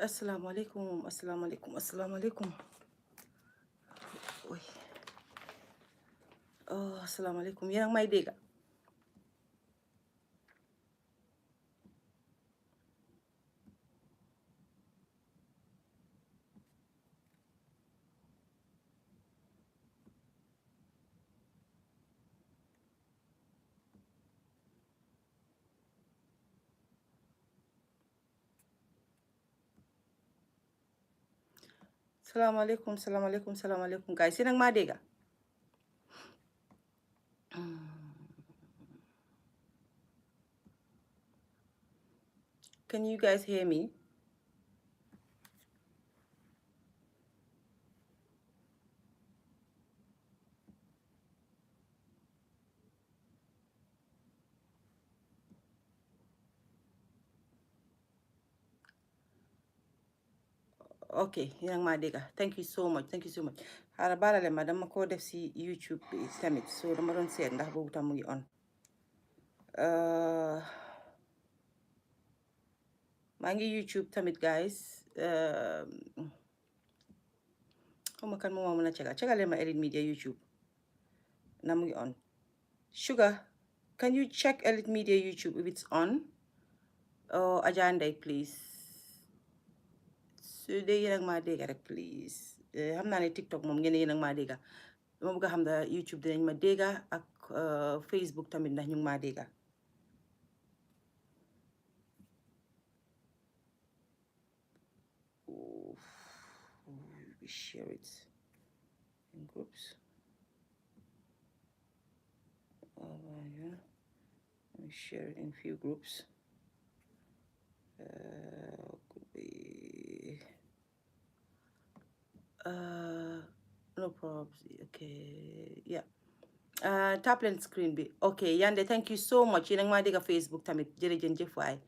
asalaamaaleykum asalaamaaleykum. Oui. Asalaamaaleykum yéen a ngi may dégg. salaamaaleykum guys yéen a ngi maa dégg. Can you guys hear me? ok yéen a ngi maa dégg. Thank you so much xaaral baarale ma dama ko def si YouTube bi tamit so dama doon seet ndax boobu tam mu ngi on. maa ngi YouTube tamit guys. xawma kan moo ma mën a cegale ma Elite Media YouTube na mu ngi on. Sugar, can you check Elite Media YouTube if it's on? Adja Ndeye please. su dee yéen a ngi maa dégg rek please. xam naa ne TikTok moom ngeen yéen a ngi maa dégg dama bëgg a xam ne YouTube dinañ ma dégg ak Facebook tamit ndax ñu ngi maa dégg. We share it in groups. Yeah. We share it in few groups. Could be no problems. Okay, yeah. Tap leen screen bi. Okay, Yande, thank you so much. Yéen a ngi maa dégg Facebook tamit jërëjëf waay.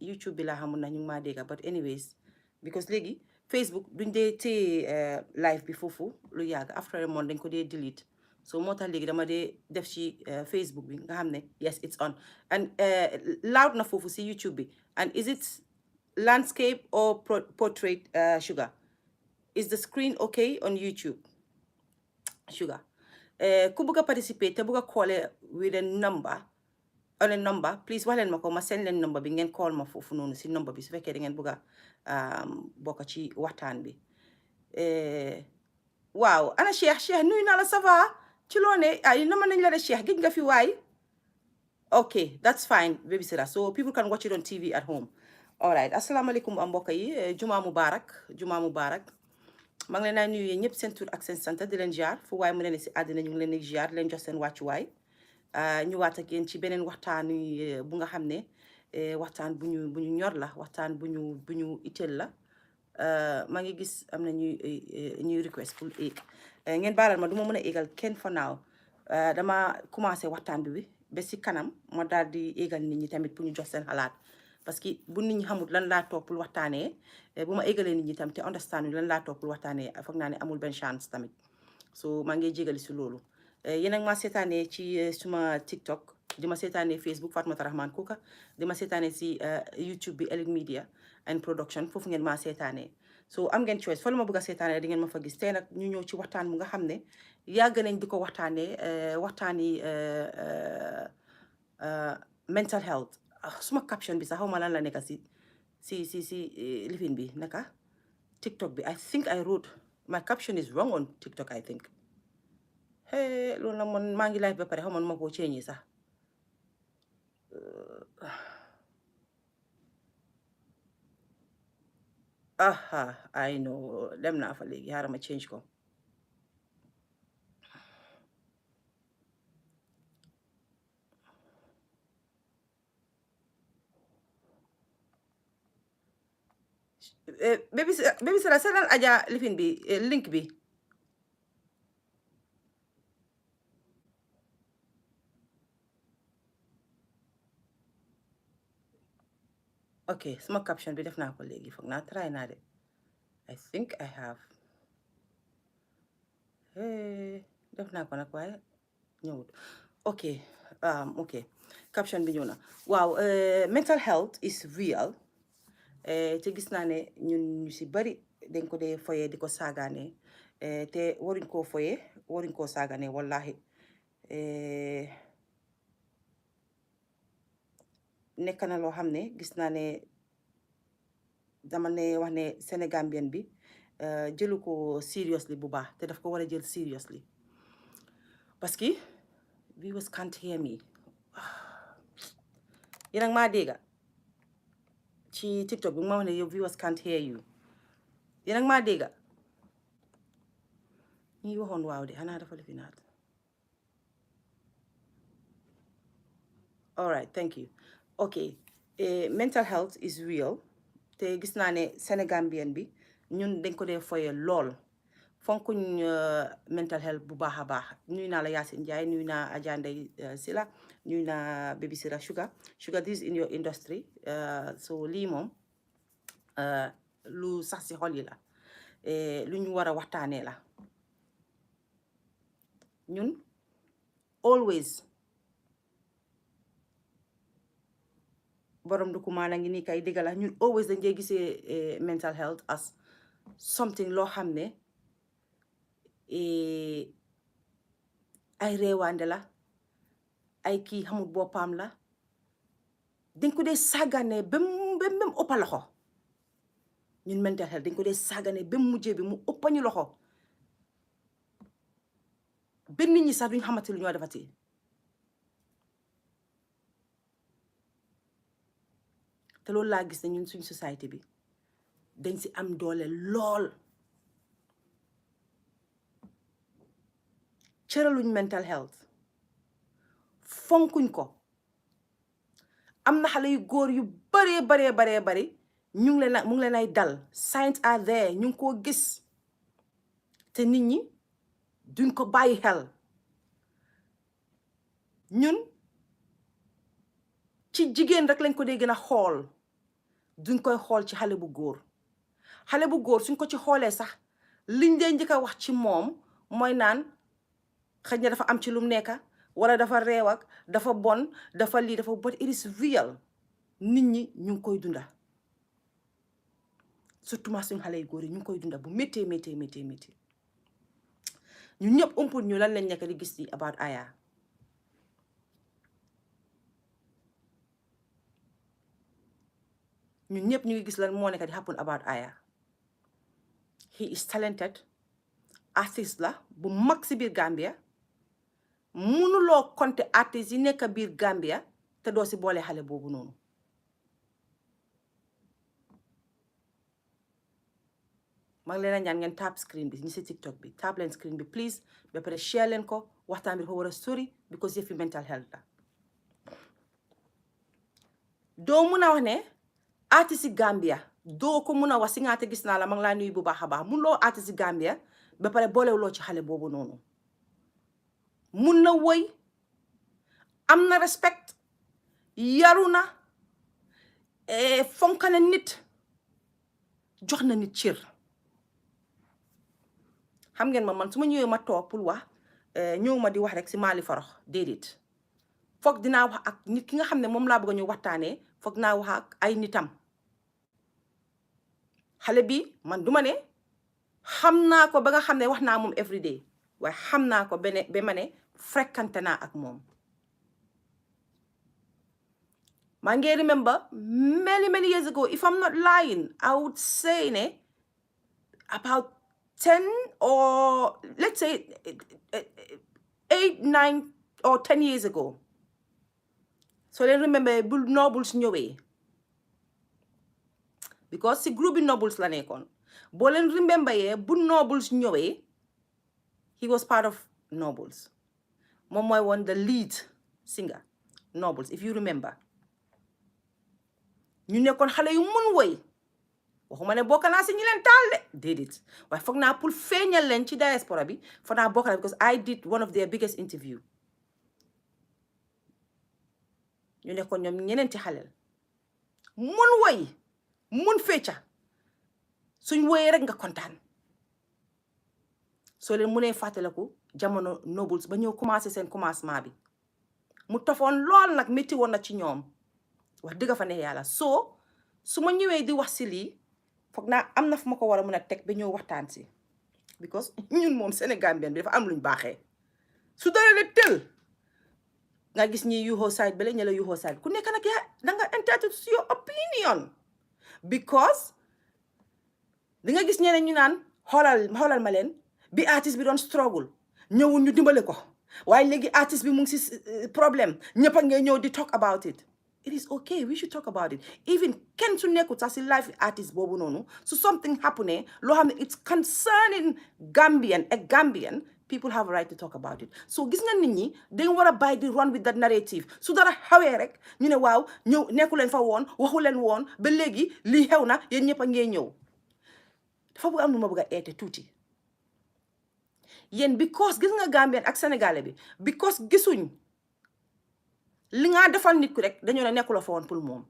YouTube bi laa xamul na ñu ngi maa dégg but anyways because léegi Facebook duñ dee téye live bi foofu lu yàgg after a month dañ ko dee delete so moo tax léegi dama dee def ci Facebook bi nga xam ne yes it's on and loud na foofu si YouTube bi and is it landscape or portrait Sugar? Is the screen okay on YouTube? Sugar, ku bëgg a participer te bëgg a call with a number on a number please wax leen ma ko ma send leen number bi ngeen call ma foofu noonu si number bi su fekkee da ngeen bëgg a bokk ci waxtaan bi. waaw ana Cheikh nuyu naa la ça va ci loo ne ay nama nañ la de Cheikh gëj nga fi waay. ok that's fine baby Sira so people can watch it on TV at home. alright asalaamaaleykum mbokk yi juma mubarak maa ngi leen a nuyu ñëpp seen tur ak seen sant di leen ziar fu waay mu ne si àddina ñu ngi leen di ziar leen jox seen wàccuwaay. ñu waat ak yéen ci beneen waxtaan bu nga xam ne waxtaan bu ñu ñor la waxtaan bu ñu itteel la. maa ngi gis am na ñuy request pour egg ngeen baalal ma du ma mën a eggal kenn for now dama commencé waxtaan bi ba si kanam ma daal di eggal nit ñi tamit pour ñu jox seen xalaat parce que bu nit ñi xamul lan laa toog pour waxtaanee bu ma eggalee nit ñi tamit te understand lan laa toog pour waxtaanee foog naa ne amul benn chance tamit so maa ngi jégali si loolu. yéen a ngi ma seetaanee ci suma TikTok di ma seetaanee Facebook Fatoumatta Rahman Kuka di ma seetaanee si YouTube bi Elite Media and Production foofu ngeen ma seetaanee so am ngeen choice fa lu ma bëgg a seetaanee di ngeen ma fa gis tey nag ñu ñëw ci waxtaan bu nga xam ne yàgg nañ di ko waxtaanee waxtaani mental health suma caption bi sax xaw ma lan la nekk si lifin bi naka TikTok bi I think I wrote my caption is wrong on TikTok I think. loolu nag man maa ngi live ba pare xaw ma nu ma koo ceeñi sax I know dem naa fa léegi xaaral ma change ko. baby Sira seetal Aja lifin bi link bi. ok suma caption bi def naa ko léegi foog naa try naa de I think I have def naa ko nag waaye ñëwut ok ok caption bi ñëw na waaw mental health is real te gis naa ne ñun ñu si bari dañ ko dee foye di ko saagaane te waruñ koo foye waruñ koo saagaane wallahi nekk na loo xam ne gis naa ne dama ne wax ne Sénégambien bi jëlu ko seriously bu baax te daf ko war a jël seriously parce que viewers can't hear me yéen a ngi maa dégga ci TikTok bi ma wax ne yow viewers can't hear you yéen a ngi maa dégga ñi waxoon waaw de xanaa dafa defi naat all right thank you okay mental health is real te gis naa ne Sénégambien bi ñun dañ ko dee foye lool fonkuñ mental health bu baax a baax nuyu naa la Yacine Ndiaye nuyu naa Adja Ndeye Sila nuyu naa Baby Sira Sugar this is in your industry so lii moom lu sax si xol yi la lu ñu war a waxtaanee la ñun always borom du kumaana ngi nii kay dëgg la ñun always dañ dee gisee mental health as something loo xam ne ay reewaande la ay kii xamul boppam la dañ ko dee sàggane ba mu ëppa loxo ñun mental health dañ ko dee sàggane ba mu mujjee bi mu ëppa ñu loxo ba nit ñi sax duñ xamante lu ñoo defati te loolu laa gis ne ñun suñ société bi dañ si am doole lool cëraluñ mental health fonkuñ ko am na xale yu góor yu baree bari mu ngi leen ay dal signs are there ñu ngi koo gis te nit ñi duñ ko bàyyi xel ñun ci jigéen rek lañ ko dee gën a xool duñ koy xool ci xale bu góor suñ ko ci xoolee sax liñ dee njëkk a wax ci moom mooy naan xëy na dafa am ci lum nekka wala dafa réew ak dafa bon dafa lii dafa but it is real nit ñi ñu ngi koy dunda surtout ma suñ xale yu góor yi ñu ngi koy dunda bu méttee ñun ñëpp umpul ñu lan lañ nekk di gis di about Aya ñun ñëpp ñu ngi gis lan moo nekk di happen about Aya he is talented artiste la bu mag si biir Gambia mënuloo compter artiste yi nekk biir Gambia te doo si boole xale boobu noonu maa ngi leen a ñaan ngeen tap screen bi ñi si TikTok bi tap leen screen bi please ba pare share leen ko waxtaan bi dafa war a sori because yëfi mental health la doo mun a wax ne artiste Gambia doo ko mun a wax si ngaate gis naa la ma ngi laa nuyu bu baax a baax mun loo artiste Gambia ba pare boolewuloo ci xale boobu noonu mun na woy am na respect yaru na fonka na nit jox na nit cër xam ngeen man su ma ñëwee ma toog pour wax ñëw ma di wax rek si Mali Farox déedéet foog dinaa wax ak nit ki nga xam ne moom laa bëgg a ñu waxtaanee foog naa wax ak ay nitam xale bi man duma ne xam naa ko ba nga xam ne wax naa moom everyday waaye xam naa ko ba ma ne fréquenté naa ak moom maa ngi remember many years ago if I'm not lying I would say ne about 10 or let's say 8, 9 or 10 years ago so leen remember bu Nobles ñëwee because si groupe bi Nobles la nekkoon boo leen remember yee bu Nobles ñëwee he was part of Nobles moom mooy woon the lead singer Nobles if you remember ñu nekkoon xale yu mun woy waxuma ne bokk naa si ñi leen taal de déedéet waaye foog naa pour feeñal leen ci diaspora bi foog naa bokk naa because I did one of their biggest interview ñu nekkoon ñoom ñeneenti xaleel mun woy mun fecca suñ woyee rek nga kontaan soo leen munee fàttaliku jamono Nobles ba ñëw commencé seen commencement bi mu tofoon lool nag métti woon na ci ñoom wax dëgg fa ne yàlla soo su ma ñëwee di wax si lii foog naa am na fu ma ko war a mën a teg ba ñëw waxtaan si because ñun moom Sénégambien bi dafa am luñ baaxee su dara la tël nga gis ñi yuuxoo side bale ña la yuuxoo side ku nekk nag yaa danga entitled to your opinion because di nga gis ñeneen ñu naan xoolal ma leen bi artiste bi doon struggle ñëwul ñu dimbale ko waaye léegi artiste bi mu ngi si problème ñëpp a ngay ñëw di talk about it. It is okay, we should talk about it. Even kenn su nekkul sax si life artist boobu noonu so something happening loo xam ne it's concerning Gambian people have a right to talk about it. So gis nga nit ñi dañ war a bàyyi di run with that narrative su dara xawee rek ñu ne waaw ñëw nekku leen fa woon waxu leen woon ba léegi lii xew na yéen ñëpp a ngee ñëw dafa bëgg am lu ma bëgg a eete tuuti yéen because gis nga Gambien ak Sénégalais bi because gisuñ li nga defal nit ku rek dañoo ne nekkuloo fa woon pour moom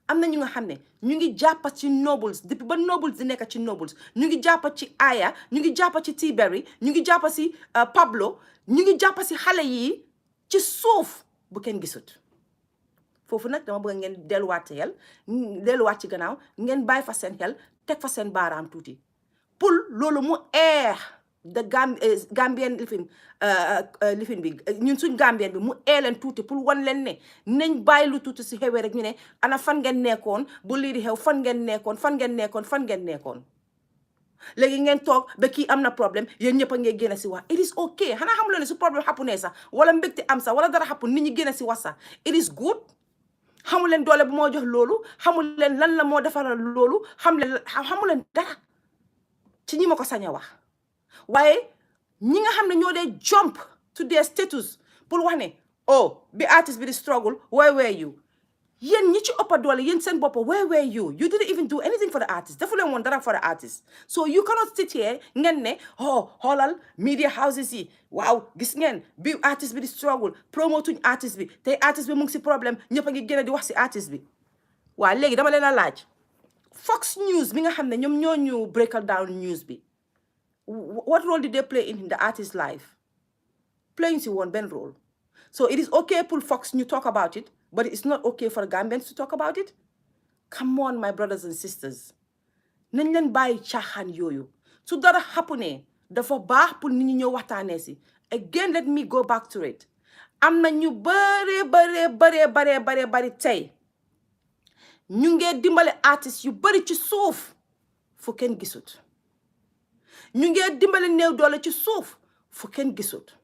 am na ñu nga xam ne ñu ngi jàppa ci nobles depuis ba nobles di nekk ci nobles ñu ngi jàppa ci Aya ñu ngi jàppa ci Tiberi ñu ngi jàppa si Pablo ñu ngi jàppa si xale yi ci suuf bu kenn gisut foofu nag dama bëgg ngeen delluwaat ci gannaaw ngeen bàyyi fa seen xel teg fa seen baaraam tuuti pour loolu mu the Gambian lifin bi ñun suñ Gambien bi mu leen tuuti pour wan leen ne nañ bàyyi lu tuuti si xewee rek ñu ne ana fan ngeen nekkoon bu lii di xew fan ngeen nekkoon léegi ngeen toog ba kii am na problème yéen ñëpp a ngeen génn si wax it is okay xanaa xamuloo ne su problème xappu ne sax wala mbégte am sax wala dara xappu nit ñi génn si wax sax it is good xamu leen doole bu moo jox loolu xamu leen lan la moo defaral loolu xamu leen dara ci ñi ma ko sañ a wax waaye ñi nga xam ne ñoo dee jump to their status pour wax ne oh bi artist bi di struggle where were you yéen ñi ci ëppa doole yéen seen bopp where were you didn't even do anything for the artist defu leen woon dara for the artist so you cannot sit here ngeen ne oh xoolal media houses yi waaw gis ngeen bi artist bi di struggle promotuñ artist bi tey artist bi mu ngi si problème ñëpp a ngi gën a di wax si artist bi waaw léegi dama leen a laaj Fox News bi nga xam ne ñoom ñoo ñu break down news bi what role did they play in the artist's life? Playing si one ben role. So it is okay for Fox News to talk about it, but it's not okay for Gambians to talk about it. Come on, my brothers and sisters. Nañ leen bàyyi caaxaan yooyu. Su dara happening, dafa baax pour nit ñi ñëw waxtaanee si. Again, let me go back to it. Am na ñu bari tey. Ñu ngee dimbale artistes yu bari ci suuf fu kenn gisut. ñu ngee dimbale néew doole ci suuf fu kenn gisut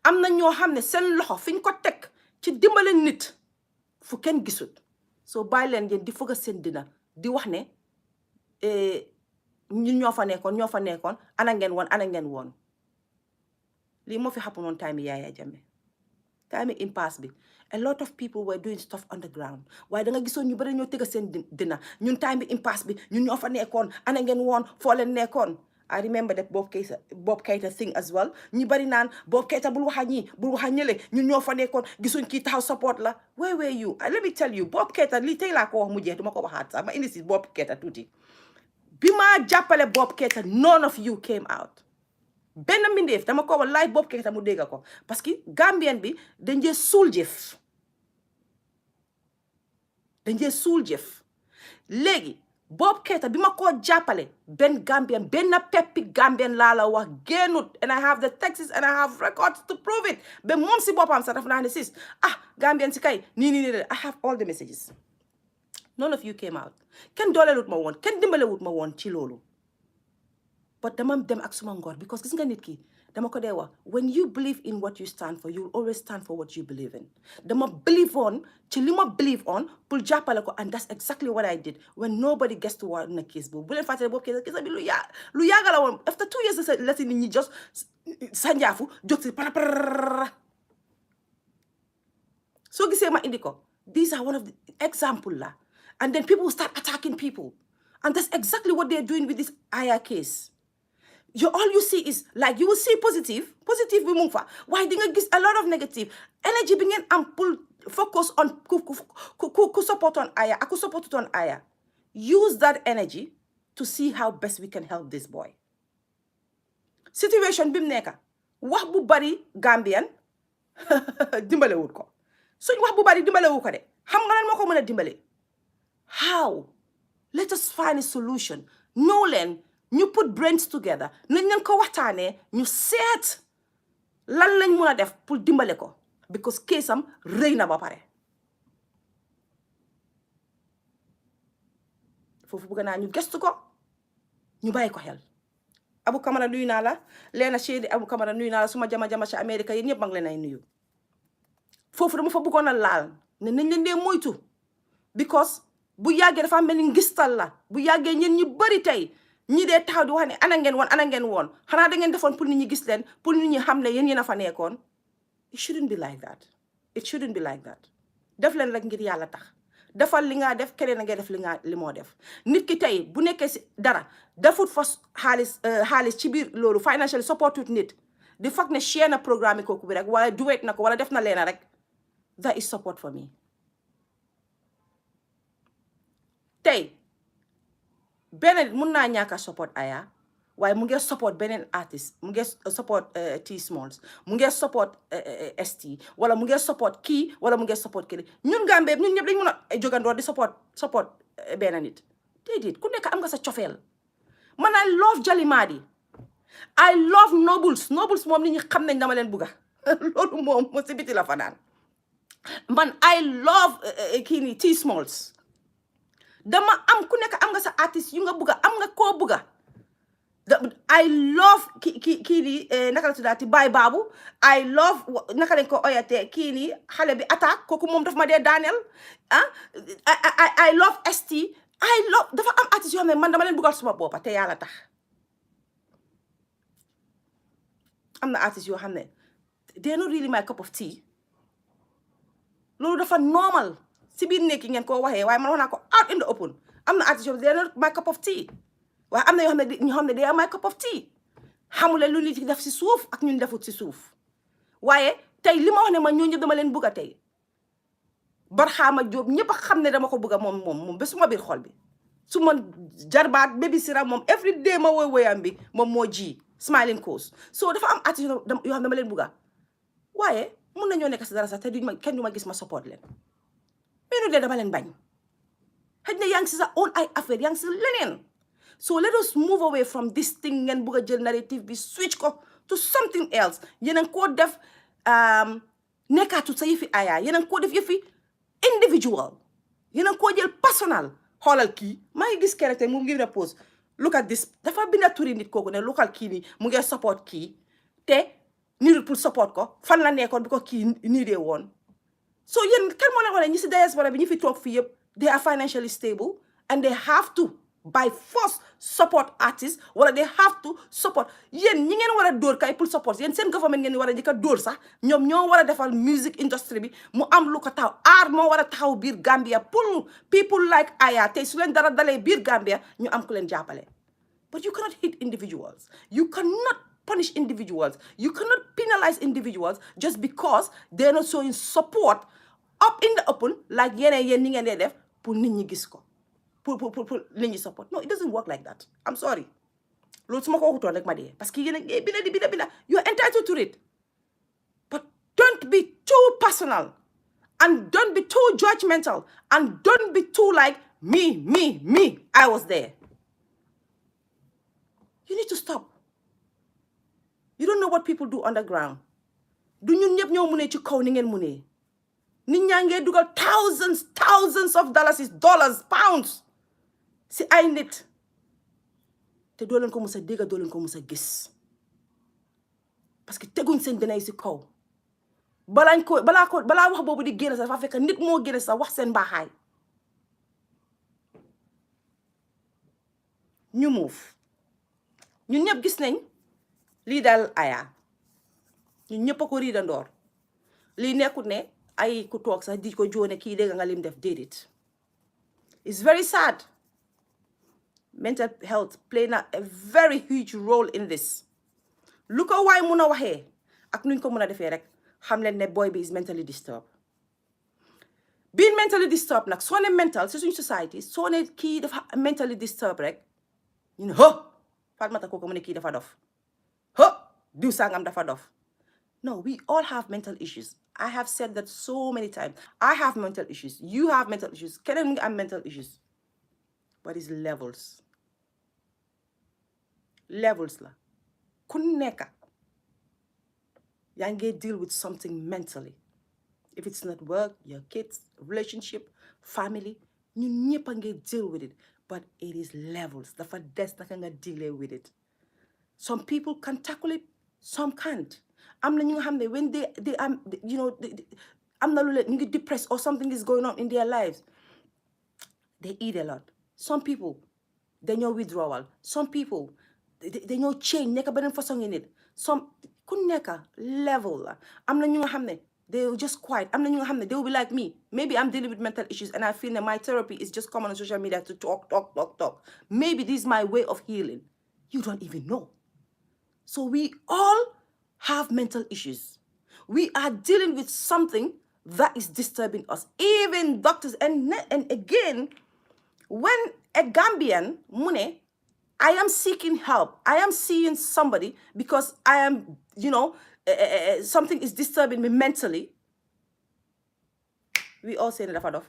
am na ñoo xam ne seen loxo fi ñu ko teg ci dimbale nit fu kenn gisut soo bàyyi leen yéen di fëgg seen dina di wax ne ñun ñoo fa nekkoon ana ngeen woon lii moo fi happen on time Yaya Jammeh time impasse bi a lot of people were doing stuff underground waaye da nga gisoon ñu bari ñoo tëgg seen dina ñun time bi impasse bi ñun ñoo fa nekkoon ana ngeen woon foo leen nekkoon I remember that Bob Keita thing as well ñi bari naan Bob Keita bul waxa ñële ñun ñoo fa nekkoon gisuñ kii taxaw support la where were you let me tell you Bob Keita lii tey laa ko wax mu jeex duma ko waxaat sax ma indi si Bob Keita tuuti bi ma jàppale Bob Keita none of you came out benn mbindeef dama ko wax laaj Bob Keita mu dégg ko parce que Gambien bi dañ jee suul jëf léegi Bob Keita bi ma ko jàppale benn Gambien benn peppi Gambien laa la wax génnut and I have the texts and I have records to prove it ba moom si boppam sax daf naa ne sis Gambien si kay nii I have all the messages none of you came out kenn doolelut ma woon kenn dimbalewut ma woon ci loolu but dama dem ak suma ngor because gis nga nit ki dama ko dee wax when you believe in what you stand for you will always stand for what you believe in dama believe on ci li ma believe on pour jàppale ko and that's exactly what I did when nobody gets to war na case boobu bu leen fàttale boobu case bi lu yàgga la woon after 2 years la si nit ñi just sanjaafu jóg si parapara soo gisee ma indi ko these are one of the example la and then people start attacking people and that's exactly what they're doing with this Aya case all you see is like you will see positive bi mu ngi fa waaye di nga gis a lot of negative energy bi ngeen am pour focus on ku support on Aya ak ku support on Aya use that energy to see how best we can help this boy situation bi mu nekka wax bu bari Gambian dimbale wut ko suñ wax bu bari dimbale wu ko de xam nga lan moo ko mën a dimbale how? Let us find a solution. ñëw leen ñu put brains together nañ leen ko waxtaanee ñu seet lan lañ mun a def pour dimbale ko because keesam rëy na ba pare. foofu bëgg naa ñu gestu ko ñu bàyyi ko xel. Abu Camara nuyu naa la Leena Shady Abu Camara nuyu naa la suma jama ci Amérique yéen ñëpp maa ngi leen ay nuyu. foofu dama fa bëggoon a laal ne nañ leen dee moytu because bu yàggee dafa mel ni ngistal la bu yàggee ñeen ñu bari tey ñi dee taxaw di wax ne ana ngeen woon xanaa da ngeen defoon pour nit ñi gis leen pour nit ñi xam ne yéen a fa nekkoon. It shouldn't be like that. It shouldn't be like that. def leen rek ngir yàlla tax defal li nga def keneen a ngay def li moo def nit ki tey bu nekkee si dara defut fa xaalis ci biir loolu financial support tut nit di fag ne share na programme yi kooku bi rek wala duwet na ko wala def na leena rek that is support for me. tey beneen mun naa ñàkk a support Aya waaye mu ngi support beneen artiste mu ngi support T Smalls mu ngi support ST wala mu ngi support kii wala mu ngi support kii ñun Gambie ñun ñëpp dañ mun a jógandoor di support benn nit déedéet ku nekk am nga sa cofeel man I love Jalimadi I love Nobles moom nit ñi xam nañ dama leen bugga loolu moom mo si biti la fanaan man I love kii ni T Smalls dama am ku nekk am nga sa artiste yu nga bugga am nga koo bugga I love kii nii naka la tuddaati Baye Babu I love naka lañ ko oyatee kii nii xale bi attaque kooku moom daf ma dee daaneel I love ST I love dafa am artiste yoo xam ne man dama leen buggal suma boppa te yàlla tax am na artiste yoo xam ne they not really my cup of tea loolu dafa normal si biir nekk ngeen koo waxee waaye man wax naa ko out in the open am na artiste yoo xam ne they not my cup of tea waaye am na yoo xam ne they are my cup of tea xamule lu nit def si suuf ak ñun defut si suuf waaye tey li ma wax ne man ñooñu dama leen bugga tey Barhama Jóob ñëpp a xam ne dama ko bugga moom ba suma biir xol bi su ma jarbaat bébi sira moom every day ma woyam bi moom moo ji Smiling Coast so dafa am artiste yoo xam ne dama leen bugga waaye mun nañoo nekk si dara sax te kenn du ma gis ma support leen mais nu de dama leen bañ xëy na yaa ngi si sa own ay affaire yaa ngi si leneen. So let us move away from this thing ngeen bugg a jël narrative bi switch ko to something else yeneen koo def nekkaatut sa yëfi Aya yeneen koo def yëfi individual yeneen koo jël personal xoolal kii maa ngi gis kerete mu ngi repose look at this dafa binda turi nit kooku ne lookal kii nii mu ngi support kii te nirul pour support ko fan la nekkoon bi ko kii nii dee woon so yéen kan moo leen wax ne ñi si diaspora bi ñi fi toog fii yëpp they are financially stable and they have to by force support artists wala they have to support yéen ñi ngeen war a dóor kay pour support yéen seen government ngeen war a njëkk a dóor sax ñoom ñoo war a defal music industry bi mu am lu ko taxaw art moo war a taxaw biir Gambia pour people like Aya tey su leen dara dalee biir Gambia ñu am ku leen jàppale but you cannot hit individuals you cannot punish individuals you cannot penalize individuals just because they're not showing support up in the open like yéen ñi ngeen dee def pour nit ñi gis ko pour nit ñi support no it doesn't work like that I'm sorry loolu su ma ko waxutoon rek ma dee parce que yéen a binda you're entitled to it but don't be too personal and don't be too judgmental and don't be too like me I was there you need to stop you don't know what people do underground du ñun ñëpp ñoo munee ci kaw ni ngeen munee nit ñaa ngee dugal thousands of dollars pounds si ay nit te doo leen ko mus a dégg doo leen ko mus a gis parce que teguñ seen dinañ si kaw balaa wax boobu di génn sax dafa fekk nit moo génn sax wax seen mbaaxaay ñu move ñun ñëpp gis nañ lii daal Aya ñun ñëpp a ko riidandoor lii nekkut ne ay ku toog sax di ko joone kii dégg nga lim def déedéet it's very sad mental health play na a very huge role in this lu ko waay mun a waxee ak nuñ ko mun a defee rek xam leen ne boy bi is mentally disturbed being mentally disturbed nag soo ne mental si suñ society soo ne kii dafa mentally disturbed rek ñu ne Fatmata kooku mu ne kii dafa dof diw sangam dafa dof no we all have mental issues I have said that so many times I have mental issues you have mental issues keneen mu ngi am mental issues but it's levels la ku nekk yaa ngi deal with something mentally. If it's not work, your kids, relationship, family, ñun ñëpp a ngi deal with it, but it is levels. Dafa des naka nga deal with it. Some people can tackle it, some can't. Am na ñu nga xam ne when they you know, am na lu leen ñu ngi depressed or something is going on in their lives, they eat a lot. Some people dañoo withdrawal. Some people dañoo change nekk beneen façon nit. Some ku nekk level la. Am na ñu nga xam ne they will just quiet. Am na ñu nga xam ne they will be like me. Maybe I'm dealing with mental issues and I feel that my therapy is just come on social media to talk. Maybe this is my way of healing. You don't even know. So we all have mental issues. We are dealing with something that is disturbing us. Even doctors, and again, when a Gambian, Mune, I am seeking help. I am seeing somebody because I am, you know, something is disturbing me mentally. We all say dafa dof.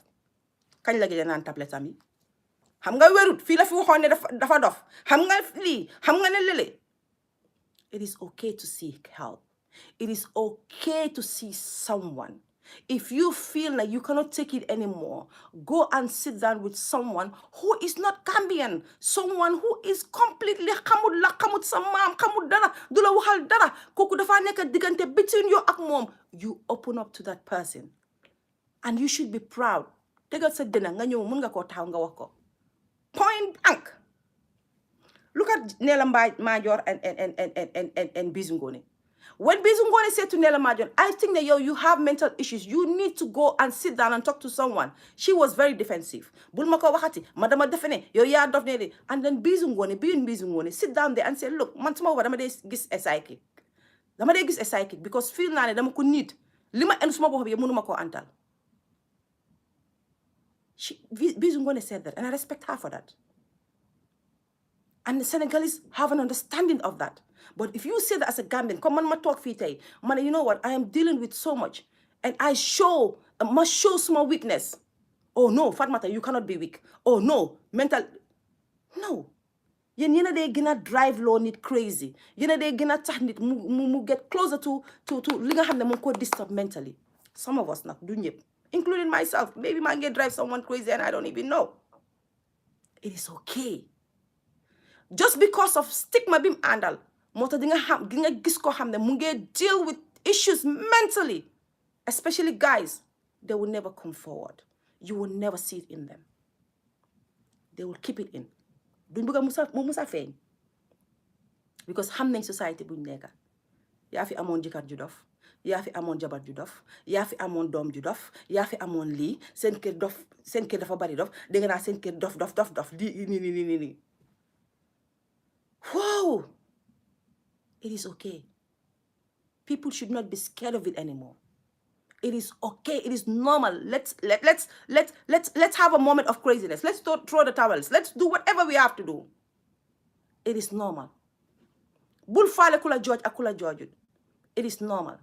Kañ la gëj naan tablette ami. Xam nga wérut fii la fi waxoon ne dafa dof. Xam nga lii, xam nga ne lele. It is okay to seek help. It is okay to see someone. If you feel like you cannot take it anymore, go and sit down with someone who is not Gambian, someone who is completely xamut sa maam, xamut dara, du la waxal dara. Kooku dafa nekk diggante between you ak moom. You open up to that person. And you should be proud. Tegal sa dëna nga ñëw mën nga koo taxaw nga wax ko. Point blank. Look at Nella Major and Bijou Ngoné. When Bijou Ngoné said to Nella Major, I think that you have mental issues. You need to go and sit down and talk to someone. She was very defensive. Bul ma ko waxati, madama defene, yow yaa dof ne de. And then Bijou Ngoné sit down there and say, look, man suma dama dee gis a psychic. Dama dee gis a psychic because feel naa ne dama ko need. Lima en suma bopp bi mënuma ko antal. Bijou Ngoné said that, and I respect her for that. And the Senegalese have an understanding of that. But if you say that as a Gambian, come on, ma talk fite, man, you know what? I am dealing with so much, and I must show some weakness. Oh no, Fatmata, you cannot be weak. Oh no, mental. No. Yena they gonna drive low need crazy. Yena they gonna tax nit mu get closer to li nga xam ne mo ko disturb mentally. Some of us not do ñep, including myself. Maybe man get drive someone crazy and I don't even know. It is okay. Just because of stigma bim andal, mota di nga gis ko xam ne mu ngi deal with issues mentally, especially guys, they will never come forward. You will never see it in them. They will keep it in. Duñ bëgg mu musa feeñ. Because xam nañ society buñ nekk. Yaa fi amoon jëkkër ju dof, yaa fi amoon jabar ju dof, yaa fi amoon doom ju dof, yaa fi amoon lii, seen kër dafa bari dof, dégg naa seen kër dof nii. Whoa! It is okay. People should not be scared of it anymore. It is okay. It is normal. Let's have a moment of craziness. Let's throw the towels. Let's do whatever we have to do. It is normal. Bul faale kula George akula George. It is normal.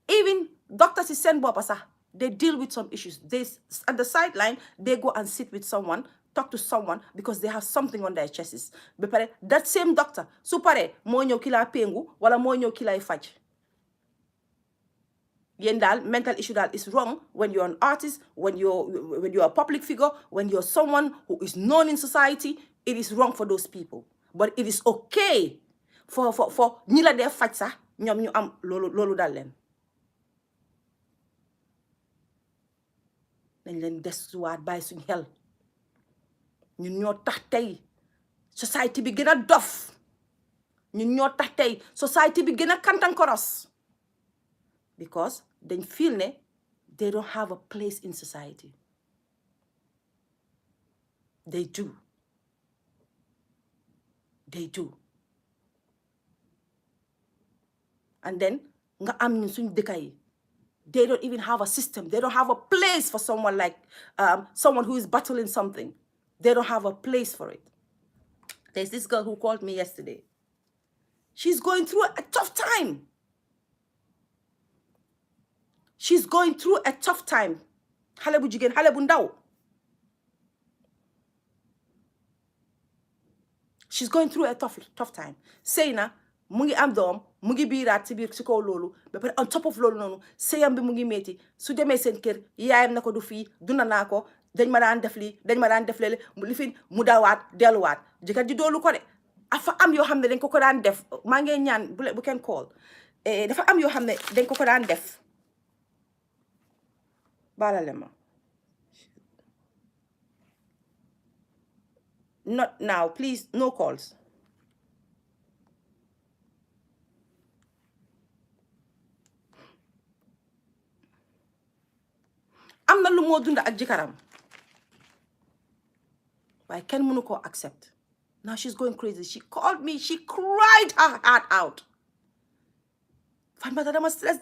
Even doctors is send bopasa. They deal with some issues. They at the sideline, they go and sit with someone, talk to someone because they have something on their chests. That same doctor, su pare moo ñëw ki la pengu wala moo ñëw ki lay faj. Yen daal mental issue daal is wrong when you're an artist, when you're a public figure, when you're someone who is known in society. It is wrong for those people, but it is okay for ñi la dee faj sax ñoom ñu am loolu daal leen. Nañ leen desuwaat bàyyi suñu xel. Ñun ñoo tax tey society bi gën a dof. Ñun ñoo tax tey society bi gën a kantankoros. Because they feel they don't have a place in society. They do. They do. And then nga am ñun suñu dëkk yi. They don't even have a system. They don't have a place for someone like someone who is battling something. They don't have a place for it. There's this girl who called me yesterday. She's going through a tough time. She's going through a tough time. Xale bu jigéen, xale bu ndaw. she's going through a tough time. sëy na mu ngi am doom mu ngi biiraat si biir si kaw loolu ba pare on top of loolu noonu sëyam bi mu ngi métti su demee seen kër yaayam na ko du fii dunda naa ko dañ ma daan def lii dañ ma daan def léeg mu lifin mu dawaat delluwaat jëkkër ji doolu ko de afa am yoo xam ne dañ ko daan def maa ngi ñaan bu kenn call dafa am yoo xam ne dañ ko daan def baalale ma not now please no calls am na lu moo dunda ak jëkkëram waaye kenn mënu koo accept now she's going crazy she called me she cried her heart out Fatmata dama stress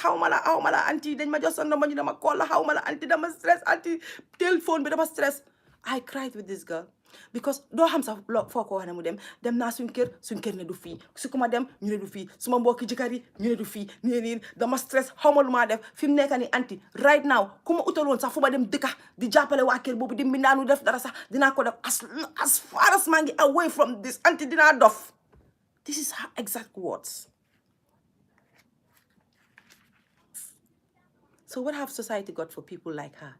xaw ma la anti dañ ma jox sa number ñu dama call la xaw ma la anti dama stress anti téléphone bi dama stress I cried with this girl because doo xam sax foo ko wax ne mu dem naa suñ kër ne du fii su ko ma dem ñu ne du fii su ma mbokki jëkkër yi ñu ne du fii nii dama stress xaw ma lu maa def fi mu nekk ni anti right now ku ma utal woon sax fu ma dem dëkka di jàppale waa kër boobu di mbindaanu def dara sax dinaa ko def as far as maa ngi away from this anti dinaa dof this is her exact words. So what have society got for people like her?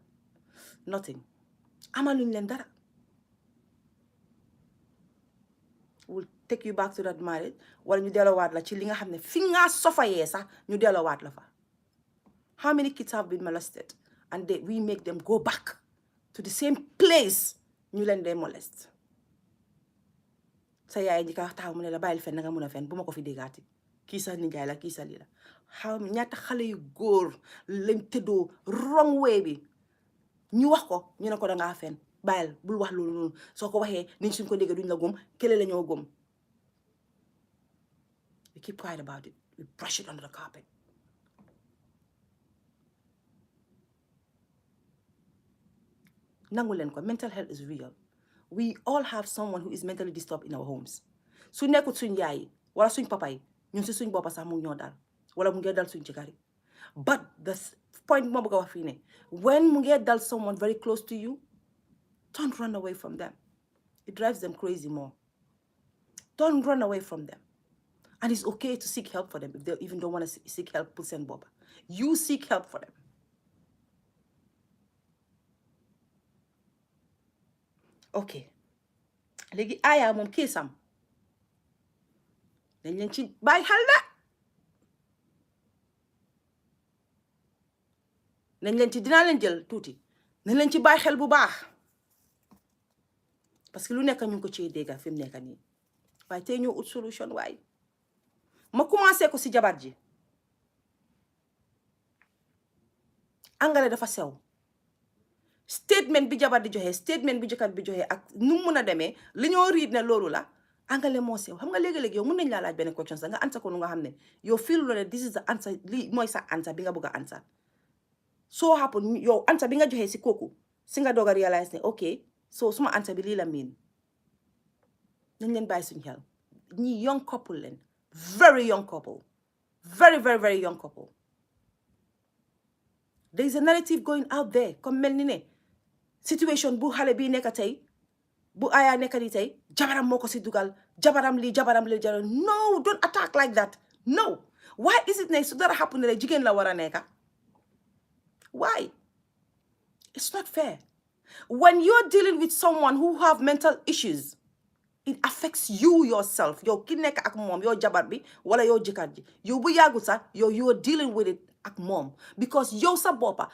Nothing. Amaluñ leen dara. Will take you back to that marriage wala ñu delloowaat la ci li nga xam ne fi nga sofayee sax ñu delloowaat la fa. How many kids have been molested and we make them go back to the same place ñu leen dee molest. Sa yaay ji ka taxaw mu ne la bàyyil fen nga mun a fen bu ma ko fi déggaati kii sa nijaay la kii sa lii la xaw ñaata xale yu góor lañ tëddoo wrong way bi ñu wax ko ñu ne ko dangaa fen bàyyil bul wax loolu noonu soo ko waxee niñ suñ ko déggee duñ la gëm kële la ñoo gëm we keep quiet about it we brush it under the carpet nangu leen ko mental health is real we all have someone who is mentally disturbed in our homes su nekkut suñ yaay yi wala suñ papa yi ñun si suñ boppa sax mu ñoo dal wala mu ngee dal suñ jëkkër yi but the point ma bëgg a wax fii ne when mu ngee dal someone very close to you don't run away from them it drives them crazy more don't run away from them and it's okay to seek help for them if they even don't want to seek help pour seen boppa you seek help for them ok léegi Aya moom kiisam dañ leen ci bàyyi xel na nañ leen ci dinaa leen jël tuuti nañ leen ci bàyyi xel bu baax parce que lu nekk ñu ngi ko ciy dégga fi mu nekk nii waaye tey ñoo ut solution waaye ma commencé ko si jabar ji angale dafa sew statement bi jabar di joxe statement bi jëkkër bi joxe ak nu mu mun a demee li ñoo riid ne loolu la angale moo sew xam nga léegi-léegi yow mun nañ laa laaj benn question sax nga answer ko nu nga xam ne yow feel lo ne this is the answer lii mooy sa answer bi nga bëgg a answer soo happen yow answer bi nga joxe si kooku si nga doog a realize ne ok so suma answer bi lii la miin nañ leen bàyyi suñu xel ñi young couple leen very young couple very very very young couple there is a narrative going out there comme mel ni ne situation bu xale bi nekk tey bu Aya nekk ni tey jabaram moo ko si dugal jabaram lii jabaram no don't attack like that no why is it ne su dara happen ne jigéen la war a nekka why it's not fair when you're dealing with someone who have mental issues it affects you yourself yow ki nekk ak moom yow jabar bi wala yow jëkkër ji yow bu yàggul sax yow you're dealing with it ak moom because yow sa boppa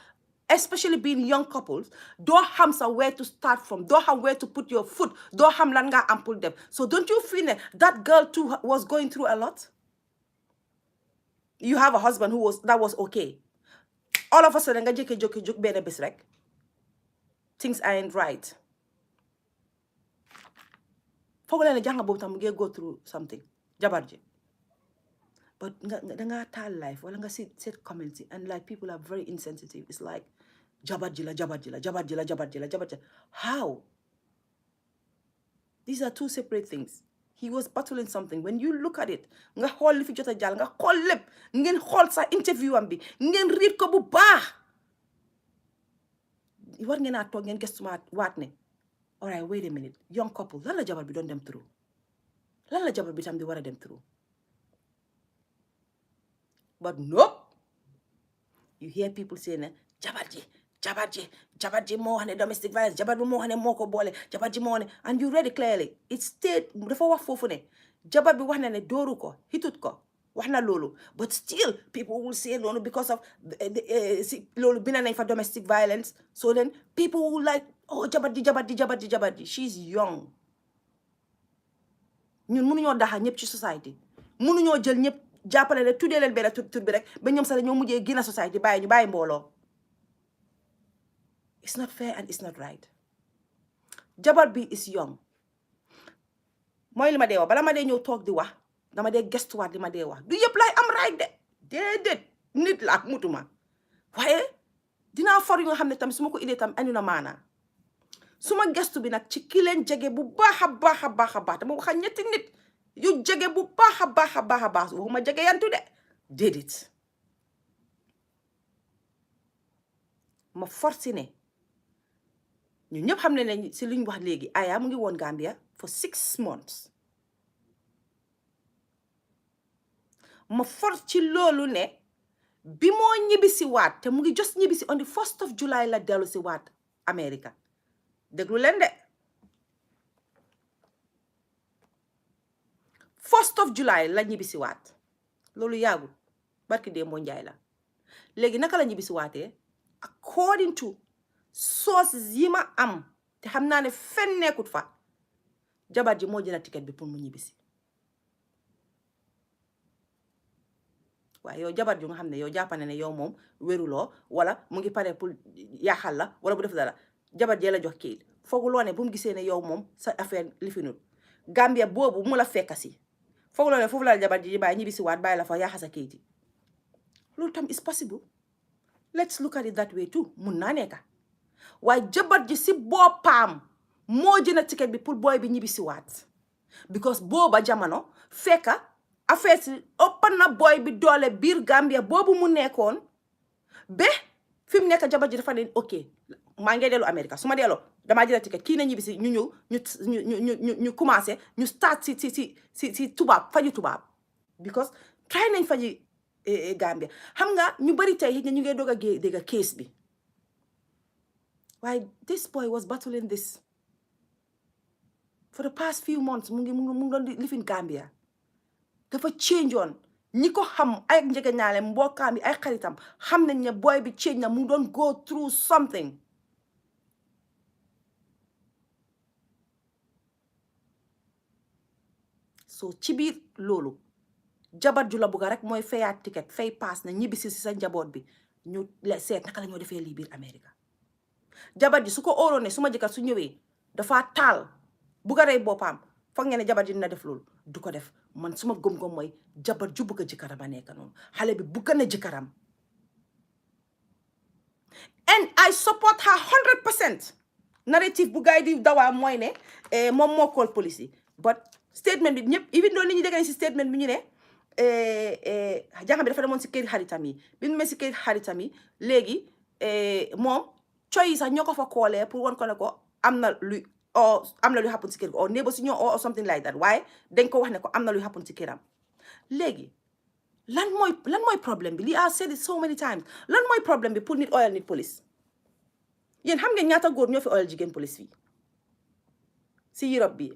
especially being young couples doo xam sa where to start from doo xam where to put your foot doo xam lan nga am pour dem so don't you feel that girl too was going through a lot you have a husband that was okay all of a sudden nga jékki-jékki jóg benn bés rek things aren't right foog leen ne jàng boobu tam mu ngi go through something jabar ji but danga taal life wala nga set comments and like people are very insensitive it's like jabar ji la how these are two separate things he was battling something when you look at it nga xool li fi jot a jàll nga xool lépp ngeen xool sa interview am bi ngeen read ko bu baax war ngeen a toog ngeen gëstuwaat waat ne alright wait a minute young couple lan la jabar bi doon dem through lan la jabar bi tam di war a dem through. But nope, you hear people saying ne jabar ji moo wax ne domestic violence, jabar bi moo wax ne moo ko boole, jabar ji moo ne, and you read it clearly. It state dafa wax foofu ne jabar bi wax na ne dooru ko hitut ko wax na loolu, but still people will say loolu because of loolu bina nañ fa domestic violence. So then people will like, oh jabar ji she's young. ñun mënuñoo daxa ñëpp ci society, mënuñoo jël ñëpp jàppale ne tuddee leen benn tur bi rek ba ñoom sax ñoo mujjee génn society bàyyi ñu bàyyi mbooloo. It's not fair and it's not right. Jabar bi is young. mooy li ma dee wax bala ma dee ñëw toog di wax dama dee gestuwaat li ma dee wax du yëpp lay am right de déedéet nit la ak mutuma, waaye dinaa for yu nga xam ne tam su ma ko indee tam andi na maanaa. suma gestu bi nag ci ki leen jege bu baax a baax dama wax ñetti nit yu jege bu baax a baax waxuma jege yantu de déedéet. ma forcé ne ñu ñëpp xam ne si luñ wax léegi Aya mu ngi woon Gambia for 6 months. ma force ci loolu ne bi moo ñibbi si waat te mu ngi just ñibbi si on the 1st of July la dellu si waat America. déglu leen de 1st of July la ñibbi si waat loolu yàggul barki dee moo njaay la. léegi naka la ñibbi si waatee according to sources yi ma am te xam naa ne fen nekkut fa jabar ji moo jënd ticket bi pour mu ñibbisi. waaye yow jabar ju nga xam ne yow jàppane ne yow moom wéruloo wala mu ngi pare pour yaaxal la wala bu def dara jabar jee la jox kayit fooguloo ne bu mu gisee ne yow moom sa affaire lifinul Gambia boobu mu la fekka si fooguloo ne foofu la jabar ji bàyyi ñibbisi waat bàyyi la fa yaaxa sa kayit yi. loolu tam is possible. Let's look at it that way too. mun naa nekka waaye jabar ji si boppam moo jënd ticket bi pour booy bi ñibbisi waat because booba jamono fekka affaire si ëpp na booy bi doole biir Gambia boobu mu nekkoon ba fi mu nekk jabar ji dafa ne ok maa ngi dellu America su ma delloo damaa jënd ticket kii na ñibbisi ñu ñëw ñu commencé ñu start si tubaab faju tubaab because try nañ faji Gambia. xam nga ñu bari tey ñu ngi doog a dégg case bi waaye this boy was battling this for the past few months mu ngi doon live in Gambia. dafa change on ñi ko xam ay njëge ñaale mbokkaam yi ay xaritam xam nañ ne boy bi change na mu doon go through something. so ci biir loolu jabar ju la bugga rek mooy fayaat ticket fay pass na ñibbisi si sa njaboot bi ñu seet naka la ñoo defee lii biir America. jabar ji su ko óoroon ne su ma jëkkër su ñëwee dafa taal bugga rey boppam foog ngeen ne jabar ji dina def loolu du ko def. man suma gëm-gëm mooy jabar ju bugga jëkkëram a nekk noonu xale bi bugga na jëkkëram and I support her 100%. narrative bu gaay di dawaa mooy ne moom moo call police yi but statement bi ñëpp even though nit ñi dégg si statement bi ñu ne jàngam bi dafa demoon si kër xaritam yi bi mu si kër xaritam yi léegi moom coy yi sax ñoo ko fa koolee pour won ko ne ko am na lu happen si kër or neighbor si ñoo or something like that waaye dañ ko wax ne ko am na luy happen si këram. léegi lan mooy problème bi lii I said it so many times lan mooy problème bi pour nit oyal nit police. yéen xam ngeen ñaata góor ñoo fi oyal jigéen police fii si Europe bi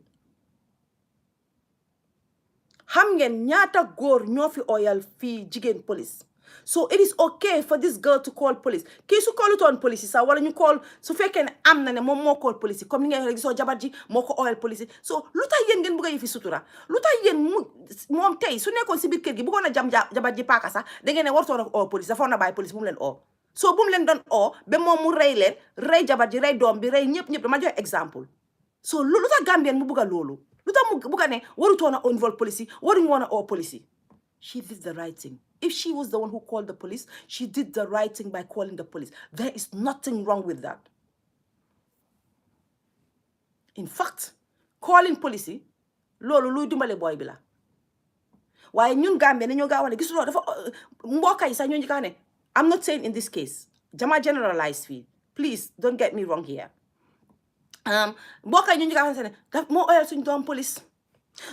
xam ngeen ñaata góor ñoo fi oyal fii jigéen police. so it is okay for this girl to call police kii su callutoon police sax wala ñu call su fekkee ne am na ne moom moo call police comme ni ngeen gisoo jabar ji moo ko oyal police so lu tax yéen ngeen bëgg a yi fi sutura lu tax yéen moom tey su nekkoon si biir kër gi bëggoon a jam jabar ji paaka sax da ngeen ne wartoon a oo police dafa na bàyyi police bu mu leen oo so bu mu leen doon oo ba moom mu rey leen rey jabar ji rey doom bi rey ñëpp dama joxe exemple so lu tax Gambien mu bëgg a loolu lu tax mu bëgg a ne warutoon a involve police yi waruñu woon a oo police yi. She did the right thing. If she was the one who called the police, she did the right thing by calling the police. There is nothing wrong with that. In fact, calling police, lolo luy dimbale boy bi la. Waaye ñun Gambia ne ñoo gaaw ne gisuloo dafa mbokk yi sax ñoo ñu ka ne I'm not saying in this case. Jama generalize fii. Please don't get me wrong here. Mbokk yi ñu ka ne moo oyal suñu doom police.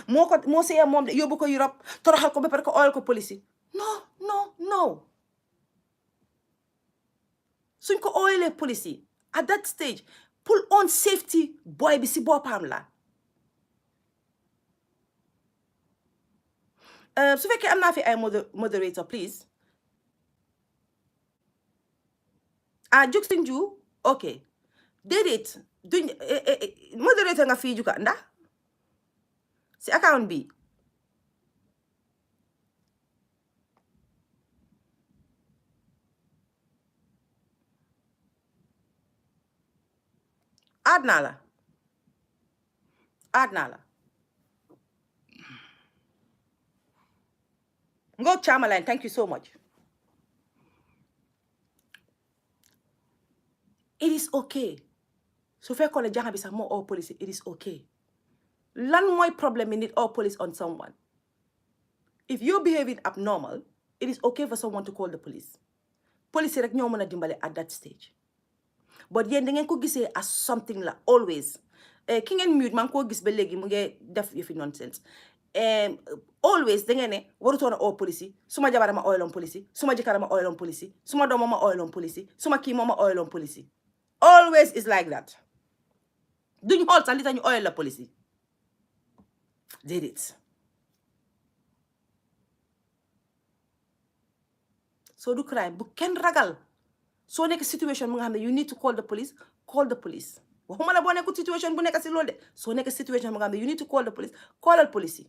moo sëy moom de yóbbu ko Europe toroxal ko ba pare ko oyal ko police yi no suñ ko oyalee police yi at that stage pull on safety boy bi si boppam la su fekkee am naa fi ay moderator please Juxin Ju ok déedéet duñ moderator nga fii juga ndax si account bi add naa la Ngo Chamaline, thank you so much. It is okay. Su fekkoon ne jàng bi sax moo oo police, it is okay. Lan mooy problem in it or police on someone? If you're behaving abnormal, it is okay for someone to call the police. Police rek ñoo mën a dimbale at that stage. But yéen da ngeen ko gisee as something la always. Ki ngeen mute maa ngi koo gis ba léegi mu ngi def yëfi nonsense. Always da ngeen ne warutoon a oo police yi suma jabar ma oyaloon police yi suma jëkkër ma oyaloon police yi suma doom ma oyaloon police yi suma kii ma oyaloon police yi always is like that duñ xool sax li tax ñu oyal la police yi déedéet so du crime bu kenn ragal soo nekk situation mu nga xam ne you need to call the police waxuma la boo nekk situation bu nekk si loolu de soo nekk situation mu nga xam ne you need to call the police callal police yi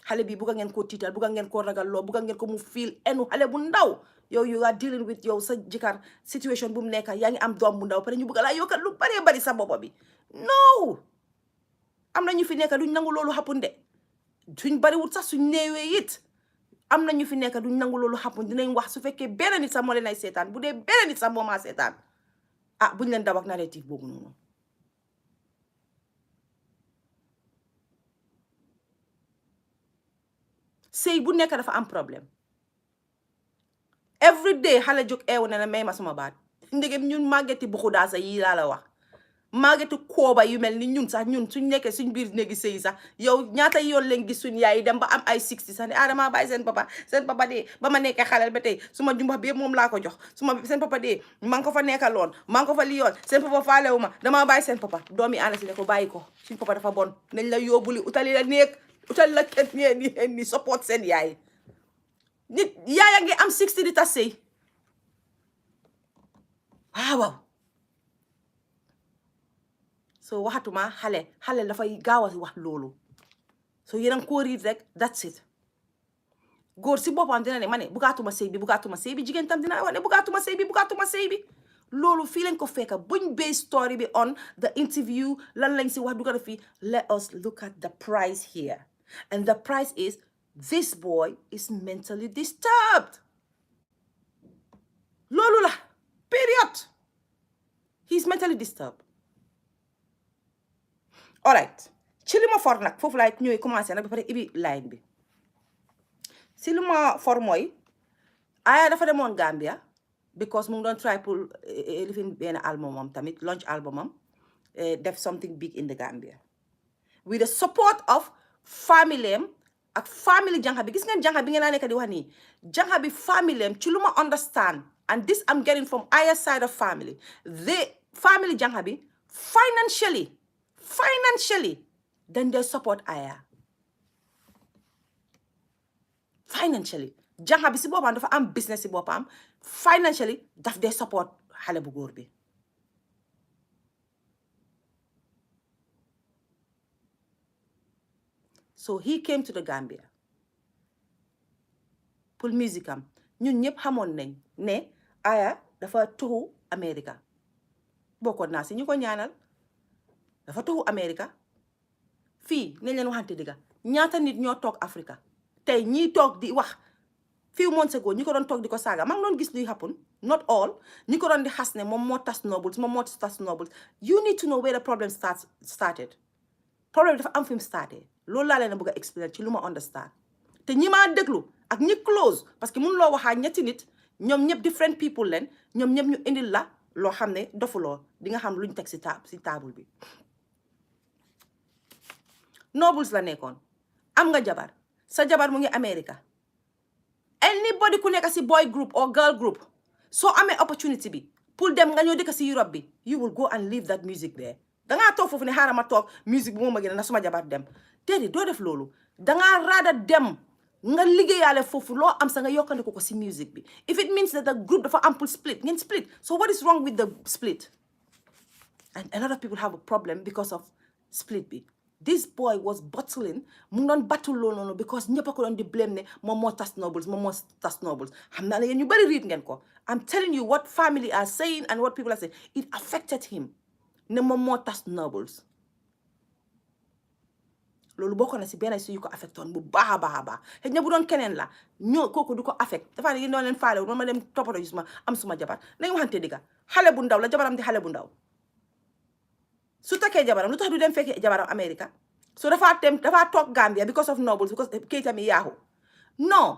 xale bi bugga ngeen ko tiital bugga ngeen ko ragal loo bugga ngeen ko mu feel enu xale bu ndaw yow you are dealing with yow sa jëkkër situation bu mu nekk yaa ngi am doom bu ndaw pare ñu bugga laa yokkal lu baree bari sa boppa bi no am na ñu fi nekk duñ nangu loolu happen de suñ bariwut sax suñ néewee it am na ñu fi nekk duñ nangu loolu happen dinañ wax su fekkee benn nit sax moo leen ay seetaan bu dee benn nit sax moo maa seetaan buñ leen daw ak narrative boobu noonu sëy bu nekk dafa am problème every day xale jóg eewu ne la may ma suma baat ndegem ñun màggeti buxu daasa yi laa la wax màggeti kooba yu mel ni ñun sax ñun suñ nekkee suñ biir néegi sëy sax yow ñaata yoon leen gis suñ yaay dem ba am ay 60 sax ne dama bàyyi seen papa dee ba ma nekkee xaleel ba tey suma jumbax bi yëpp moom laa ko jox seen papa dee maa ngi ko fa nekkaloon maa ngi ko fa liyoon seen papa faalewu ma damaa bàyyi seen papa doomi aana si ne ko bàyyi ko suñ papa dafa bon nañ la yóbbuli utali la néeg utal la kenn yéen ni support seen yaay nit yaaya ngi am 60 di tas sëy waaw so waxatuma xale dafay gaaw a wax loolu so yéen a ngi koo riit rek that's it góor si boppam dina ne ma ne bugaatuma sëy bi jigéen tam dina wax ne bugaatuma sëy bi loolu fii lañ ko fekka buñ base story bi on the interview lan lañ si wax du ko def fii let us look at the price here and the price is this boy is mentally disturbed loolu la period he's mentally disturbed all right ci li ma for nag foofu laay ñëwee commencé nag ba pare ibi line bi si li ma for mooy Aya dafa demoon Gambia because mu ngi doon try pour lifin benn albumam tamit launch albumam def something big in the Gambia with the support of family ak family janxa bi gis ngeen janxa bi ngeen naa nekk di wax nii janxa bi family ci lu ma understand and this I'm getting from Aya's side of family the family janxa bi financially then they support Aya financially janxa bi si boppam dafa am business si boppam financially daf dee support xale bu góor bi so he came to the Gambia pour musique am ñun ñëpp xamoon nañ ne Aya dafa tuxu America bokkoon naa si ñu ko ñaanal dafa tuxu America fii nañ leen waxante dëgga ñaata nit ñoo toog Africa tey ñii toog di wax few months ago ñi ko doon toog di ko saaga maa ngi doon gis luy happen not all ñi ko doon di xas ne moom moo tas Nobles you need to know where the problem started problème dafa am fi mu starté loolu laa leen bëgg a explain ci lu ma understand te ñi maa déglu ak ñi close parce que mënu loo waxaa ñetti nit ñoom ñëpp different people leen ñoom ñëpp ñu indil la loo xam ne dofuloo di nga xam luñ teg si table bi Nobles la nekkoon am nga jabar sa jabar mu ngi America anybody ku nekk si boy group or girl group soo amee opportunity bi pour dem nga ñëw dëkk si Europe bi you will go and leave that music there dangaa toog foofu ne xaaral ma toog musique bi moo ma gën na suma jabar dem déedéet doo def loolu dangaa raada dem nga liggéeyaale foofu loo am sa nga yokkandi ko si music bi if it means that the group dafa am pour split ngeen split so what is wrong with the split and a lot of people have a problem because of split bi this boy was battling mu ngi doon battle loolu because ñëpp a ko doon di blame ne moom moo tas Nobles moom moo tas Nobles xam naa ne yéen ñu bari read ngeen ko I'm telling you what family are saying and what people are saying it affected him ne moom moo tas Nobles loolu bokk na si benn si yu ko affectoon bu baax a baax a baax xëy na bu doon keneen la ñoo kooku du ko affect dafa ne yéen doon leen faale wu ma dem toppatoo gis ma am suma jabar nañu waxante digga xale bu ndaw la jabaram di xale bu ndaw su takkee jabaram lu tax du dem fekkee jabaram America so dafa toog Gambia because of Nobles because kayitam yi yaaxu non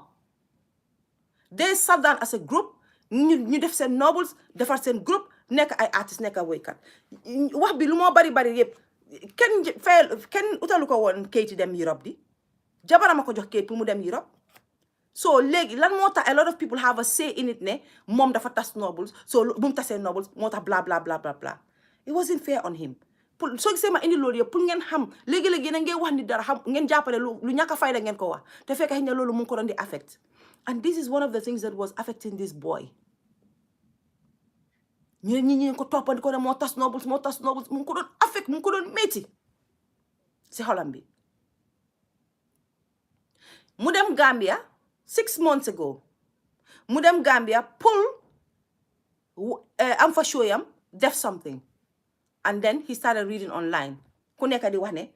they sat down as a group ñu def seen Nobles defar seen groupe nekk ay artiste nekk ay woykat wax bi lu moo bari yëpp kenn utalu ko woon kayiti dem Europe di jabaram a ko jox kayit pour mu dem Europe so léegi lan moo tax a lot of people have a say in it ne moom dafa tas Nobles so bu mu tasee Nobles moo tax bla bla bla bla bla it wasn't fair on him pour soo gisee ma indi loolu yëpp pour ngeen xam léegi-léegi yéen a ngeen wax ni dara xam ngeen jàppale lu ñàkk a fayda ngeen ko wax te fekk xëy na loolu mu ngi ko doon di affect and this is one of the things that was affecting this boy ñi ko toppandi ko ne moo tas Nobles mu ngi ko doon affect mu ngi ko doon métti si xolam bi mu dem Gambia 6 months ago mu dem Gambia pour am fa show yam def something and then he started reading online ku nekk di wax ne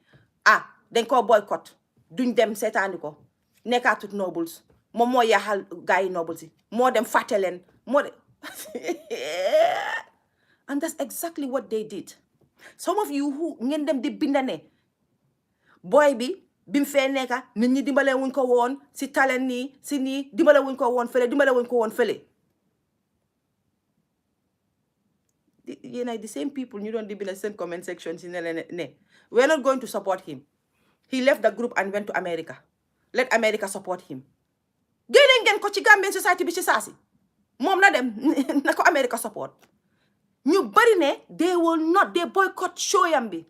dañ koo boycott duñ dem seetaani ko nekkaatut Nobles moom moo yaaxal gars yi Nobles yi moo dem fàtte leen moo de and that's exactly what they did some of you who ngeen dem di binda ne boy bi mu fee nekka nit ñi dimbale wuñ ko woon si talent nii si nii dimbale wuñ ko woon fële yéen ay the same people ñu doon di bind seen comment section si ne leen ne we're not going to support him he left the group and went to America let America support him génne ngeen ko ci Gambian society bi ci saasi moom na dem na ko America support ñu bari ne they boycott show yam bi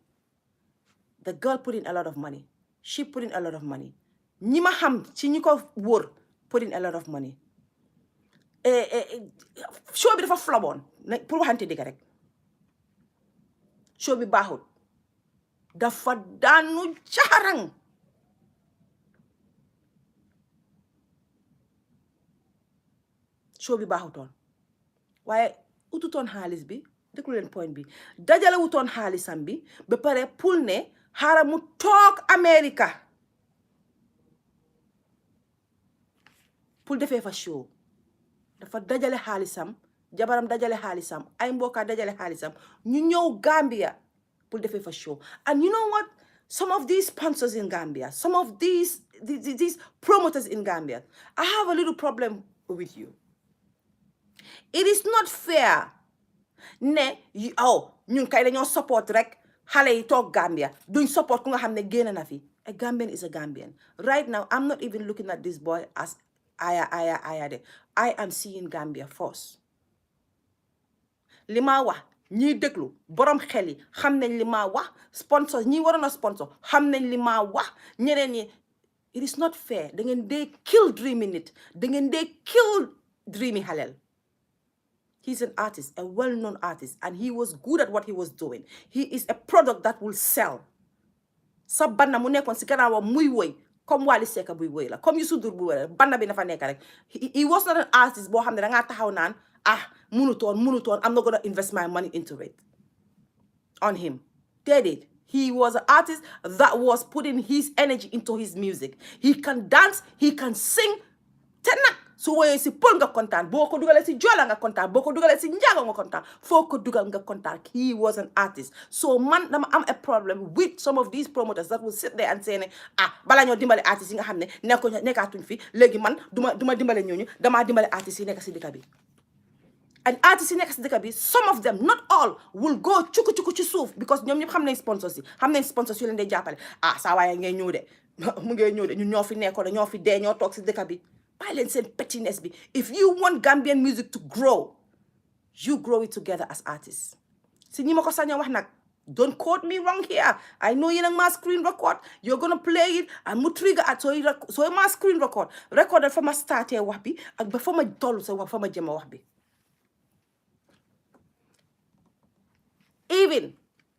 the girl put in a lot of money she put in a lot of money ñi ma xam ci ñi ko wóor put in a lot of money show bi dafa floboon pour waxante dëgg rek show bi baaxul dafa daanu caarang show bi baaxutoon waaye ututoon xaalis bi déglu leen point bi dajale wutoon xaalisam bi ba pare pour ne xaaral mu toog America pour defee fa show dafa dajale xaalisam jabaram dajale xaalisam ay mbokka dajale xaalisam ñu ñëw Gambia pour defee fa show and you know what some of these sponsors in Gambia some of these promoters in Gambia I have a little problem with you it is not fair ne ñun kay dañoo support rek xale yi toog Gambia duñ support ku nga xam ne génn na fi a Gambian is a Gambian right now I'm not even looking at this boy as aya de I am seeing Gambia first li ma wax ñiy déglu borom xel yi xam nañ li ma wax sponsor ñi waroon a sponsor xam nañ li ma wax ñeneen ñi it is not fair da ngeen dee kill dreamy nit da ngeen dee kill dreamy xaleel he's an artist a well-known artist and he was good at what he was doing he is a product that will sell sa banna mu nekkoon si gannaawam muy woy comme Wally Seck buy woy la comme Youssou Ndour buy woy la banna bi na fa nekk rek he was not an artist boo xam ne dangaa taxaw naan munutoon I'm not gonna invest my money into it on him déedéet he was an artist that was putting his energy into his music he can dance he can sing te nag su woyee si pël nga kontaan boo ko dugalee si joola nga kontaan boo ko dugalee si njaago nga kontaan foo ko dugal nga kontaan he was an artist so man dama am a problem with some of these promoters that will sit there and say ne balaa ñoo dimbale artistes yi nga xam ne nekkaatuñ fi léegi man duma dimbale ñooñu damaa dimbale artistes yi nekk si dëkk bi and artistes yi nekk si dëkk bi some of them not all will go cuku ci suuf because ñoom ñëpp xam nañ sponsors yi xam nañ sponsors yu leen dee jàppale saa waaye ngay ñëw de mu ngee ñëw de ñun ñoo fi nekkoon ñoo fi dee ñoo toog si dëkk bi bàyyi leen seen pettiness bi if you want Gambian music to grow you grow it together as artists si ñi ma ko sañoo wax nag don't quote me wrong here I know yéen a ma screen record you're gonna play it and mu trigger at sooy ma screen record fa ma starté wax bi ak ba fa ma toll sa wax fa ma jëma wax bi even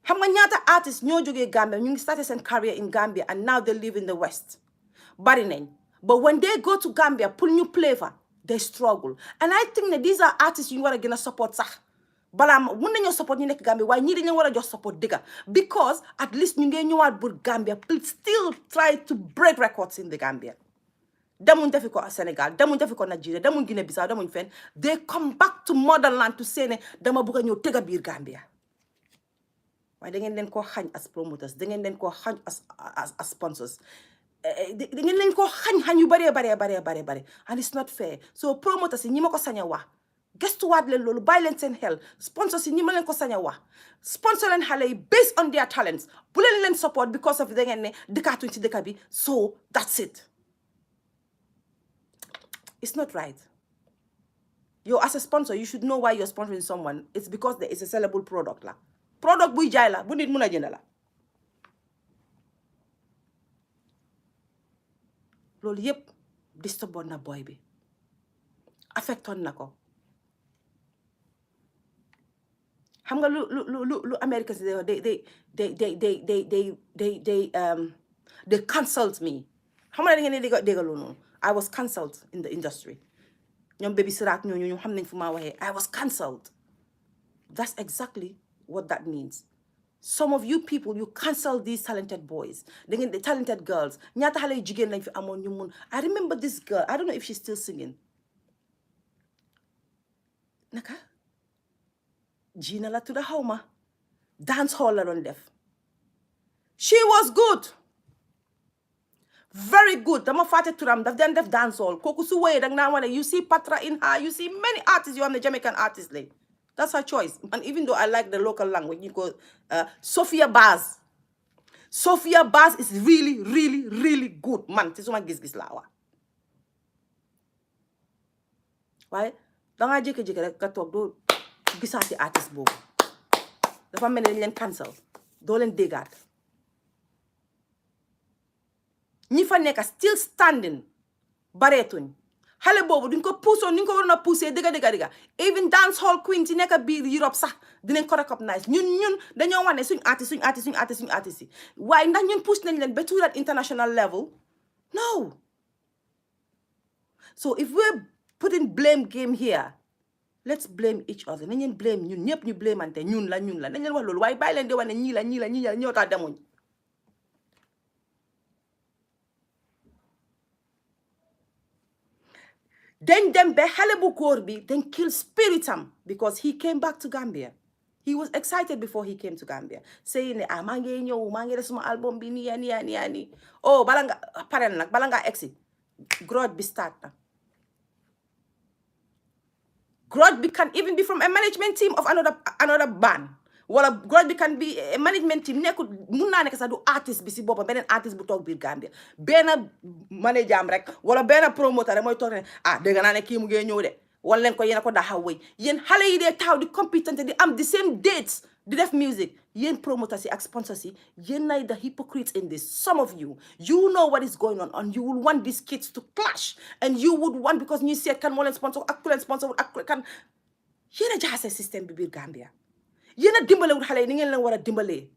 xam nga ñaata artist ñoo jógee Gambia ñu ngi started seen career in Gambia and now they live in the West bari nañ but when they go to Gambia pour ñu play fa they struggle and I think that these are artists yu ñu war a gën a support sax balaa mun nañoo support ñu nekk Gambia waaye ñii dañu war a jox support dëgga because at least ñu ngee ñëwaat pour Gambia still try to break records in the Gambia demuñ defi ko Sénégal demuñ defi ko Nigeria demuñ Guinée Bissau demuñ fenn they come back to motherland to say ne dama bëgg a ñëw tëgga biir Gambia waaye da ngeen leen koo xañ as promoters da ngeen leen koo xañ as sponsors da ngeen leen koo xañ yu baree and it's not fair so promoters yi ñi ma ko sañ a wax gestuwaat leen loolu bàyyi leen seen xel sponsors yi ñi ma leen ko sañ a wax sponsor leen xale yi based on their talents bu leen support because of da ngeen ne dëkkaatuñ ci dëkk bi so that's it it's not right yow as a sponsor you should know why you're sponsoring someone it's because there is a sellable product la product buy jaay la bu nit mun a jënd la loolu yëpp disturboon na boy bi affectoon na ko xam nga lu Americans they cancelled me xam nga da ngeen di dégg loolu noonu I was cancelled in the industry ñoom Baby Sirac ñooñu xam nañ fu ma waxee I was cancelled that's exactly what that means some of you people you cancel these talented boys the talented girls ñaata xale yu jigéen lañ fi amoon ñu mun I remember this girl I don't know if she's still singing naka Gina la tudda xawma dance hall la doon def she was good very good dama fàtte turam daf den def dance hall kooku su wéyee dag naa wane you see Patra in her you see many artists yoo xam ne Jamaican artists lañ that's her choice and even though I like the local language you go Sophia Baz is really good man ci suma gis-gis laa wax waaye dangaa jékki-jékki rek nga toog doo gisaati artiste boobu dafa mel ne dañ leen cancel doo leen déggaat ñi fa nekk still standing bareetuñ xale boobu duñ ko puusoon ni ñu ko waroon a puusee dëgga even dance hall queen ci nekk biir Europe sax dinañ ko recognize ñun dañoo wane suñ artiste yi waaye ndax ñun puus nañ leen ba to that international level no so if we're putting blame game here let's blame each other nañ leen blame ñun ñëpp ñu blame ante ñun la nañ leen wax loolu waaye bàyyi leen di wane ñii la ñoo tax demuñ dañ dem ba xale bu góor bi dañ kill spiritam because he came back to Gambia he was excited before he came to Gambia saying ne maa ngi ñëw maa ngi def suma album bi nii oh bala nga pare nag bala nga exit growth bi start na growth bi can even be from a management team of another band wala growth bi can be a management team nekkul mun naa nekk sax du artiste bi si boppam beneen artiste bu toog biir Gambia benn manager am rek wala benn promoteur rek mooy toog ne dégg naa ne kii mu ngi ñëw de wala leen ko yéen a ko daxa wëy yéen xale yi dee taxaw di compétente di am the same dates di def music yéen promoters yi ak sponsors yi yéen nay the hypocrites in this some of you know what is going on and you will want these kids to clash and you would want because ñu seet kan moo leen sponsor ak ku leen sponsor ak kan yéen a jaxase système bi biir Gambia yéen a dimbalewul xale yi ni ngeen leen war a dimbalee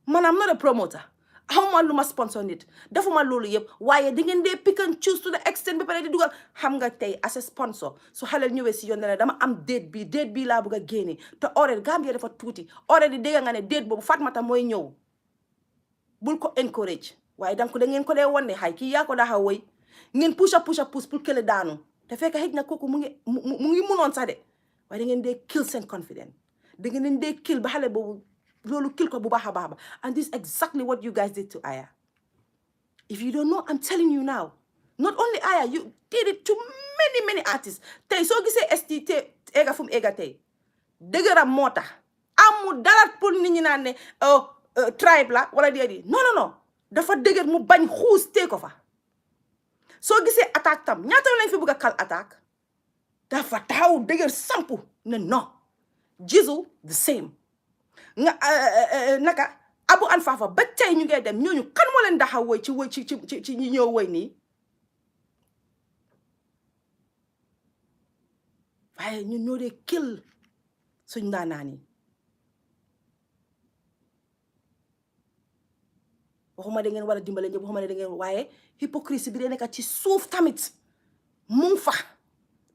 man am not a promoter xawma lu ma sponsor nit defuma loolu yëpp waaye di ngeen dee pick and choose to the extent ba pare di dugal xam nga tey as a sponsor su xale ñëwee si yoon ne dama am date bi laa bëgg a génne te already Gambia dafa tuuti already dégg nga ne date boobu Fatmata mooy ñëw bul ko encourage waaye da ngeen ko dee won ne xay kii yaa ko daxa woy ngeen push pour kële daanu te fekk xëj na kooku mu ngi munoon sax de waaye da ngeen dee kill seen confidence da ngeen dee kill ba xale boobu loolu kill ko bu baax a baax ba and this is exactly what you guys did to Aya if you don't know I'm telling you now not only Aya you did it to many artists tey soo gisee ST te ega fu mu ega tey dëgëram moo tax amul dara pour nit ñi naan ne tribe la wala déedéet non dafa dëgër mu bañ xuus tee ko fa soo gisee attaque tam ñaata lañ fi bëgg a kal attaque dafa taxaw dëgër sampu ne non Jizzle the same nga naka Abu and Fafa ba tey ñu ngey dem ñooñu kan moo leen daxa woy ci ñi ñëw woy nii waaye ñun ñoo dee kill suñ ndaanaan yi waxuma da ngeen war a dimbale ñëpp waxuma ne da ngeen waaye hypocrisie bi dee nekk ci suuf tamit mu fa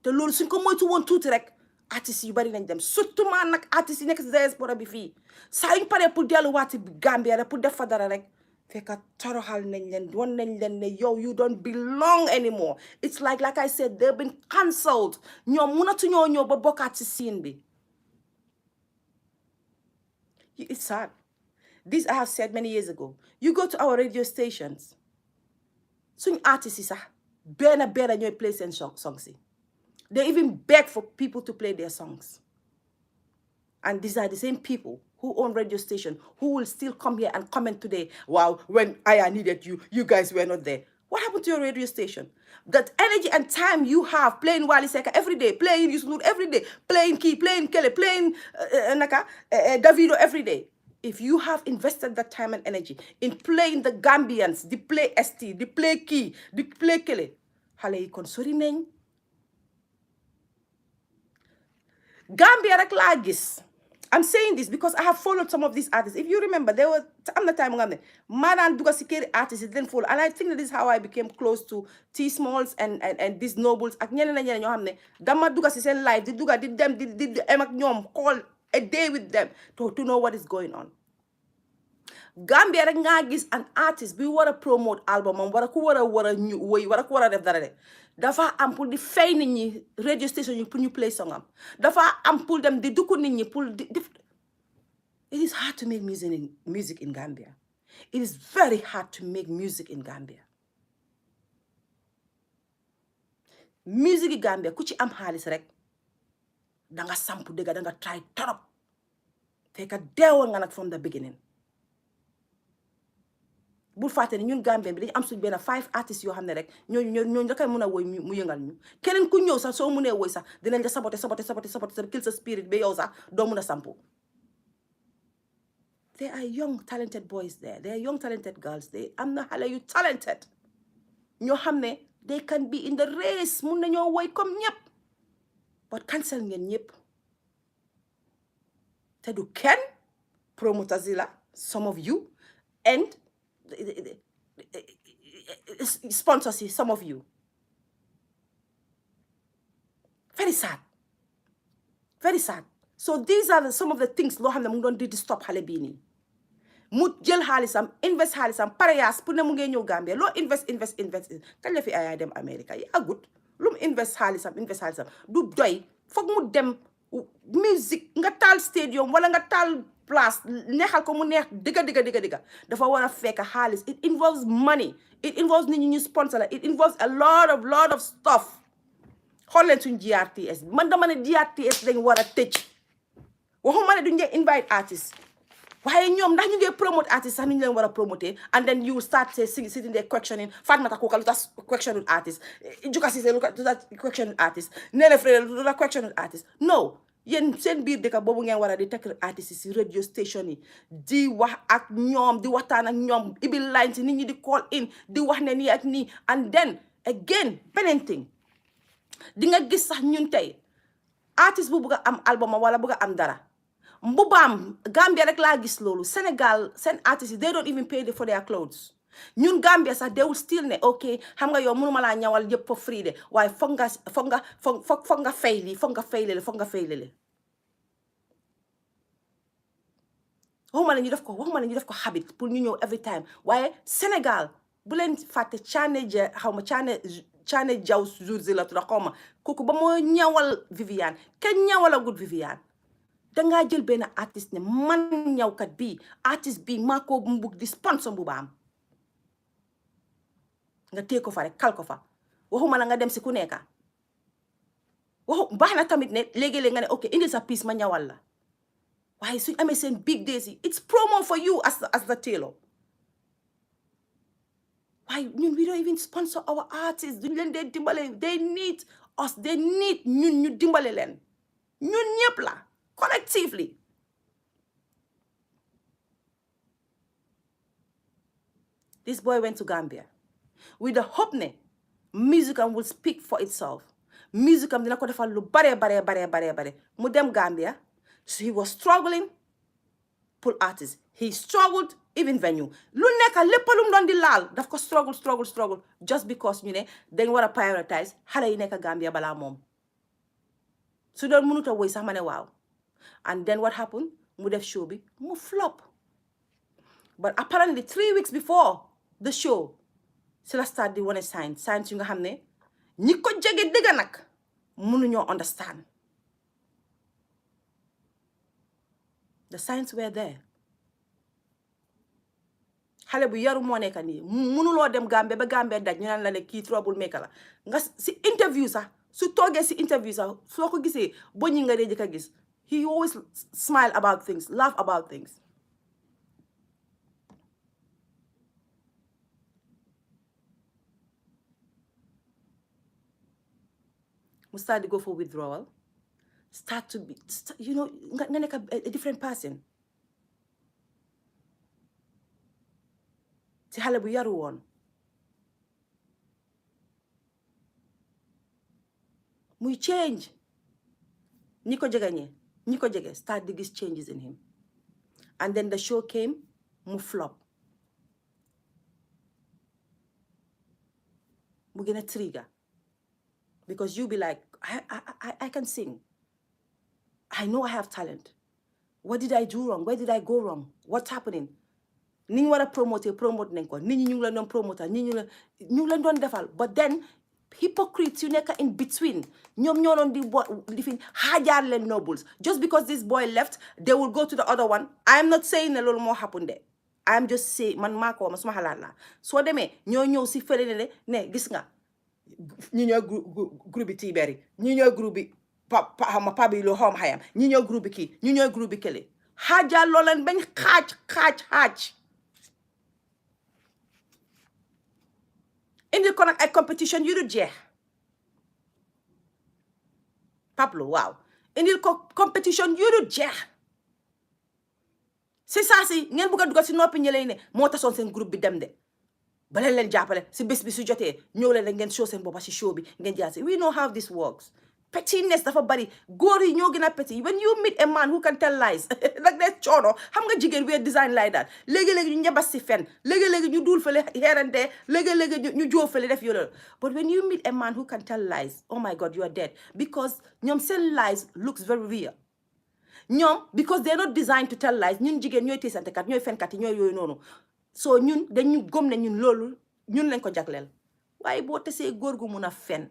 te loolu suñ ko moytu woon tuuti rek artistes yu bari nañ dem surtout man nag artistes yi nekk si diaspora bi fii saa yuñ paree pour delluwaati Gambia rek pour def fa dara rek fekka toroxal nañ leen wan nañ leen ne yow you don't belong anymore it's like I said they've been cancelled ñoom mënatuñoo ñëw ba bokkaat si scene bi it's sad. This I have said many years ago. You go to our radio stations. Suñ artists yi sax benn ñooy play seen songs yi. They even beg for people to play their songs. And these are the same people who own radio station who will still come here and comment today, wow, when I needed you, you guys were not there. What happened to your radio station? That energy and time you have playing Wally Seck every day, playing Youssou Ndour every day, playing Key, playing Kelly, playing Davido every day. If you have invested that time and energy in playing the Gambians, the play ST, the play Key, the play Kelly, xale yi kon sori nañ Gambia rek laa gis. I'm saying this because I have followed some of these artists. If you remember, there was am na time nga xam ne maa daan dugga si këri artists yi then follow, and I think that this is how I became close to T Smalls and these nobles ak ñeneen ak ñeneen ñoo xam ne dama dugga si seen live di dugga di dem di em ak ñoom call a day with them to know what is going on. Gambia rek nga gis an artist bi war a promote album am wara ku war a ñu woy wara ku war a def dara de dafa am pour di fay nit ñi radio station yi pour ñu play song am dafa am pour dem di dukku nit ñi pour di it is hard to make music in Gambia. It is very hard to make music in Gambia. Music in Gambia ku ci am xaalis rek danga sampu dëgga danga try torop fekka deewoon nga nag from the beginning. bul fàtte ne ñun Gambien bi dañu am suñ benn 5 artistes yoo xam ne rek ñooñu rek a mën a woy mu yëngal ñu keneen ku ñëw sax soo mënee woy sax dinañ la saboté kill sa spirit ba yow sax doo mën a sampu. There are young talented boys there. There are young talented girls there. am na xale yu talented ñoo xam ne they can be in the race mun nañoo woy comme ñëpp but cancel ngeen ñëpp te du kenn promoters yi la some of you and sponsors yi some of you. Very sad. Very sad. So these are some of the things loo xam ne mu ngi doon di stop xale bii nii mu jël xaalisam invest xaalisam pareyaas pour ne mu ngee ñëw Gambia loo invest kañ la fi ayaay dem America yi agut lu mu invest xaalisam du doy foog mu dem musique nga taal stadium wala nga taal place neexal ko mu neex digga dafa war a fekk xaalis. It involves money, it involves nit ñi ñu sponsor la, it involves a lot of stuff. xool leen suñ GRTS man dama ne GRTS dañ war a tëj waxuma ne duñ dee invite artists waaye ñoom ndax ñu ngi promote artists sax ni ñu leen war a promoter and then you start sitting there questioning Fatmata Kuka lu tax question with artists, Juga Cissé lu tax question with artists, Nene Frere lu tax question with artists. No, yéen seen biir dëkk boobu ngeen war a di tekk artistes si radio station yi di wax ak ñoom di waxtaan ak ñoom ibi line si nit ñi di call in di wax ne nii ak nii. And then again beneen thing di nga gis sax ñun tey artiste bu bëgg a am album wala bëgg a am dara mbubaam Gambia rek laa gis loolu. Sénégal seen artistes they don't even pay for their clothes. ñun Gambia sax they will still ne ok xam nga yow mënuma laa ñawal yëpp for free de waaye foog nga fay lii foog nga fay lele waxuma ne ñu def ko habit pour ñu ñëw every time waaye Sénégal bu leen fàtte Caane Jaw joursi la tuda xaw ma kooku ba moo ñawal Viviane kenn ñawala gut Viviane. dangaa jël benn artiste ne man ñawkat bii artiste bii maa ko mbug di sponsor mbubaam nga téye ko fa rek kal ko fa waxuma la nga dem si ku nekka waxu baax na tamit ne léegi-léeg nga ne ok indi sa piece ma ñawal la waaye suñ amee seen big days yi it's promo for you as the tailor waaye ñun we don't even sponsor our artists duñ leen dee dimbale they need us they need ñun ñu dimbale leen ñun ñëpp la collectively this boy went to Gambia with the hope ne musicam will speak for itself musicam dina ko defal lu bare mu dem Gambia so he was struggling pour artist he struggled even venue lu nekk lépp lu mu doon di laal daf ko struggle just because ñu ne dañ war a prioritize xale yi nekk Gambia balaa moom su doon mënut a woy sax ma ne waaw and then what happened mu def show bi mu flop but apparently 3 weeks before the show si la start di wane signs yu nga xam ne ñi ko jege dëgg nag mënuñoo understand the signs were there xale bu yaru moo nekk nii mënuloo dem Gambie ba Gambie daj ñu naan la ne kii trouble maker la nga si interview sax su toogee si interview sax soo ko gisee bo ñi nga dee jëkk a gis he always smile about things laugh about things mu start to go for withdrawal start to be nga nekk a different person si xale bu yaru woon muy change ñi ko jege start to gis changes in him and then the show came mu flop mu gën a trigger because you be like I can sing I know I have talent what did I do wrong where did I go wrong what's happening ni ñu war a promote nañ ko nit ñi ñu ngi leen doon promoter ñu ngi leen doon defal but then hypocrites yu nekk in between ñoom ñoo doon di fi xaajaar leen nobles just because this boy left they will go to the other one I am not saying ne loolu moo happen de I am just saying man maa ko ma suma xalaat la soo demee ñoo ñëw si fële ne gis nga ñi ñooy groupe bi Tiberi ñi ñooy groupe bi pabi loo xawma xayam ñi ñooy groupe bi kii ñi ñooy groupe bi kële xaajaar loo leen bañ xaaj indi ko nag ay competition yu du jeex Pablo waaw indil ko competition yu du jeex si saa si ngeen bëgg a dugal si noppi ñi lay ne moo tasoon seen groupe bi dem de bale leen jàppale si bés bi su jotee ñëw leen ngeen show seen boppa si show bi ngeen jaar si we know how this works pettiness dafa bari góor yi ñoo gën a petit when you meet a man who can tell lies nag de coono xam nga jigéen we design like that léegi-léegi ñu njabas si fen léegi-léegi ñu duul fële xeerante léegi-léegi ñu jóo fële def yoola but when you meet a man who can tell lies oh my God you are dead because ñoom seen lies looks very real ñoom because they are not designed to tell lies ñun jigéen ñooy teesantekat ñooy fenkat yi ñooy yooyu noonu so ñun dañu gëm ne ñun loolu ñun lañ ko jagleel waaye boo tesee góor gu mun a fen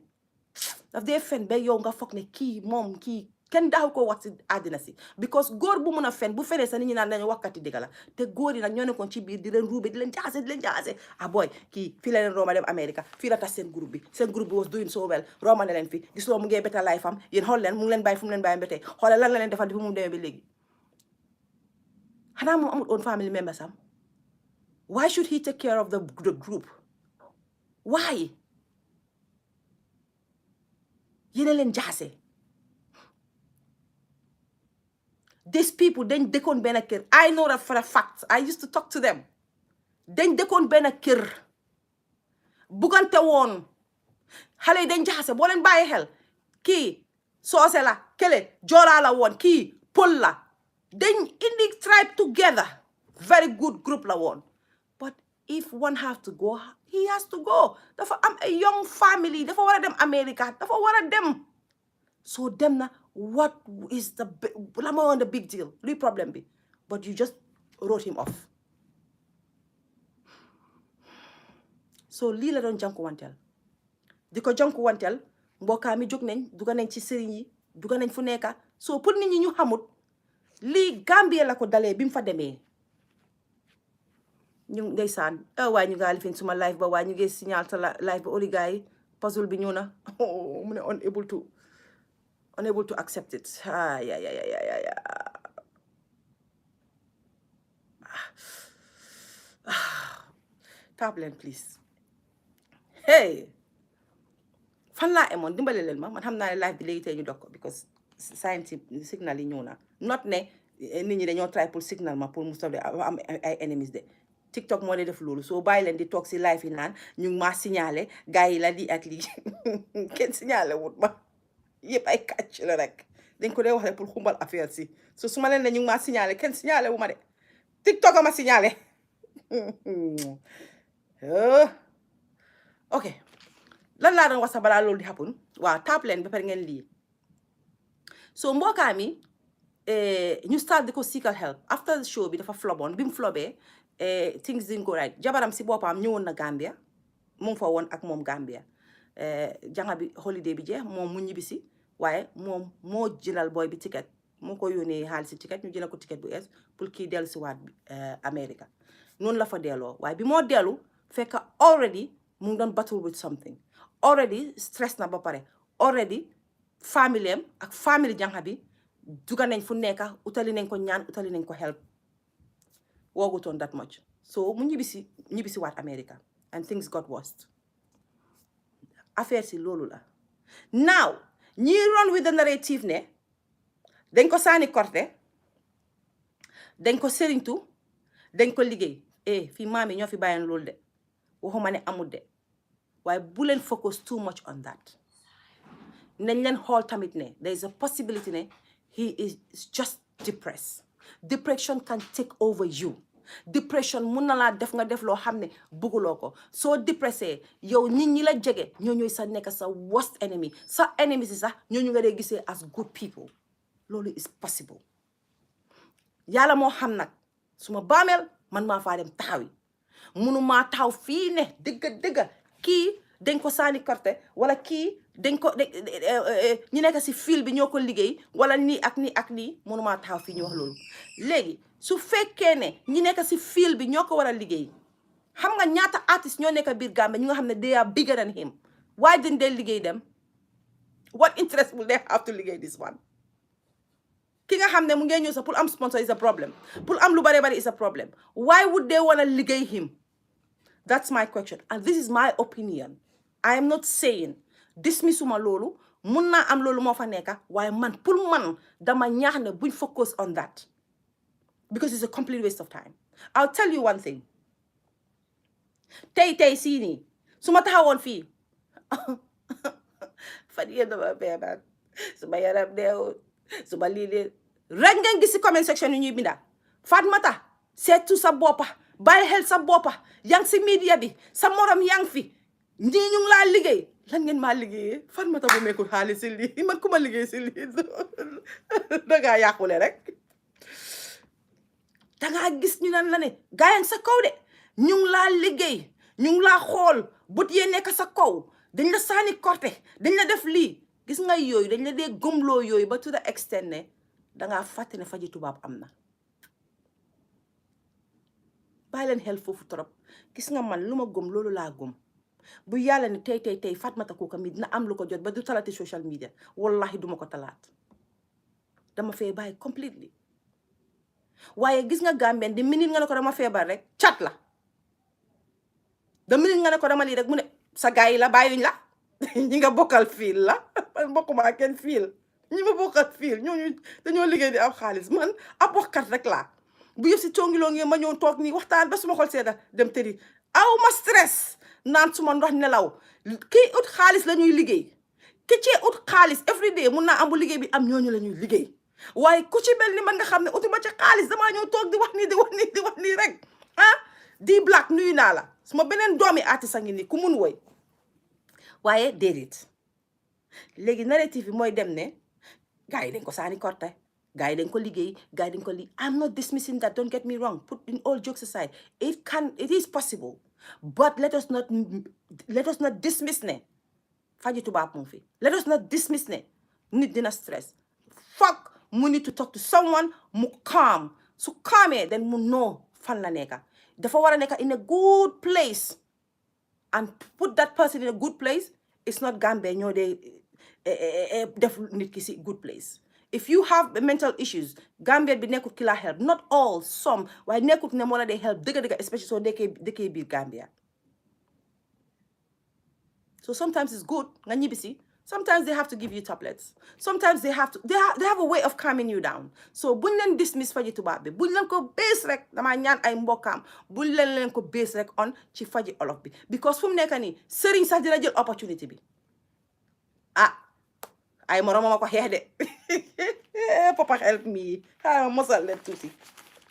daf dee fen ba yow nga foog ne kii moom kii kenn daaw ko wax si àddina si because góor bu mun a fen bu fenee sa nit ñi naan dañu wakkati dëgg la te góor yi nag ñoo nekkoon ci biir di leen ruube di leen jaxase ah boy kii fii la leen Roma dem America fii la tas seen groupe bi was doing so well Roma ne leen fi gis loo mu ngee better life am yéen xool leen mu ngi leen bàyyi fu mu leen bàyyi ba tey xoolal lan la leen defal di fu mu demee ba léegi xanaa moom amul own family members am why should he take care of the group why yéen a leen jaxase these people dañ dëkkoon benn kër I know that for a fact I used to talk to them dañ dëkkoon benn kër buggante woon xale yi dañ jaxase boo leen bàyyi xel kii soose la kële joolaa la woon kii pël la dañ indi tribe together very good group la woon but if one have to go he has to go dafa am a young family dafa war a dem America dafa war a dem so dem na what is the la ma woon the big deal luy problème bi but you just wrote him off so lii la doon jànkuwanteel di ko jànkuwanteel mbokkaa mi jóg nañ duga nañ ci sëriñ yi duga nañ fu nekka so pour nit ñi ñu xamut lii Gambie la ko dalee bi mu fa demee ñu ndeysaan waaye ñu ngaa lifin suma live ba waaye ñu ngi signal sa live ba oligaay puzzle bi ñëw na mu ne unable to unable to accept it. Yeah, yeah, yeah, yeah, yeah. Tap leen please. Hey, fan laa emoon dimbale leen ma man xam naa ne live bi léegi tey ñu dog ko because science signal yi ñëw na not ne nit ñi dañoo try pour signal ma pour mu stop de am ay enemies de TikTok moo dee def loolu soo bàyyi leen di toog si live yi naan ñu ngi maa signalé gars yi la lii ak lii kenn signalé wut ma yëpp ay kàcc la rek dañ ko dee wax rek pour xumbal affaire si so su ma leen ne ñu ngi maa signalé kenn signalé wu ma de TikTok a ma signalé ok lan laa doon wax sax balaa loolu di happen waaw tap leen ba pare ngeen lii so mbokkaa mi ñu start di ko seekal help after the show bi dafa floboon bi mu flobee things didn't go right jabaram si boppam ñëwoon na Gambia mu ngi fa woon ak moom Gambia janga bi holiday bi jeex moom mu ñibbisi waaye moom moo jëlal booy bi ticket moo ko yónnee xaalis si ticket ñu jëlal ko ticket bu es pour kii dellu si waat America noonu la fa delloo waaye bi moo dellu fekk already mu ngi doon battle with something already stress na ba pare already family am ak family janga bi duga nañ fu nekka utali nañ ko ñaan utali nañ ko help woogutoon that much so mu ñibbisi waat America and things got worse affaire si loolu la now ñi run with the narrative ne dañ ko saani korte dañ ko sëriñtu dañ ko liggéey fii maam yi ñoo fi bàyyeen loolu de waxuma ne amul de waaye bu leen focus too much on that nañ leen xool tamit ne there is a possibility ne he is just depressed depression can take over you depression mun na laa def nga def loo xam ne bugguloo ko soo depressé yow nit ñi la jege ñoo ñooy sa nekk sa worst enemy sa enemy si sax ñooñu nga dee gisee as good people loolu is possible yàlla moo xam nag suma baameel man maa faa dem taxawi munu maa taxaw fii ne dëgga kii dañ ko saani korte wala kii dañ ko ñu nekk si fil bi ñoo ko liggéey wala nii ak nii ak nii munu maa taxaw fii ñu wax loolu léegi su fekkee ne ñi nekk si fil bi ñoo ko war a liggéey xam nga ñaata artiste ñoo nekk biir Gambia ñu nga xam ne they are bigger than him why didn't they liggéey dem what interest will they have to liggéey this one ki nga xam ne mu ngee ñëw sax pour am sponsor is a problem pour am lu bare bari is a problem why would they want to liggéey him that's my question and this is my opinion I am not saying dismissuma loolu mun naa am loolu moo fa nekka waaye man pour man dama ñaax ne buñ focus on that because it's a complete waste of time I'll tell you one thing tey sii nii su ma taxawoon fii fan yéen dama feebar su ma yaram deewul su ma lii lee rek ngeen gis si comment section yi ñuy binda Fatmata seetu sa boppa bàyyi xel sa boppa yang si media bi sa morom yang fi ñii ñu ngi laa liggéey lan ngeen maa liggéeyee Fatmata bu meekul xaalis si lii man ku ma liggéey si lii dangaa yàqule rek dangaa gis ñu nan la ne gaayan sa kaw de ñu ngi laa liggéey ñu ngi laa xool but yee nekk sa kaw dañ la saani korte dañ la def lii gis nga yooyu dañ la dee gëmloo yooyu ba to the extent ne dangaa fàtte ne faji tubaab am na bàyyi leen xel foofu trop gis nga man lu ma gëm loolu laa gëm bu yàlla ne tey Fatmata Kooka mi dina am lu ko jot ba du talati social media wallahi duma ko talaat dama fee bàyyi completely waaye gis nga Gambien di minute nga ne ko dama feebar rek cat la da minute nga ne ko dama lii rek mu ne sa gars yi la bàyyiñ la ñi nga bokkal fiil la man bokkuma kenn fiil ñi ma bokkal fiil ñooñu dañoo liggéey di am xaalis man ab waxkat rek laa bu yëf si congiloo ngi ma ñëw toog nii waxtaan ba suma xol seeda dem tëri aw ma stress naan suma ndox nelaw kii ut xaalis la ñuy liggéey ki ci ut xaalis every day mun naa am bu liggéey bi am ñooñu la ñuy liggéey waaye ku ci mel ni man nga xam ne utuma ci xaalis damaa ñëw toog di wax nii rek di black nuyu naa la suma beneen doomi artiste a ngi nii ku mun woy waaye déedéet léegi narrative bi mooy dem ne gars yi dañ ko saani korte gars yi dañ ko liggéey gars yi dañ ko I'm not dismissing that, don't get me wrong, put in all jokes aside, it is possible, but let us not dismiss ne faji tubaab mu fi, let us not dismiss ne nit dina stress, fuck mu need to talk to someone mu calm, su calmee then mu know fan la nekka, dafa war a nekka in a good place and put that person in a good place. It's not Gambia ñoo dee def nit ki si good place. If you have mental issues, Gambia bi nekkut ki la help, not all, some, waaye nekkut ne moo la dee help dëgg-dëgg, especially soo dëkkee biir Gambia. So sometimes it's good nga ñibbisi. Sometimes they have to give you tablets. Sometimes they have a way of calming you down. So buñ leen dismiss faji tubaab bi, buñ leen ko base rek, dama ñaan ay mbokkam, buñ leen ko base rek on ci faji olof bi, because fu mu nekk nii sëriñ sax dina jël opportunity bi. Ay moromam ko xeex de. Papa help me. Mosal leen tuuti.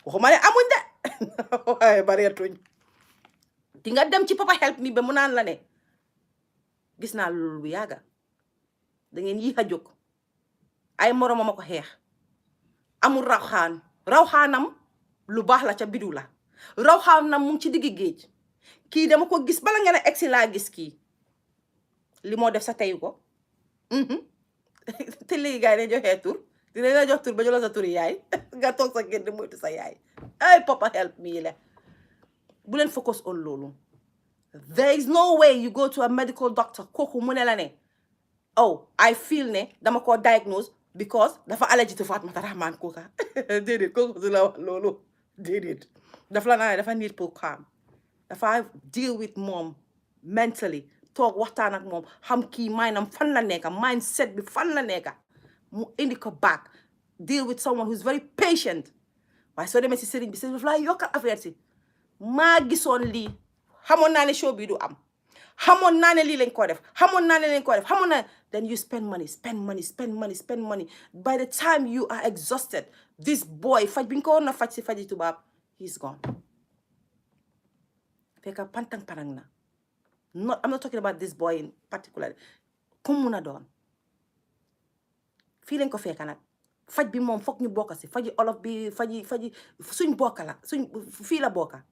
Waxuma ne amuñ de. Waaye bareetuñ. Di nga dem ci papa help me ba mu naan la ne gis naa loolu bu yàgga. Da ngeen yi a jóg. Ay moromam ko xeex. Amul rawxaanam lu baax la ca bidu la. Rawxaanam mu ngi ci diggi géej. Kii dama ko gis bala ngeen a egsi laa gis kii. Li moo def sa teyu ko. Te léegi gars yi dañ joxee tur dinañ la jox tur ba jox la sa turi yaay nga toog sa génn moytu sa yaay. Ay papa help me la. Bu leen focus on loolu. There is no way you go to a medical doctor kooku mu ne la ne oh I feel ne dama ko diagnose because dafa allergy to Fatoumatta Rahman kooka. Déedéet kooku du la wax loolu. Déedéet dafa la naa dafa need pour calm. Dafa deal with moom mentally. Toog waxtaan ak moom xam kii mindam fan la nekka, mindset bi fan la nekka, mu indi ko back, deal with someone who's very patient. Waaye soo demee si sëriñ bi sëriñ bi dafa lay yokkal affaire si. Maa gisoon lii xamoon naa ne show bi du am, xamoon naa ne lii lañ ko def, xamoon naa ne lañ ko def, xamoon naa. Then you spend money. By the time you are exhausted, this boy faj bi nga ko war na faj si faji tubaab, he's gone. Fekka pantang parang na. I'm not talking about this boy in particular. Comme mun a doon fii lañ ko fekka nag faj bi moom foog ñu bokka si faji olof bi faji suñ bokka la suñ fii la bokka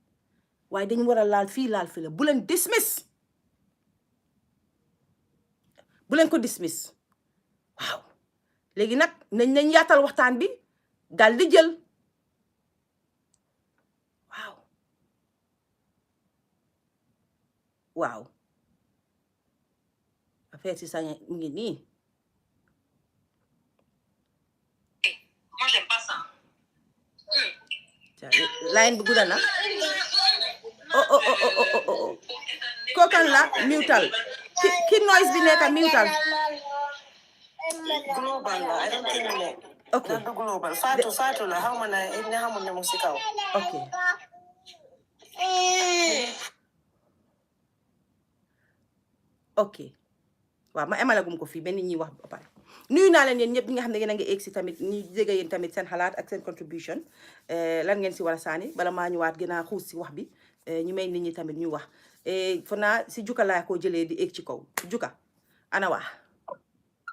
waaye dañ war a laal fii la bu leen dismiss, bu leen ko dismiss. Waaw léegi nag nañ yaatal waxtaan bi dal di jël. Waaw affaire si sañ mu ngi nii. Moi j'aime pas ça. Line bi gudda na. Oh. Kookan la mutal. Ki noise bi nekka mutal. Global la, I don't think ne. Okay. Not global. Fatu la, how man I ne xamul ne mu si kaw. Okay. Okay. Waaw ma emalagum ko fii ba nit ñi wax ba pare. Nuyu naa leen yéen ñëpp ñi nga xam ne yéen a ngi egg si tamit ñu jege yéen tamit seen xalaat ak seen contribution lan ngeen si war a saani bala maa ñëwaat gën a xuus si wax bi ñu may nit ñi tamit ñu wax fa naa si Juka laa ko jëlee di egg ci kaw Juka ana wax.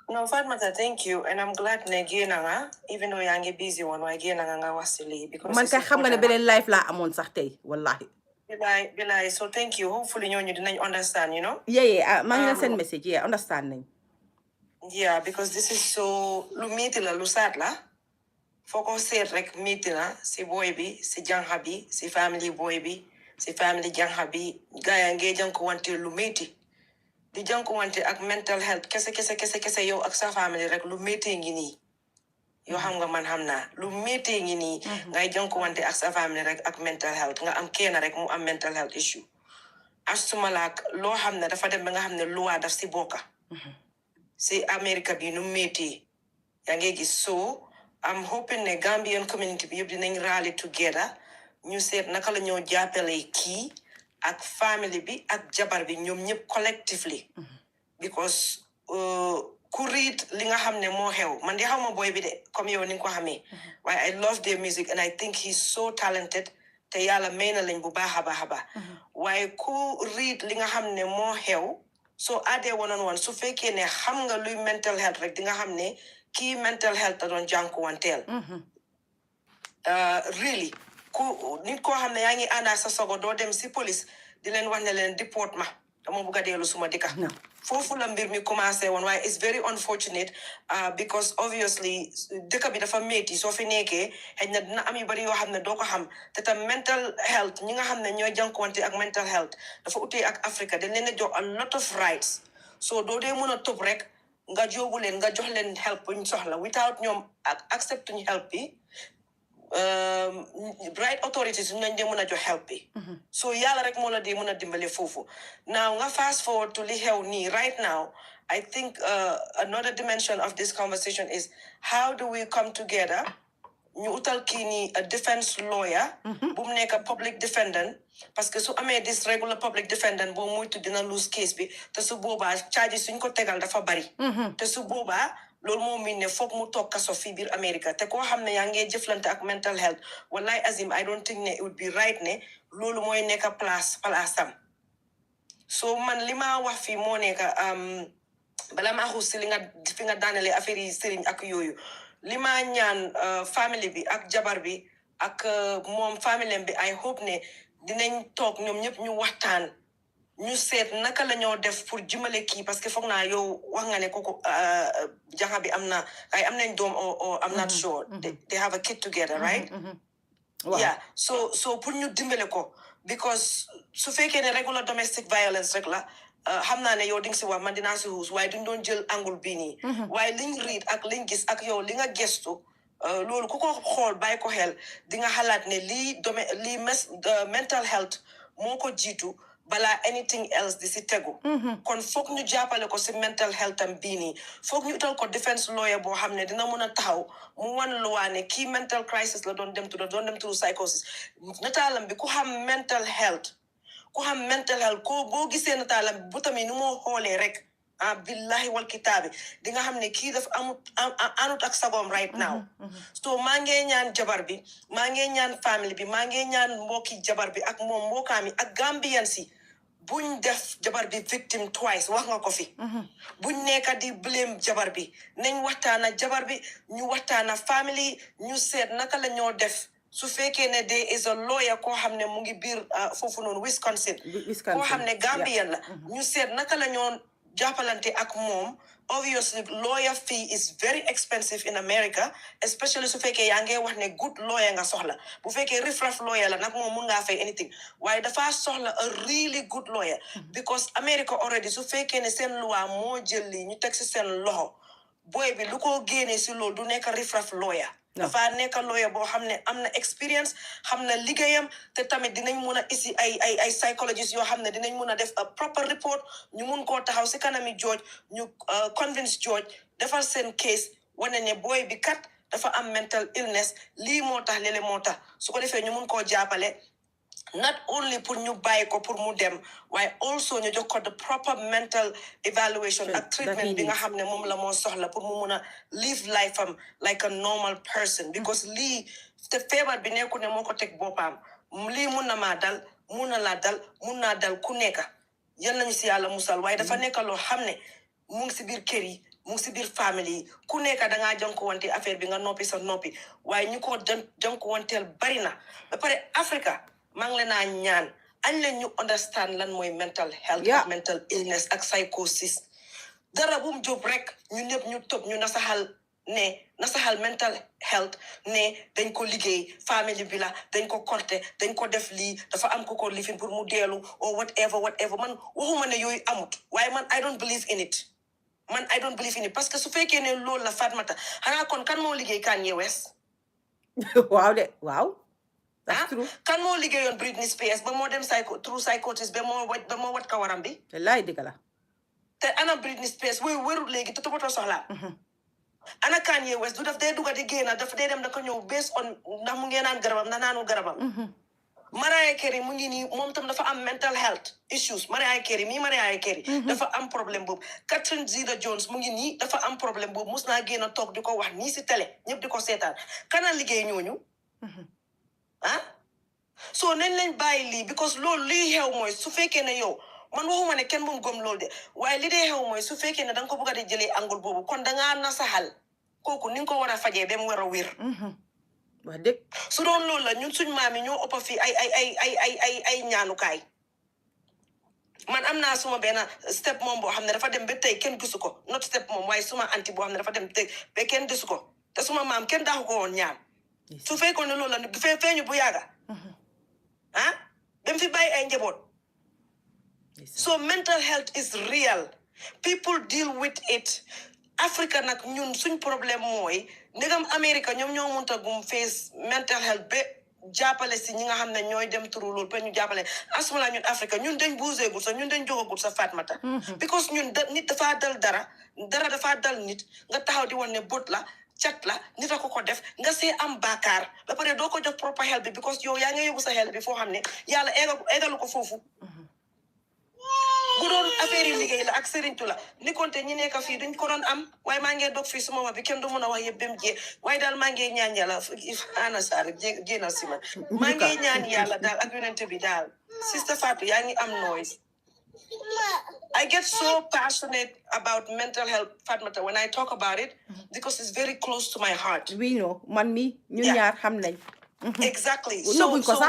No, Fatoumatta, thank you, and I'm glad ne génn nga even though yaa ngi busy woon waaye génn nga wax si lii because man kay xam nga ne beneen life laa amoon sax tey wallahi. Bilay, so thank you. Hopefully ñooñu dinañ understand, you know. Yeah. maa ngi leen send message, yeah, understand nañ. Yeah, because this is so lu metti la lu sad la. Foo ko seet rek metti na si boy bi, si janxa bi, si family boy bi, si family janxa bi. Gaya ngee janko wante lu metti. Di janko wante ak mental health kese yow ak sa family rek lu metti ngi nii. Yoo xam nga man xam naa lu metti ngi nii ngay janko wante ak sa family rek ak mental health nga am kenn rek mu am mental health issue. Asuma laak loo xam ne dafa dem ba nga xam ne loi daf si bokka. Si America bi nu metti yaa ngi gis so I'm hoping ne Gambian community bi yëpp dinañ rally together ñu seet naka la ñoo jàppale kii ak family bi ak jabar bi ñoom ñëpp collectively because ku read li nga xam ne moo xew man di xaw ma boy bi de comme yow ni nga ko xamee waaye I love their music and I think he's so talented te yàlla may na lañ bu baax a baax waaye ku read li nga xam ne moo xew so addee one-on-one su fekkee ne xam nga luy mental health rek di nga xam ne kii mental health da doon jànkuwanteel really ku nit koo xam ne yaa ngi àndaa sa sogo doo dem si police di leen wax ne leen deport ma dama bugg a dellu suma dëkka foofu la mbir mi commencé woon waaye it's very unfortunate because obviously dëkk bi dafa métti soo fi nekkee xëy na dina am yu bari yoo xam ne doo ko xam te tam mental health ñi nga xam ne ñooy jànkuwante ak mental health dafa utee ak Africa dañ leen a jox a lot of rights so doo dee mën a tëb rek nga jóobu leen nga jox leen help buñ soxla without ñoom accepting help bi right authorities nañ dee mën a jox help bi so yàlla rek moo la dee mën a dimbale foofu now nga fast forward to li xew nii right now I think another dimension of this conversation is how do we come together ñu utal kii nii a defense lawyer bu mu nekk public defendant parce que su amee this regular public defendant boo muytu dina lose case bi te su boobaa charges suñ ko tegal dafa bari te su boobaa loolu moo miin ne foog mu toog kaso fii biir America te koo xam ne yaa ngee jëflante ak mental health wallahi azim I don't think ne it would be right ne loolu mooy nekk place am so man li ma wax fii moo nekk bala maa xuus si li nga fi nga daanele affaire yi sëriñ ak yooyu li ma ñaan famille bi ak jabar bi ak moom famille bi I hope ne dinañ toog ñoom ñëpp ñu waxtaan ñu seet naka la ñoo def pour jëmale kii parce que foog naa yow wax nga ne kooku jaxa bi am nañ doom or I'm not sure they have a kid together right yeah so pour ñu dimbale ko because su fekkee ne regular domestic violence rek la xam naa ne yow di nga si wax man dinaa si xuus waaye duñ doon jël angle bii nii waaye liñ read ak liñ gis ak yow li nga gestu loolu ku ko xool bàyyi ko xel di nga xalaat ne lii mental health moo ko jiitu balaa anything else di si tegu kon foog ñu jàppale ko si mental health am bii nii foog ñu utal ko defense lawyer boo xam ne dina mën a taxaw mu wan luwaa ne kii mental crisis la doon dem through psychosis nataalam bi ku xam mental health ko boo gisee nataalam bi bu tamit nu moo xoolee rek billahi wal kitaabi di nga xam ne kii daf anut ak sagoom right now so maa ngi ñaan jabar bi maa ngi ñaan famille bi maa ngi ñaan mbokki jabar bi ak moom mbokkaami ak Gambian si buñ def jabar bi victim twice wax nga ko fi buñ nekka di blame jabar bi nañ waxtaana jabar bi ñu waxtaana famille ñu seet naka la ñoo def su fekkee ne there is a lawyer koo xam ne mu ngi biir foofu noonu Wisconsin koo xam ne Gambian la ñu seet naka la ñoo jàppalante ak moom obviously lawyer fee is very expensive in America especially su fekkee yaa ngee wax ne good lawyer nga soxla bu fekkee riff-raff lawyer la nag moom mun ngaa fay anything waaye dafa soxla a really good lawyer because America already su fekkee ne seen loi moo jël lii ñu teg si seen loxo boy bi lu ko génnee si loolu du nekk riff-raff lawyer dafa nekk lawyer boo xam ne am na experience xam na liggéeyam te tamit dinañ mun a isi ay psychologist yoo xam ne dinañ mun a def a proper report ñu mun koo taxaw si kanami George ñu convince George defal seen case wane ne boy bi kat dafa am mental illness lii moo tax lele moo tax su ko defee ñu mun koo jàppale not only pour ñu bàyyi ko pour mu dem waaye also ñu jox ko the proper mental evaluation ak treatment bi nga xam ne moom la moo soxla pour mu mun a live life am like a normal person because lii te feebar bi nekku ne moo ko teg boppam lii mun na maa dal mun na laa dal mun naa dal ku nekka yal nañu si yàlla musal waaye dafa nekk loo xam ne mu ngi si biir kër yi mu ngi si biir famille yi ku nekka dangaa jànkuwante affaire bi nga noppi sa noppi waaye ñu ko jànkuwanteel bari na ba pare Africa maa ngi leen a ñaan añ leen ñu understand lan mooy mental health ak mental illness ak psychosis dara bu mu jóg rek ñu ñëpp ñu topp ñu nasaxal mental health ne dañ ko liggéey famille bi la dañ ko korte dañ ko def lii dafa am ko ko lifin pour mu deelu or whatever man waxuma ne yooyu amut waaye man I don't believe in it parce que su fekkee ne loolu la Fatmata xanaa kon kan moo liggéey Kanye West waaw kan moo liggéeyoon Britney Spears ba moo dem through psychosis ba moo wat kawaram bi wallaay dëgg la te ana Britney Spears wérul léegi te toppatoo soxla ana Kanye West du daf dee dugga di génn daf dee dem da ko ñëw based on ndax mu ngee naan garabam na naanu garabam Mariah Carey mu ngi nii moom tam dafa am mental health issues Mariah Carey dafa am problème boobu Catherine Zeta-Jones mu ngi nii dafa am problème boobu mus naa génn toog di ko wax nii si télé ñëpp di ko seetaan kana liggéey ñooñu so nañ leen bàyyi lii because loolu lii xew mooy su fekkee ne yow man waxuma ne kenn moom gëm loolu de waaye li dee xew mooy su fekkee ne da nga ko bëgg a di jëlee angle boobu kon dangaa nasaxal kooku ni nga ko war a fajee ba mu war a wér wax dëgg su doon loolu la ñun suñ maam yi ñoo ëpp fii ay ñaanukaay man am naa suma benn step moom boo xam ne dafa dem ba tey kenn gisu ko not step moom waaye suma anti boo xam ne dafa dem tey ba kenn gisu ko te suma maam kenn daaxu ko woon ñaan su fekkoon ne loolu la feeñu bu yàgga dem fi bàyyi ay njaboot so mental health is real people deal with it Africa nag ñun suñ problème mooy ndegam America ñoom ñoo munta gum face mental health ba jàppale si ñi nga xam ne ñooy dem turu loolu ba ñu jàppale asumala ñun Africa ñun dañ buuseegul sax ñun dañ jógagul sa Fatmata because ñun nit dafa dal dara dafa dal nit nga taxaw di wan ne bët la cat la nit a ko def nga see am baakaar ba pare doo ko jox proper help bi because yow yaa ngi yóbbu sa help bi foo xam ne yàlla eggalu ko foofu bu doon affaire yi liggéey la ak sëriñtu la ni konte ñi nekk fii duñ ko doon am waaye maa ngi dog fii suma wax bi kenn du mun a wax yëpp bem jee waaye daal maa ngi ñaan yàlla ana Sarr jéenal si man maa ngi ñaan yàlla daal ak yonente bi daal sister Fatou yaa ngi am noise I get so passionate about mental health, Fatmata, when I talk about it, because it's very close to my heart. We know, man me, ñun ñaar xam nañ. Exactly. No, because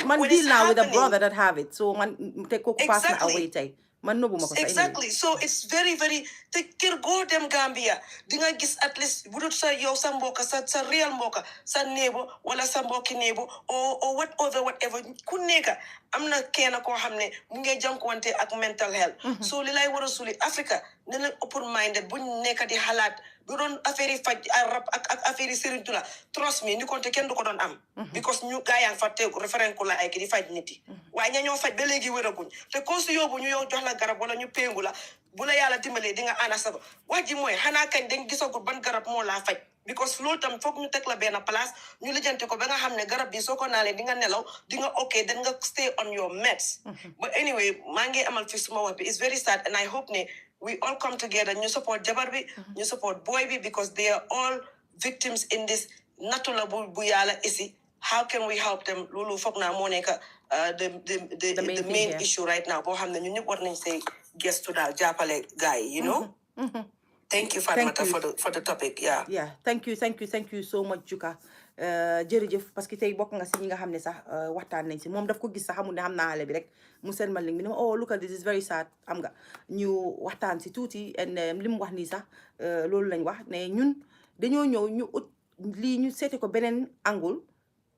man deal now with a brother that have it, so man take ko pass na away tay. Man no bu mako sa. Exactly. So it's very very te kër go dem Gambia di nga gis at least bu dut sa yow sa mboka sa real mboka sa nebo wala sa mboki nebo or whatever ku nekk am na kenn koo xam ne mu ngi jànkuwante ak mental health. So li lay war a suli Africa ne leen open minded buñ nekk di xalaat du doon affaire yi faj rap ak affaire yi sëriñtu la trust me ni konte kenn du ko doon am because ñu gaa yaa ngi fa teegu référent ku la ay ki di faj nit yi waaye ña ñoo faj ba léegi wéraguñ te ko su yóbbu ñu yow jox la garab wala ñu péngu la bu la yàlla dimbalee di nga ana sa wax ji mooy xanaa kañ dañ gisagul ban garab moo laa faj because loolu tam foog ñu teg la benn place ñu lijjante ko ba nga xam ne garab bi soo ko naalee di nga nelaw di nga ok then nga stay on your meds but anyway maa ngi amal fi suma wax bi it's very sad and I hope ne we all come together ñu support jabar bi ñu support boy bi because they are all victims in this natula bu yàlla isi how can we help them loolu foog naa moo nekk the main issue right now boo xam ne ñu ñëpp war nañ say gestu daal jàppale gars yi you know thank you Fatmata for the topic yeah thank you so much Juka jërëjëf parce que tey bokk nga si ñi nga xam ne sax waxtaan nañ si moom daf ko gis sax xamul ne xam naa xale bi rek mu seen ma link bi ne ma oh look at this is very sad am nga ñu waxtaan si tuuti li mu wax nii sax loolu lañ wax ne ñun dañoo ñëw ñu ut lii ñu seete ko beneen angle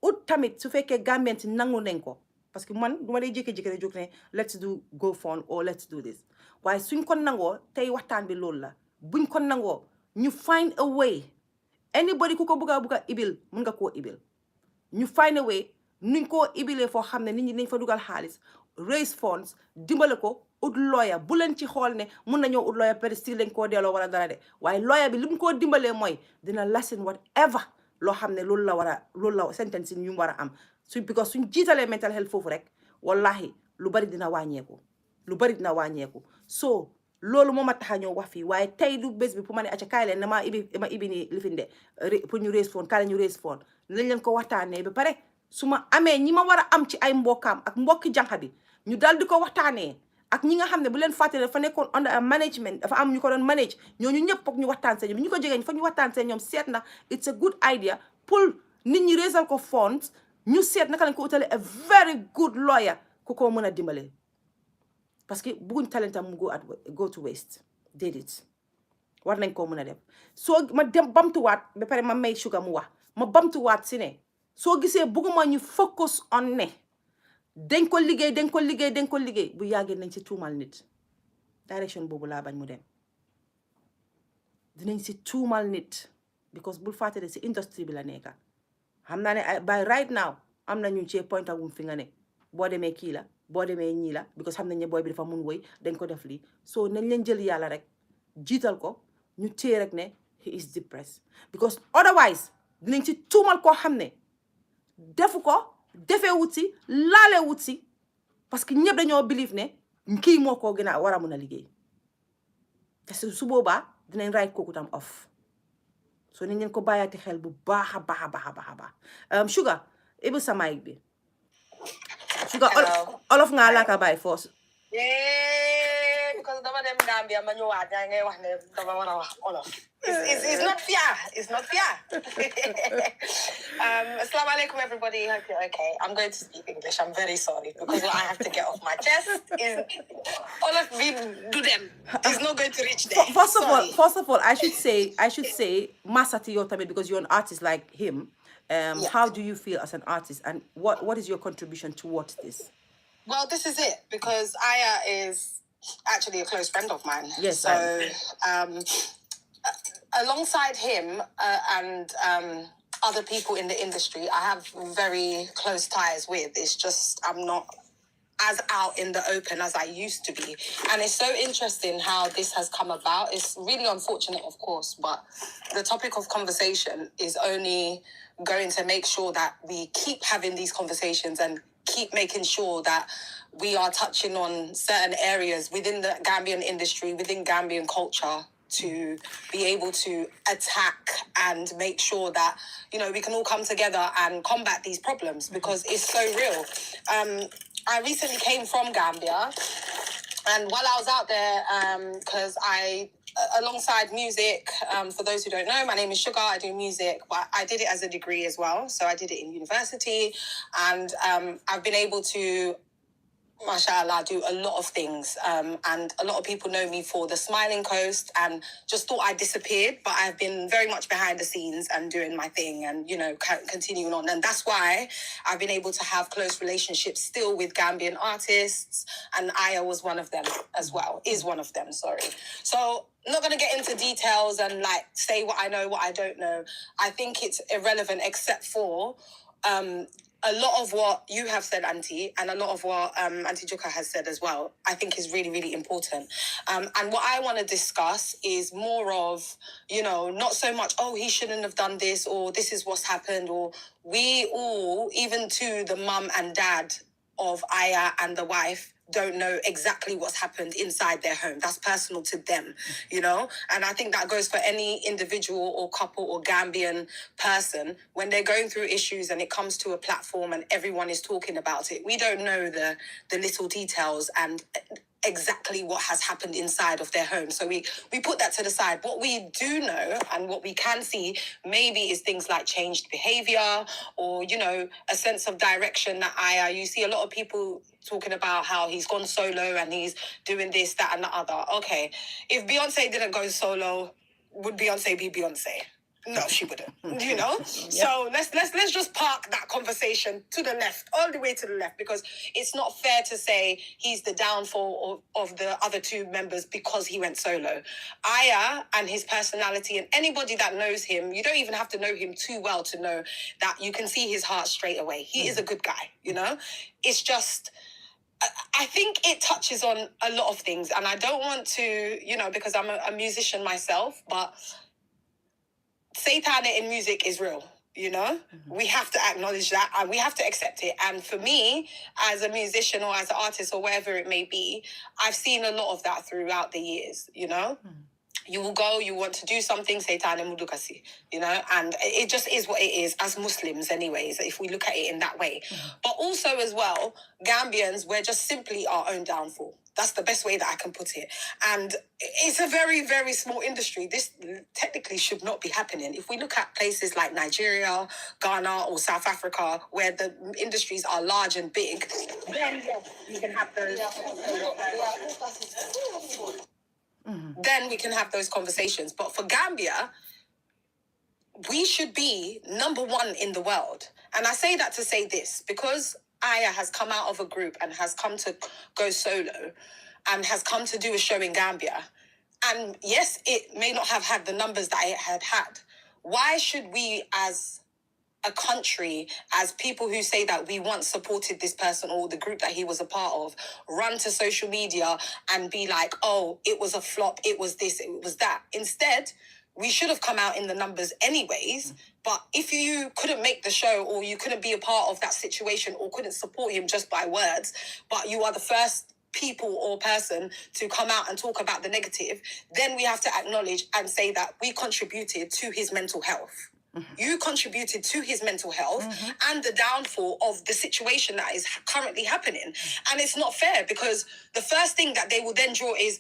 ut tamit su fekkee Gambien si nangu nañ ko parce que man du ma day jékki-jékki rek jóg ne let's do GoFund or let's do this waaye suñ ko nangoo tey waxtaan bi loolu la buñ ko nangoo ñu find a way anybody ku ko bugg a ibil mun nga koo ibil ñu find a way nuñ koo ibilee foo xam ne nit ñi dañ fa dugal xaalis raise funds dimbale ko ut lawyer bu leen ci xool ne mun nañoo ut lawyer peut-être si lañ koo delloo wala dara de waaye lawyer bi li mu koo dimbalee mooy dina lesson whatever loo xam ne loolu la sentence ñu war a am because suñ jiitalee mental health foofu rek wallahi lu bari dina wàññeeku so loolu moo ma tax a ñëw wax fii waaye tey du bés bi pour ma ne acca kaay leen na ma ibi ni lifinde pour ñu raise fond kaay leen ñu raise fond lañ leen ko waxtaanee ba pare su ma amee ñi ma war a am ci ay mbokkaam ak mbokki jànq bi ñu daal di ko waxtaanee ak ñi nga xam ne bu leen fàttali dafa nekkoon under a management dafa am ñu ko doon manage ñooñu ñëpp foog ñu waxtaan seen ñoom ñu ko jegee foog ñu waxtaan seen ñoom seet na it's a good idea pour nit ñi raisal ko funds ñu seet naka lañ ko utale a very good lawyer ku ko mën a dimbale parce que bugguñ talentam mu go to waste déedéet war nañ koo mën a def soo ma dem bamtuwaat ba pare ma may Sugar mu wax ma bamtuwaat si ne soo gisee bugguma ñu focus on ne dañ ko liggéey bu yàggee nañ si tuumal nit direction boobu laa bañ mu dem dinañ si tuumal nit because bul fàttali si industry bi la nekka xam naa ne by right now am na ñu ci point agum fi nga ne boo demee kii la boo demee ñii la because xam nañ ne booy bi dafa mun woy dañ ko def lii so nañ leen jël yàlla rek jiital ko ñu téye rek ne he is depressed because otherwise dinañ si tuumal koo xam ne defu ko defee wut si laalee wut si parce que ñëpp dañoo believe ne kii moo ko gën a war a mun a liggéey te su boobaa dinañ right kooku tam off so nañ leen ko bàyyaati xel bu baax a baax Sugar ibu sa mic bi Sugar olof nga laa ka bàyyi force because dama dem Gambia ma ñëwaat ngay wax ne dama war a wax olof it's not fair assalamu alaikum everybody. Hope you're okay. I'm going to speak English. I'm very sorry because what I have to get off my chest is all of me do them. It's not going to reach there. First of all, I should say Masati Yotame because you're an artist like him. Yes. How do you feel as an artist, and what is your contribution towards this? Well, this is it because Aya is actually a close friend of mine. Yes. So alongside him and other people in the industry, I have very close ties with. It's just I'm not as out in the open as I used to be. And it's so interesting how this has come about. It's really unfortunate, of course, but the topic of conversation is only going to make sure that we keep having these conversations and keep making sure that we are touching on certain areas within the Gambian industry, within Gambian culture, to be able to attack and make sure that, you know, we can all come together and combat these problems, because it's so real. I recently came from Gambia, and while I was out there, because alongside music, for those who don't know, my name is Sugar. I do music, but I did it as a degree as well. So I did it in university, and I've been able to, mashallah, do a lot of things, and a lot of people know me for the Smiling Coast, and just thought I disappeared, but I've been very much behind the scenes and doing my thing, and, you know, continuing on. And that's why I've been able to have close relationships still with Gambian artists, and Aya was one of them as well, is one of them, sorry. So I'm not going to get into details and like say what I know, what I don't know. I think it's irrelevant, except for a lot of what you have said, Auntie, and a lot of what Auntie Juka has said as well, I think is really, really important. And what I want to discuss is more of, you know, not so much, oh, he shouldn't have done this, or this is what's happened, or we all, even to the mum and dad of Aya and the wife, don't know exactly what's happened inside their home. That's personal to them, you know? And I think that goes for any individual or couple or Gambian person. When they're going through issues and it comes to a platform and everyone is talking about it, we don't know the little details and exactly what has happened inside of their home. So we put that to the side. What we do know and what we can see maybe is things like changed behavior, or, you know, a sense of direction that you see a lot of people talking about how he's gone solo and he's doing this, that, and the other. Okay, if Beyonce didn't go solo, would Beyonce be Beyonce? No, she wouldn't. You know. Yep. So let's just park that conversation to the left, all the way to the left, because it's not fair to say he's the downfall of the other two members because he went solo. Aya and his personality, and anybody that knows him, you don't even have to know him too well to know that you can see his heart straight away. He is a good guy. You know, it's just, I think it touches on a lot of things, and I don't want to, you know, because I'm a musician myself, but Satan in music is real, you know? Mm-hmm. We have to acknowledge that and we have to accept it. And for me, as a musician or as an artist or whatever it may be, I've seen a lot of that throughout the years, you know? Mm-hmm. You will go, you want to do something, Satan and Mudukasi, you know? And it just is what it is, as Muslims anyways, if we look at it in that way. Mm-hmm. But also as well, Gambians, we're just simply our own downfall. That's the best way that I can put it. And it's a very, very small industry. This technically should not be happening. If we look at places like Nigeria, Ghana, or South Africa, where the industries are large and big, then you can have those. Then we can have those conversations. But for Gambia, we should be number one in the world. And I say that to say this, because Aya has come out of a group and has come to go solo and has come to do a show in Gambia. And yes, it may not have had the numbers that it had. Why should we, as a country, as people who say that we once supported this person or the group that he was a part of, run to social media and be like, oh, it was a flop, it was this, it was that? Instead, we should have come out in the numbers anyways. But if you couldn't make the show, or you couldn't be a part of that situation, or couldn't support him just by words, but you are the first people or person to come out and talk about the negative, then we have to acknowledge and say that we contributed to his mental health. Mm-hmm. You contributed to his mental health and the downfall of the situation that is currently happening. And it's not fair, because the first thing that they will then draw is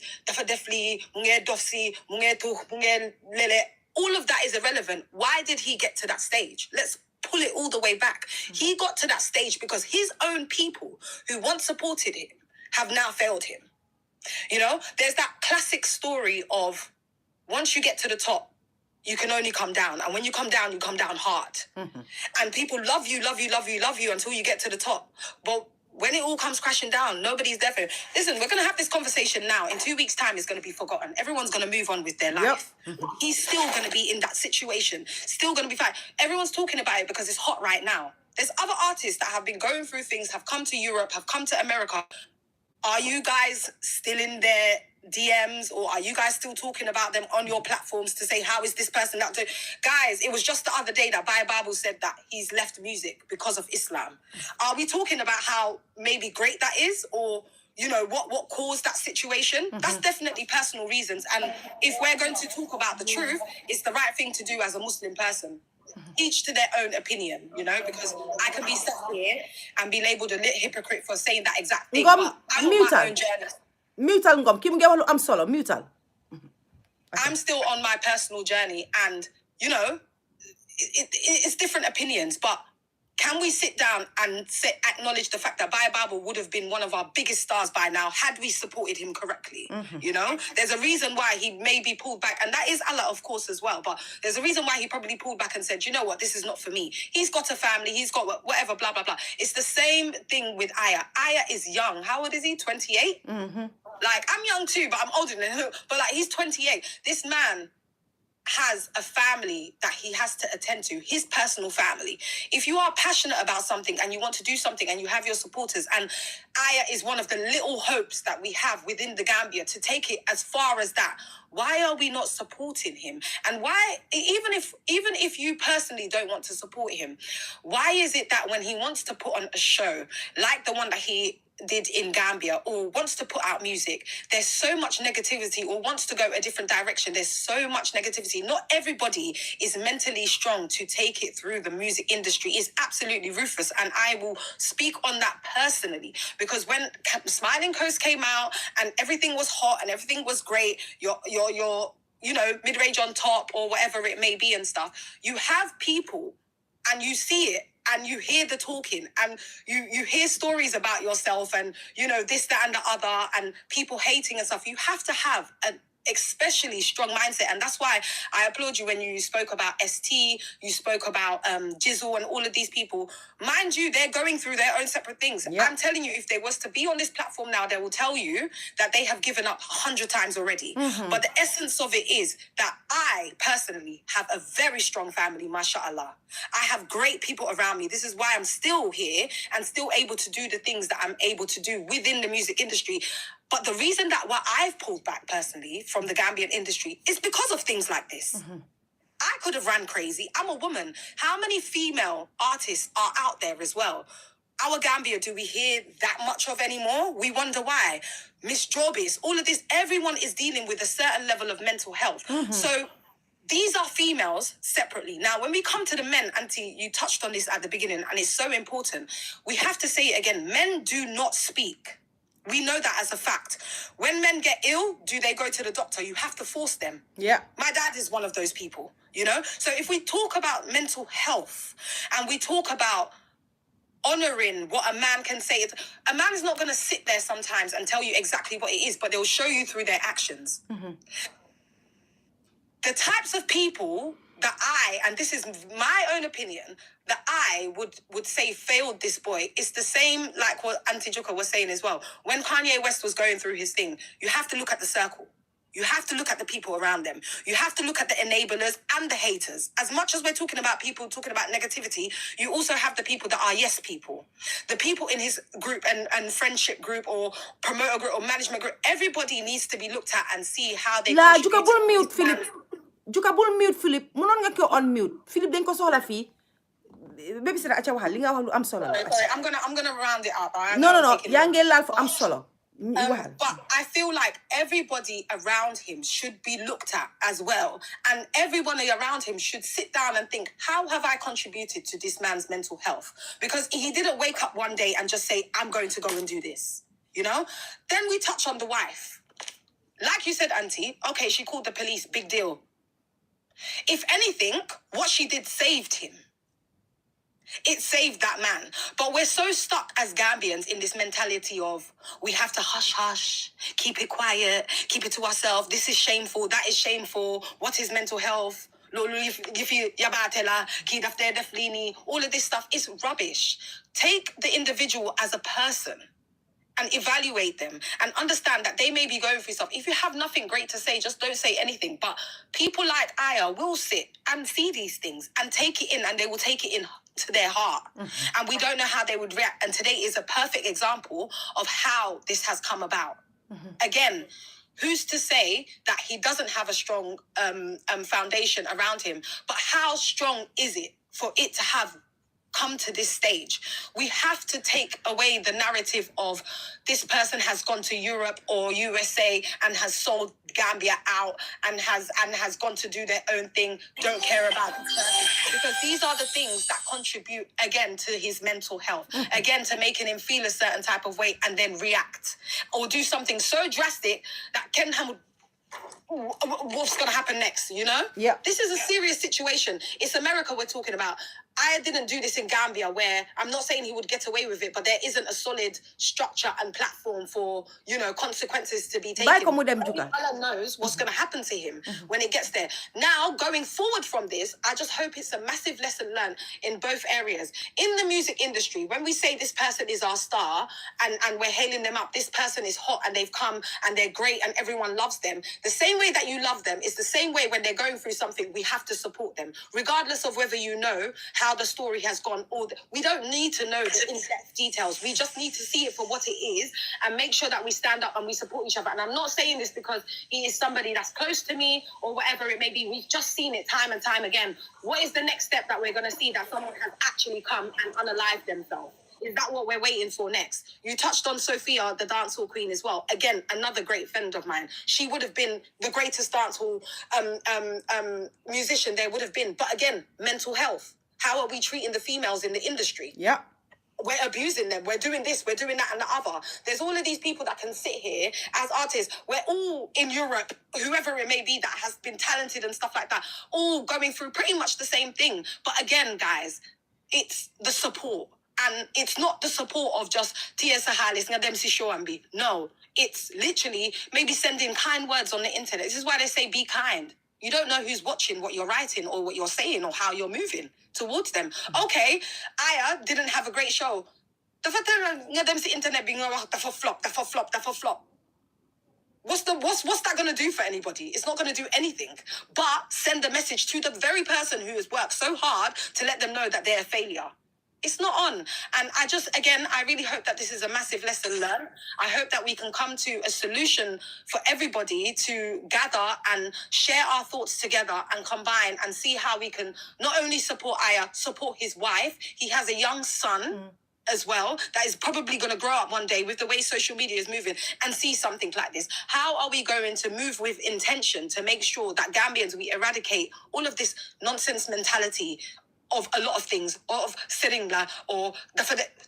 all of that is irrelevant. Why did he get to that stage? Let's pull it all the way back. Mm-hmm. He got to that stage because his own people who once supported him have now failed him. You know, there's that classic story of once you get to the top, you can only come down. And when you come down hard. Mm-hmm. And people love you until you get to the top. But when it all comes crashing down, nobody's there for him. Listen, we're going to have this conversation now. In 2 weeks' time, it's going to be forgotten. Everyone's going to move on with their life. He's still going to be in that situation, still going to be fine. Everyone's talking about it because it's hot right now. There's other artists that have been going through things, have come to Europe, have come to America. Are you guys still in their DMs, or are you guys still talking about them on your platforms to say, how is this person not doing? Guys, it was just the other day that Bible said that he's left music because of Islam. Are we talking about how maybe great that is, or you know what caused that situation? That's definitely personal reasons. And if we're going to talk about the truth, it's the right thing to do as a Muslim person. Each to their own opinion, you know, because I can be sat here and be labelled a hypocrite for saying that exact thing. But I'm on my own journey. Mutal ngom ki mu ngi wax lu am solo mutal. I'm still on my personal journey, and you know, it's different opinions, but can we sit down and acknowledge the fact that Bible would have been one of our biggest stars by now had we supported him correctly? You know, there's a reason why he maybe pulled back, and that is Allah, of course, as well. But there's a reason why he probably pulled back and said, you know what, this is not for me. He's got a family, he's got whatever, blah, blah, blah. It's the same thing with Aya. Aya is young. How old is he? 28? Like, I'm young too, but I'm older than him. But like, he's 28. This man has a family that he has to attend to, his personal family. If you are passionate about something and you want to do something and you have your supporters, and Aya is one of the little hopes that we have within the Gambia to take it as far as that, why are we not supporting him? And why, even if you personally don't want to support him, why is it that when he wants to put on a show like the one that he did in Gambia, or wants to put out music, there's so much negativity, or wants to go a different direction, there's so much negativity? Not everybody is mentally strong to take it through the music industry. It's absolutely ruthless, and I will speak on that personally, because when Smiling Coast came out and everything was hot and everything was great, your you know, mid-range on top or whatever it may be and stuff, you have people and you see it and you hear the talking and you hear stories about yourself and, you know, this, that, and the other, and people hating and stuff. You have to have an especially strong mindset, and that's why I applaud you when you spoke about ST, you spoke about Jizzle and all of these people. Mind you, they're going through their own separate things. Yep. I'm telling you, if they was to be on this platform now, they will tell you that they have given up 100 times already. But the essence of it is that I personally have a very strong family, mashallah. I have great people around me. This is why I'm still here and still able to do the things that I'm able to do within the music industry. But the reason that why I've pulled back personally from the Gambian industry is because of things like this. I could have ran crazy. I'm a woman. How many female artists are out there as well? Our Gambia, do we hear that much of anymore? We wonder why. Miss Jorbis, all of this, everyone is dealing with a certain level of mental health. So these are females separately. Now, when we come to the men, Auntie, you touched on this at the beginning, and it's so important. We have to say it again. Men do not speak. We know that as a fact. When men get ill, do they go to the doctor? You have to force them. Yeah. My dad is one of those people, you know? So if we talk about mental health and we talk about honoring what a man can say, a man is not going to sit there sometimes and tell you exactly what it is, but they'll show you through their actions. The types of people that and this is my own opinion, that I would say failed this boy, it's the same like what Auntie Juka was saying as well. When Kanye West was going through his thing, you have to look at the circle. You have to look at the people around them. You have to look at the enablers and the haters. As much as we're talking about people talking about negativity, you also have the people that are yes people. The people in his group and friendship group or promoter group or management group, everybody needs to be looked at and see how they La contribute Juka bul to mute this Philip. man. Juka bul mute Philip. Munon nga ko on mute. Philip den ko soxla fi. Baby sira acha waxal li nga wax lu am solo la. Sorry, I'm gonna round it up. I No know no I'm no. taking Yaa it. ngi laal fu am solo. Waxal. But I feel like everybody around him should be looked at as well. And everyone around him should sit down and think, how have I contributed to this man's mental health? Because he didn't wake up one day and just say, I'm going to go and do this, you know? Then we touch on the wife. Like you said, Auntie, okay, she called the police, big deal. If anything, what she did saved him. It saved that man. But we're so stuck as Gambians in this mentality of we have to hush, hush, keep it quiet, keep it to ourselves. This is shameful. That is shameful. What is mental health? all of this stuff is rubbish. Take the individual as a person and evaluate them and understand that they may be going through stuff. If you have nothing great to say, just don't say anything. But people like Aya will sit and see these things and take it in, and they will take it in to their heart. And we don't know how they would react. And today is a perfect example of how this has come about. Again, who's to say that he doesn't have a strong foundation around him? But how strong is it for it to have come to this stage? We have to take away the narrative of this person has gone to Europe or USA and has sold Gambia out and has gone to do their own thing, don't care about this person. Because these are the things that contribute, again, to his mental health, again, to making him feel a certain type of way and then react or do something so drastic that Ken Ham would, what's going to happen next, you know? Yeah. This is a serious situation. It's America we're talking about. I didn't do this in Gambia, where I'm not saying he would get away with it, but there isn't a solid structure and platform for, you know, consequences to be taken. Only Allah knows what's going to happen to him when it gets there. Now, going forward from this, I just hope it's a massive lesson learned in both areas. In the music industry, when we say this person is our star and we're hailing them up, this person is hot and they've come and they're great and everyone loves them, the same way that you love them is the same way when they're going through something, we have to support them, regardless of whether you know how the story has gone. We don't need to know the in-depth details. We just need to see it for what it is and make sure that we stand up and we support each other. And I'm not saying this because he is somebody that's close to me or whatever it may be. We've just seen it time and time again. What is the next step that we're going to see that someone has actually come and unalived themselves? Is that what we're waiting for next? You touched on Sophia, the dancehall queen, as well. Again, another great friend of mine. She would have been the greatest dancehall musician there would have been. But again, mental health. How are we treating the females in the industry? Yeah. We're abusing them. We're doing this. We're doing that and the other. There's all of these people that can sit here as artists. We're all in Europe, whoever it may be that has been talented and stuff like that, all going through pretty much the same thing. But again, guys, it's the support. And it's not the support of just Tia Sahalis, Ngadem Sishoambi. No, it's literally maybe sending kind words on the internet. This is why they say be kind. You don't know who's watching what you're writing or what you're saying or how you're moving towards them. Okay, Aya didn't have a great show. Internet being flop. What's that going to do for anybody? It's not going to do anything but send a message to the very person who has worked so hard to let them know that they're a failure. It's not on. And I really hope that this is a massive lesson learned. I hope that we can come to a solution for everybody to gather and share our thoughts together and combine and see how we can not only support Aya, support his wife. He has a young son as well that is probably going to grow up one day with the way social media is moving and see something like this. How are we going to move with intention to make sure that Gambians, we eradicate all of this nonsense mentality of a lot of things, of Seringla, or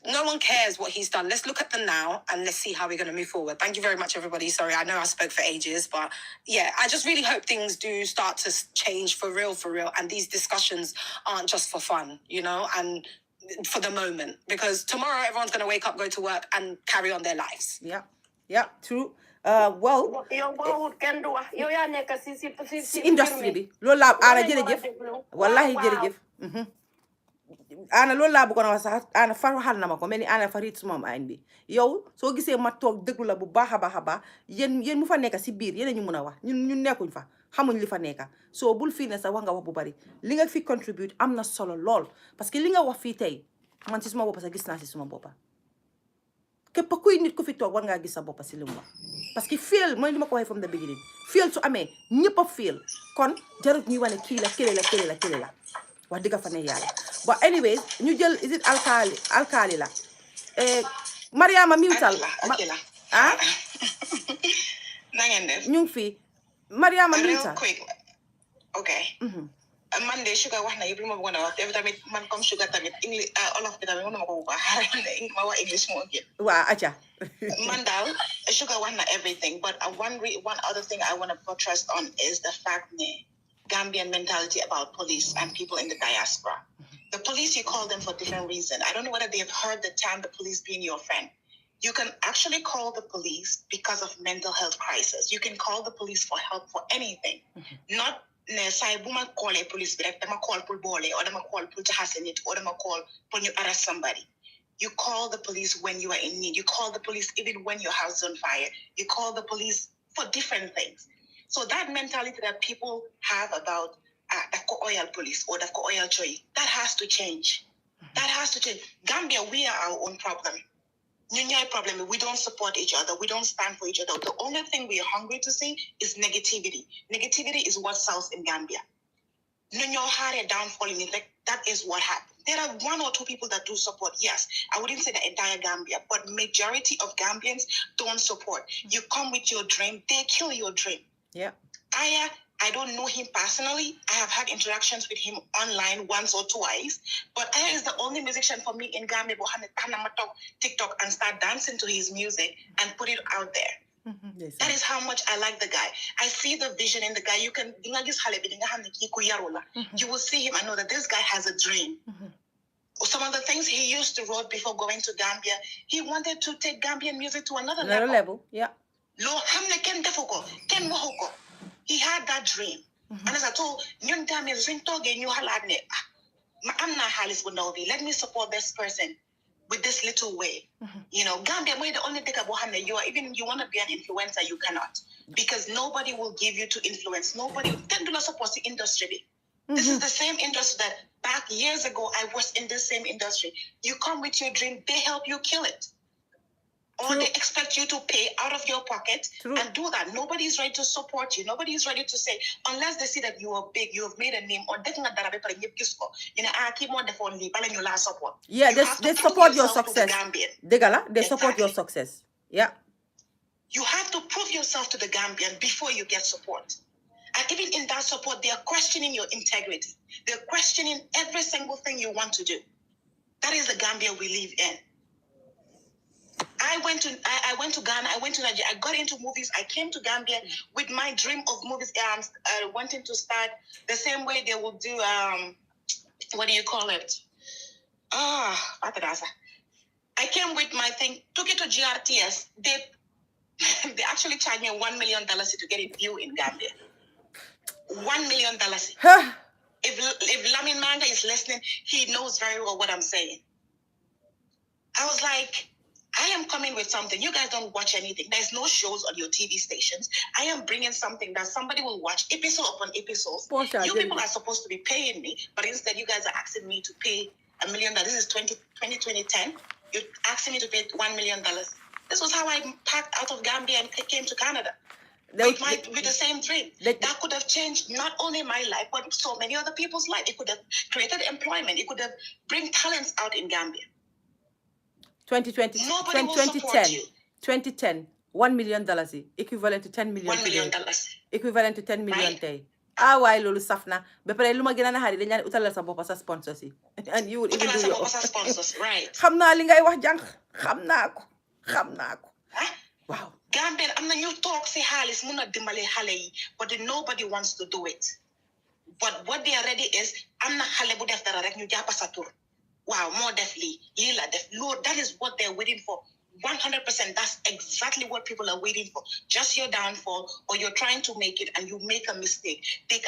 no one cares what he's done. Let's look at the now and let's see how we're going to move forward. Thank you very much, everybody. Sorry, I know I spoke for ages, but yeah, I just really hope things do start to change for real, and these discussions aren't just for fun, you know, and for the moment, because tomorrow everyone's going to wake up, go to work and carry on their lives. Yeah, true. Well, industry bi loolu laa Anna jërëjëf wallahi jërëjëf Anna loolu laa bëggoon a wax sax Anna waxal na ma ko mel ni Anna farit suma ayn bi yow soo gisee ma toog déglu la bu baax a baax yéen mu fa nekk si biir yéen ñu mën a wax ñun nekkuñ fa xamuñ li fa nekk soo bul fii ne sax wax nga wax bu bari li nga fi contribute am na solo lool parce que li nga wax fii tey man si suma boppa sax gis naa si suma boppa képp kuy nit ku fi toog war ngaa gis sa boppa si li mu wax parce que feel mooy li ma ko waxee from the beginning feel su amee ñëpp a feel kon jarut ñuy wane kii la kële la wax dëgg fa ne yàlla but anyways ñu jël is it alkaali la Mariama Miwtal ah na ngeen def ñu ngi fi Mariama Miwtal okay man de Sugar wax na yëpp li ma bëggoon a wax te tamit man comme Sugar tamit English olof bi tamit mënuma ko bu baax ma wax English moo gën waaw acca man daal Sugar wax na everything but one other thing I want to buttress on is the fact that Gambian mentality about police and people in the diaspora. The police, you call them for different reasons. I don't know whether they've heard the term the police being your friend. You can actually call the police because of mental health crisis. You can call the police for help for anything, not ne say buma call police bi rek dama call pour bolé or dama call pour jaxase nit or dama call pour ñu arrest somebody. You call the police when you are in need. You call the police even when your house is on fire. You call the police for different things. So that mentality that people have about the oil police or the oil trade, that has to change. That has to change. Gambia, we are our own problem. Problem. We don't support each other. We don't stand for each other. The only thing we are hungry to see is negativity. Negativity is what sells in Gambia. Downfall in it, that is what happened. There are one or two people that do support. Yes, I wouldn't say the entire Gambia, but majority of Gambians don't support. You come with your dream, they kill your dream. Yeah. I don't know him personally. I have had interactions with him online once or twice, but Aya is the only musician for me in Gambia who TikTok and start dancing to his music and put it out there. Yes, that is how much I like the guy. I see the vision in the guy. You will see him and know that this guy has a dream. Some of the things he used to write before going to Gambia, he wanted to take Gambian music to another level. Yeah. He had that dream. And as I told young Gambians, let me support this person with this little way. Gambia, the only thing about you want to be an influencer, you cannot. Because nobody will give you to influence. Nobody can do not support the industry. This is the same industry that back years ago I was in the same industry. You come with your dream, they help you kill it. Or they expect you to pay out of your pocket and do that. Nobody is ready to support you. Nobody is ready to say, unless they see that you are big, you have made a name, or yeah, they support your success. They support your success. Yeah. You have to prove yourself to the Gambian before you get support. And even in that support, they are questioning your integrity. They're questioning every single thing you want to do. That is the Gambia we live in. I went to Ghana. I went to Nigeria. I got into movies. I came to Gambia with my dream of movies. Wanting to start the same way they will do. What do you call it? I came with my thing. Took it to GRTS. They actually charged me $1 million to get it viewed in Gambia. $1 million. If Lamin Manga is listening, he knows very well what I'm saying. I was like, I am coming with something. You guys don't watch anything. There's no shows on your TV stations. I am bringing something that somebody will watch episode upon episode. You people are supposed to be paying me, but instead you guys are asking me to pay $1 million. This is 2010. You're asking me to pay $1 million. This was how I packed out of Gambia and came to Canada. With the same dream. That could have changed not only my life, but so many other people's life. It could have created employment. It could have bring talents out in Gambia. 2010, $1 million, equivalent to 10 million. $1 million. Equivalent to 10 million today. Why lolu safna? Be pare luma gëna na hari dañ ñaan utalal sa bop sa sponsors yi. And you would even do your sponsors, right? Xamna li ngay wax jang, xamna ko. Wow. Gambia am na ñu tok ci xaliss mëna dimbalé xalé yi, but nobody wants to do it. But what they are ready is am na xalé bu def dara rek ñu jappa sa tour. Wow, more definitely. Lord, that is what they're waiting for. 100%. That's exactly what people are waiting for. Just your downfall, or you're trying to make it and you make a mistake. They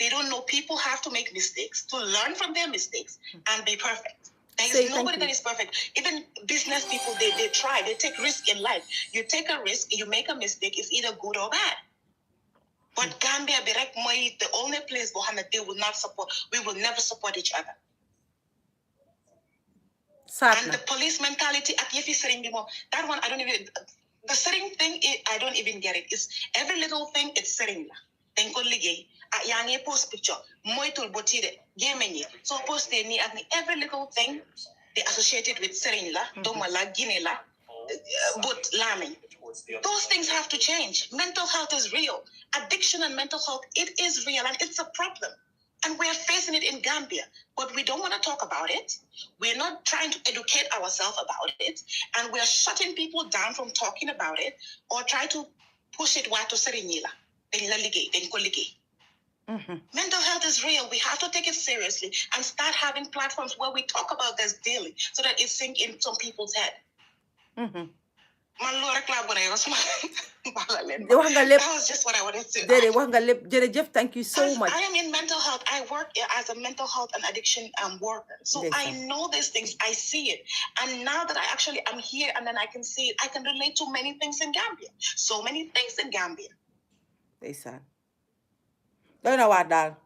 don't know people have to make mistakes to learn from their mistakes and be perfect. There is nobody that is perfect. Even business people, they try, they take risk in life. You take a risk, you make a mistake, it's either good or bad. But Gambia, the only place where they will not support, we will never support each other. And the police mentality at Yefi Sering, that one, I don't even, the Sering thing, I don't even get it. It's every little thing, it's Sering. Then go ligay, yangi post picture, moitul botire, gemeni, so post ni every little thing, they associated with Sering la, domala, ginela, but lami. Those things have to change. Mental health is real. Addiction and mental health, it is real and it's a problem. And we're facing it in Gambia, but we don't want to talk about it. We're not trying to educate ourselves about it. And we're shutting people down from talking about it or try to push it to Serenila. Mental health is real. We have to take it seriously and start having platforms where we talk about this daily so that it sinks in some people's head. man loolu rek laa bëgg a yow suma bala leen wax nga lépp that was just what I wanted to déedéet wax nga lépp jërëjëf thank you so Because much I am in mental health. I work as a mental health and addiction worker. So Yes, I sir. know these things. I see it. And now that I actually am here and then I can see it, I can relate to many things in Gambia. So many things in Gambia. ndeysaan doy na waar daal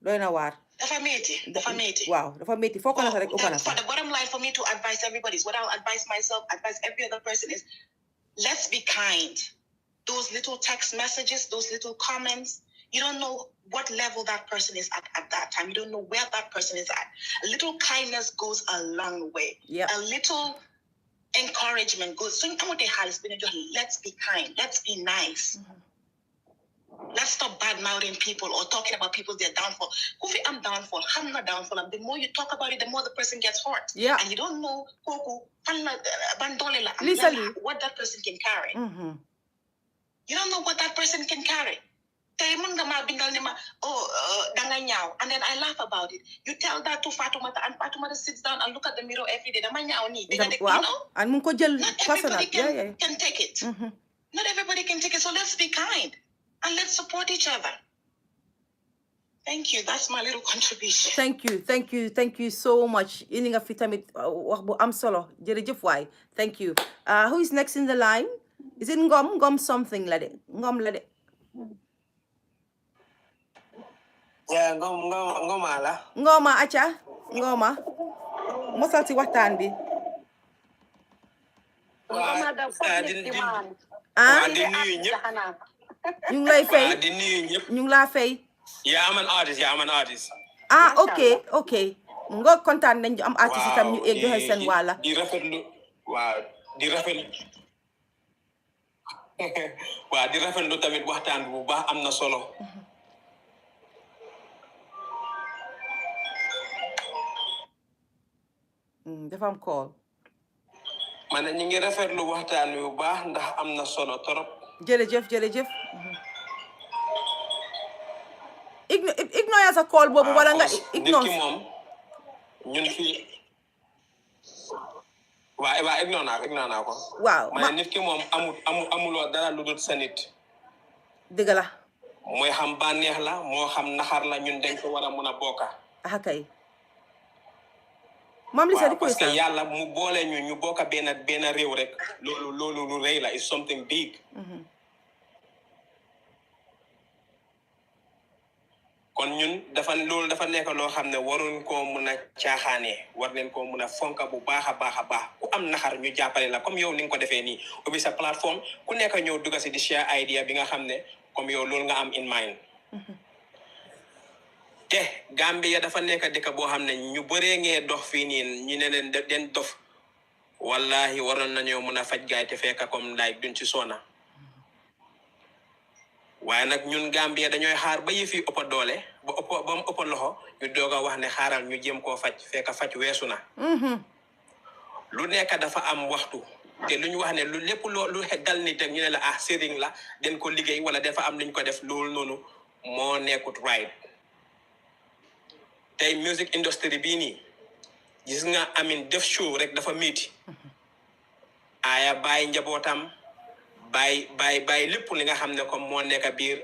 doy na waar Dafa metti. Dafa metti. waaw dafa métti foo ko nata rek ëpp na For fa the bottom line for me to advise everybody is what I'll advise myself, advise every other person is let's be kind. Those little text messages, those little comments, you don't know what level that person is at that time. You don't know where that person is at. A little kindness goes a long way. Yeah. A little encouragement goes. So let's be kind. Let's be nice. Let's stop bad-mouthing people or talking about people, their downfall. Kofi, I'm downfall. I'm not downfall. And the more you talk about it, the more the person gets hurt. Yeah. And you don't know Lisa Lee. what that person can carry. Mhm. You don't know what that person can carry. And then I laugh about it. You tell that to Fatoumata, and Fatoumata sits down and look at the mirror every day. waaw and mu ngi ko jël Not personal everybody can take it. Mhm. Not everybody can take it. So let's be kind and let's support each other. Thank you. That's my little contribution. thank you so much indi nga fi tamit wax bu am solo jërëjëf waay thank you who is next in the line is it Ngom something la de Ngom la de Yeah, ngoma la. Ngoma aca Ngoma mosal ci waxtaan bi Di nuyu ñëpp. ñu ngi lay fay Di nuyu ñëpp. ñu ngi laa fay Yeah, I'm an artist. ok mu nga kontaan nañ am artiste itam ñu egg joxe seen wàlla Di rafetlu. Waaw, di rafetlu. Waaw, di rafetlu tamit waxtaan bu baax am na solo. dafa am call Man ñu ngi rafetlu waxtaan bu baax ndax am na solo torop. jërëjëf ignore sa call boobu wala nga Nit ignore ki moom ñun fi waa ignore naa ko. waaw Ma nit ki moom amuloo dara lu dul sa nit. dëgg la mooy xam bànneex la moo xam naxar la ñun dañ ko war a mën a bokka. kay Mame Lisa di parce que koy yàlla mu boole ñu bokka benn réew rek loolu lu rëy la is something big. kon ñun loolu dafa nekk loo xam ne waruñ koo mun a caaxaanee war leen koo mun a fonka bu baax a baax ku am naxar ñu jàppale la comme yow ni nga ko defee nii ubbi sa plateforme ku nekk ñëw dugga si di share idea bi nga xam ne comme yow loolu nga am in mind. te Gambia dafa nekk dëkk boo xam ne ñu bëree ngee dox fii nii ñu ne leen den dof wallahi waroon nañoo mun a faj gaay te fekk comme like duñ ci soona waaye nag ñun Gambia dañooy xaar ba yëfi ëpp doole ba mu ëpp loxo ñu doog a wax ne xaaral ñu jéem koo faj fekk faj weesu na. lu nekk dafa am waxtu te lu ñu wax ne lu lépp lu dal nit ak ñu ne la sëriñ la den ko liggéey wala dafa am luñ ko def loolu noonu moo nekkut right. tey music industry bii nii gis nga amin def show rek dafa métti aya bàyyi njabootam bàyyi lépp li nga xam ne comme moo nekk biir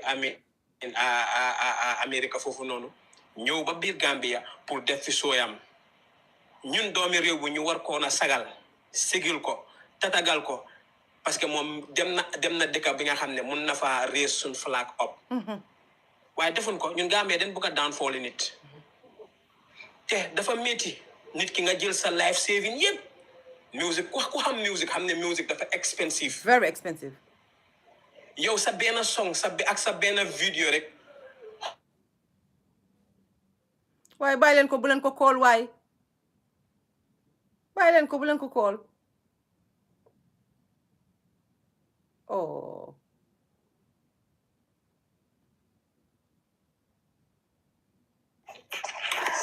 Amérique foofu noonu ñëw ba biir Gambia pour def fi sooyam ñun doomi réew bu ñu war koon a sagal sigil ko tatagal ko parce que moom dem na dëkk bi nga xam ne mun na fa raise suñ flag up waaye defuñ ko ñun Gambia den bëgg a downfall nit te dafa métti nit ki nga jël sa life saving yëpp music ku xam music xam ne music dafa expensive. very expensive. yow sa benn song ak sa benn vidéo rek. waaye bàyyi leen ko bu leen ko call waaye bàyyi leen ko bu leen ko call oh.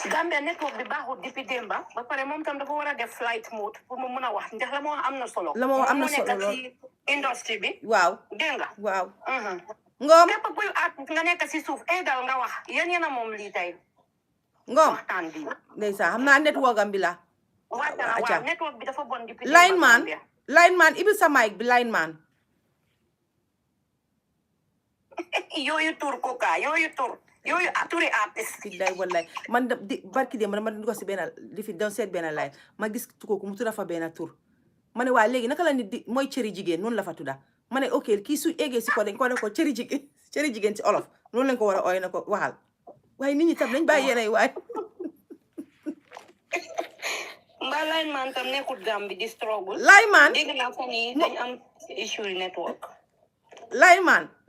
Gambia network bi baaxul depuis démba ba pare moom tam dafa war a def flight mode pour mu mun a wax ndax la moo am na solo. la moo am na solo nekk ci industrie bi. waaw dégg nga. waaw. Ngom képp kuy at nga nekk si suuf egal nga wax yéen a moom lii tey. Ngom waxtaan bi. ndeysaan xam naa network am bi la. waaw network bi dafa bon depuis. line man line man ibil sa mic bi line man yooyu tur ko ka yooyu turi artiste billaay wallaay man barki dem dama dugg si benn di fi doon seet benn line ma gis kooku mu tudda fa benn tur ma ne waa léegi naka la nit di mooy cëri jigéen noonu la fa tudda ma ne ok kii su eggee si ko dañ ko ne ko cëri jigéen si olof noonu lañ ko war a ooy na ko waxal waaye nit ñi tam nañ bàyyi yéenay waay mbaa line man tam nekkul Gambie di struggle line man dégg naa ko nii dañ am issue network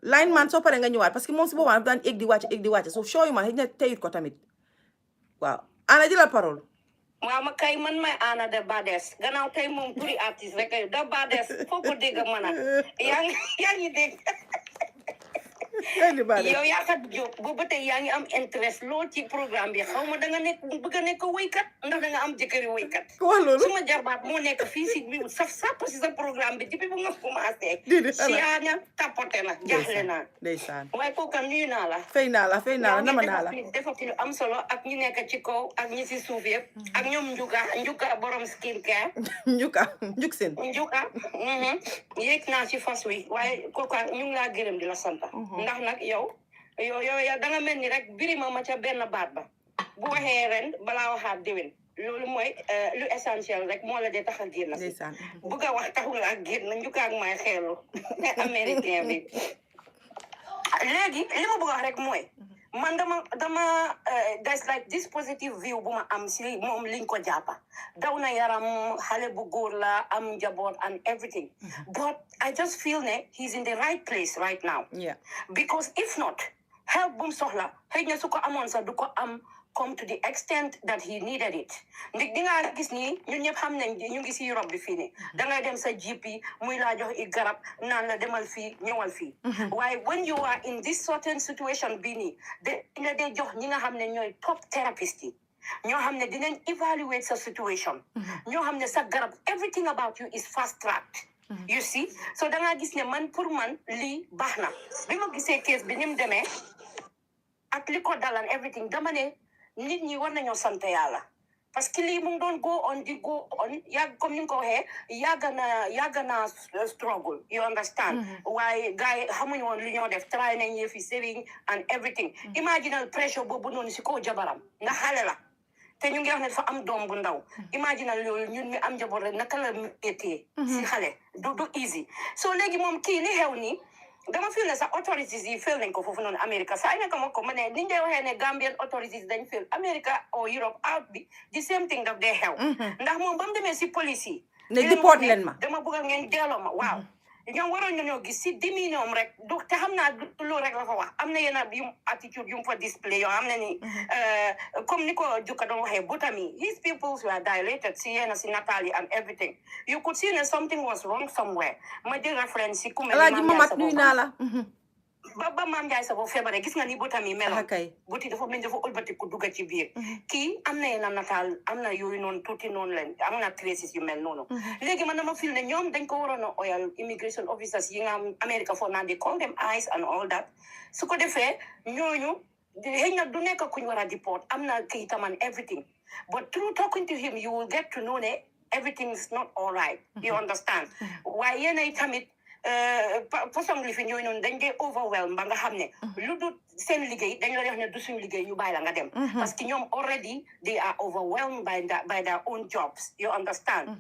line man soo paree nga ñëwaat parce que moom si boobaa daf daan egg di wàcce so show yu ma xëy na teyut ko tamit waaw ana jëlal parole waaw ma kay man may Anna the baddest gannaaw tey moom turi artiste rek the baddest foo ko dégg man a yaa ngi dégg yow yaa kat jóg boobu tey yaa ngi am interest lool ci programme bi xaw ma da nga nekk bëgg a nekk woykat ndax da nga am jëkkëri woykat ku wax loolu suma jarbaat moo nekk fii si bi saf sàpp si sa programme bi depuis bu nga commencé si yaa na tapote na jaaxle naa ndeysaan waaye kooka nuyu naa la fay naa la nama naa la defati lu am solo ak ñi nekk ci kaw ak ñi si suuf yëpp ak ñoom njuka borom skin care njuk seen njuka yéeg naa ci fas wi waaye kooka ñu ngi laa gërëm di la sant ndax nag yow da nga mel ni rek birima ma ca benn baat ba bu waxee ren balaa waxaat déwén loolu mooy lu essentiel rek moo la dee tax a génn si bugg a wax taxul ak génn njukaak may xeelu américain bi léegi li ma bëgg a wax rek mooy man dama there's like this positive view bu ma am si moom liñ ko jàppa daw na yaram xale bu góor la am njaboot and everything but I just feel ne he's in the right place right now because if not help bu mu soxla xëy na su ko amoon sax du ko am come to the extent that he needed it ndig di nga gis ni ñun ñëpp xam nañ ñu ngi si Europe bi fii nii da ngay dem sa GP muy laa jox i garab naan la demal fii ñëwal fii waaye when you are in this certain situation bii nii dina dee jox ñi nga xam ne ñooy top therapist yi ñoo xam ne dinañ evaluate sa situation ñoo xam ne sa garab everything about you is fast tracked you see so da nga gis ne man pour man lii baax na bi ma gisee case bi ni mu demee ak li ko dalan everything dama ne nit ñi war nañoo sant yàlla parce que lii mu ngi doon go on yàgg comme ni nga ko waxee yàgg na struggle you understand waaye gars yi xamuñu woon li ñoo def try nañ yëfi saving and everything imaginal pressure boobu noonu si kaw jabaram nga xale la te ñu ngi wax ne dafa am doom bu ndaw imaginal loolu ñun mi am njaboot rek naka la méttee si xale du easy so léegi moom kii li xew nii dama feel ne sa authorities yi feel nañ ko foofu noonu America saa nekk ma ko ma ne niñ dee waxee ne Gambian authorities dañ feel America or Europe out bi the same thing daf dee xew ndax moom ba mu demee si police yi ne deport leen ma dama bëgg ngeen delloo ma waaw ñoom waroon nañoo gis si dimi ñoom rek du te xam naa loolu rek la fa wax am na yenn yu attitude yu mu fa display yoo xam ne ni comme ni ko jukka doon waxee butami his peoples were dilated si yenn si nataal yi and everything you could see that something was wrong somewhere ma jël référence si ku mel ni Alaaji Mamat nuyu naa la ba Maam Njaay sa boo feebaree gis nga ni butami meloon kay buti dafa mel dafa ëlbati ku dugga ci biir kii am na yenn nataal am na yooyu noonu tuuti noonu leen am na traces yu mel noonu léegi man dama feel ne ñoom dañ ko waroon a oyal immigration officers yi nga am America foofu naan di call them ICE and all that su ko defee ñooñu xëy na du nekk kuñ war a deport am na kayitam and everything but through talking to him you will get to know ne everything is not all right you understand waaye yéen ay tamit façon li fi ñooy noonu dañ dee overwhelm ba nga xam ne lu dul seen liggéey dañ la def ne du suñu liggéey ñu bàyyi la nga dem parce que ñoom already they are overwhelmed by their own jobs you understand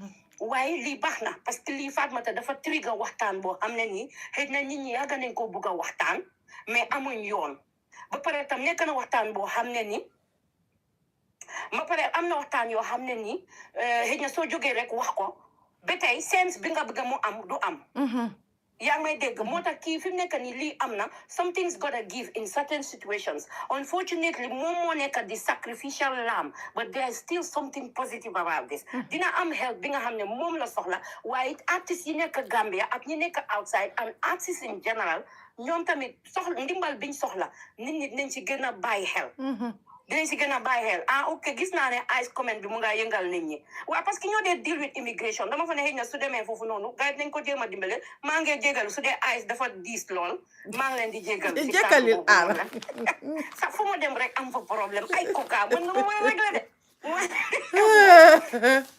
waaye lii baax na parce que lii Fatoumatta dafa trigger waxtaan boo xam ne nii xëy na nit ñi yàgg nañ ko bugg a waxtaan mais amuñ yoon ba pare tam nekk na waxtaan boo xam ne ni ba pare am na waxtaan yoo xam ne nii xëy na soo jógee rek wax ko ba tey sens bi nga bëgg mu am du am yaa ngi may dégg moo tax kii fi mu nekk nii lii am na something's gotta give in certain situations unfortunately moom moo nekk di sacrificial lamb but there is still something positive about this dina am help bi nga xam ne moom la soxla waaye artistes yi nekk Gambia ak ñi nekk outside and artists in general ñoom tamit soxla ndimbal biñ soxla nit ñi dinañ ci gën a bàyyi xel dinañ si gën a bàyyi xel ok gis naa ne ICE comment bi mu ngaa yëngal nit ñi waaw parce que ñoo dee deal with immigration dama fa ne xëy na su demee foofu noonu gars yi nañ ko jéem a dimbale maa ngi jégalu su dee ICE dafa diis lool maa ngi leen di jégalu si jégalil sax fu ma dem rek am fa problème ay koka mën nga ma mën a régler de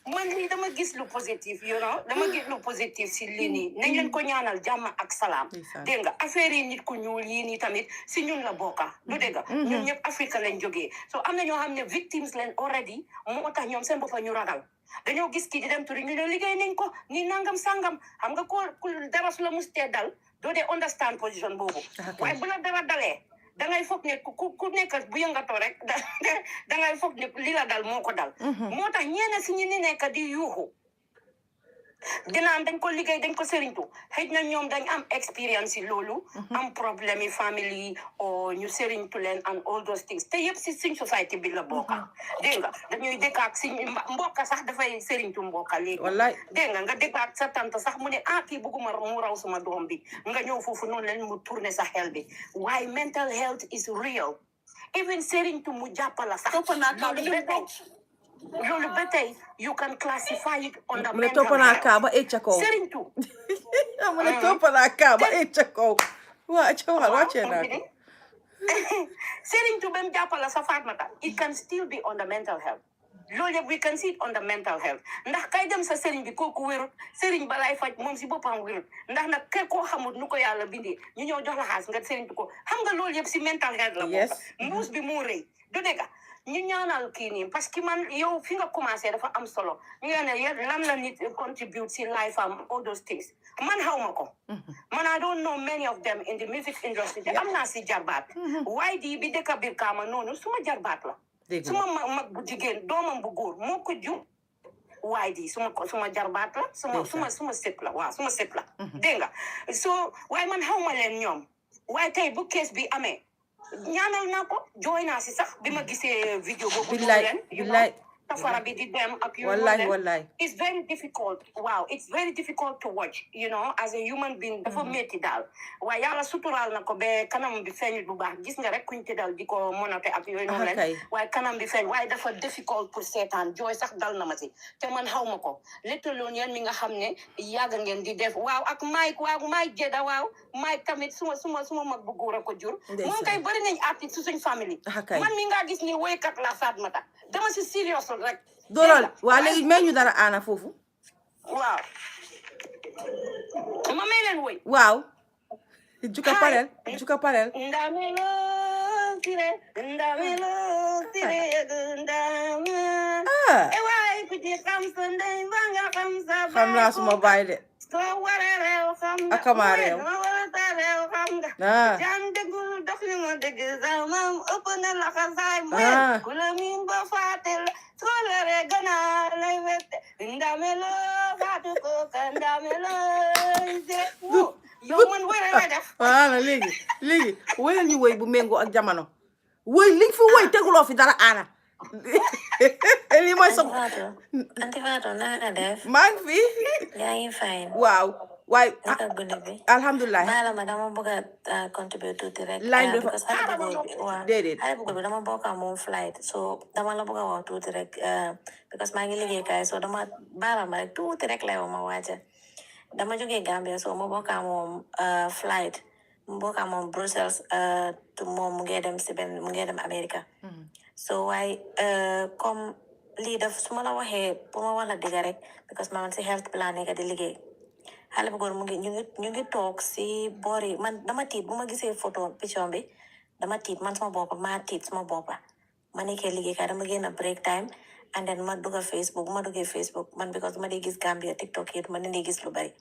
man lii dama gis lu positif dama gis lu positif si lii nii nañ leen ko ñaanal jàmm ak salaam dégg nga affaire yi nit ku ñuul yii nii tamit si ñun la bokka du dégg nga ñun ñëpp Afrique lañ jógee so am na ñoo xam ne victimes leen already moo tax ñoom seen boppa ñu ragal dañoo gis kii di dem turi ñu ne liggéey nañ ko ni nangam sangam xam nga ko dara su la mustee dal doo dee understand position boobu waaye bu la dara dalee dangay foog ne ku nekk bu yëngatoo rek dangay foog ne li la dal moo ko dal moo tax ñeena si ñi ni nekk di yuuxu dinaan dañ ko liggéey dañ ko sëriñtu xëy na ñoom dañ am expérience yi loolu am problème yi famille o ñu sëriñtu leen and all those things te yëpp si suñ société bi la bokka dégg nga dañuy dëkkaak si mbokka sax dafay sëriñtu mbokka léegi dégg nga dëkkaak sa tante sax mu ne kii bëgguma mu raw suma doom bi nga ñëw foofu noonu leen mu tourné sa xel bi waaye mental health is real even sëriñtu mu jàppala sax loolu ba tey you can classify it under mental health sëriñtu mu ne toppalaa kaa ba ca kaw waa ca wàccee naa ko sëriñtu ba mu jàppala sa Fatmata it can still be under mental health loolu yëpp we can see it under mental health ndax kay dem sa sëriñ bi kooku wérut sëriñ balay faj moom si boppam wérut ndax nag ke koo xamul nu ko yàlla bindee ñu ñëw jox la xaalis nga sëriñtu ko xam nga loolu yëpp si mental health la bokk mbuus bi moo rëy du dégg ñu ñaanal kii nii parce que man yow fi nga commencé dafa am solo ñu ne lan la nit contribute si life am all those things man xaw ma ko man I don't know many of them in the music industry te am naa si jarbaat waaye di bi dëkk biir kaama noonu suma jarbaat la suma mag bu jigéen doomam bu góor moo ko jur waaye di suma jarbaat la suma sët la waaw suma sët la dégg nga so waaye man xaw ma leen ñoom waaye tey bu kees bi amee ñaanal naa ko jooy naa si sax bi ma gisee vidéo boobu leen safara bi di dem ak yu wallahi it's very difficult wow it's very difficult to watch as a human being dafa métti daal waaye yàlla suturaal na ko ba kanam bi feeñ bu baax gis nga rek kuñ te dal di ko monote ak yooyu noonu leen waaye kanam bi feeñ waaye dafa difficult pour seetaan jooy sax dal na ma si te man xaw ma ko léttaloon yéen mi nga xam ne yàgg ngeen di def waaw ak Mike Jeda waaw Mike tamit suma mag bu góor a ko jur moom kay bëri nañ artiste su suñ famille man mi nga gis ni woykat la Fatmata dama si serious rek doolal waa léegi may ñu dara ana foofu waaw ma may leen woy waaw juka parel ndamelo tire waay ku ci xam sa ndey ba nga xam naa suma baay de soo waree réew xam nga akama réew réew xam nga jàng dëggul dox li ma dëgg sa maam ëpp na la xasaay mooy ku la miin ba faatel soo lere ganaar lay wette ndamelo faatu ko ka ndamelo yow man woy la def ana léegi woyal ñu woy bu méngoo ak jamono woy liñ fi woy teguloo fi dara ana lii mooy sa Anti Fatou na nga def maa ngi fi yaa ngi fine waaw waaye naka guddi bi alhamdulilah baala ma dama bëgg a contribute tuuti rek line bi because xale bu góor bi waaw déedéet xale bu góor bi dama bokk ak moom flight so dama la bëgg a wax tuuti rek because maa ngi liggéey kaay so dama baala ma rek tuuti rek lay wax ma waaja dama jógee Gambia so ma bokk ak moom flight mu bokk ak moom Brussels moom mu ngi dem America so waaye comme lii daf su ma la waxee pour ma wax la dëgg rek because man si health plan nekk di liggéey xale bu góor ñu ngi toog si boori man dama tiit bu ma gisee photo picture bi dama tiit man sama boppa maa tiit sama boppa ma nekkee liggéey ka dama génn break time and then ma dugga Facebook bu ma duggee Facebook man because ma dee gis Gambia TikTok yi ma ne dee gis lu bari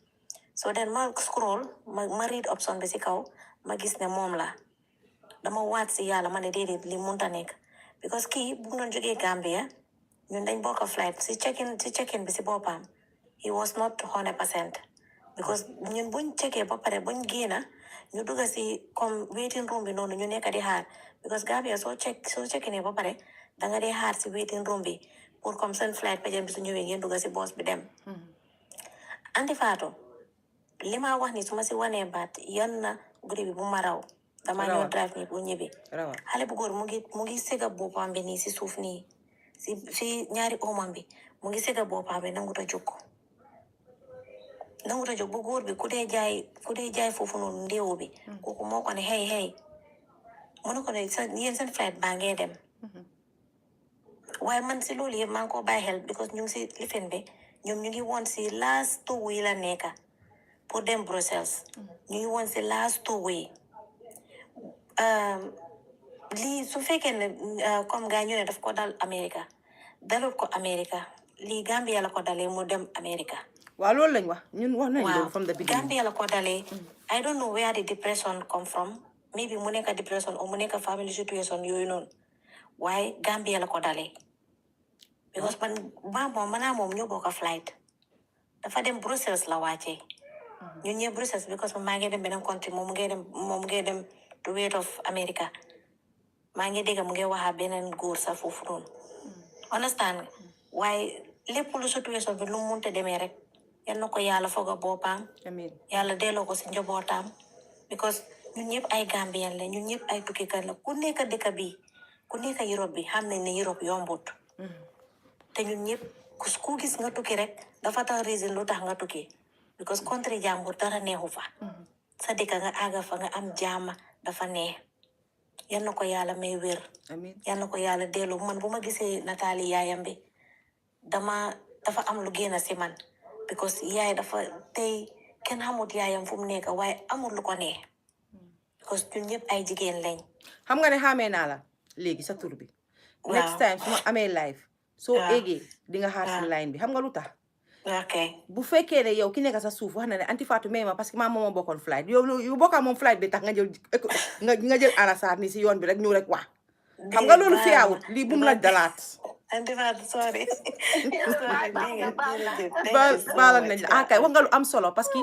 so then ma scroll ma read option bi si kaw ma gis ne moom la dama waat si yàlla ma ne déedéet li munta nekk because kii bu doon jógee Gambia ñun dañ bokk flight si check-in bi si boppam he was not 100% because ñun buñ checkee ba pare buñ génna ñu dugga si comme waiting room bi noonu ñu nekk di xaar because Gambia soo check-in ba pare danga dee xaar si waiting room bi pour comme seen flight pajen bi su ñëwee ngeen dugga si bus bi dem Anti Fatou li ma wax ni su ma si wanee baat yan na guddi bi bu ma raw dama ñëw drive nii bu ñibbi xale bu góor mu ngi sega boppam bi nii si suuf nii si ñaari omam bi mu ngi sega boppam bi nangut a jóg bu góor bi ku dee jaay foofu noonu ndéewu bi kooku moo ko ne hey mu ne ko ne yéen seen flight baa ngee dem waaye man si loolu yëpp maa ngi ko bàyyi xel because ñu ngi si lifin bi ñoom ñu ngi woon si last 2 yi la nekka pour dem Brussels ñu ngi woon si last 2 yi lii su fekkee ne comme gars ñu ne daf ko dal America dalul ko America lii Gambia la ko dalee mu dem America waaw loolu lañ wax ñun wax nañ loolu wow from the beginning. Gambia la ko dalee I don't know where the depression come from maybe mu nekk depression or mu nekk family situation yooyu noonu waaye Gambia la ko dalee because manaa moom ñoo bokk flight dafa dem Brussels la wàccee ñun ñëpp Brussels because maa ngi dem beneen country moom mu ngi dem the way of America maa ngi dégg mu ngi waxa beneen góor sa foofu noonu understand nga waaye lépp lu situation bi lu mu munte demee rek yal na ko yàlla foog a boppam amiin yàlla delloo ko si njabootam because ñun ñëpp ay Gambien la ñun ñëpp ay tukkikat la ku nekk dëkk bi ku nekk Europe bi xam nañ ne Europe yombut te ñun ñëpp ku gis nga tukki rek dafa tax reason lu tax nga tukki because country jàmbur dara neexu fa sa dëkk nga àgga fa nga am jaama dafa neex yal na ko yàlla may wér amiin yal na ko yàlla delloo man bu ma gisee nataali yaayam bi dafa am lu génn si man because yaay dafa tey kenn xamut yaayam fu mu nekk waaye amul lu ko neex because ñun ñëpp ay jigéen lañ xam nga ne xamee naa la léegi sa tur bi Waaw. next time su ma amee live soo Waaw. eggee di nga xaar si line bi xam nga lu tax ok bu fekkee ne yow ki nekk sa suuf wax na ne anti Fatou may ma parce que maa moom bokkoon flight yow bokkaa moom flight bi tax nga jël nga jël anasaar ni si yoon bi rek ñëw rek wax xam nga loolu fiyaawut lii bu mu la dalaat anti Fatou sorry baalal nañ la kay wax nga lu am solo parce que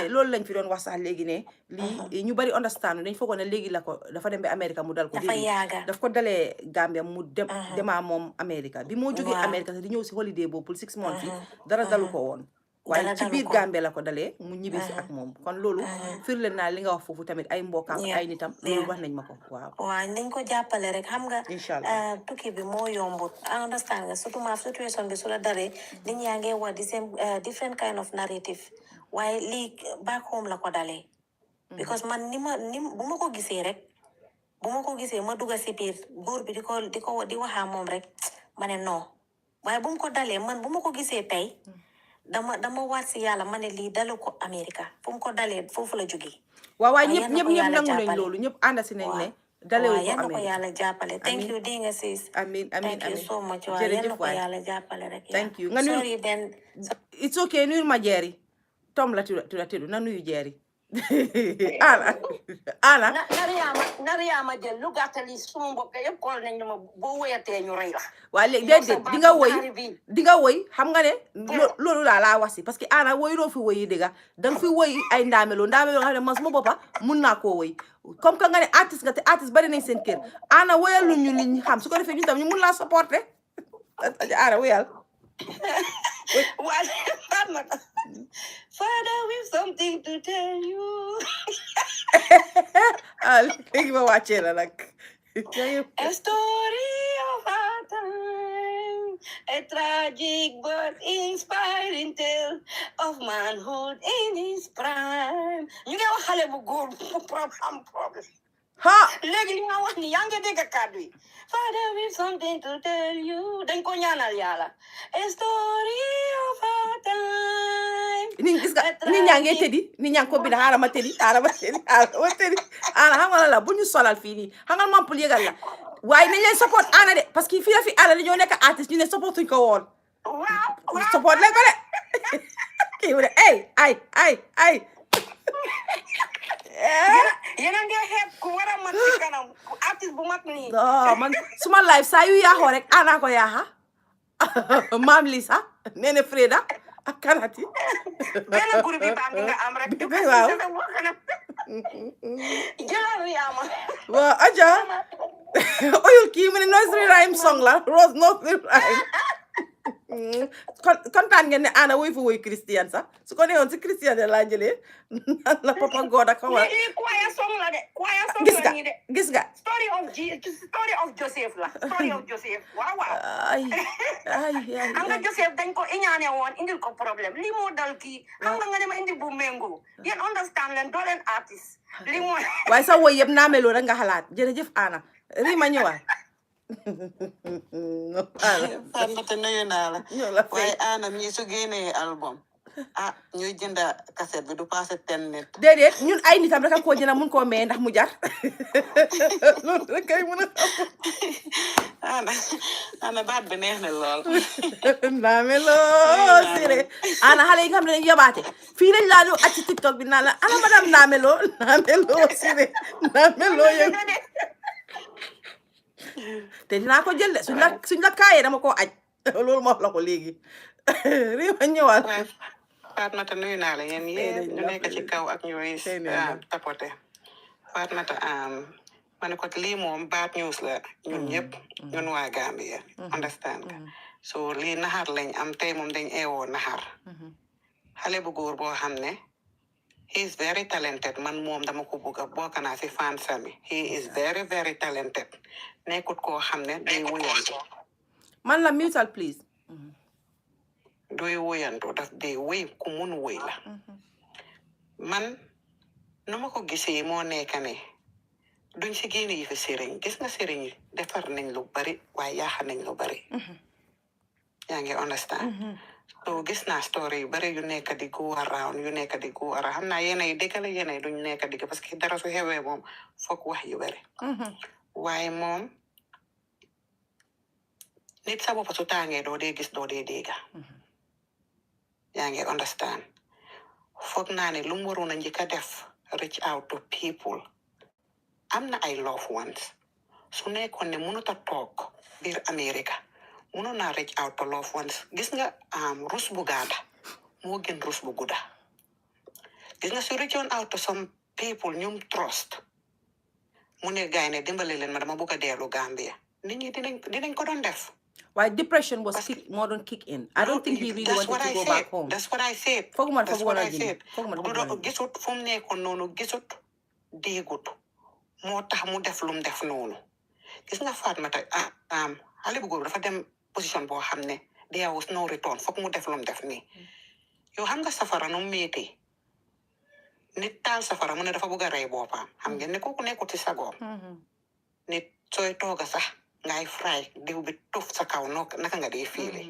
loolu lañ fi doon wax sax léegi ne lii ñu bari understand dañ foogoon ne léegi la ko dafa dem ba Amérique mu dal ko dafa yaaga daf ko dalee Gambia mu dem demaa moom Amérique bi moo jógee Waaw. Amérique sax di ñëw si holiday boobu pour 6 months yi dara dalu ko woon waaye Dara ci dalu biir ko. Gambia la ko dalee mu ñibbi si ak moom kon loolu firle naa li nga wax foofu tamit ay mbokkaam Yeah. ay nitam loolu wax nañ ma ko waaw waaw nañ ko jàppale rek xam nga Inshallah. tukki bi moo yombut I understand nga surtout ma situation bi su la daree nit ñaa ngi wax the same different kind of narrative waaye lii back home la ko dalee because man bu ma ko gisee rek ma dugga si biir góor bi di waxaa moom rek ma ne non waaye bu mu ko dalee man bu ma ko gisee tey dama waat si yàlla ma ne lii dalu ko America fu mu ko dalee foofu la jógee waaw waaye waaye ñëpp yal na ñëpp ko ñëpp yàlla nangu nañ jàppale. loolu ñëpp ànd si nañ ne waaw dalewu yal ko na ko Amérique yàlla jàppale thank Amiin. you di nga sis amin amin thank you amin so much waaw yal na jërëjëf ko waay yàlla jàppale rek Thank you. Nga nuyu- sorry then it's okay nuyul ma jeeri Tom la tuddu na nuyu jeeri ana Nariyama jël lu gàttali suma mbokk yëpp xool nañ ne ma boo wéyatee ñu rey la. waaye léegi Yow sa déedéet di nga baatu woy ñaari bii. di nga woy xam nga ne loolu laa wax si parce que ana woyloo fi woyi dëgga danga fi woy ay ndaameloo nga xam ne man suma boppa mun naa koo woy comme que nga ne artiste nga te artiste bari nañ seen kër ana woyal lu ñu liñ xam su ko defee ñu tam ñu mun laa supporter ana woyal Well, Father, we've something to tell you. léegi ma wàccee la nag A story of our time, a tragic but inspiring tale of manhood in his prime. You get what xale bu góor bu problem. ha Léegi li nga wax ni yaa ngi dégg kàddu yi. Father, we've something to tell you. Dañ ko ñaanal yàlla. A story of our time. ni gis nga nit ñaa ngee tëddi nit ñaa ngi ko bind xaaral ma tëddi ana xam nga la bu ñu solal fii nii xam nga man pour yëgal la waaye nañ leen support ana de parce que fii la fi ana dañoo nekk artiste ñu ne supportuñ ko woon Waaw. support leen ko de kii mu ne ay Yéen a ngi xeeb ku war a mat ci kanam ku artiste bu mat nii. man suma live saa yu yaaxoo rek ana ko yaaxa maam Lisa Nene Freda ak kanati Benn groupe yi baa ngi nga am rek. waaw Jëlal Riama. waaw aja oyul kii mu ne nursery rhyme song la Rose nursery rhyme kontaan ngeen ne ana woy fa woy Christian sax su ko neexoon si Christian de laa jëlee naan la papa God ak xawa Lii choir song la de. Choir song gis la nga nii de. gis nga Story of Joseph la. Story of Joseph. Waaw waaw. ay Xam nga Joseph dañ ko iñaane woon indil ko problème lii moo dal kii xam nga nga ne ma indil bu méngoo yéen understand leen doo leen artiste lii moo waaye sa woy yëpp naa meloo rek nga xalaat jërëjëf ana rii ma ñëwaat No, Anna. Fatmata nuyu naa la ñoo la fay waaye Anna mii su génnee album ñuy jënda cassette bi du passé 10 nit déedéet ñun ay nitam rek a koo jëna mun koo mee ndax mu jar loolu rek kay mun a Anna baat bi neex na lool xam Nameloo Siré ana xale yi nga xam ne dañu yabaate fii lañ laa doon ci TikTok bi naan la ana madame Nameloo Siré Nameloo yëg te dinaa ko jël de suñ la kaayee dama koo aj loolu ma wax la ko léegi réew ñëwal waaye Fatmata nuyu naa la yéen yéen ñu nekk ci kaw ak ñooy tapote Fatmata ma ne ko lii moom bad news la ñun ñëpp ñun waa Gambia understand nga so lii naxar lañ am tey moom dañ eewoo naxar xale bu góor boo xam ne he is very talented man moom dama ko bëgg a bokk naa si fan sami he is very very talented nekkut koo xam ne day wuyantu man la mutal please doy wuyantu daf day wéy ku mun wéy la man nu ma ko gisee moo nekk ne duñ si génne yi fi sëriñ gis nga sëriñ yi defar nañ lu bari waaye yaaxa nañ lu bari yaa ngi understand so gis naa story yu bari yu nekk di go around xam naa yéen ay dëgg la yéen ay duñ nekk digg parce que dara su xewee moom foog wax yu bari waaye moom nit sa bopp su tàngee doo dee gis doo dee dégga yaa ngi understand foog naa ne lu mu waroon a njëkk a def reach out to people am na ay loved ones su nekkoon ne mënut a toog biir America mënoon naa reach out to loved ones gis nga rus bu gaada moo gën rus bu gudda gis nga su reach out to some people ñoom trust mu ne gaay ne dimbale leen ma dama bëgg a dellu Gambia nit ñi dinañ ko doon def Why depression was more than kick in. I don't think he really wanted to go back home. That's what I said. That's what I said. Gisut fu mu nekkoon noonu gisut déegut moo tax mu def lum def noonu gis nga Fatmata xale bu góor dafa dem position boo xam ne there was no return foog mu def lum def nii yow xam nga safara nu metti nit taal safara mu ne dafa bëgg a rey boppam xam ngeen ne kooku nekkut ci sagoom nit sooy tooga sax ngay fry diw bi tuf sa kaw naka nga dee fiile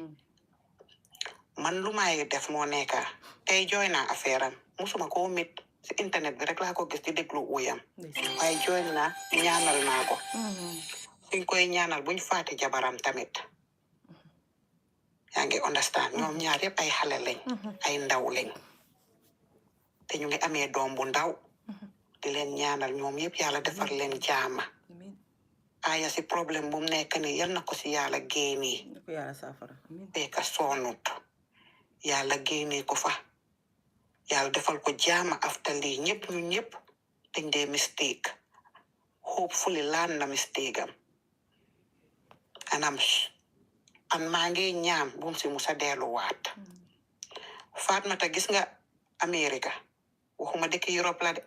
man lu may def moo nekka tey jooy naa affaire am musuma koo mit si internet bi rek laa ko gis di déglu uyam waaye jooy naa ñaanal naa ko suñ koy ñaanal buñ faati jabaram tamit yaa ngi understand ñoom ñaar yëpp ay xale lañ ay ndaw lañ te ñu ngi amee doom bu ndaw di leen ñaanal ñoom yëpp yàlla defar leen jaama aya si problème bu mu nekk ni yal na ko si yàlla génnee beka soonut yàlla génnee ko fa yàlla defal ko jaama after lii ñëpp ñu ñëpp dañ dee mistake hopefully laan na mistake am an maa ngi ñaam bum si musa delluwaat Fatmata gis nga America waxuma dëkk Europe la de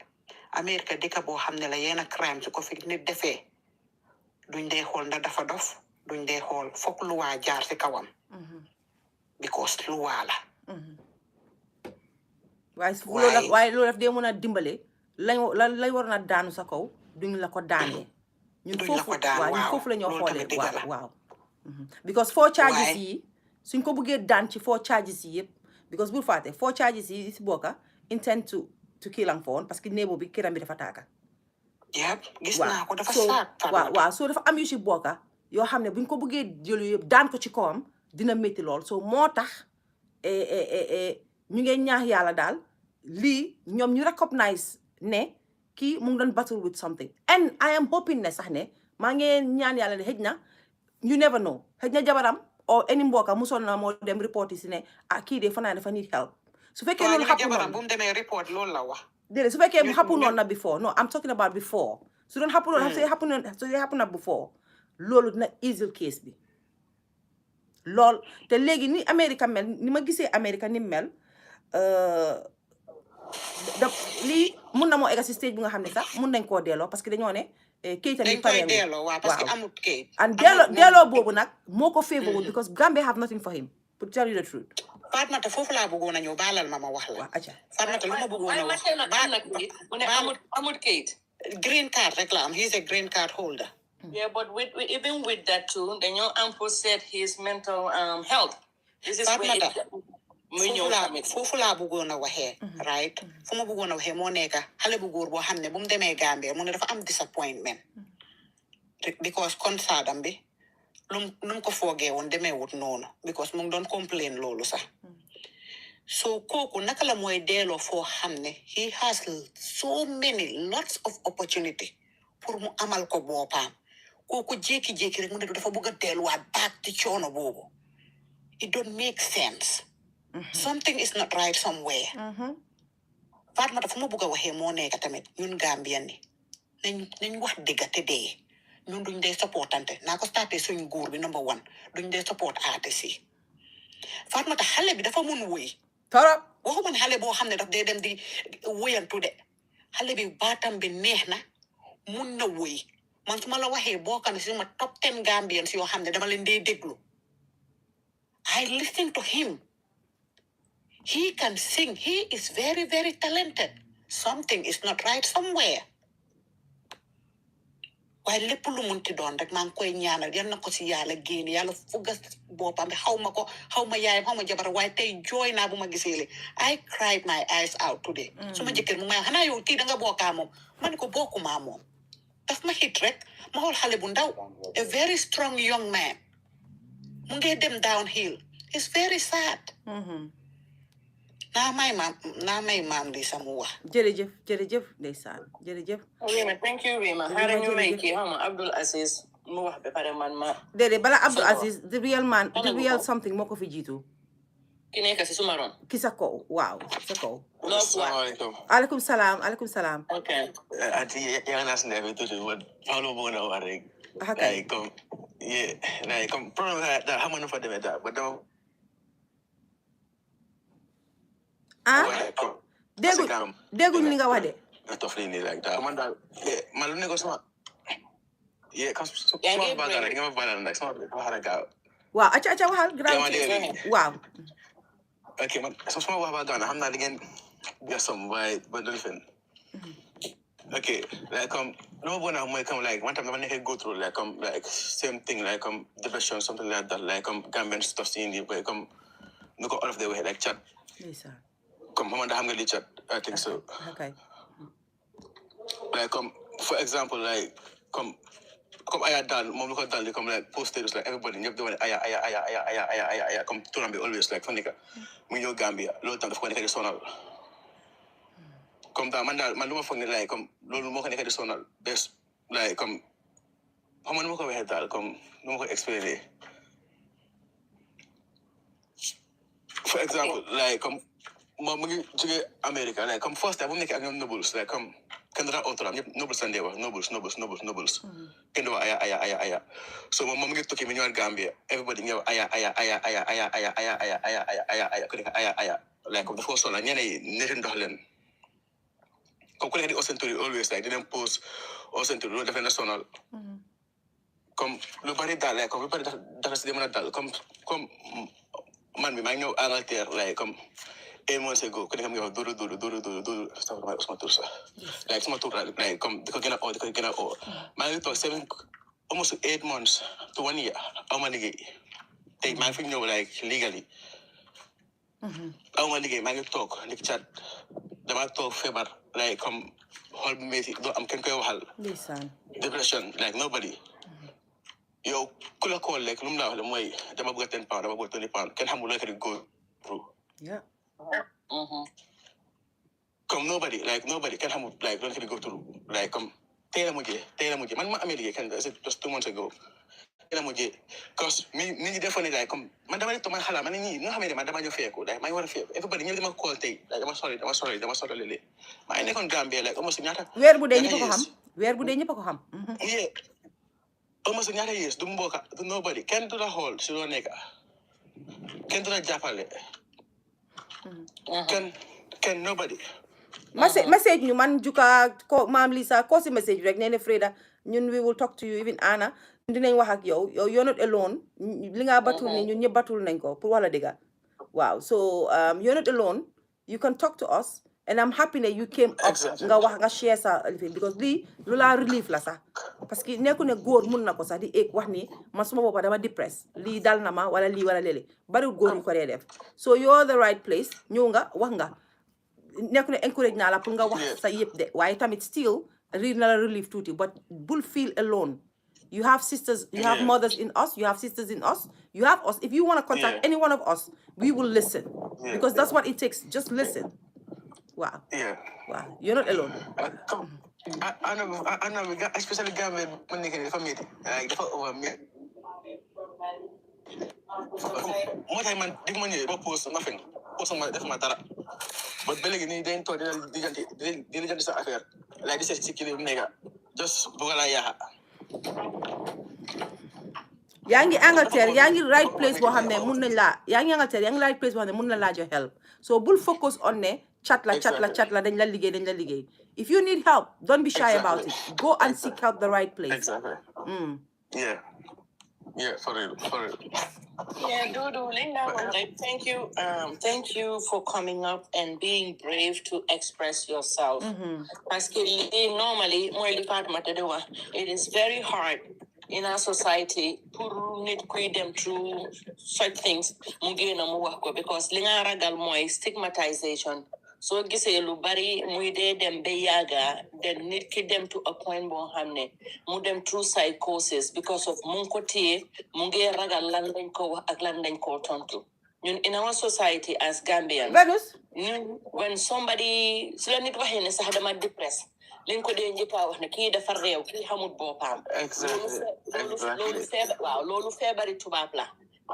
America dëkk boo xam ne la yenn crime su ko fi nit defee duñ dee xool ndax dafa dof duñ dee xool foog luwaa jaar si kawam because luwaa la waaye loolu daf dee mën a dimbale lañ war na daanu sa kaw duñ la ko daanee ñun foofu la ñoo xoolee waaw because 4 charges yi suñ ko bëggee daan ci 4 charges yi yëpp because bul fàtte 4 charges yi si bokka intent to kill am foon parce que néebo bi këram bi dafa taaka gis naa ko dafa saak waaw so dafa am yu si bokka yoo xam ne buñ ko bëggee jëlu yëpp daan ko ci kawam dina métti lool so moo tax ñu ngi ñaax yàlla daal lii ñoom ñu recognize ne kii mu ngi doon battle with something and I am hoping ne sax ne maa ngi ñaan yàlla ne xëj na you never know xëj na jabaram or any mbokka musoon na moo dem report yi si ne kii de fanaa dafa need help su fekkee loolu xapu noonu bu mu demee report loolu la wax déedéet su fekkee mu xapu noonu na before no I'm talking about before su doon xapu noonu su dee xapu na before loolu dina easy case bi lool te léegi ni America mel ni ma gisee America ni mel lii mun na moo egga si stage bu nga xam ne sax mun nañ koo delloo parce que dañoo ne kayitam yi pare parce que amut kayit and delloo boobu nag moo ko favorable because Gambia have nothing for him to tell you the truth Fatmata foofu laa bëggoon a ñëw baalal ma wax la Fatmata lu ma bëggoon a wax amut kayit green card rek la am he is a green card holder Yeah, but even with that too, the young uncle said his mental health. This is where it foofu laa bëggoon a waxee right fu ma bëggoon a waxee moo nekk xale bu góor boo xam ne bu mu demee Gambia mu ne dafa am disappointment because concert am bi lu mu ko foogee woon demee wut noonu because mu ngi doon complain loolu sax so kooku naka la mooy delloo foo xam ne he has so many lots of opportunity pour mu amal ko boppam kooku jékki-jékki rek mu ne dafa bëgg a delluwaat back ci coono boobu it don't make sense something is not right somewhere Fatmata fu ma bëgg a waxee moo nekk tamit ñun Gambian ni nañ wax dëgg te dee ñun duñ dee supportante naa ko starté suñ góor bi number 1 duñ dee support artiste yi Fatmata xale bi dafa mun wëy torop waxuma ne xale boo xam ne daf dee dem di wëyantu de xale bi baatam bi neex na mun na wëy man su ma la waxee bokk na si ma top 10 Gambians yoo xam ne dama leen dee déglu I listen to him. He can sing. He is very, very talented. Something is not right somewhere. Waaye lépp lu munti doon rek maa ngi koy ñaanal yal na ko si yàlla génne yàlla fuggas boppam bi xaw ma yaayam xaw ma jabar waaye tey jooy naa bu ma gisee li I cried my eyes out today. Su ma jëkkër mu may xanaa yow kii da nga bokkaa moom ma ne ko bokkuma moom daf ma hit rek ma xool xale bu ndaw a very strong young man mu ngi dem downhill it's very sad naa may maam li samu wax jërëjëf ndeysaan jërëjëf Rima, thank you, Rima. Xaaral ñu may kii xam nga Abdul Aziz mu wax ba pare man ma déedéet bala Abdul Aziz the real man the real something moo ko fi jiitu ki nekk si suma ron. ki sa kaw waaw sa kaw Assalamualaikum. aleykum salaam Okay. Ati yang nas ne betul tu buat kalau mau nak warik. Okay. Like problem that how many for them that but don't dégguñ li nga wax de tofli ni like that man dal man lu ne ko sama kam so bagara nga ma balan nak sama waxala gaaw waaw acca waxal grand waaw okay man sama wax ba gana xamna di ngeen gasam waaye ba dul fen okay like no one am come like one time I never go through like same thing like depression something like that like Gambian stuff in the way no go all of the way like chat yes sir how da xam nga li chat I think so okay like for example like aya dal mom lu ko dal like posted like everybody ñep do aya touram bi always like fanika mu ñëw Gambia loolu tam dafa ko nekk di sonal man lu ma foog ne like loolu moo ko nekk di sonal des like nu ma ko waxee daal nu ma ko expliquer for example like moom mu ngi jógee America like first time bu mu nekkee ak ñoom Nobles like kenn dara autoram ñëpp Nobles la ndee wax Nobles kenn du wax aya so moom mu ngi tukki mi ñëwaat Gambia everybody ñëw aya ku nekk aya like dafa ko sonal ñeneen yi neti ndox leen ku nekk di Osenturi always like dinañ pose Osenturi loolu dafa leen sonal lu bari daal like lu bari dafa si mën a dal comme man bi maa ngi ñëw Angleterre like 8 months ago ku nekk am nga wax duru sama tur sax like sama tur like di ko gën a oo maa ngi toog almost 8 months to 1 year aw ma liggéey tey maa ngi fi ñëw like legally aw ma liggéey maa ngi toog li chat dama toog feebar like xool bu métti doo am kenn koy waxal depression like nobody yow ku la call like lu mu la wax mooy dama bëgg 10 pounds dama bëgg 20 pounds kenn xamul looy di go through nobody kenn xamul like looy di go through like tey la mujjee man ma amee liggéey kenn just 2 months ago tey la mujjee cause nit ñi defoon ne like man dama toog man xalaat man ñi nga xam ne man dama ñëw feeku like maa ngi war a feeku everybody ñëpp dama call tey like dama sorry léeg-léeg maa ngi nekkoon Gambia like almost ñaata weer bu dee ñëpp a ko xam yeah almost ñaata years du mbokka du nobody kenn du la xool si loo nekk kenn du la jàppale kenn nobody message ñu man juka ko maam Lisa ko si message rek nee na Freda ñun we will talk to you even Anna dinañ wax ak yow you're not alone li nga batul ni ñun ñëpp batul nañ ko pour wala dëgga waaw so you're not alone you can talk to us and I'm happy that you came up nga wax nga share sa lifin because lii lu laa relief la sax parce que nekku ne góor mun na ko sax di eeg wax ni man suma boppa dama depress lii dal na ma wala lii wala léeg-léeg bariwul góor yu ko dee def so you're the right place ñëw nga wax nga nekku ne encourage naa la pour nga wax sa yëpp de waaye tamit still read na la relief tuuti but bul feel alone. You have sisters, you have mothers in us, you have sisters in us, you have us. If you want to contact any one of us, we will listen. Because that's what it takes. Just listen. Wow. Yeah. Wow. You're not alone. Come. I know, especially Gambia, when they can family, like the over me. What I mean, the money, post nothing. Post on my that's my data. But Belgian, they ain't told diligent affair. Like this is security nigga. Just Bugalaya. yaa ngi Angleterre yaa ngi right place boo xam ne mun nañ laa yaa ngi Angleterre yaa ngi right place boo xam ne mun na laa jox help so bul focus on ne chat la dañ la liggéey if you need help don't be shy about it go and seek out the right place. Exactly. Yeah, for real. Yeah, Dudu, Linda, thank you for coming up and being brave to express yourself. Parce que normally, it is very hard in our society to need them through such things because linga ragal moy stigmatization. So gisee lu bari muy dee dem ba yàgga then nit ki dem to a point boo xam ne mu dem through psychosis because of mu ngi ko téye mu ngi ragal lan lañ ko wax ak lan lañ ko tontu ñun in our society as Gambians ñun when somebody su la nit waxee ne sax dama depress liñ ko dee njëkka wax ne kii dafa réew kii xamul boppam loolu feebari tubaab la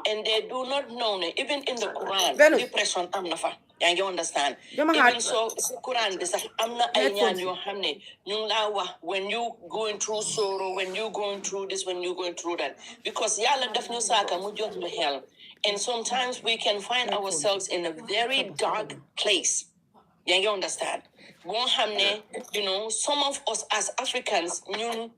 and they do not know that even in the Quran depression am na fa yaa ngi understand even so Quran bi sax am na ay ñaan yoo xam ne ñu ngi laa wax when you going through sorrow when you going through this when you going through that because yàlla daf ñu saaka mu jox ñu xel and sometimes we can find ourselves in a very dark place yaa ngi understand boo xam ne you know some of us as Africans ñun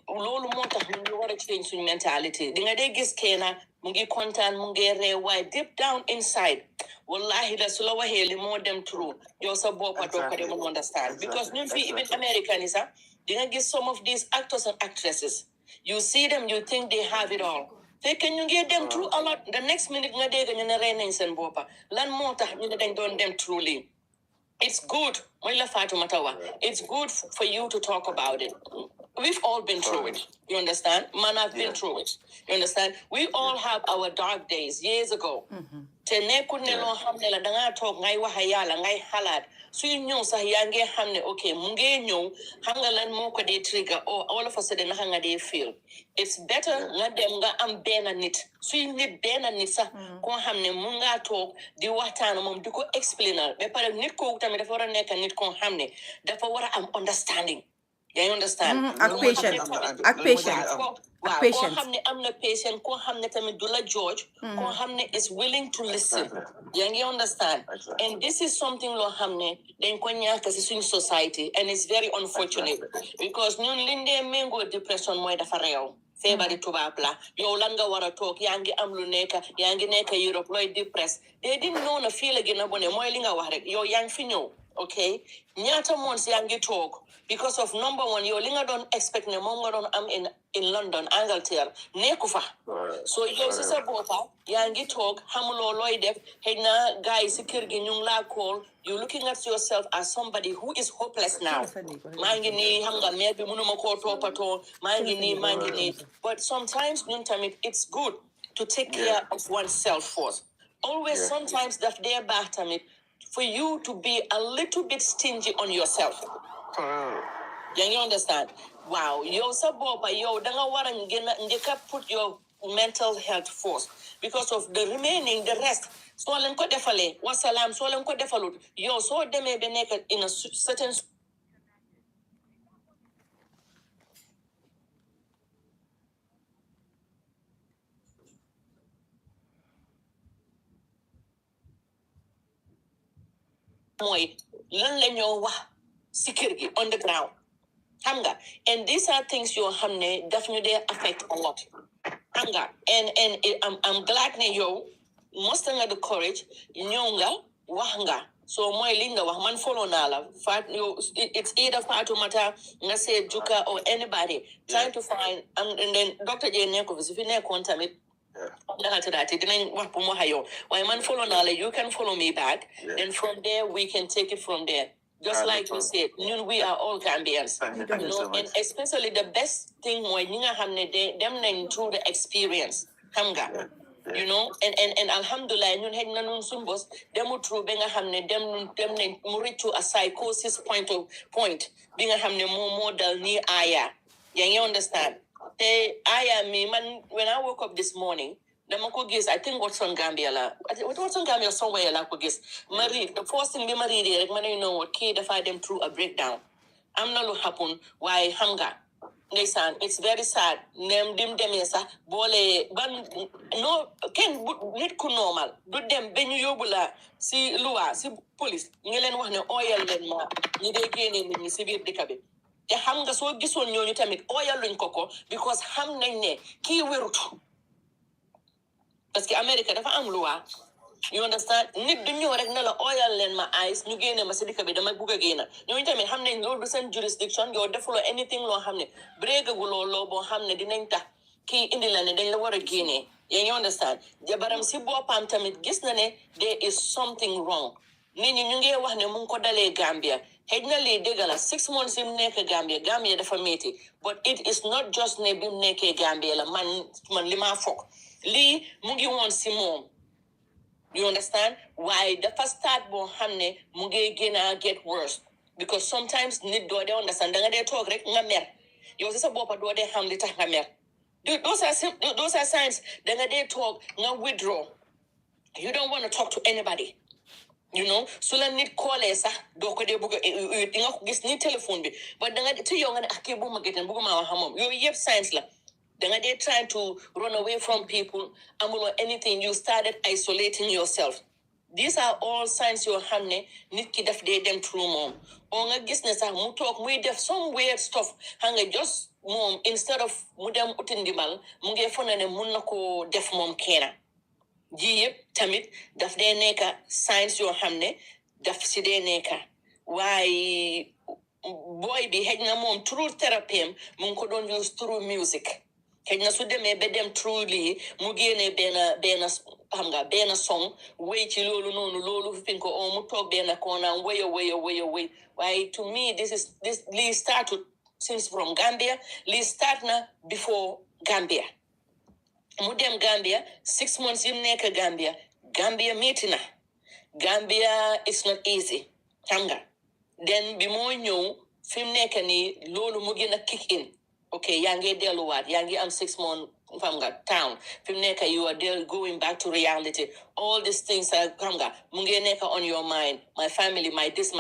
loolu moo tax ñu war a change suñu mentality di nga dee gis keena mu ngi kontaan mu ngi ree waaye deep down inside wallahi da su la waxee li moo dem through yow sa boppa doo ko dem understand because ñun fii even American yi sax di nga gis some of these actors and actresses you see them you think they have it all fekk ñu ngi dem through a lot the next minute nga dégg ñu ne rey nañ seen boppa lan moo tax ñu ne dañ doon dem through lii it's good it's good for you to talk about it. We've all been through it. You understand? Man, I've been through it. You understand? We all have our dark days years ago. Te nekkul ne loo xam ne la dangaa toog ngay wax yàlla ngay xalaat suy ñëw sax yaa ngi xam ne okay mu ngi ñëw xam nga lan moo ko dee trigger or all of a sudden naka nga dee feel it's better nga dem nga am benn nit suy nit benn nit sax koo xam ne mu ngaa toog di waxtaan moom di ko explainer ba pare nit kooku tamit dafa war a nekk nit koo xam ne dafa war a am understanding. You understand? Ak patient. Koo xam ne am na patient koo xam ne tamit du la George koo xam ne is willing to listen. Yaa ngi understand? And this is something loo xam ne dañ ko ñàkk si suñu society and it's very unfortunate because ñun liñ dee méngoo depression mooy dafa réew feebari tubaab la yow lan nga war a toog yaa ngi am lu nekk yaa ngi nekk Europe looy depress they didn't know na fii la gën a bone mooy li nga wax rek yow yaa ngi fi ñëw okay ñaata months yaa ngi toog because of number one yow li nga doon expect ne moom nga doon am in London Angleterre nekku fa so yow si sa boppa yaa ngi toog xamuloo looy def xëy na guys si kër gi ñu ngi laa call you looking at yourself as somebody who is hopeless now maa ngi nii xam nga mère bi mënuma koo toppatoo maa ngi nii but sometimes ñun tamit it's good to take care of oneself first always sometimes daf dee baax tamit for you to be a little bit stingy on yourself. You understand? Wow. Yo saboba yo danga wara ngeka put your mental health first because of the remaining the rest. So len ko defale wasalam so len ko defalut yo so deme be nek in a certain moy lan lañu wax ci kër gi on the ground xam nga and these are things yoo xam ne daf ñu dee affect a lot xam nga and I'm glad ne yow muster nga the courage ñëw nga wax nga So moi linga wax man follow nala it's either Fatoumata nga say Juka or anybody trying to find and then Dr. J Neko if you neko on tamit why man follow nala you can follow me back and from there we can take it from there. Just like you said, we are all Gambians. You know, and especially the best thing when you hamne them through the experience. Hamga. You know, and alhamdulillah, ñun xej na nun suñ bos demu through bi nga xam ne dem nañ mu reach to a psychosis point bi nga xam ne moo dal ni aya yaa ngi understand te aya mi man when I woke up this morning dama ko gis I think Watson Gambia la Watson Gambia somewhere la ko gis ma read the first thing bi ma read rek ma ne know what kii dafa dem through a breakdown am na lu happen waaye xam nga ndeysaan it's very sad nem dim demee sax boole ban no kenn nit ku normal du dem ba ñu yóbbu la si loi si police ngi leen wax ne ooyal leen ma ñi dee génnee nit ñi si biir dëkk bi te xam nga soo gisoon ñooñu tamit ooyal luñ ko because xam nañ ne kii wérut parce que America dafa am loi you understand nit du ñëw rek na la ooyal leen ma ice ñu génne ma si dëkk bi dama bugg a génn ñooñu tamit xam nañ loolu du seen jurisdiction yow defuloo anything loo xam ne bréegaguloo loo boo xam ne dinañ tax kii indi la ne dañ la war a génnee yaa ngi understand jabaram si boppam tamit gis na ne there is something wrong nit ñi ñu ngi wax ne mu ngi ko dalee Gambia xëy na lii dëgg la 6 months yi mu nekk Gambia dafa métti but it is not just ne bi mu nekkee Gambia la man li maa foog lii mu ngi woon si moom. You understand? Why the first start bo hamne munge gena get worse because sometimes need do they understand nga they talk rek nga mer yo sa bopa do they ham li tax nga mer those are signs nga they talk nga withdraw you don't want to talk to anybody you know so la nit call sa do ko de buga nga gis ni telephone bi but nga to yo nga akay bu ma geten buga ma wax mom yo yep signs la they're trying to run away from people or anything. You started isolating yourself. These are all signs your hand nit ki def dem through mom. Or nga gis ne sax mu talk muy def some weird stuff. Hanga just mom instead of mu dem utin dimbal mu nge fona ne mun nako def mom kena. Ji yep tamit daf de neka signs your hand daf si de neka. Why boy be hej na mom through therapy mun ko don use through music. Kenya su demee ba dem truly mu génne benn song way ci loolu fi ko o mu toog benn koona way waaye to me this lii started since from Gambia lii start na before Gambia mu dem Gambia 6 months yi mu nekk Gambia métti na Gambia it's not easy xam nga then bi moo ñëw fi mu nekk nii loolu mu gën a kick in. Okay, yangi deluwat, yangi am 6 months from town. Fimneka, you are there going back to reality. All these things are kanga. Mungeneka on your mind. My family, my this.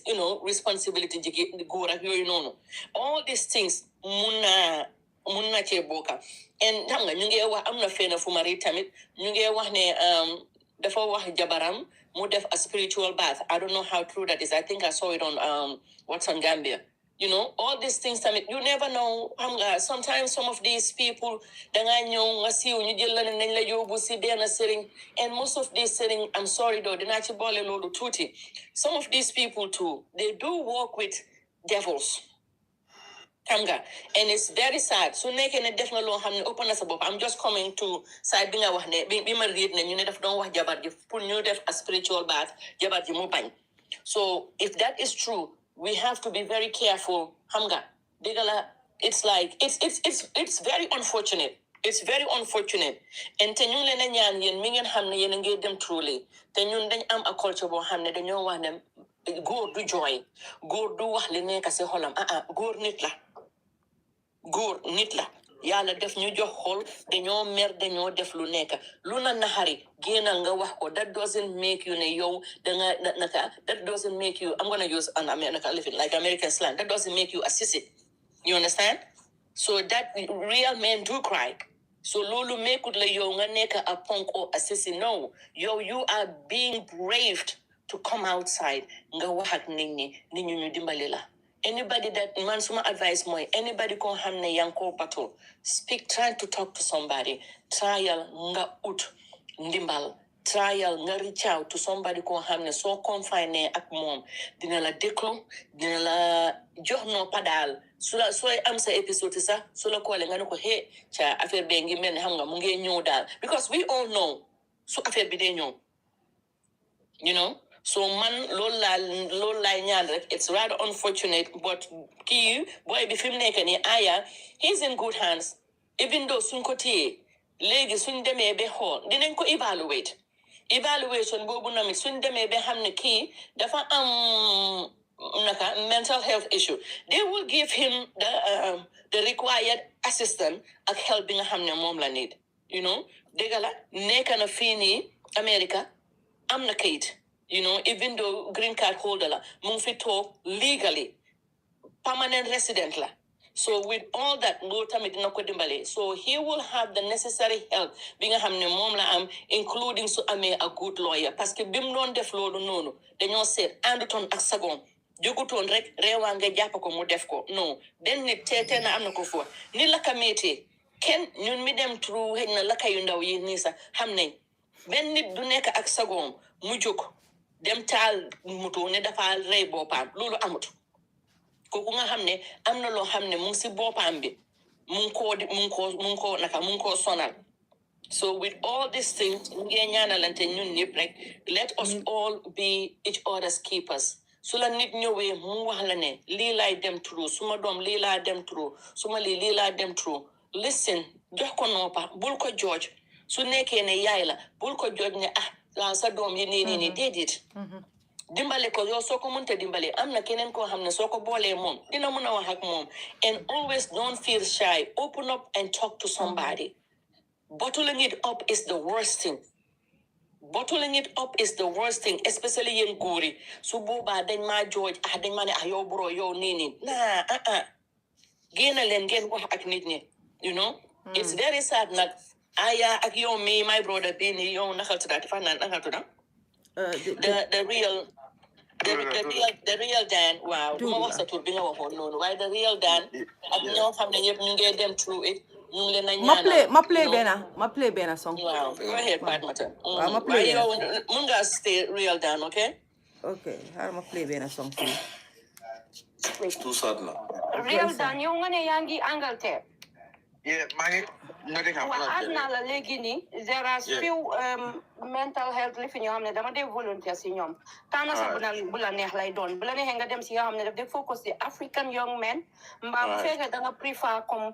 You know, responsibility. You know, all these things. Muna cheboka. And tanga, nyunge wa amna fena fumari tamit. Nyunge wa ne dafa wa jabaram. Mudef a spiritual bath. I don't know how true that is. I think I saw it on What's on Gambia. You know, all these things, I mean, you never know. Sometimes some of these people, and most of these sitting, I'm sorry though, some of these people too, they do work with devils. And it's very sad. So definitely open us up. I'm just coming to side being a spiritual bath. So if that is true, we have to be very careful. Hamga, digala. It's like it's very unfortunate. It's very unfortunate. And tenyun le na nyan yen mingen hamne yen nge dem truly. Tenyun den am a culture bo hamne den yon wanem go do joy. Go do wax li nekk si xolam. Góor nit la. Góor nit la. Yàlla def ñu jox xol dañoo mer dañoo def lu nekk lu na naxari génnal nga wax ko that doesn't make you ne yow danga naka that doesn't make you I'm gonna use an American living like American slang that doesn't make you a sissy you understand so that real men do cry so lolu mekut la yow nga nekk a punk or a sissy no you are being braved to come outside nga wax ak nit ñi ñu dimbali la. Anybody that man suma advice moy anybody ko hamne yanko battle speak trying to talk to somebody trial nga ut ndimbal trial nga reach out to somebody ko xamne so confiné ak mom dina la deklo dina la jox no padal sula soy am sa episode sa sula ko le nga ko he cha affaire be ngi melni xam nga mu ngi ñew dal because we all know su affaire bi de ñew you know so man lol la ñaan rek it's rather unfortunate but ki boy bi fim nek ni aya he's in good hands even though suñ ko téye léegi suñ demee ba xool dinañ ko evaluation boobu namit suñ demee ba xam ne kii dafa am naka mental health issue they will give him the required assistance ak help bi nga xam ne moom la need you know dëgg la nekk na fii nii America am na kayit you know even though green card holder la mu ngi fi toog legally permanent resident la. So with all that, so he will have the necessary help, being a mom la am, including so ame a good lawyer. Parce que bim non def lolu nonu, dañoo seet anduton ak sagom. Joguton rek rewa nga japp ko mu def ko. No, den nit tété na am na ko fo. Ni la ka mété, ken ñun mi dem through xëy na la kayu ndaw yi ni sa xam nañ. Ben nit du nekk ak sagom mu jóg dem taal muto ne dafa rey boppam lolu amut. Kooku nga xam ne am na loo xam ne mu ngi si boppam bi mu ngi koo sonal so with all these things ngeen ñaanalante ñun ñëpp rek let us all be each other's keepers su la nit ñëwee mu wax la ne lii laay dem through suma doom lii laa dem through suma lii laa dem through listen jox ko noppa bul ko jooj su nekkee ne yaay la bul ko jooj ne sa doom yi nii déedéet dimbale ko yow soko munte dimbale amna keneen ko xamne soko bolé mom dina mëna wax ak mom and always don't feel shy open up and talk to somebody bottling it up is the worst thing especially yen goori su boba dañ ma jooj dañ ma ne yow bro yow nini na gena len gen wax ak nit ñi you know it's very sad nak aya ak yow me my brother bini yow nakal tudati fa nan nakal tudam the real Dan wow duma wax sa tur bi nga waxoon noonu waaye the real Dan ak ñoo xam ne ñëpp ñu ngi dem through it ñu ngi leen a ñaanal ma play benn song waaw go ahead Fatmata ma play yow mun nga stay real Dan okay xaaral ma play benn song tout ça là real Dan yow nga ne yaa ngi Angleterre maa ngi la léegi nii there are few mental health li fi ñoo xam ne dama dee volunteer si ñoom tànn sax bu la neex lay doon bu la neexee nga dem si yoo xam ne daf dee focus si African young men mbaa bu fekkee da nga prefer comme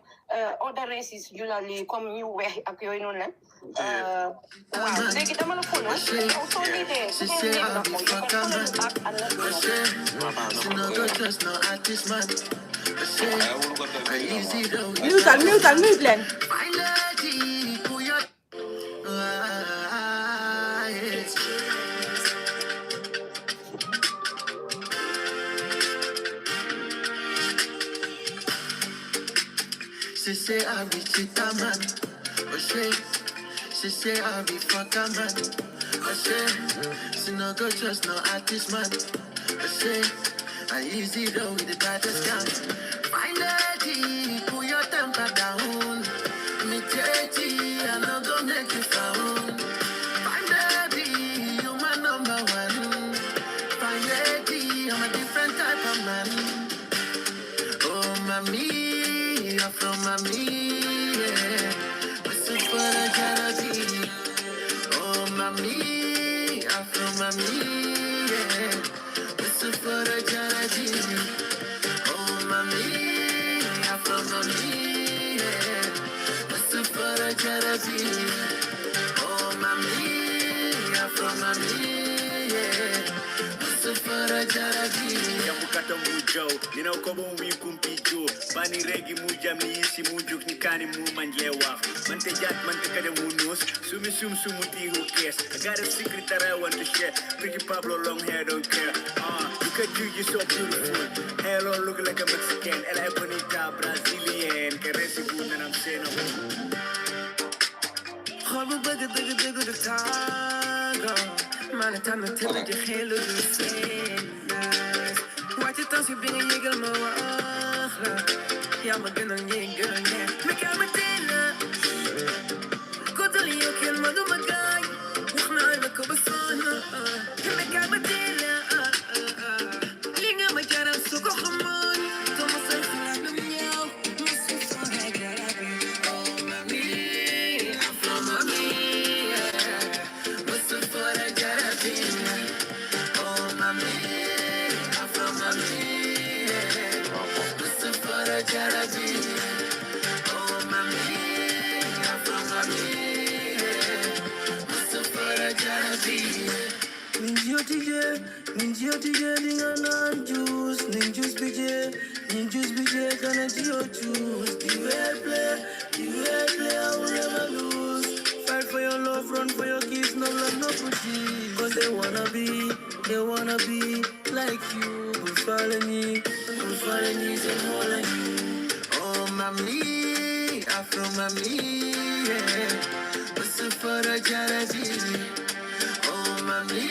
other races julali comme ñu weex ak yooyu noonu leen waaw léegi dama la follow soo niitee su ngeen ñëw na ko you can follow back and let me know mute leen She say I be cheetah man, she say I be fucker man, she no go trust no artist man, I easy though with the baddest gun. Find lady, pull your temper down, me dirty, I no go make you frown. Find baby, you my number one. Find lady, I'm a different type of man. Oh mommy, you're from mommy, yeah. Listen for the jealousy. Oh mommy, you're from mommy, yeah. Listen for the jealousy. Oh mommy, you're from mommy, yeah. Listen for the jealousy. Oh mommy, you're from mommy, yeah. Listen for the jealousy. Yamukata mujo, nina ukobo kumpi jo. Bani regi muja miisi mujuk nikani mu manjewa. Mante jat mante kade munus, sumi sumuti who cares. I got a secret that I want to share. Pretty Pablo long hair don't care. Look at you so beautiful. Hello look like a Mexican. Ela bonita Brazilian. Caresi buna nam seno. Khaba baga daga the tango. Man tana tebe je hello du nice. Wat het als je binnen je gel me wacht. Ja maar gana je gana je. Me kamer tela. Kodali yo kel madu magai. Waxna Jarabi. Oh, mami, Afro mami, Mustafa Jarabi. Ninjo tije, ninga nan juice, nin juice bije, kana jio juice. The way play, I will never lose. Fight for your love, run for your kids, no love, no pussy. Cause they wanna be like you. Bulfalani, say more like you. Oh, mami, Afro mami, yeah. Mustafa Jarabi. Oh, mami,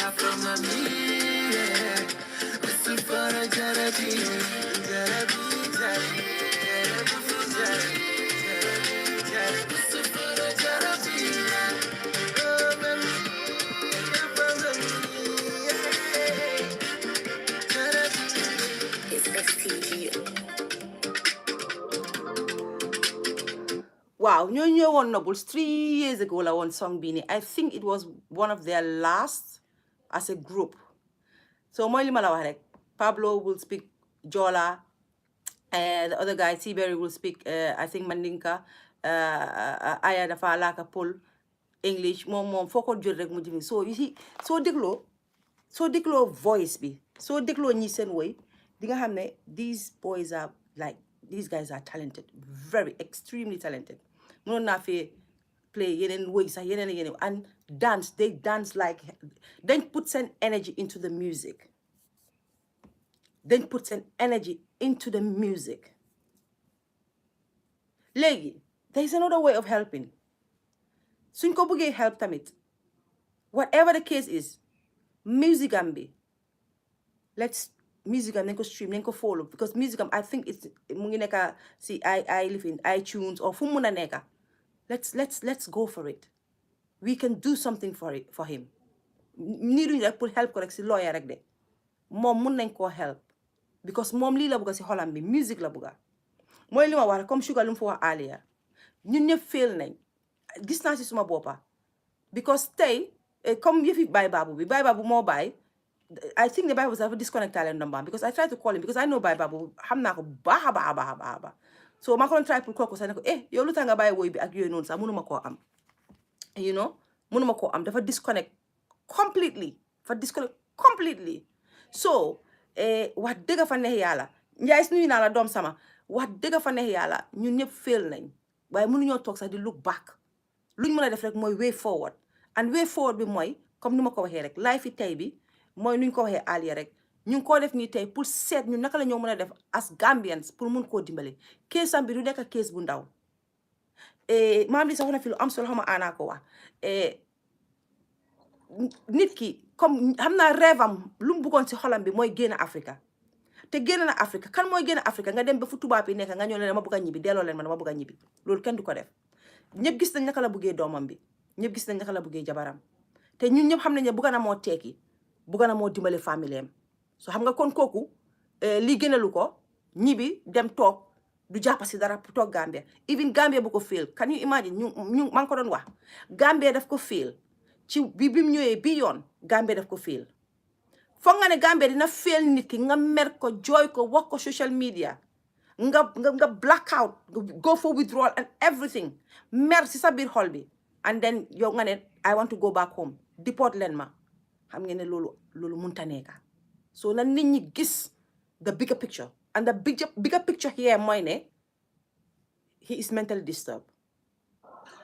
Afro mami, yeah. Mustafa Jarabi, Jarabi, Jarabi, Jarabi, Jarabi, Mustafa Jarabi. Oh, mami, Afro mami, yeah. Jarabi. It's STG. Wow, ñoo won Nobles 3 years ago la won song Bini. I think it was one of their last as a group. So mooy li ma la wax rek, Pablo will speak Jola, the other guy Tiberi will speak I think Mandinka, Aya dafa laka Pol English, moom foo ko jot rek mu jëmi. So you see, soo dégloo voice bi, soo dégloo ñi seen woy, di nga xam ne these guys are talented, very extremely talented. Mënoon naa fee play yeneen woy sax yeneen and they dance like, then put some energy into the music. Léegi, there is another way of helping. Suñ ko bëggee help tamit, whatever the case is, music am bi, music am nañ ko stream, nañ ko follow, because music am I think it's mu ngi nekka si I live in iTunes or fu mu mun a nekka. Let's go for it. We can do something for him. Niiruñ rek pour help ko rek si lawyer rek de. Moom mun nañ koo help because moom lii la bëgga si xolam bi, music la bëgga. Mooy li ma wax comme Sugar lu mu fa wax earlier, ñun ñëpp fail nañ. Gis naa si suma boppa because tey comme yëfi Baye Babu moo bàyyi. I think the Baye was ever disconnected number because I tried to call him because I know Baye Babu xam naa ko baax a baax. So ma ko doon try pour call ko sax ne ko yow lu tax nga bàyyi woy bi ak yooyu noonu sax mënuma koo am, you know, mënuma koo am, dafa disconnect completely. So wax dëgg fa neex yàlla Njaay nuyu naa la doom sama, wax dëgg fa neex yàlla ñun ñëpp fail nañ waaye mënuñoo toog sax di look back. Luñ mën a def rek mooy way forward, and way forward bi mooy comme ni ma ko waxee rek life yi tey bi mooy nuñ ko waxee earlier rek ñu ngi koo def nii tey pour seet ñu naka la ñoo mën a def as Gambians pour mun koo dimbale. Case am bi du nekk case bu ndaw. Maam li sax wax na fi lu am solo xama aanaa ko wax. Nit ki comme xam naa rêve am lu mu bëggoon si xolam bi mooy génn Africa. Te génn na Africa kan mooy génn Africa nga dem ba fu tubaab yi nekk nga ñëw ne dama bëgg a ñibbi delloo leen ma dama bëgg a ñibbi. Loolu kenn du ko def. Ñëpp gis nañ naka la buggee doomam bi, ñëpp gis nañ naka la buggee jabaram, te ñun ñëpp xam nañ ne bugga na moo tekki, bugga na moo dimbale familleem. So xam nga kon kooku lii gënalu ko ñibbi dem toog du jàppa si dara pour toog Gambia. Even Gambia bu ko fail, can you imagine ñu maa ngi ko doon wax Gambia daf ko fail ci bi mu ñëwee bi yoon Gambia daf ko fail. Foog nga ne Gambia dina fail nit ki nga mer ko jooy ko wax ko social media nga black out, go for withdrawal and everything, mer si sa biir xol bi, and then yow nga ne I want to go back home, deport leen ma. Xam ngeen ne loolu munta nekka. So na nit ñi gis the bigger picture, and the bigger picture here mooy ne he is mentally disturbed.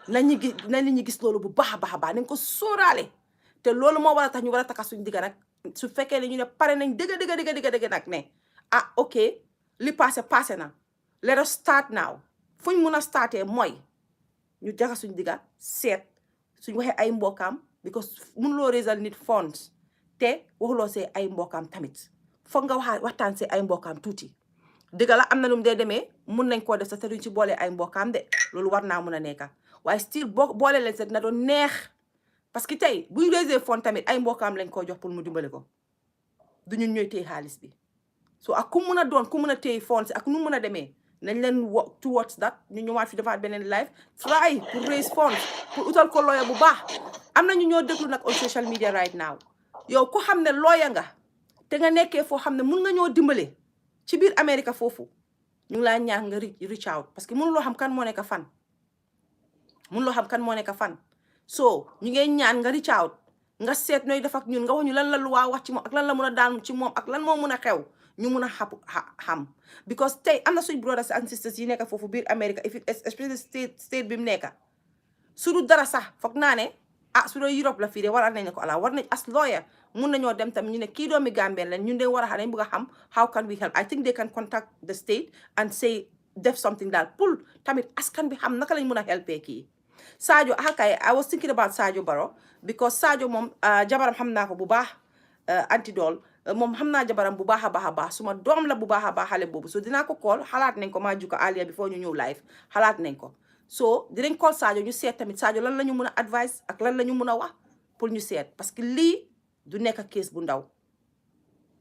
Na nit ñi gis loolu bu baax a baax nañ ko sóoraale, te loolu moo war a tax ñu war a taka suñu digga nag su fekkee ne ñu ne pare nañ dëgg nag ne ok li passé na, let us start now. Fuñ mun a startee mooy ñu jaga suñ digga seet suñ waxee ay mbokkaam, because mënuloo raisal nit funds te waxuloo see ay mbokkaam tamit. Foog nga waxtaan see ay mbokkaam tuuti. Dëgg la am na lu mu dee demee mun nañ koo def sax te duñ ci boole ay mbokkaam de, loolu war naa mun a nekka waaye still boole leen sax dina doon neex, parce que tey buñ raisé fond tamit ay mbokkaam lañ koo jox pour mu dimbale ko, du ñun ñooy téye xaalis bi. So ak ku mun a doon ku mun a téye funds ak nu mun a demee nañ leen work towards that. ñu ñëwaat fi defaat beneen live try pour raise funds pour utal ko lawyer bu baax. Am na ñu ñoo déglu nag on social media right now. Yow ku xam ne lawyer nga te nga nekkee foo xam ne mun nga ñoo dimbale ci biir America foofu, ñu ngi laa ñaan nga reach out parce que mënuloo xam kan moo nekk fan mënuloo xam kan moo nekk fan so ñu ngeen ñaan nga reach out nga seet nooy def ak ñun nga wax ñu lan la lu waa wax ci moom ak lan la mun a daan ci moom ak lan moo mun a xew ñu mun a xam because tey am na suñ brothers and sisters yi nekk foofu biir America especially state bi mu nekk su du dara sax foog naa ne su dee Europe la fii de war nañ ne ko ala war nañ as lawyer mun nañoo dem tam ñu ne kii doomi Gambien leen ñun de war a xam dañ bëgg a xam how can we help I think they can contact the state and say def something daal pour tamit askan bi xam naka lañ mun a helpee kii Sadio akay I was thinking about Sadio Barrow because Sadio moom jabaram xam naa ko bu baax Antidol moom xam naa jabaram bu baax a baax suma doom la bu baax a baax xale boobu so dinaa ko call xalaat nañ ko maa juka alia before ñu ñëw live xalaat nañ ko so dinañ call Sadio ñu seet tamit Sadio lan la ñu mun a advice ak lan la ñu mun a wax pour ñu seet parce que lii du nekk case bu ndaw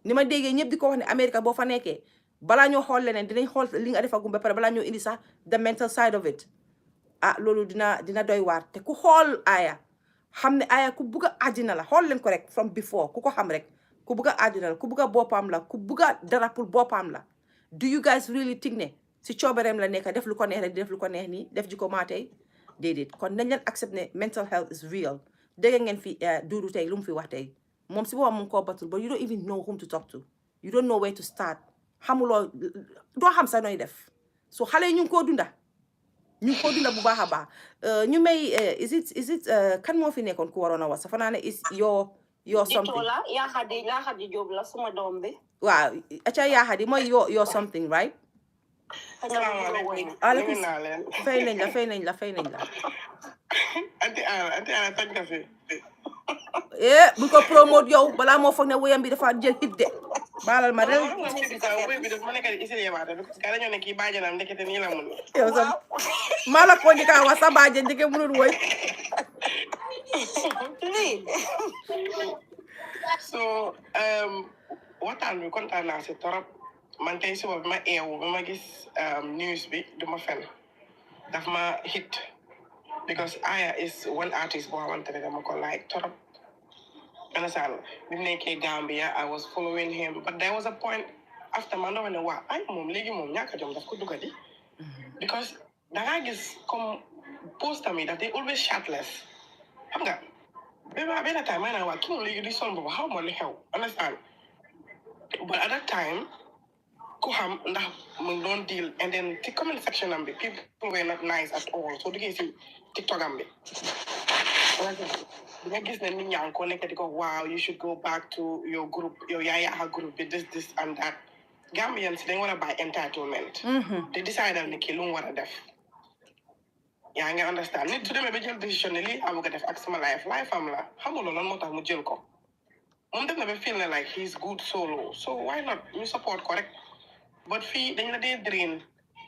ni ma déggee ñëpp di ko wax ne Amérique boo fa nekkee balaa ñoo xool leneen dinañ xool li nga defagum ba pare balaa ñoo indi sax the mental side of it loolu dina doy waar te ku xool Aya xam ne Aya ku bugg a àddina la xool leen ko rek from before ku ko xam rek ku bugg a àddina la ku bugg a boppam la ku bugg a dara pour boppam la do you guys really think ne si coobareem la nekk def lu ko neex rek def lu ko neex nii def ji ko maa tey déedéet kon nañ leen accept ne mental health is real dégg ngeen fi Dudu tey lu mu fi wax tey moom si boppam mu ngi koo batul but you don't even know whom to talk to you don't know where to start xamuloo doo xam sa nooy def so xale yi ñu ngi koo dunda bu baax a baax ñu may is it kan moo fi nekkoon ku waroon a wax safa naa ne is your something yaa xadi Jóob la suma doom bi waaw aca yaa xadi mooy your something right asalaamaaleykum naa leen fay nañ la anti ana toj nga fi bu ko promote yow balaa moo foog ne wéyam bi dafa jël hit de baalal ma del wéy bi daf ma nekk di isilé waate parce que dañoo ne kii baajanam ndekete nii la mun yow sa maa la ko njëkk a wax sa baajan njëkke mënul woy so waxtaan bi kontaan naa si torop man tey suba bi ma eewu bi ma gis news bi du ma fen daf ma hit because Aya is one artist boo xamante ne dama ko like torop understand bi mu nekkee Gambia I was following him but there was a point after man dama ne waa ay moom léegi moom ñàkk jom daf ko dugadi because dangaa gis comme postam yi daf they always shirtless xam nga benn time may naa waa kii moom léegi di sol boobu xaw ma li xew understand but at that time ku xam ndax mu ngi doon deal and then ci comment section am bi people were not nice at all so duggee si TikTok am bi nga gis ne nit ñaa ngi ko nekk di ko wow you should go back to your group your Yaya group bi this and that Gambians dañ war a buy entitlement te decide ni kii lu mu war a def yaa nga understand nit su demee ba jël décision ne lii amu ko def ak sama life am la xamuloo lan moo tax mu jël ko moom def na ba feel ne like he's good solo so why not ñu support ko rek but fii dañ la dee drain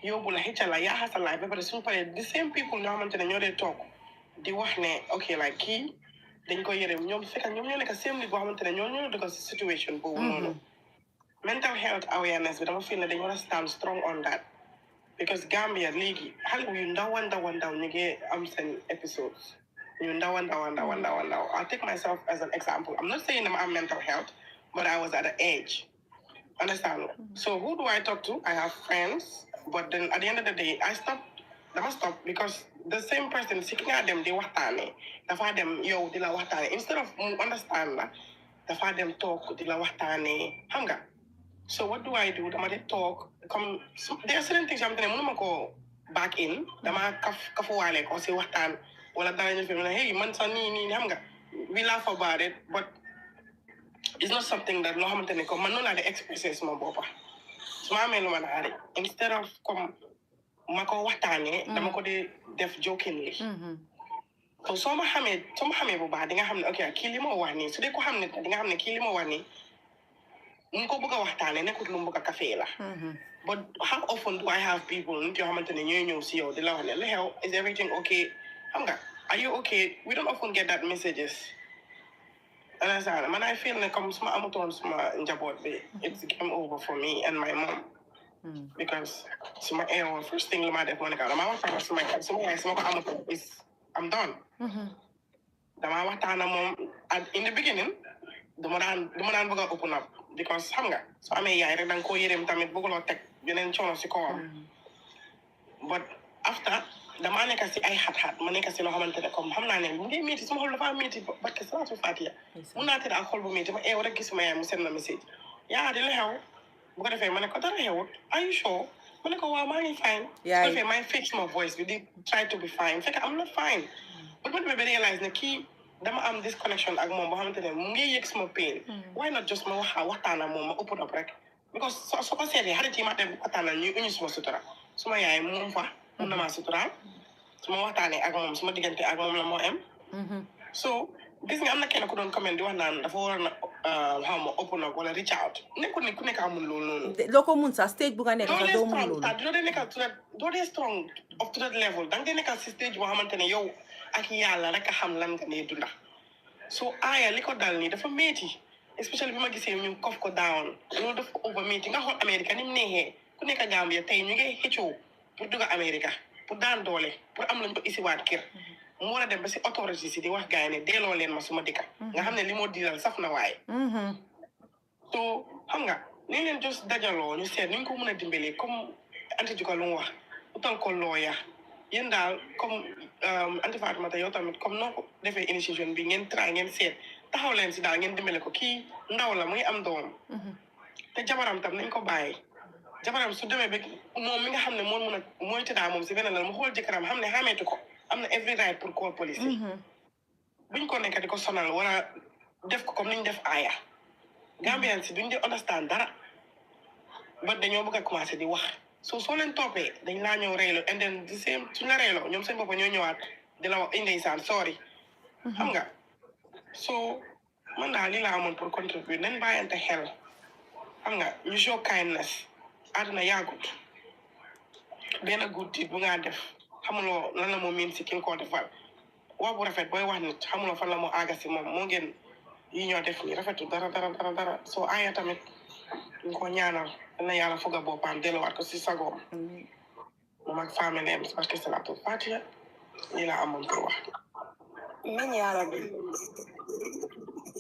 yóbbu la xëcca la yaa sa life ba pare suñu paree the same people ñoo xamante ne ñoo dee toog di wax ne ok like kii dañ ko yërëm ñoom fekk ñoom ñoo nekk same nit boo xamante ne ñoo dugg si situation boobu noonu mental health awareness bi dama feel ne dañ war a stand strong on that because Gambia léegi xale yu ndaw ñu ngi am seen episodes ñu ndaw I'll take myself as an example I'm not saying I'm mental health but I was at an age understand so who do I talk to I have friends but then at the end of the day dama stop because the same person si ki nga dem di waxtaane dafa dem yow di la waxtaane instead of mu understand la dafa dem toog di la waxtaane xam nga so what do I do dama di toog comme there are certain things yoo xamante ne mënuma ko back in dama kafuwaale ko si waxtaan wala dara ñu fi mu ne hey man sax nii xam nga we laugh about it but it's not something that loo xamante ne comme man noonu laa di expressé suma boppa su ma amee lu ma naari instead of comme ma ko waxtaanee dama ko di def jokingly so soo ma xamee bu baax di nga xam ne ok kii li ma wax nii su dee ko xam ne di nga xam ne kii li ma wax nii mu ko bëgg a waxtaanee nekkut lu mu bëgg a café la but how often do I have people nit yoo xamante ne ñooy ñëw si yow di la wax ne li xew is everything okay xam nga are you okay we don't often get that messages understand man I feel ne comme suma amutoon suma njaboot bi it's game over for me and my mom because suma first thing lu ma def moo nekk dama waxtaan suma yaay suma ko amutoon is I'm done dama waxtaan moom in the beginning dama daan bëgg a open up because xam nga soo amee yaay rek danga koo yërëm tamit bëgguloo teg yeneen coono si kawam but after damaa nekk si ay xat-xat ma nekk si loo xamante ne comme xam naa ne mu ngi métti sama xol dafa métti barke salaatu fatiha mun naa tëdd ak xol bu métti ma eew rek gis ma yaay mu send na message yaa di la xew bu ko defee ma ne ko dara xewut are you sure ma ne ko waaw maa ngi fine bu ko defee may fix my voice bi di try to be fine fekk I'm not fine but ma demee ba réalise ne kii dama am disconnection ak moom boo xamante ne mu ngi yëg sama pain why not just ma waxtaan ak moom ma open up rek because soo ko seetee xarit yi ma dem waxtaan ak ñu uñu suma sutura suma yaay moom fa mun na maa suturaal su ma waxtaanee ak moom suma diggante ak moom la moo am so gis nga am na kenn ku doon comment di wax naan dafa war na xaw ma open up wala reach out nekkul ne ku nekk amul loolu noonu loo ko mun sax stage bu nga nekk sax doo mun loolu doo dee nekkal doo dee strong of to that level da nga dee nekkal si stage boo xamante ne yow ak yàlla rek a xam lan nga nee dunda so aaya li ko dal nii dafa métti especially bi ma gisee ñu kof ko down loolu dafa over métti nga xool Amérique ni mu neexee ku nekk Gambia tey ñu ngi xëccoo pour dugg Amérique pour daan doole pour am lañ ko isiwaat kër mu war a dem ba si autorité si di wax gars yi ne delloo leen ma suma dëkka nga xam ne li moo diiral saf na waaye so xam nga ni leen just dajaloo ñu seet ni ñu ko mën a dimbalee comme anti juka lu mu wax utal ko looya yéen daal comme anti Fatoumata yow tamit comme noo ko defee initiation bi ngeen try ngeen seet taxaw leen si daal ngeen dimbale ko kii ndaw la mu ngi am doom te jabaram tam nañ ko bàyyi jabaram su demee ba moom mi nga xam ne moo mën a mooy tëddaa moom si beneen la mu xool jëkkëram xam ne xameetu ko am na every right pour call police buñ ko nekk di ko sonal wala def ko comme ni ñu def aaya Gambian si duñ di understand dara ba dañoo bëgg a commencé di wax soo leen toppee dañ laa ñëw reyloo and then the same suñ la reyloo ñoom seen bopp ñoo ñëwaat di la wax ndeysaan sorry xam nga so man daal lii laa amoon pour contribuer nañ bàyyante xel xam nga ñu show kindness àdduna yàggut benn good deed bu ngaa def xamuloo lan la moo miin si ki nga koo defal wax bu rafet booy wax nit xamuloo fan la moo àgga si moom moo ngeen yi ñoo def nii rafetul dara soo aaya tamit ñu ko ñaanal na yàlla fuga boppam delluwaat ko si sagoom moom ak famille am parce que salatu fatiha lii la amoon pour wax min yàlla bi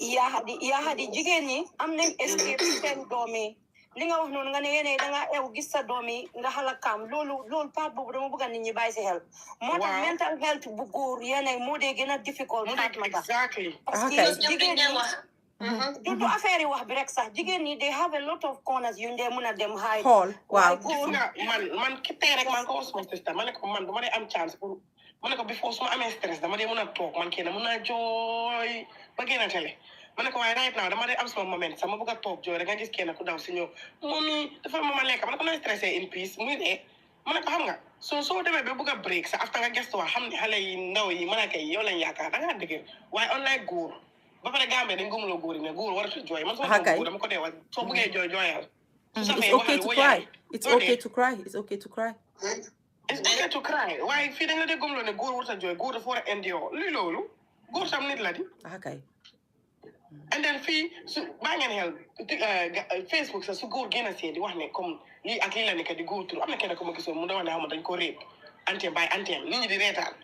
yaa hadi jigéen ñi am nañ escape seen doomi li nga wax noonu nga ne yéene da nga ew gis sa doomi nga xalakaam loolu part boobu dama bëgg nit ñi bàyyi si xel moo tax mental health bu góor yéene moo dee gën a difficult exactly parce que jigéen ñi du affaire yi wax bi rek sax jigéen ñi they have a lot of corners yu ndee mën a dem high xool waaw gis nga man ki tey rek maa ngi ko wax sama sister ma ne ko man dama dee am chance pour ma ne ko before su ma amee stress dama dee mën a toog man kenn mën naa jooy ba génn a télé ma ne ko waaye right now dama dee am sama moment sama bëgg a toog jooy rek nga gis kenn ku daw si ñëw moom dafa ma lekk ma ne ko nooy stressé in peace muy dee ma ne ko xam nga soo demee ba bëgg a break sa after nga gestu wax xam ne xale yi ndaw yi mën a kay yow lañ yaakaar da ngaa dëgër waaye online góor ba pare Gambie dañ gëmuloo góor yi ne góor waratu jooy man soo góor dama ko dee wax soo bëggee jooy jooyal it's okay to cry it's okay to cry it's okay to cry it's okay to cry waaye fii dañ la dee gëmuloo ne góor waratu jooy góor dafa war a endure luy loolu góor tam nit la di kay and then fii su baa ngeen xel Facebook sax su góor génn see di wax ne comme lii ak lii la nekk di góor tur am na kenn ko ma gisoon mu da wax ne xam dañ ko réeb antiem bàyyi antiem nit ñi di reetaan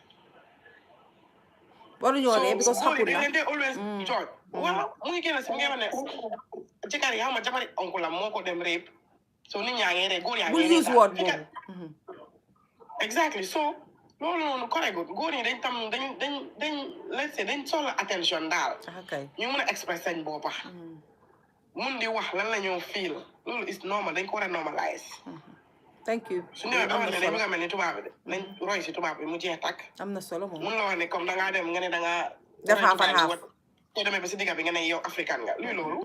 waruñoo ree because xapul la they always judge waaw mu ngi génn si mu ngi wax ne jëkkër yi xam nga jabari oncle la moo ko dem réeb so nit ñaa ngi ree góor yaa ngi use word boobu exactly so loolu noonu correct góor ñi dañ tam dañ let's say dañ soxla attention daal ñu mën a express sañ boppa mun di wax lan la ñoo feel loolu is normal dañ ko war a normalize thank you su ñëwee ba wax ne dañ bëgg a mel ni tubaab bi nañ roy si tubaab bi mu jeex tàkk am na solo moom mun la wax ne comme dangaa dem nga ne dangaa def xaaf soo demee ba si digga bi nga ne yow africain nga luy loolu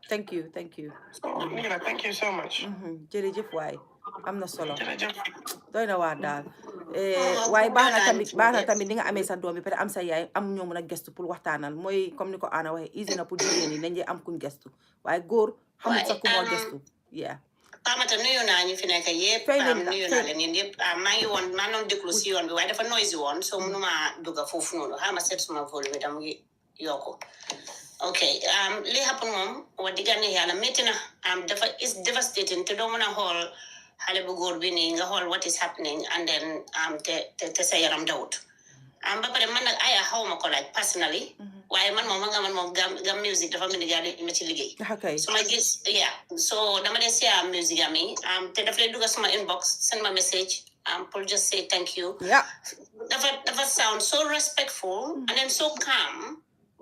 thank you so lii la thank you so much jërëjëf waay am na solo jërëjëf doy na waar daal waaye baax na tamit ni nga amee sa doom bi pare am sa yaay am ñoo mën a gestu pour waxtaanal mooy comme ni ko Anna waxee easy na pour jigéen ñi nañ am kuñ gestu waaye góor xamul sax ku moo gestu Pamata nuyu naa ñu fi nekk yëpp nuyu naa leen yéen yëpp maa doon déglu si yoon bi waaye dafa noisy woon so mënuma dugga foofu noonu xaaral ma seet suma volume dama ngi yokku ok li happen moom wax dëgg yàlla métti na dafa is devastating te doo mën a xool xale bu góor bi nii nga xool what is happening and then te sa yaram dawut ba pare man nag aya xaw ma ko laaj personally waaye man moom nga man moom gam music dafa mel ni gaa ma ci liggéey. Okay. So ma gis so dama dee share music am yi te daf lay dugg suma inbox send ma message pour just say thank you. Yeah. dafa sound so respectful and then so calm.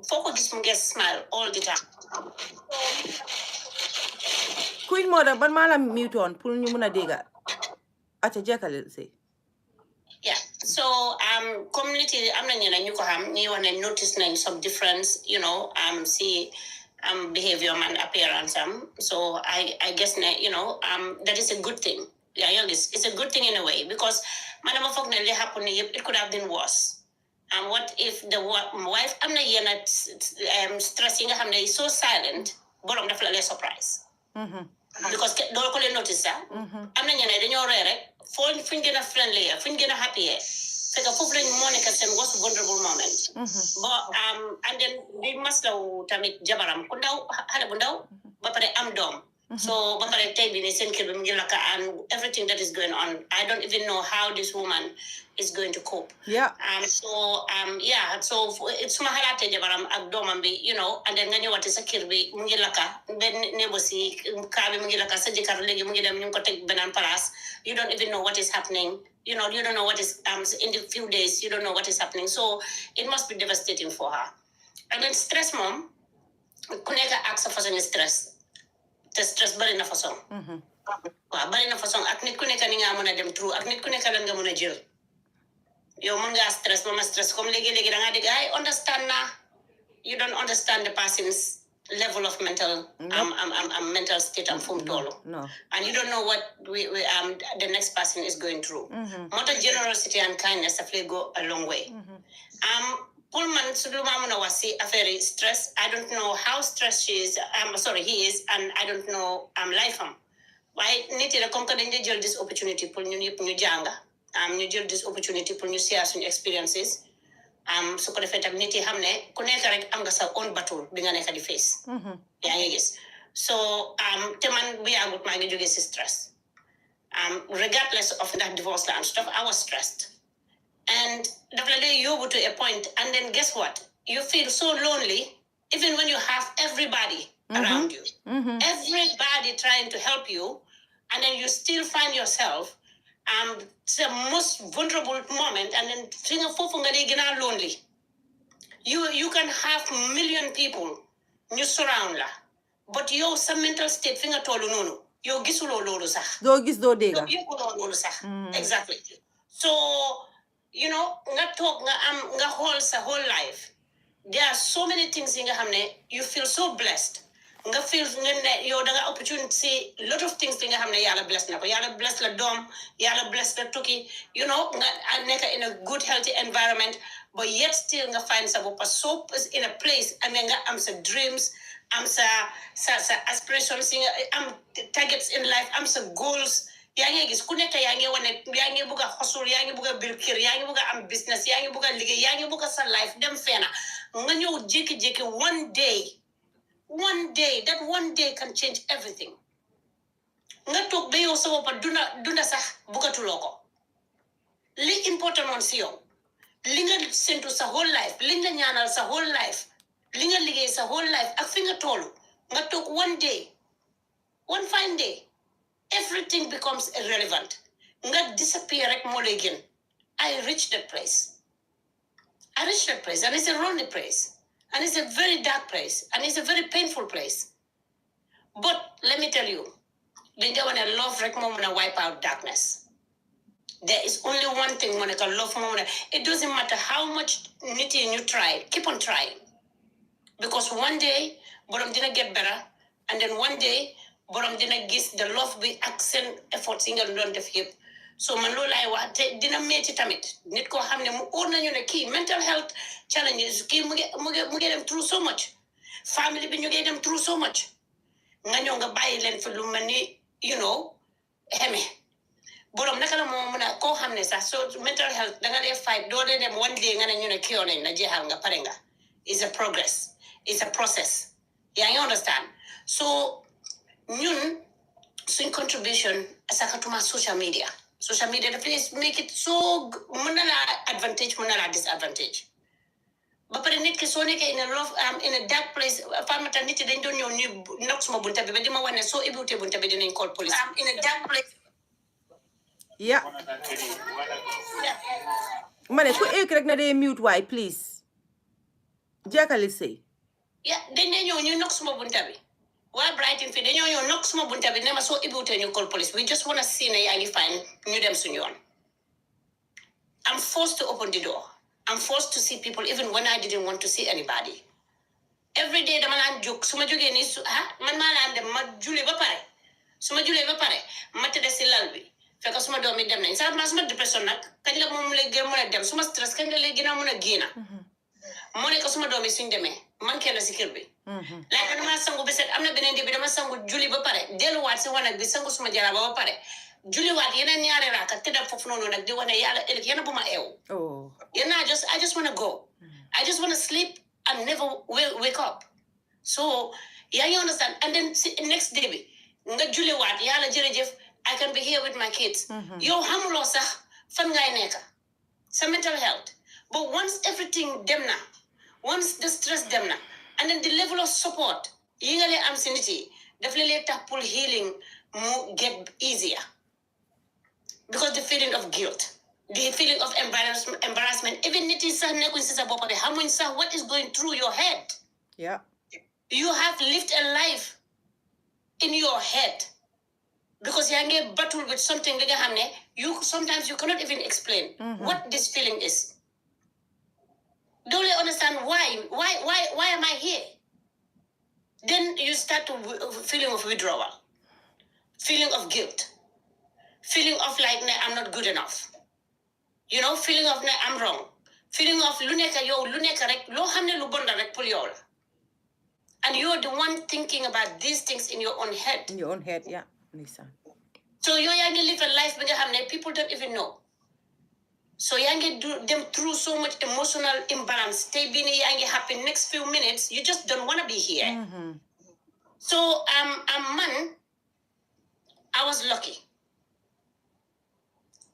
Foo ko gis mu ngi smile all the time. Queen Mother ban maa la mute on pour ñu mën a dégg. Aca jekkale si. Yeah, so community am na ñeneen ñu ko xam ñi wax ne notice nañ some difference, see behavior and appearance so I guess that is a good thing. Yeah, it's a good thing in a way because man dama foog ne li happen it could have been worse. And what if the wife am na yenn stress yi nga xam ne is so silent borom daf la lay surprise. Because doo ko leen notice sax am na ñeneen dañoo ree rek fu ñu gën a friendly fu ñu gën a happy fekk foofu lañ moo nekk seen most vulnerable moment. But and then di maslaw tamit jabaram ku ndaw xale bu ndaw ba pare am doom. So ba pare tey bi ne seen kër bi mu ngi lakka and everything that is going on I don't even know how this woman is going to cope. Yeah. So suma xalaatee jabaram ak doomam bi and then nga ñëwaate sa kër bi mu ngi lakka benn négoci kaa bi mu ngi lakka sa jëkkër léegi mu ngi dem ñu ngi ko teg beneen place you don't even know what is happening. You don't know what is in the few days you don't know what is happening, so it must be devastating for her. And then stress mom ku nekk ak sa façon stress te stress bari na façon. Waaw bari na façon ak nit ku nekk ni nga mën a dem through ak nit ku nekk lan nga mën a jël. Yow mën ngaa stress ba ma stress comme léegi da ngaa dégg I understand na you don't understand the person's level of mental mental state and fu mu toll. And you don't know what the next person is going through. Moo tax generosity and kindness daf lay go a long way. Pour man su lu ma mën a wax si affaire stress I don't know how stressed he is and I don't know life am waaye nit yi rek comme que dañ lay jël this opportunity pour ñun yëpp ñu jànga ñu jël this opportunity pour ñu share suñu experiences su ko defee tam nit yi xam ne ku nekk rek am nga sa own battle bi nga nekk di face. yaa ngi gis so te man bu yàggut maa ngi jógee si stress regardless of that divorce la and stuff I was stressed and definitely you go to a point and then guess what you feel so lonely even when you have everybody around you. Everybody trying to help you and then you still find yourself it's the most vulnerable moment and then lonely. You can have million people you surround la but your some mental state finger tolu nonu yo gisulo lolu sax do gis do dega lolu sax exactly. So nga talk nga whole sa whole life there are so many things in nga xamne you feel so blessed nga feel nga yow da nga opportunity lot of things nga xamne yalla bless nako yalla bless la dom yalla bless la tukki nga nek in a good healthy environment but yet still nga find sa bop so in a place and nga am sa dreams am sa aspirations am targets in life am sa goals yaa ngi gis ku nekk yaa ngi wane yaa ngi bëgg a xosul yaa ngi bëgg a bir kër yaa ngi bëgg a am business yaa ngi bëgg a liggéey yaa ngi bëgg a sa life dem feena nga ñëw jékki-jékki one day that one day can change everything nga toog ba yow sa bopp dunda sax bëggatuloo ko li important woon si yow li nga séntu sa whole life li nga ñaanal sa whole life li nga liggéey sa whole life ak fi nga toolu nga toog one fine day everything becomes irrelevant. Nga disappear rek mo lay gën. I reached that place and it's a lonely place and it's a very dark place and it's a very painful place. But let me tell you, dañ da wane love rek mo mëna wipe out darkness. There is only one thing mo nekk love mo mëna it doesn't matter how much nit yi you try, keep on trying because one day borom dina get better and then one day borom dina gis the love bi ak seen efforts yi nga doon def yëpp so man loolu laay wax te dina metti tamit nit koo xam ne mu óor nañu ne kii mental health challenges kii mu ngi dem through so much family bi ñu ngi dem through so much nga ñëw nga bàyyi leen fi lu mel ni xeme borom naka la moo mën a koo xam ne sax so mental health danga dee fight doo dee dem one day nga ne ñu ne kiyoo nañ na jeexal nga pare nga is a progress is a process yaa ngi understand so ñun suñ contribution asakatuma social media dafay make it so mën na la advantage mën na la disadvantage ba pare nit ki soo nekkee in a dark place Fatoumata nit yi dañ doon ñëw ñu knock suma bunta bi ba di ma wax ne soo ibiwutee bunta bi dinañ call police in a dark place. Yeah. Mane ku ek rek na dee mute waay please. Jekali say. Yeah, dañ dee ñëw ñu knock suma bunta bi. Waa Brighton fii dañoo ñëw knock suma bunta bi ne ma soo ibiwutee ñu call police. We just wanna see ne yaa ngi fine ñu dem suñu yoon. I'm forced to open the door. I'm forced to see people even when I didn't want to see anybody. Every day dama naan jóg su ma jógee nii man maa naan dem ma julli ba pare su ma jullee ba pare ma tëdd si lal bi fekk suma doom yi dem nañ sax ma suma dépression nag kañ la moom lay gën mën a dem suma stress kañ la lay gën a mën a génn moo nekk suma doom yi suñ demee man kenn si kër bi laaj dama sangu bi set am na beneen bi dama sangu julli ba pare delluwaat si wanag bi sangu suma jaraaba ba pare julliwaat yeneen ñaari raaka tëdd foofu noonu nag di wane yàlla ëllëg yéen bu ma eewu yéen I just want to go I just want to sleep and never wake up. So, yeah, you understand? And then next day, nga julli waat yàlla jërëjëf I can be here with my kids. Yow xamuloo sax fan ngay nekk sa mental health. But once everything dem na, once the stress dem na, and then the level of support yi nga lee am si nit yi daf lee tax pour healing mu get easier. Because the feeling of guilt, the feeling of embarrassment, even nit yi sax nekkuñ si sa bopp bi xamuñ sax what is going through your head. Yeah. You have lived a life in your head because you're battle with something you sometimes you cannot even explain what this feeling is. Don't you understand why am I here? Then you start to feeling of withdrawal, feeling of guilt, feeling of like I'm not good enough. You know, feeling of I'm wrong, feeling of lu nekk rek loo xam ne lu bon la rek pour yow la. And you're the one thinking about these things in your own head. In your own head, yeah. Lisa. So you're going to live a life people don't even know. So you're going to do them through so much emotional imbalance. Stay being happy next few minutes. You just don't want to be here. So man, I was lucky.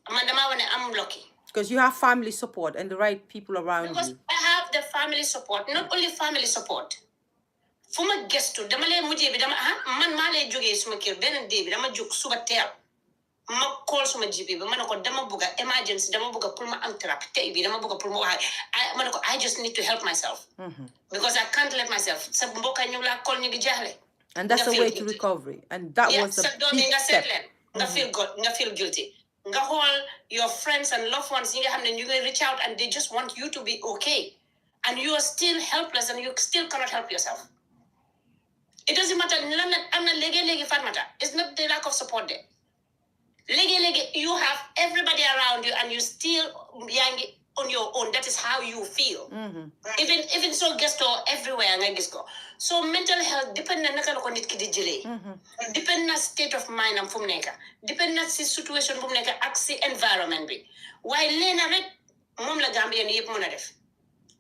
I'm lucky. Because you have family support and the right people around because you. I have the family support. Not only family support. Fuma gestu dama lay mujjé bi dama man ma lay joggé suma kër benen dé bi dama jog suba tél ma call suma jibi bi manako dama bëgga emergency dama bëgga pour ma am thérapie tay bi dama bëgga pour ma wax manako I just need to help myself because I can't let myself sa mboka ñu la call ñu gi jaxlé and that's the way to recovery and that was the big step nga feel good nga feel guilty nga xol your friends and loved ones yi nga xamné ñu ngi reach out and they just want you to be okay and you are still helpless and you still cannot help yourself. It doesn't matter. I'm not legi Fatmata. It's not the lack of support there. Legi, you have everybody around you and you still young on your own. That is how you feel. Even so guest or everywhere and go. So mental health depend na nakalo nit ki di jele. Depend na state of mind am fum neka. Depend na si situation fum neka ak si environment bi. Why lena rek mom la Gambia ni yep mëna def.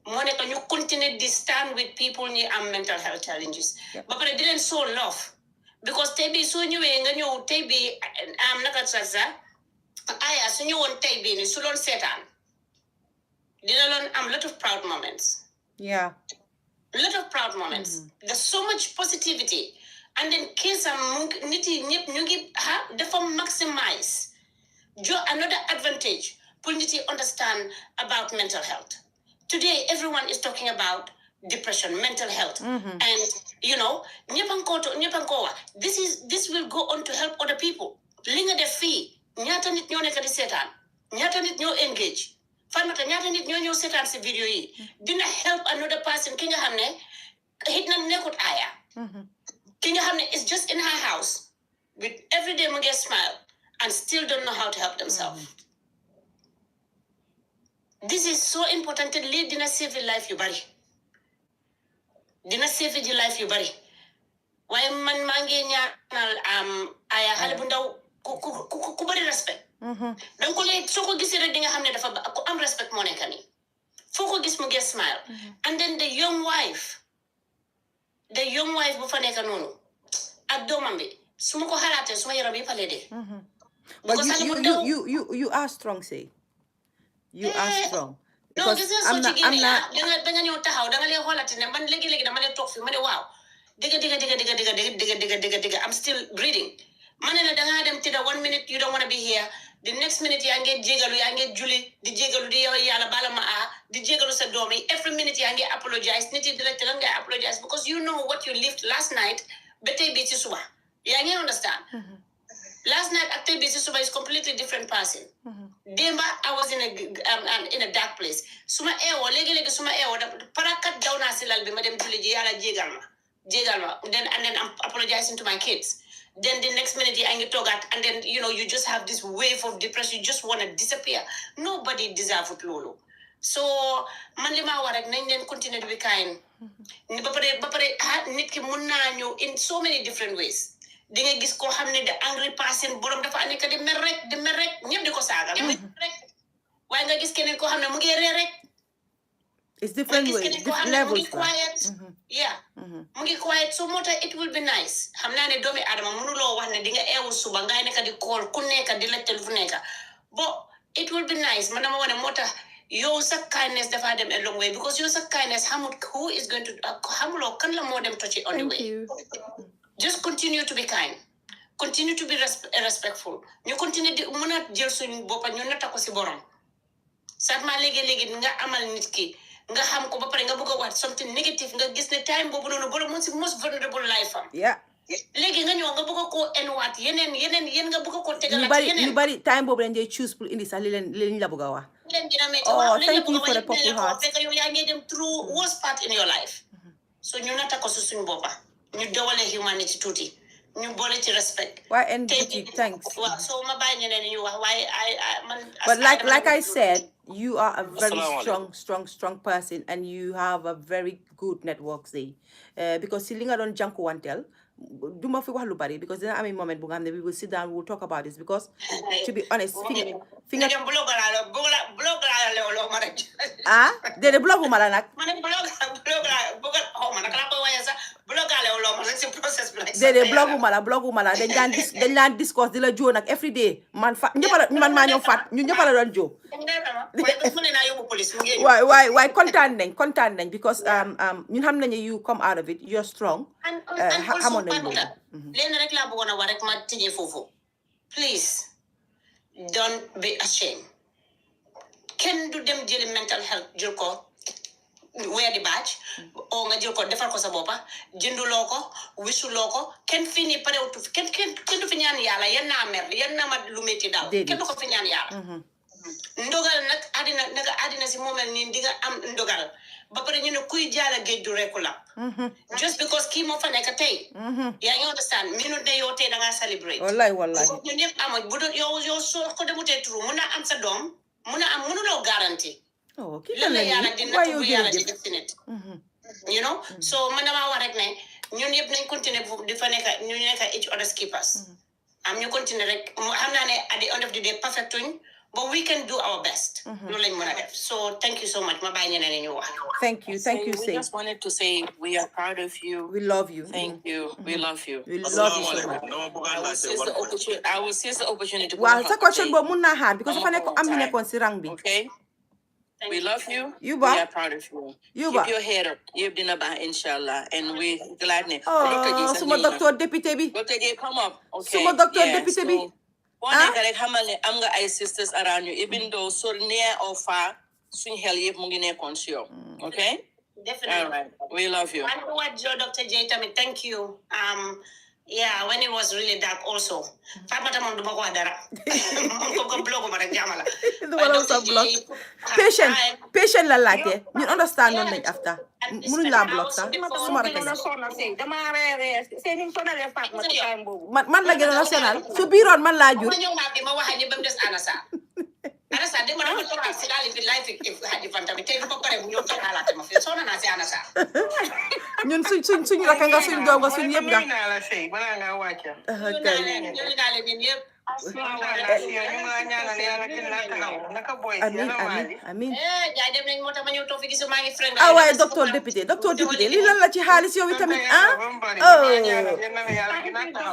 Monica, you continue to stand with people who have mental health challenges. But they didn't show love. Because they so new and you be Nakasaza, I as you want Tabi, Sulon Setan. Didn't a lot of proud moments. Yeah. A lot of proud moments. There's so much positivity. And then kids are nitty nip nugi the form maximize. Another advantage, Puniti understand about mental health. Today, everyone is talking about depression, mental health, and you know, this will go on to help other people. Linga de fee, nyata nit nyo neka di setan, nyata nit nyo engage. Farmata nyata nit nyo setan si video yi. Dina help another person. Kinga hamne hit na nekut aya. Kinga hamne is just in her house with everyday muge smile and still don't know how to help themselves. This is so important to lead dina save your life you bari. Dina save your life you bari. Why man mangi nyanal aya hale bundaw ku bari respect. Donc le soko gisi rek dinga xamne dafa ko am respect mo nekk ni. Foko gis mu get smile. And then the young wife bu fa nekk nonu. Ak domam bi suma ko xalaté suma yaram yi palé dé. But you are strong, say. You are strong. because gis nga soo ci génnee danga ñëw taxaw danga leen xoolati ne man léegi-léegi dama leen toog fi ma ne waaw digga I'm still breathing ma ne la dangaa dem tëdda 1 minute you don't want to be here the next minute yaa ngi jégalu yaa ngi julli di jégalu di yow yàlla bala ma di jégalu sa doom yi every minute yaa ngi apologize nit yi di la te lan ngay apologize because you know what you lived last night ba tey bii ci suba yaa ngi understand last night ak tey bii ci suba is completely different person Demba I was in a dark place suma eewoo léegi-léegi suma eewoo parakat daw naa si lal bi ma dem julli ji yàlla jégal ma then I'm apologizing to my kids then the next minute I get togat and then you just have this wave of depression you just want to disappear nobody deserves it lolo so man li ma war rek nañ leen continue to be kind ba pare nit ki mun naa ñëw in so many different ways di nga gis koo xam ne de angry person borom dafa nekk di mer rek ñëpp di ko saaga rek waaye nga gis keneen koo xam ne mu ngi ree rek it's different ways different levels quiet yeah mu ngi quiet so moo tax it will be nice xam naa ne doomi adama mënuloo wax ne di nga eewu suba ngay nekk di call ku nekk di la tel fu nekk but it will be nice man dama wane moo tax yow sa kindness dafa dem a long way because yow sa kindness xamul who is going to xamuloo kan la moo dem touch it on the way just continue to be kind continue to be respectful ñu continue di mën a jël suñu boppa ñu natta ko si borom certainement léegi-léegi nga amal nit ki nga xam ko ba pare nga bëgg a wax something negative nga gis ne time boobu noonu borom mu si most vulnerable life am léegi nga ñëw nga bëgg koo enwaat yeneen nga bëgg koo tegalaat yeneen ñu bari time boobu lañ dee choose pour indi sax li leen la bëgg a wax leen dina metti thank you for the purple heart fekk yow yaa ngi dem through worst part in your life so ñu natta ko si suñu boppa ñu dawale humanity tuuti ñu boole ci respect and thanks waaw so ma bàyyi ñeneen ñu wax waaye man but like I said you are a very strong person and you have a very good network say because si li nga doon jànkuwanteel duma fi wax lu bari because dina am moment bu nga xam ne we will sit down we will talk about this because to be honest fi nga blog la lo ma rek déedéet blogu ma la nag ma ne blog xaw ma naka laa koy waaye sax blog la lo ma rek si process bi rek déedéet blogu ma la dañ daan discuss di la joo nag every day man maa ñëw fat ñu ñëpp la doon joo waay kontaan nañ because ñun xam nañu you come out of it you're strong xamoon nañ loolu leen rek laa bëggoon a wax rek ma tëjee foofu please don't be ashamed kenn du dem jëli mental health jël ko wear di badge o nga jël ko defal ko sa boppa jënduloo ko wisuloo ko kenn fii nii parewutu kenn du fi ñaan yàlla yan naa mer yan naa ma lu métti daaw kenn du ko fi ñaan yàlla ndogal nag àddina si moomel nii di nga am ndogal ba pare ñu ne kuy jaala géej du rekku la just because kii moo fa nekk tey yaa ngi understand minute ne yow tey da ngaa celebrate wallahi ñu ñëpp amoon bu doon yow soo ko demutee turu mun na am sa doom mënuloo garantie lan la yàlla di natt bu yàlla di def si nit you know so man damaa wax rek ne ñun yëpp nañ continuer di fa nekk ñu nekk each other's keepers am ñu continuer rek xam naa ne at the end of the day perfectuñ but we can do our best. So thank you so much. Thank you. Say. We just wanted to say we are proud of you. We love you. Thank you. We love you. We love you so much. I will seize the opportunity. Wow, it's a question about Munna hand because I'm going to okay. We love you. We are proud of you. Keep your head up. You've been about inshallah. And we glad. Suma doctor deputy bi. Doctor J, come up. Okay. Suma doctor deputy bi. I'm got sisters around you, even though so near or far, swing hell you okay? Definitely. All right. We love you. And what Dr. J, thank you. Yeah, when it was really dark also. Patient la laajte ñu understand noonu lañ after mënuñ laa block sax suma rek man la gënoon a sonal su biiroon man laa jur ñun suñ raka nga suñ doom nga suñ yëpp nga amin waaye docteur député lii lan la ci xaalis yow tamit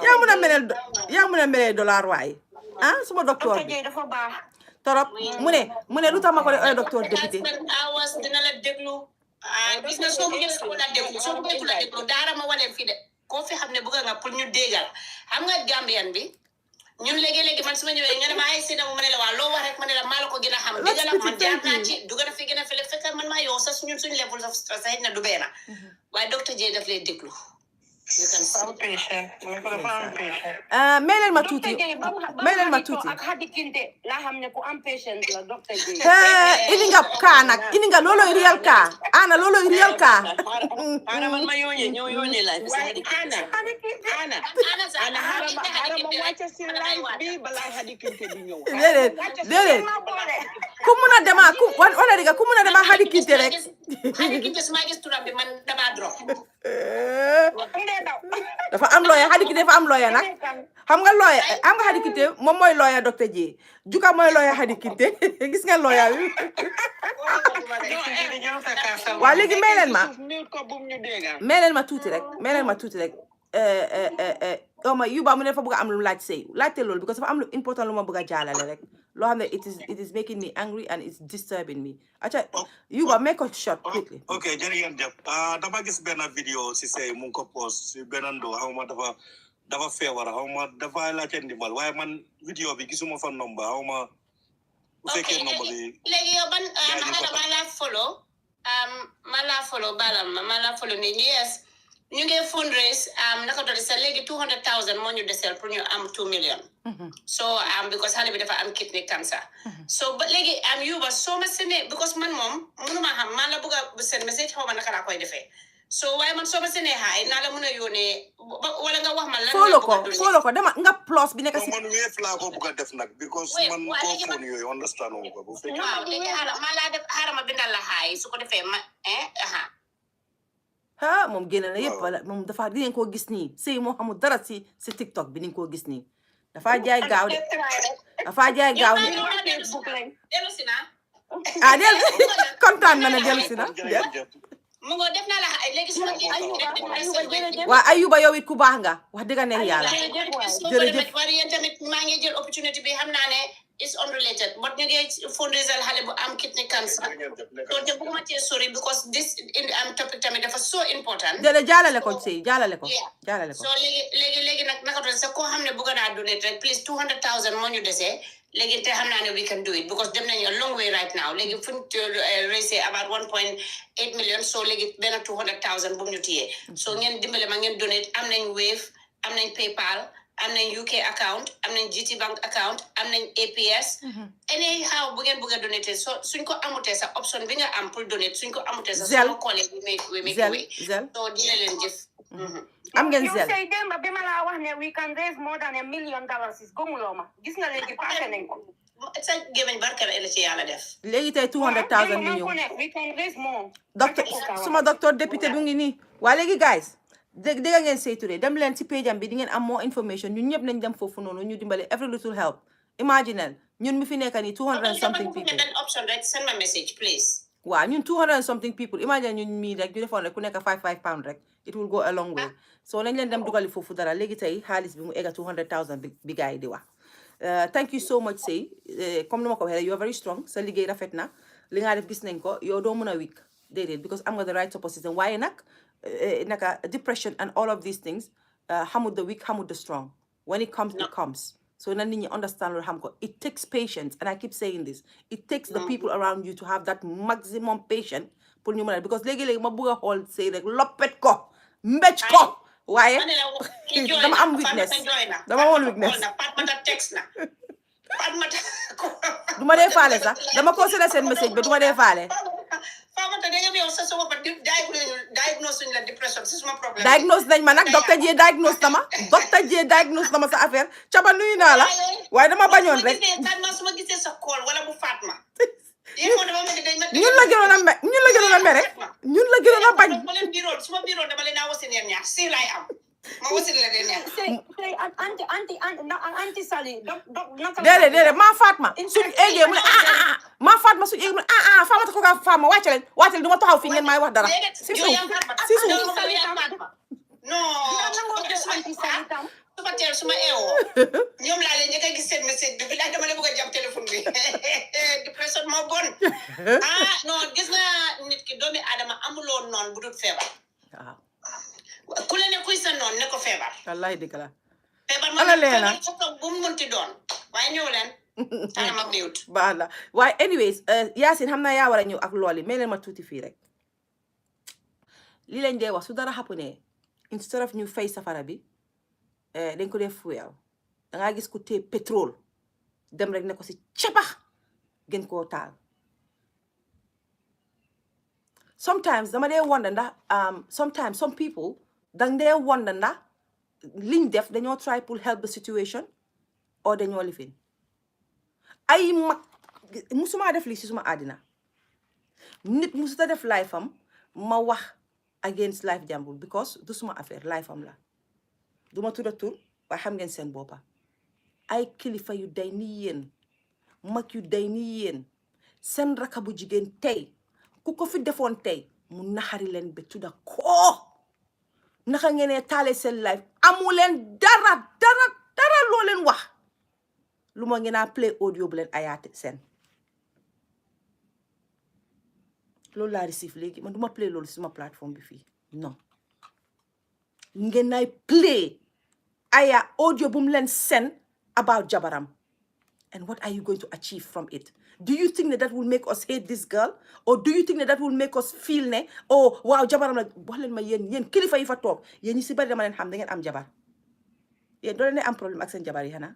yaa mun a meneel dollar waaye suma docteur bi torop mu ne lu tax ma ko def docteur député awas dina la déglu gis nga soo bëggee ku la déglu soo bëggee ku la déglu daara ma wane fii de koo fi xam ne bëgg nga pour ñu déggal xam nga Gambian bi ñun léegi-léegi man su ma ñëwee nga ne ma ay sédda mu ma ne la waa loo wax rek ma ne la maa la ko gën a xam dégg la man jaar naa ci dugg na fi gën a fële fekk man maa yow sax ñun suñu level of stress xëy na du benn waaye docteur J daf lay déglu may leen ma tuuti ak Hadi Kinte laa xam ne ku am patient la docteur J ini nga kaa nag ini nga looloy real kaa ana looloy real kaa ana man ma yónnee la ana harama wàcce si live bi balaa Hadi Kinte di ñëw déedéet ku mun a dema ku wala diga ku mun a dema Hadi Kinte rek Hadi Kinte su ma gis turam bi man dama drop dafa am lawyer Hadi Kinte dafa am lawyer nag xam nga lawyer am nga Hadi Kinte moom mooy lawyer docteur J Juga mooy lawyer Hadi Kinte gis nga lawyer bi waa léegi may leen ma tuuti rek ma Yuba mu ne fa bëgg am lu laaj sëy laajte loolu because dafa am lu important lu ma bëgg a jaalale rek loo xam ne it is making me angry and it's disturbing me acha Yuba make a shot quickly okay jërëjëf dama gis benn vidéo si sëy mu ngi ko post si benn ndoo xaw ma dafa feebar xaw ma dafa laajte ndimbal waaye man vidéo bi gisuma fa nomba xaw ma bu fekkee nomba bi léegi yow ban ma la follow balam ma la follow ni yes ñu ngi fundraise naka doon sa léegi 200,000 moo ñu desel pour ñu am 2 million so because xale bi dafa am kidney cancer so ba léegi Yuba soo ma sene because man moom mënuma xam man la bëgg a seen message xaw ma naka laa koy defee so waaye man soo ma sene xaay naa la mën a yónnee wala nga wax ma lan follow ko dama nga plus bi nekk si man wéef laa ko bëgg a def nag because man ko phone yooyu understand ko bu fekkee waaw léegi xaaral ma bindal la xaay su ko defee ma moom génn na yëpp wala moom dafa di ngeen koo gis nii sëy moo xamul dara si TikTok bi ni nga koo gis nii dafa jaay gaaw de del kontaan na ne dellu si na mu ngo def naa la léegi su waa Ayuba yow it ku baax nga wax dëgg neex yàlla jërëjëf waaye yéen tamit maa ngi jël opportunité bi xam naa ne is unrelated but ñu ngi fundraiser xale bu am kidney cancer so te bëgguma cee sorry because this am topic tamit dafa so important jaalale ko so léegi nag naka doon sax koo xam ne bëgg naa donate rek please 200,000 moo ñu desee léegi te xam naa ne we can do it because dem nañu a long way right now léegi fu ñu raise about 1.8 million so léegi benn 200,000 bu ñu téyee so ngeen dimbale ma ngeen donate am nañ Wave am nañ PayPal am nañ UK account am nañ GT Bank account am nañ APS anyhow bu ngeen bëgg a donate so suñ ko amutee sa option bi nga am pour donate suñ ko amutee sa sama collègue we make way so dina leen jëf am ngeen Zelle say démb bi ma laa wax ne we can raise more than $1 million gëmuloo ma gis nga léegi passé nañ ko sa gémmiñ barke la ci yàlla def léegi tey 200,000 bi ñëw we can raise more suma docteur député bu ngi nii waa léegi guys dégg ngeen Say Touré dem leen si page am bi di ngeen am more information ñun ñëpp nañ dem foofu noonu ñu dimbale every little help imaginel ñun mi fi nekk nii 200 and something people option rek send my message please waaw ñun 200 and something people imagine ñun mii rek ñu defoon rek ku nekk 5 pound rek it will go a long way so nañ leen dem dugali foofu dara léegi tey xaalis bi mu egga 200,000 bi gars yi di wax thank you so much Say comme ni ma ko waxee you are very strong sa liggéey rafet na li nga def gis nañ ko yow doo mën a weak déedéet because am nga the right support system waaye nag naka depression and all of these things xamul the weak xamul the strong when it comes it comes so na nit ñi understand loolu xam ko it takes patience and I keep saying this it takes the people around you to have that maximum patience pour ñu mën a because léegi-léegi ma bëgg a xool Say rek loppet ko mbéj ko waaye dama am weakness dama woon weakness du ma dee faale sax dama ko sene seen message ba du ma dee faale Famata da nga yow sa so ba diagnose la depression c'est suma problème diagnose nañ ma nag docteur J diagnose na ma sa affaire caba nuyu naa la waaye dama bañoon rek suma gisee sa call wala bu Fatma ñun la gënoon a mere ñun la gënoon a bañ suma birool dama leen a wasineen ñaar si lay am ma wasin la den ñaar anti Sali déedéet maa Fatma suñu eggee mu ne maa Fatma suñu eggee mu ne Famata ko ka Fama wàcce leen du ma taxaw fii ngeen may wax dara si suuf suba teel suma eewoo ñoom laa leen njëkk a gis seen message bi bilaay dama leen bëgg a jam téléphone bi depression moo bon non gis nga nit ki doomi aadama amuloo noon bu dul feebar ku la ne kuy sa noon ne ko feebar wallahi dëgg la feebar feebar bu mu mënti doon waaye ñëw leen baax na waaye anyways Yacine xam naa yaa war a ñëw ak loolu mais leen ma tuuti fii rek li lañ dee wax su dara xapunee instead of ñu fay safara bi dañ ko def fuel dangaa gis ku téye pétrole dem rek ne ko si cabax gën koo taal sometimes dama dee wonder ndax sometimes some people dang dee wonder ndax liñ def dañoo try pour help the situation or dañoo lifin ay mag musuma def lii si suma àddina nit musuta def life am ma wax against life jàmbur because du suma affaire life am la duma tudda tur waaye xam ngeen seen boppa ay kilifa yu day ni yéen mag yu day ni yéen seen raka bu jigéen tey ku ko fi defoon tey mu naxari leen ba tudda koo naka ngeen taale seen life amu leen dara loo leen wax lu ma ngeen a play audio bu leen ayaate seen loolu laa receive léegi man duma play loolu si suma plateforme bi fii non ngeen nay play aya audio bu mu leen send about jabaram and what are you going to achieve from it? Do you think that will make us hate this girl? Or do you think that will make us feel ne oh waaw jabaram la wax leen ma yéen kilifa yi fa toog yéen ñi si bari dama leen xam da ngeen am jabar yéen doo leen dee am problème ak seen jabar yi xanaa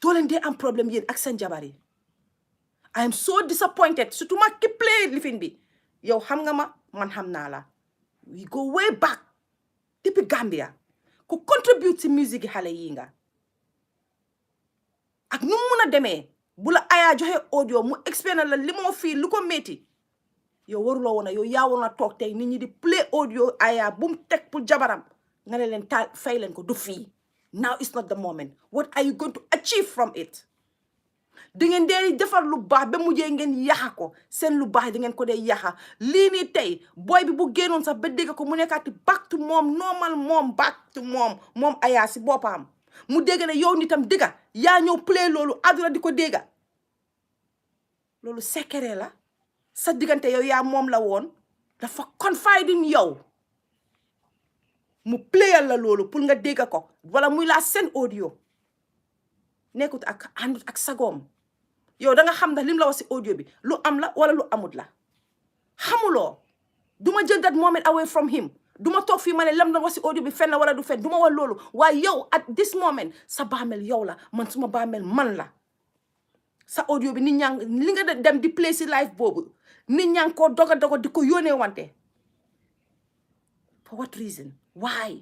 doo leen dee am problème yéen ak seen jabar yi I am so disappointed surtout ma ki play lifin bi yow xam nga ma man xam naa la we go way back depuis Gambia ku contribute ci musique yi xale yi nga ak nu mu mun a demee bu la aya joxe audio mu explain la li moo fii lu ko métti yow waruloo woon yow yaa waroon a toog tey nit ñi di play audio aya bu mu teg pour jabaram nga ne leen taal fay leen ko du fii now is not the moment what are you going to achieve from it di ngeen dee defar lu baax ba mujjee ngeen yaxa ko seen lu baax di ngeen ko dee yaxa lii nii tey boy bi bu génnoon sax ba dégg ko mu nekkaati back to moom normal moom back to moom aya si boppam mu dégg ne yow nitam dégga yaa ñëw play loolu àdduna di ko dégga loolu secret la sa diggante yow yaa moom la woon dafa confide in yow mu playal la loolu pour nga dégga ko wala muy laa seen audio nekkut ak àndut ak sagoom yow da nga xam ndax lim la wax si audio bi lu am la wala lu amut la xamuloo duma jël that moment away from him duma toog fii ma ne lam na wax si audio bi fen la wala du fen duma wax loolu waaye yow at this moment sa baamel yow la man suma baamel man la sa audio bi nit ñaa li nga dem di play si live boobu nit ñaa ngi koo doga di ko yónnee wante for what reason why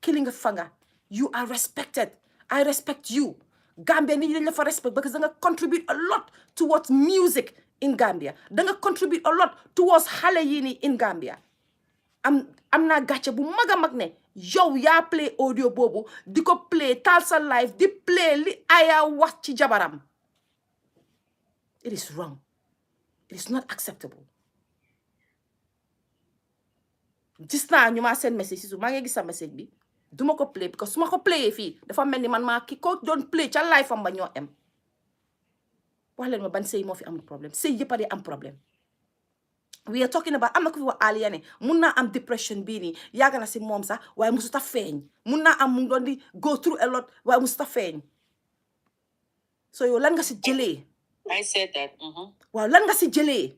killing a fanga you are respected I respect you Gambia nit ñi dañ la fa respect because da nga contribute a lot towards music in Gambia da nga contribute a lot towards xale yi nii in Gambia am naa gàcce bu mag a mag ne yow yaa play audio boobu di ko play taal sa live di play li aya wax ci jabaram it is wrong it is not acceptable gis naa ñu maa seen message si su maa ngi gis sa message bi duma ko play because su ma ko playee fii dafa mel ni man maa ki ko doon play ca live am ba ñoo em wax leen ma ban sëy moo fi amul problème sëy yëpp a dee am problème we are talking about am na ko fi wax Aliya ne mun naa am depression bii nii yàgg na si moom sax waaye musuta feeñ mun naa am mu ngi doon di go through a lot waaye musuta feeñ so yow lan nga si jëlee I said that waaw lan nga si jëlee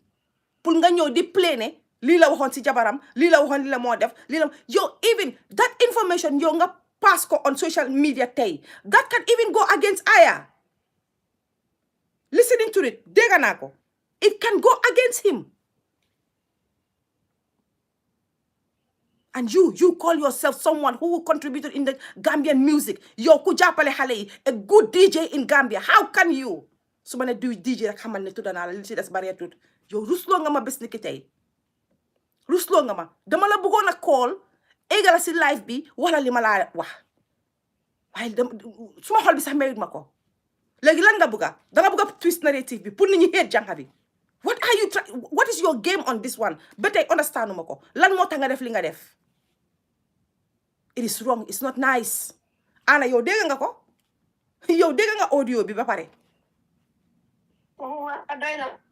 pour nga ñëw di play ne lii la waxoon si jabaram lii la waxoon lii la moo def lii la yow even that information yow nga pass ko on social media tey that can even go against Aya listening to it dégg naa ko it can go against him and you call yourself someone who contributed in the Gambian music yow ku jàppale xale yi a good DJ in Gambia how can you su ma ne du DJ rek xamal ne tudda naa la li ci des bareetut yow rusloo nga ma bés ni ki tey rusloo nga ma dama la bëggoon a call eggala si live bi wala li ma laa wax waaye suma xol bi sax mayut ma ko léegi lan nga bëgga danga bëgga twist narrative bi pour nit ñi xeet jànqa bi what is your game on this one ba tey understand ma ko lan moo tax nga def li nga def it is wrong, it's not nice. Ana yow dégg nga ko yow dégg nga audio bi ba pare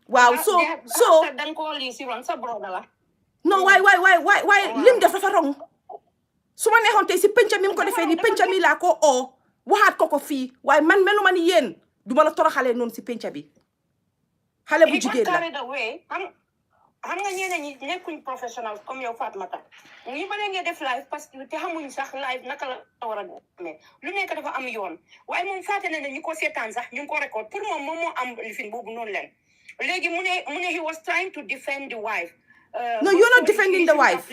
waaw so dang ko li si ron sa broda la non waay lim def dafa wrong su ma neexoon tey si penca mi mu ko defee ni penca mi laa ko oo waxaat ko fii waaye man meluma ni yéen duma la toroxalee noonu si penca bi xale bu jigéen la xam nga ñeneen ñi nekkuñ professionnel comme yow Fatmata ñu ba ngeen def live parce que te xamuñ sax live naka la war a demee lu nekk dafa am yoon waaye moom fàtte na ne ñu ko seetaan sax ñu ngi ko record pour moom moo am lifin boobu noonu leen léegi mu ne he was trying to defend the wife. No, you're not defending the wife.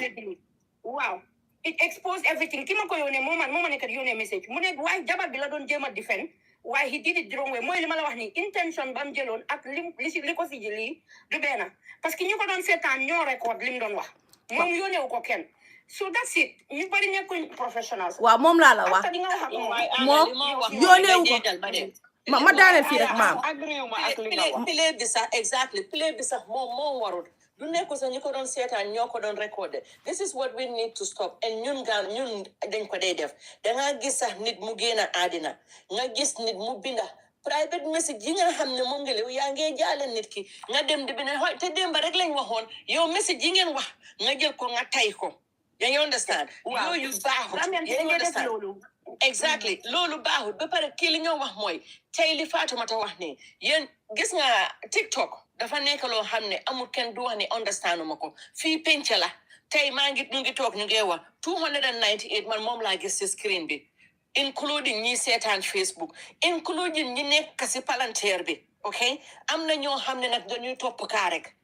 Wow. It exposed everything. Ki ma ko yónnee moo ma nekk di yónnee message mu ne waaye jabar bi la doon jéem a defend why he did it the wrong way mooy li ma la wax ni intention bam jëloon ak li ko si jëli du benn parce que ñu ko doon seetaan ñoo record lim doon wax moom yónneewu ko kenn so that's it ñu bari nekkuñ professionals. waaw moom laa la wax moom yónneewu ko ma daaneel fii rek maam. play bi sax exactly play bi sax moom warul du nekk sax ñu ko doon seetaan ñoo ko doon recordé this is what we need to stop and ñun dañ ko day def dangaa gis sax nit mu génn àddina nga gis nit mu binda private message yi nga xam ne moom nga lew yaa ngee jaale nit ki nga dem di bind te démba rek lañ waxoon yow message yi ngeen wax nga jël ko nga tay ko yaa ngi understand yooyu baaxut yaa ngi understand exactly loolu baaxut ba pare kii li ñoo wax mooy tey li Fatoumata wax ne yéen gis nga TikTok dafa nekk loo xam ne amul kenn du wax ne understand ma ko fii penc la tey ñu ngi toog ñu ngi wax 298 man moom laa gis si screen bi including ñi seetaan Facebook including ñi nekk si palanteer bi ok am na ñoo xam ne nag dañuy topp kaa rek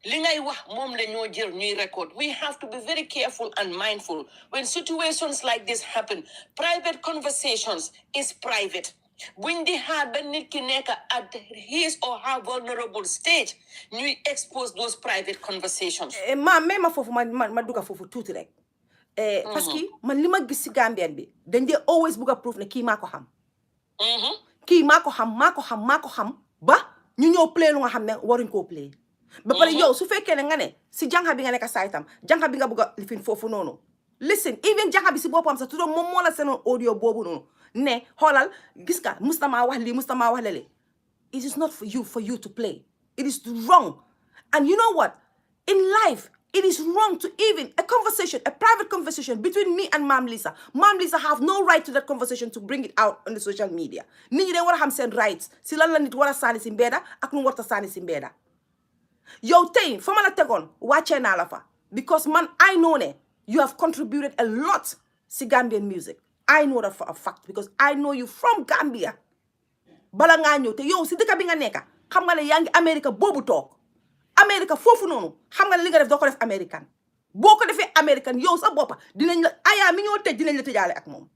li ngay wax moom la ñoo jël ñuy record we have to be very careful and mindful when situations like this happen private conversations is private buñ di xaar ba nit ki nekk at his or her vulnerable stage ñuy expose those private conversations. Même ma foofu ma dugga foofu tuuti rek. Parce que man li ma gis si Gambien bi dañ dee always bugg a proof ne kii maa ko xam. Kii maa ko xam ba ñu ñëw play lu nga xam ne waruñ koo play. ba pare yow su fekkee ne nga ne si jànxa bi nga nekk saa itam jànxa bi nga bugg a lifin foofu noonu. Listen even jànxa bi si boppam sax turam moom moo la seen audio boobu noonu. Ne xoolal gis nga mustama wax lii mustama wax lale it is not for you to play it is wrong and you know what in life it is wrong to even a private conversation between me and Ma'am Lisa have no right to that conversation to bring it out on the social media nit ñi dañ war a xam seen rights si lan la nit war a sànni si mbedda ak nu warta sànni si mbedda yow tey fa ma la tegoon wàccee naa la fa because man I know ne you have contributed a lot si Gambian music I know that for a fact because I know you from Gambia bala ngaa ñëw te yow si dëkk bi nga nekk xam nga ne yaa ngi Amérique boobu toog Amérique foofu noonu xam nga ne li nga def doo ko def Américain boo ko defee Américain yow sa boppa dinañ la ayaa mi ñoo tëj dinañ la tëjaale ak moom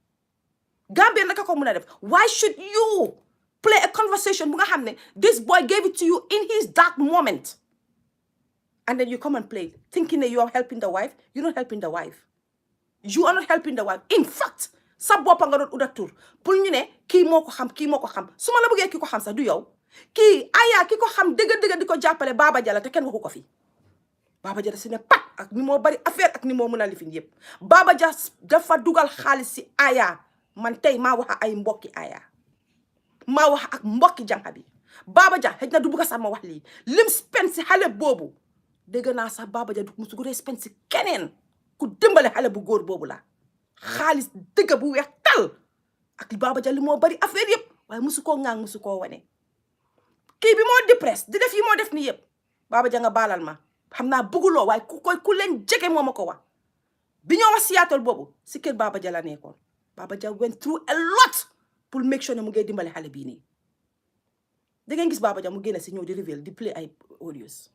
Gambien naka ko mën a def why should you play a conversation bu nga xam ne this boy gave it to you in his dark moment and then you come and play thinking that you are helping the wife you're not helping the wife you are not helping the wife in fact sa boppa nga doon uda tur pour ñu ne kii moo ko xam su ma la bëggee kii ko xam sax du yow kii aya ki ko xam dëgg di ko jàppale Baba Jalla te kenn waxu ko fi Baba Jalla si ne pat ak ni moo bari affaire ak ni moo mën a lifin yëpp Baba Jalla dafa dugal xaalis si aya man tey maa wax ay mbokki aya maa wax ak mbokki jànqa bi Baba Jalla xëj na du bëgg sax ma wax lii lim spend si xale boobu dégg naa sax Baba Jalla du musu ko dee spend si keneen ku dimbale xale bu góor boobu la xaalis dëgg bu weex tal ak Baba Jalla li moo bari affaire yëpp waaye musu koo ŋaang musu koo wane kii bi moo depress di def yi moo def ni yëpp Baba Jalla nga baalal ma xam naa bëgguloo waaye ku leen jege moo ma ko wax bi ñoo wax Seattle boobu si kër Baba Jalla nekkoon Baba Jalla went through a lot pour make sure ne mu ngi dimbale xale bii nii da ngeen gis Baba Jalla mu génne si ñëw di reveal di play ay audios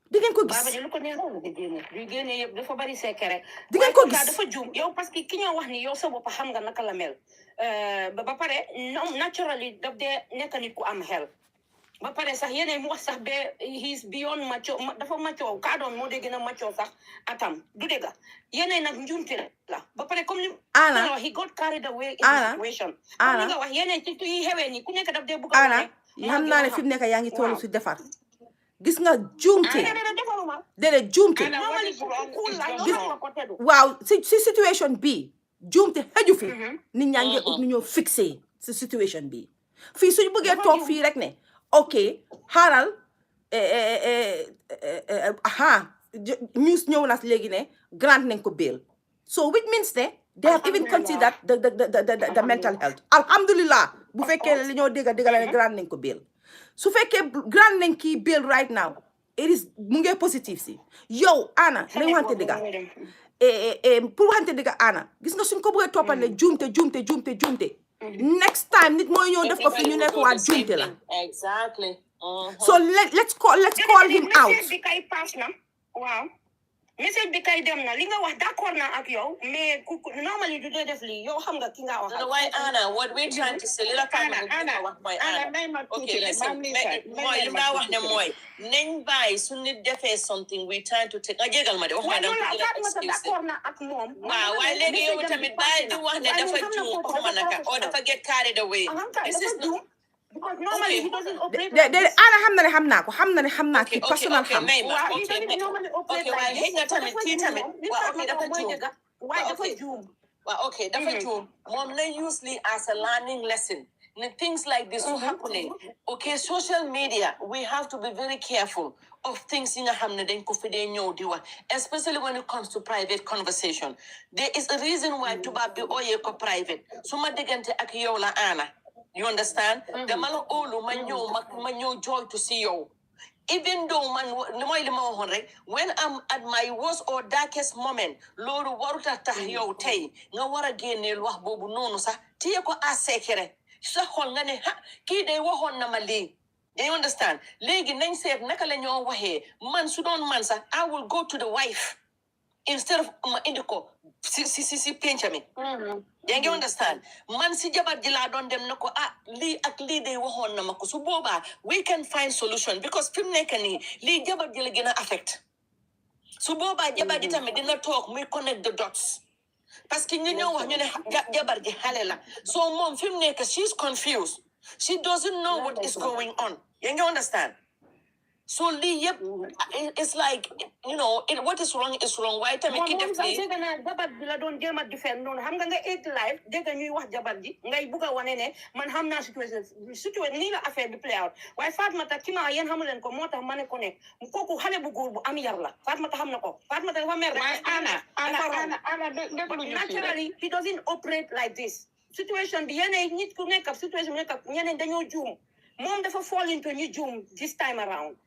di ngeen ko gis Baba Jalla lu ko neexoon di génne yëpp dafa bari secret di ngeen ko gis dafa juum yow parce que ki ñoo wax ni yow sa bopp xam nga naka la mel ba pare naturally daf dee nekk nit ku am xel ba pare sax yeneen mu wax sax be he's beyond mature dafa mature kaa doon moo dee gën a mature sax atam du dégg yeneen nag njumte la ba pare comme ni Ana he got carried away in the situation comme ni nga wax yeneen ci yi xewee ni ku nekk daf dee bëgg Ana xam naa ne fi mu nekk yaa ngi toll si defar gis nga juumte déedéet juumte waaw si situation bi juumte xëju fi nit ñaa ngi ut nu ñoo fixé si situation bi fii suñu bëggee toog fii rek ne ok xaaral news ñëw na léegi ne grant nañ ko bail so which means ne they have even considered the mental health alhamdulillah bu fekkee li ñoo dégga la ne grant nañ ko bail su fekkee grant nañ kii bail right now it is mu ngi positif si yow Anna nañ waxante dëgga pour waxante dëgga Anna gis nga suñ ko bëggee toppal ne juumte next time nit mooy ñëw def ko fi ñu nekk waa juumte la exactly so let's call him out waaw message bi kay dem na li nga wax d'accord na ak yow mais normally du dee def lii yow xam nga ki nga wax. Why Anna what we trying to say lila Anna wax mooy Anna okay listen mooy li ma wax ne mooy nañ bàyyi su nit defee something we trying to take nga jégal ma de wax ma dama d'accord na ak moom. waaw waaye léegi yow tamit bàyyi di wax ne dafa juum xuma naka or dafa get carried away this is not because normally he doesn't operate Anna xam na ne xam naa ki personal xam okay waaye xëy na tamit kii tamit waaw okay dafa juum waaw okay dafa juum moom na use li as a learning lesson things like this happening okay social media we have to be very careful of things yi nga xam ne dañ ko fi dee ñëw di wax especially when it comes to private conversation there is a reason why tubaab bi ooyee ko private su ma diggante ak yow la Anna you understand dama la óolu ma ñëw joy to see you even though man mooy li ma waxoon rek when I'm at my worst or darkest moment loolu waruta tax yow tey nga war a génneel wax boobu noonu sax téye ko à secret sa xol nga ne kii day waxoon na ma lii you understand léegi nañ seet naka la ñoo waxee man su doon man sax I will go to the wife instead of ma indi ko si penca mi yaa ngi understand man si jabar ji laa doon dem na ko lii ak lii day waxoon na ma ko su boobaa we can find solution because fi mu nekk nii lii jabar ji la gën a affect su boobaa jabar ji tamit dina toog muy connect the dots parce que ñu ñëw wax ñu ne jabar ji xale la so moom fi mu nekk she's confused she doesn't know what is going on yaa ngi understand so lii yëpp it's like you know what is wrong is wrong waaye tamit ki def lii dégg naa jabar bi la doon jéem a defend noonu xam nga nga eight live dégg ñuy wax jabar ji ngay bugg a wane ne man xam naa situation nii la affaire bi play out waaye Fatoumatta ki ma yéen xamu leen ko moo tax ma ne ko ne kooku xale bu góor bu am yar la Fatoumatta xam na ko Fatoumatta dafa mer rek naturally he doesn't operate like this situation bi yeneen nit ku nekk situation bi nekk ñeneen dañoo juum moom dafa fall into ñu juum this time around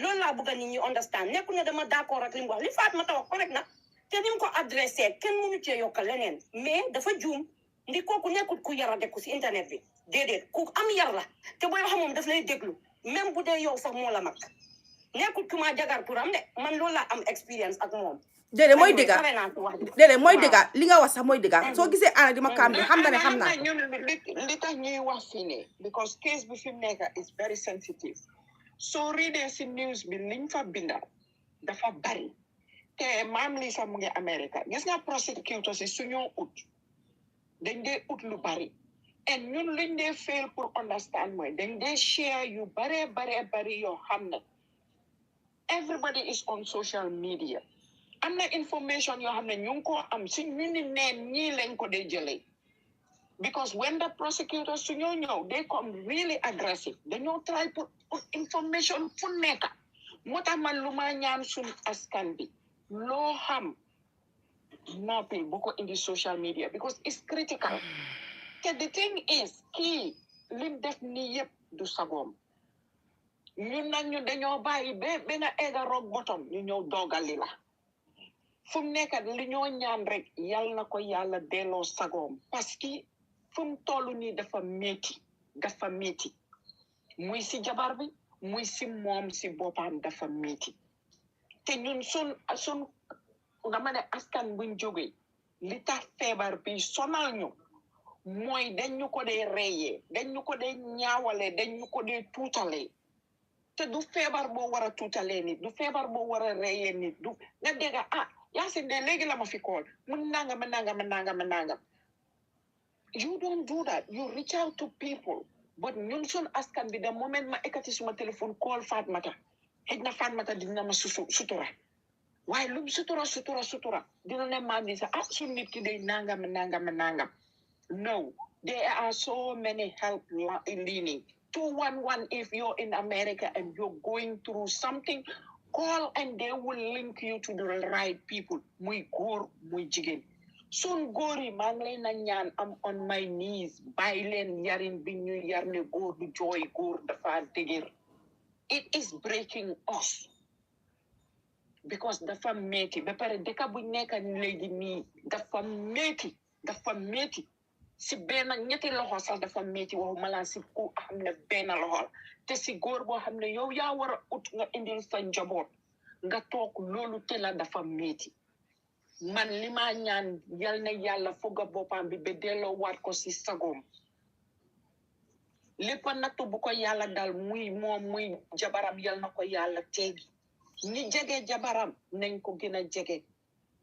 loolu laa bëgg nit ñi understand nekku ne dama d'accord ak li mu wax li Fatoumatta wax correct na te ni mu ko adressé kenn mënu cee yokkal leneen mais dafa juum ndi kooku nekkul ku yara dekku si internet bi déedéet ku am yar la te booy wax moom daf lay déglu même bu dee yow sax moo la mag nekkul ku ma jagar turam de man loolu laa am expérience ak moom déedéet mooy dëgga li nga wax sax mooy dëgga soo gisee Anna di ma kaam bi xam na ne xam naa li tax ñuy wax fii ne because case bi fi mu nekk is very sensitive soo readee si news bi liñ fa binda dafa bari te maam lii sax mu ngi America gis nga prosecutor si suñoo ut dañ dee ut lu bari and ñun liñ dee fail pour understand mooy dañ dee share yu bari yoo xam ne everybody is on social media am na information yoo xam ne ñu ngi ko am si ñu ni neen ñii lañ ko dee jëlee because when the prosecutors suñoo ñëw they come really aggressive dañoo try pour information fu nekk moo tax man lu ma ñaan suñu askan bi loo xam noppi bu ko indi social media because it's critical te the thing is kii lim def nii yëpp du sagoom ñun nag ñu dañoo bàyyi ba nga egga rock bottom ñu ñëw dogali la fu mu nekk li ñoo ñaan rek yal na ko yàlla delloo sagoom parce que fu mu toll nii dafa métti muy si jabar bi muy si moom si boppam dafa métti te ñun sun dama ne askan buñ jógee li tax feebar bi sonal ñu mooy dañ ñu ko dee reyee dañ ñu ko dee ñaawale dañ ñu ko dee tuutalee te du feebar boo war a tuutalee nit du feebar boo war a reyee nit du nga dégga Yaasin de léegi la ma fi kool mun nangam you don't do that you reach out to people but ñun sun askan bi the moment ma ekkati suma téléphone call Fatoumatta xëj na Fatmata dina ma sutura waaye lum sutura dina ne maa ni sax su nit ki day nangam no there are so many help leaning 211 if you're in America and you're going through something call and they will link you to the right people muy góor muy jigéen sun góor yi maa ngi leen a ñaan am on my knees bàyyi leen yarin bi ñu yar ne góor du jooy góor dafa dëgër it is breaking us because dafa métti ba pare dëkk bu nekk léegi nii dafa métti si benn ñetti loxo sax dafa métti waxuma la si ku xam ne benn loxo la te si góor boo xam ne yow yaa war a ut nga indil sa njaboot nga toog loolu te la dafa métti man li ma ñaan yal na yàlla foga boppam bi ba delloo waat ko si sagoom lépp nattu bu ko yàlla dal muy moom muy jabaram yal na ko yàlla teegi ñi jege jabaram nañ ko gën a jege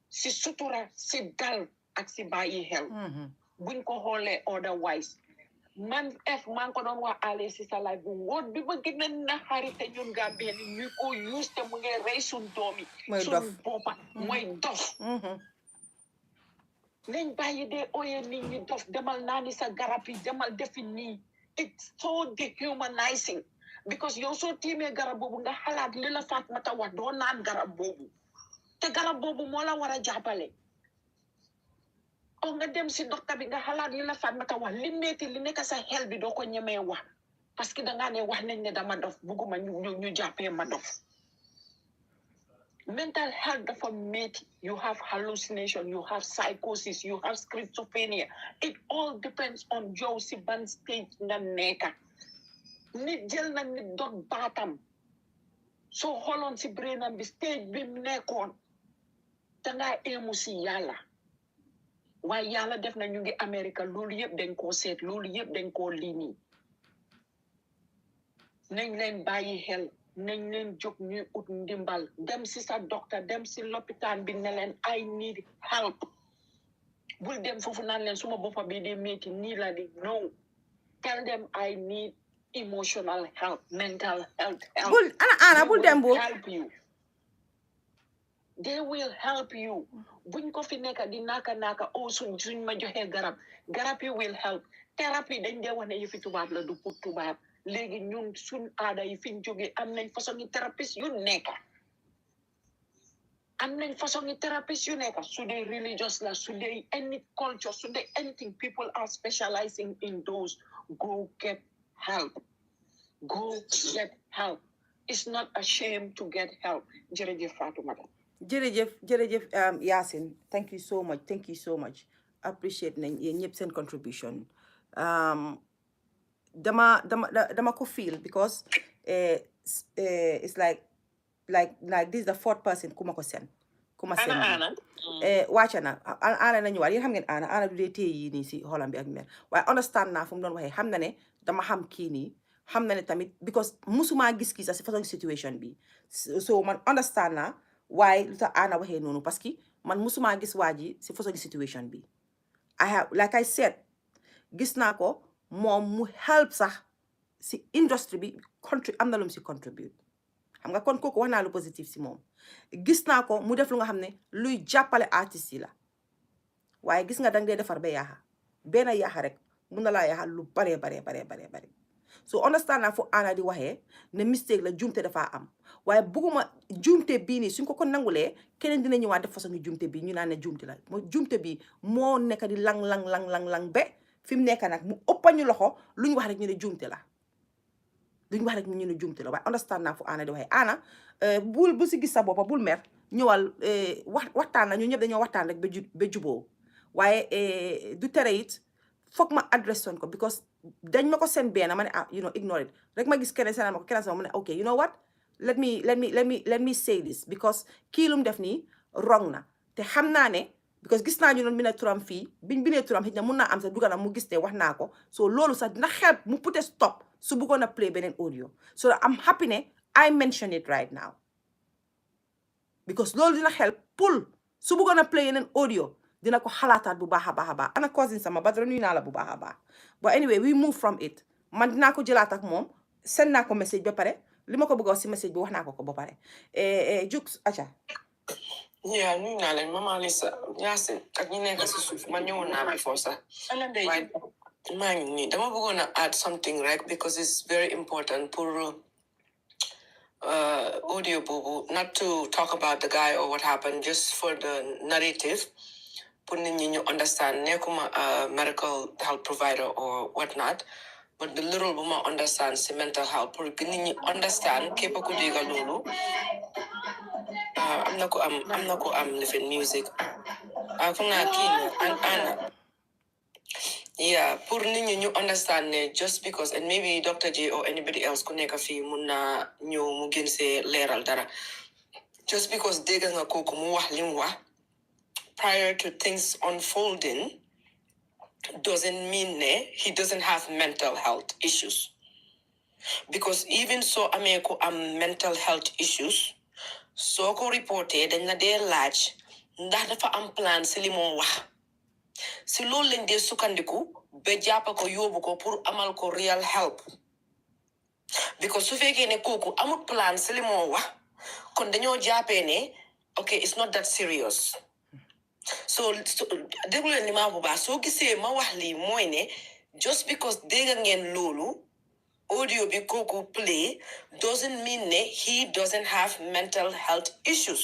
si sutura si dal ak si bàyyi xel buñ ko xoolee otherwise man maa ngi ko doon wax ale si sa live bu woon bi ma gën a naxari te ñun Gambien ñu ko use te mu ngi rey suñ doom yi suñ boppa mooy dof nañ bàyyi dee oye nit ñi dof demal naani sa garab yi demal defi nii it's so dehumanizing because yow soo tiimee garab boobu nga xalaat li la Fatmata wax doo naan garab boobu te garab boobu moo la war a jàppale o nga dem si docteur bi nga xalaat li la Fatmata wax li metti li nekk sa xel bi doo ko ñemee wax parce que dangaa ne wax nañ ne dama dof bugguma ñu jàppee ma dof mental health dafa metti you have hallucination you have psychosis you have schizophrenia it all depends on yow si ban stage nga nekka nit jël na nit dog baatam soo xooloon si brainam bi stage bi mu nekkoon dangaa éemu si yàlla waaye yàlla def na ñu ngi Amérique loolu yëpp dañ koo seet loolu yëpp dañ koo lini nañ leen bàyyi xel nañ leen jóg ñuy ut ndimbal dem si sa docteur dem si lopitaan bi ne leen I need help bul dem foofu naan leen suma boppa bi di métti nii la di no tell them I need emotional help mental health help bul ana bul dem bu help you they will help you buñ ko fi nekk di naka suñ ma joxee garab yi will help thérapie dañ dee wax ne yëfi tubaab la du pour tubaab léegi ñun suñ aada yi fiñ jógee am nañ façon yi thérapeute yu nekk su dee religious la su dee any culture su dee anything people are specializing in those go get help it's not a shame to get help jërëjëf Fatoumata jërëjëf Yacine thank you so much appreciate nañ yéen ñëpp seen contribution dama ko feel because it's like this is the fourth person ku ma ko seen wàcca na ana nañu waat yéen xam ngeen ana du dee téye yi nii si xolam bi ak mer waaye understand naa fu mu doon waxee xam na ne dama xam kii nii xam na ne tamit because musuma gis kii sax si façon situation bi so man understand naa waaye lu tax ana waxee noonu parce que man musuma gis waa ji si façon situation bi like I said gis naa ko moom mu help sax si industry bi am na lu mu si contribute xam nga kon kooku wax naa lu positif si moom gis naa ko mu def lu nga xam ne luy jàppale artistes yi la waaye gis nga danga dee defar ba yaaxa benn yaaxa rek mun na laa yaaxal lu bare so understand naa fu ana di waxee ne mistake la jumte dafa am waaye bugguma jumte bii nii suñ ko nangulee keneen dina ñëwaat def façon jumte bii ñu naan ne jumte la jumte bi moo nekk di lang ba fi mu nekk nag mu ëppa ñu loxo lu ñu wax rek ñu ne jumte la waaye understand naa fu ana di waxee ana bul si gis sa boppa bul mer ñëwal waxtaan la ñu ñëpp dañoo waxtaan rek ba juboo waaye du tere it foog ma adresse woon ko because dañ ma ko seen benn ma ne ignore it rek ma gis keneen seen ma ko keneen sama ma ne ok you know what let me say this because kii lu mu def nii wrong na te xam naa ne because gis naa ñu doon bindee turam fii biñ bindee turam xëy na mun naa am sax dugal na mu gis te wax naa ko so loolu sax dina help mu put a stop su bëggoon a play beneen audio so I'm happy ne I mention it right now because loolu dina help pour su bëggoon a play yeneen audio dina ko xalaataat bu baax a baax ana cousin sama Badara nuyu naa la bu baax a baax but anyway we move from it man dinaa ko jëlaat ak moom send naa ko message ba pare li ma ko bëgg a wax si message bi wax naa ko ba pare Jux aca Yeah, nuyu naa leen Mama Lisa Yaasin ak ñi nekk si suuf man ñëwoon naa before sax waaye maa ngi nii dama bëggoon a add something rek because it's very important pour audio boobu not to talk about the guy or what happened just for the narrative pour nit ñi ñu understand nekkuma a medical health provider or whatnot but the little bu ma understand si mental health pour que nit ñi understand képp ku dégga loolu am na ko am lifin music foog naa kii ana yeah pour nit ñi ñu understand ne just because and maybe Dr. J or anybody else ku nekk fii mun na ñëw mu gën see leeral dara just because dégg nga kooku mu wax li mu wax prior to things unfolding doesn't mean ne he doesn't have mental health issues because even so amee ko am mental health issues soo ko reporté dañ la dee laaj ndax dafa am plan si li moo wax si loolu lañ dee sukkandiku ba jàppa ko yóbbu ko pour amal ko real help because su fekkee ne kooku amul plan si li moo wax kon dañoo jàppee ne okay it's not that serious so déglu leen li ma bu baax soo gisee ma wax lii mooy ne just because dégg ngeen loolu audio bi kooku play doesn't mean ne he doesn't have mental health issues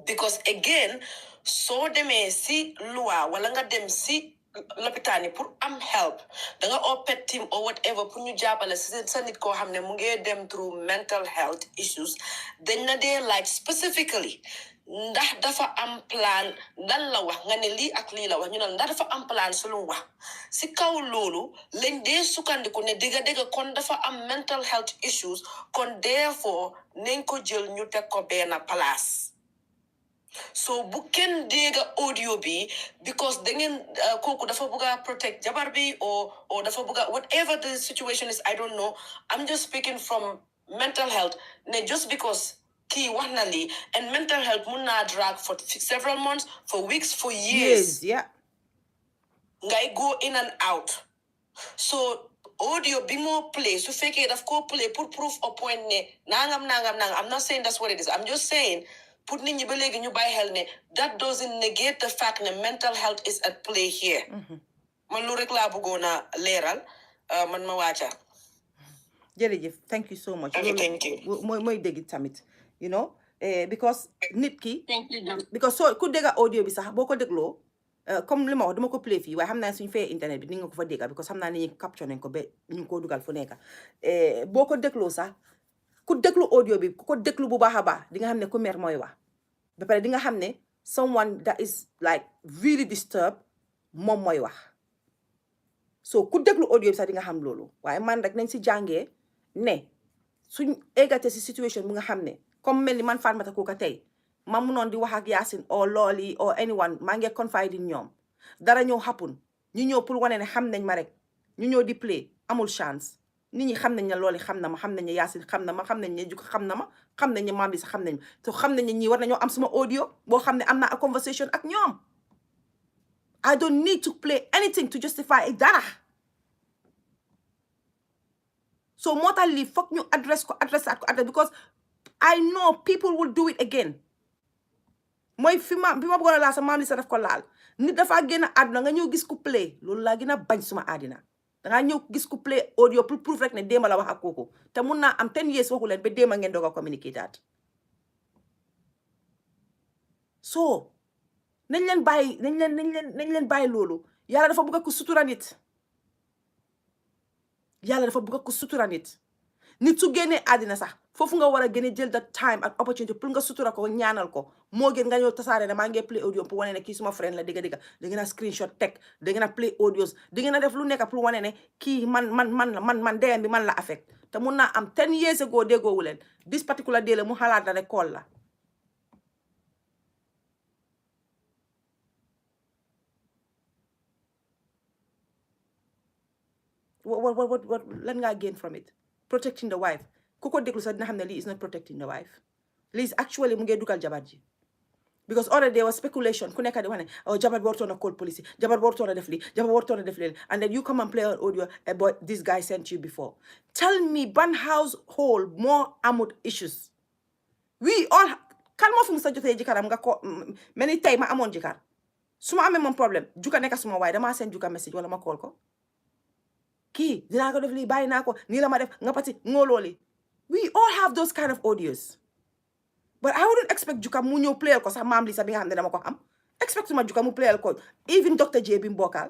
because again soo demee si loi wala nga dem si lopitaani pour am help danga oo pet team or whatever pour ñu jàppale si sa nit koo xam ne mu ngi dem through mental health issues dañ na dee like specifically ndax dafa am plan lan la wax nga ne lii ak lii la wax ñu ne ndax dafa am plan su lu wax si kaw loolu lañ dee sukkandiku ne dëgga kon dafa am mental health issues kon therefore nañ ko jël ñu teg ko benn place so bu kenn dégga audio bi because da ngeen kooku dafa bëgg a protect jabar bi or dafa bëgg a whatever the situation is I don't know I'm just speaking from mental health ne just because kii wax na lii and mental health mun naa drag for several months for weeks for years yeah ngay go in and out so audio bi moo play su fekkee daf ko play pour proof a point ne nangam I'm not saying that's what it is I'm just saying pour nit ñi ba léegi ñu bàyyi xel ne that doesn't negate the fact ne mental health is at play here man lu rek laa bëggoon a leeral man ma waaca jërëjëf thank you so much thank you mooy dégg tamit you know because nit ki because soo ku dégga audio bi sax boo ko dégloo comme li ma wax dama ko play fii waaye xam naa suñu fee internet bi ni nga ko fa dégga because xam naa ni ñu capture nañ ko ba ñu ngi ko dugal fu nekk boo ko dégloo sax ku déglu audio bi ku ko déglu bu baax a baax di nga xam ne ku mer mooy wax ba pare di nga xam ne someone that is like really disturbed moom mooy wax so ku déglu audio bi sax di nga xam loolu waaye man rek nañ si jàngee ne suñ eggate si situation bi nga xam ne comme mel ni man Fatoumatta Kuka tey ma munoon di wax ak Yaasin or Loli or anyone maa ngi confide in ñoom dara ñëw happen ñu ñëw pour wane ne xam nañ ma rek ñu ñëw di play amul chance nit ñi xam nañ ne Loli xam na ma xam nañ ne Yaasin xam na ma xam nañ ne Juk xam na ma xam nañ ne Mame Lisa xam nañ ma te xam nañ ne ñii war nañoo am suma audio boo xam ne am naa a conversation ak ñoom I don't need to play anything to justify dara so moo tax lii foog ñu adresse ko because I know people will do it again mooy bi ma bëggoon a laal sa Mame Lisa daf ko laal nit dafa génn àdduna nga ñëw gis ku play loolu laa gën a bañ suma àddina dangaa ñëw gis ku play audio pour proof rek ne déema la wax ak kooku te mun naa am 10 years waxu leen ba déema ngeen doog a communicate daat so nañ leen bàyyi loolu yàlla dafa bëgg ko sutura nit nit su génnee àddina sax foofu nga war a gën a jël the time ak opportunity pour nga sutura ko ñaanal ko moo gën nga ñëw tasaare ne maa ngi play audio pour wane ne kii suma friend la dégga da ngeen a screenshot teg da ngeen a play audios da ngeen a def lu nekk pour wane ne kii man deyam bi man la affect te mun naa am 10 years ago déggoowu leen this particular day la mu xalaat la rek call la what lan ngaa gain from it protecting the wife ku ko déglu sax dina xam ne lii is not protecting the wife lii is actually mu ngi dugal jabar ji because already there was speculation ku nekk di wax ne oh jabar bi warutoon a call police jabar bi warutoon a def lii jabar bi warutoon a def lii and then you come and play on audio about this guy sent you before. Tell me ban household more amut issues. We all kan moo fi mu sa jotee jikaram nga ko mel ni tey ma amoon jikar su ma amee moom problème juka nekk suma waaye damaa seen juka message wala ma call ko kii dinaa ko def lii bàyyi naa ko nii la ma def nga pati ngóolooli. We all have those kind of audios. But I wouldn't expect Juka mu ñëw playal ko sax maam li sax bi nga xam ne dama ko xam expect ma Juka mu playal ko even Dr. J bi mbokal.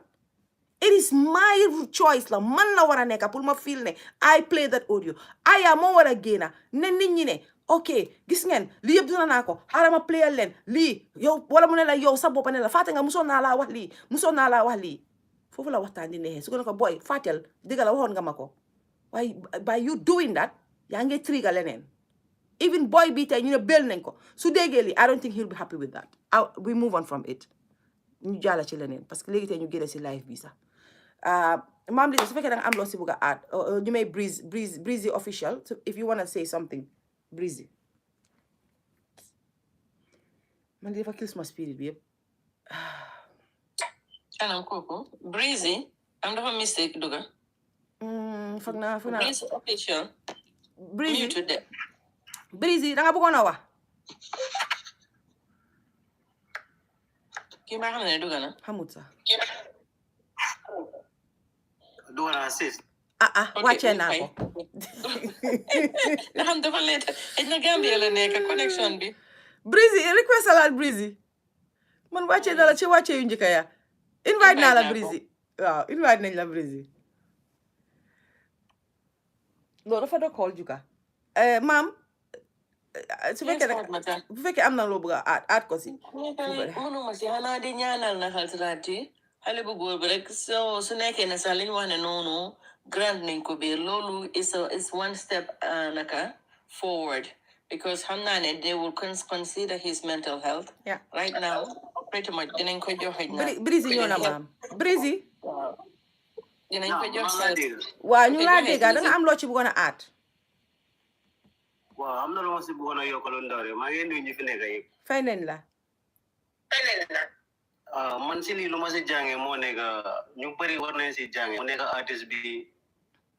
It is my choice la man la war a nekk pour ma feel ne I play that audio aya moo war a génna ne nit ñi ne ok gis ngeen lii yëpp dina naa ko xaaral ma playal leen lii yow wala mu ne la yow sa boppa ne la fàtte nga musoon naa laa wax lii musoon naa laa wax lii foofu la waxtaan di neexee su ko ne ko boy fàttel digga la waxoon nga ma ko waaye by you doing that yaa ngi trigger leneen. Even boy bi tey ñu ne bel nañ ko su déggee lii I don't think he'll be happy with that. We move on from it ñu jàlla ci leneen parce que léegi tey ñu génne si live bi sax maam li su fekkee da nga am loo si bugg a add ñu may Breezy official if you wanna say something Breezy man di dafa kill suma spirit bi yëpp anam kooku Breezy am dafa mistake duga foog naa Breezy official Breezy Breezy da nga bëggoon a wax kii maa xam ne duga na xamut sax duga na sis wàccee naa ko da xam dafa leeta xëy na Gambia la nekk connection bi Breezy request alaat Breezy man wàccee na la ci wàccee yu njëkk ya invite naa la Breezy waaw invite nañ la Breezy loolu dafa doon call Juka maam su fekkee bu fekkee am na loo bëgg a aat ko si mënuma si xanaa di ñaanal na xaltiraati xale bu góor bi rek su nekkee ne sax li ñu wax ne noonu grant nañ ko biir loolu is one step naka forward because xam naa ne they will consider his mental health right now pretty much dinañ ko joxe na Breezy ñëw na maam Breezy dinañ ko jox waaw ñu laa dégg da nga am loo ci bëggoon a aat waaw am na lu ma si bëggoon a yokkaloon ndaw rek maa ngi nuyu ñi fi nekk yëpp fay nañ la man si lii lu ma si jànge moo nekk ñu bëri war nañ si jànge mu nekk artiste bi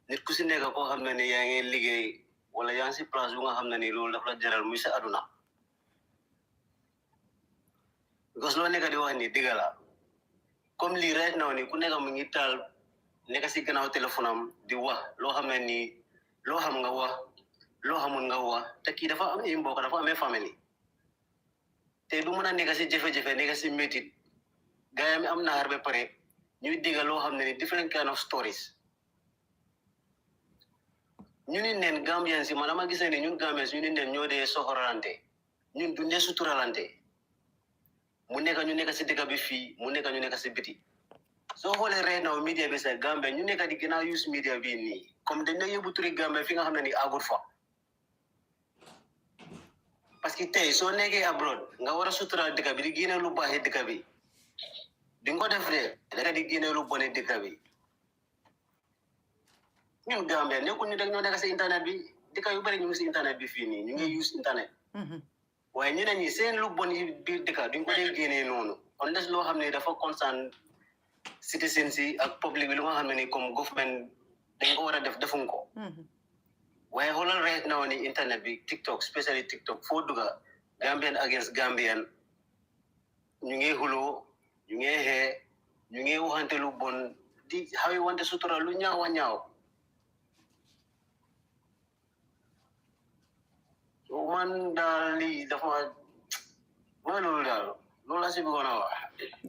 nit ku si nekk koo xam ne ni yaa ngi liggéey wala yaa ngi si place bu nga xam ne ni loolu daf la jaral muy sa aduna because loo nekk di wax ni digga la comme lii right now ni ku nekk mu ngi taal nekk si gannaaw téléphone am di wax loo xam ne nii loo xam nga wax loo xamul nga wax te kii dafa am ay mbokk dafa amee famille te du mën a nekk si jafe-jafe nekk si métit gaayam am na xar ba pare ñuy digga loo xam ne ni different kind of stories ñu ni neen Gambian si man dama gis ne ñun Gambian si ñu ni neen ñoo dee soxoralante ñun du dee suturalante mu nekk ñu nekk si dëkk bi fii mu nekk ñu nekk si biti soo xoolee right now media bi sax Gambia ñu nekk di gën a use media bi nii comme dañ na yóbbu turi Gambia fi nga xam ne ni agul fa parce que tey soo nekkee abroad nga war a sutural dëkk bi di génne lu baaxee dëkk bi di nga ko def de danga di génne lu bone dëkk bi ñun Gambia nekkul ñu rek ñoo nekk si internet bi dëkk yu bëri ñu ngi si internet bi fii nii ñu ngi use internet waaye ñeneen ñi seen lu bon yi biir dëkk duñ ko dee génnee noonu on des loo xam ne dafa concerne citizens yi ak public bi lu nga xam ne ni comme government dañ ko war a def defuñ ko waaye xoolal right now ni internet bi TikTok especially TikTok foo dugga Gambian against Gambian ñu ngi xuloo ñu ngi xee ñu ngi waxante lu bon di xawi wante sutura lu ñaaw a ñaaw so man daal lii dafa mooy loolu daal loolu la si bëggoon a wax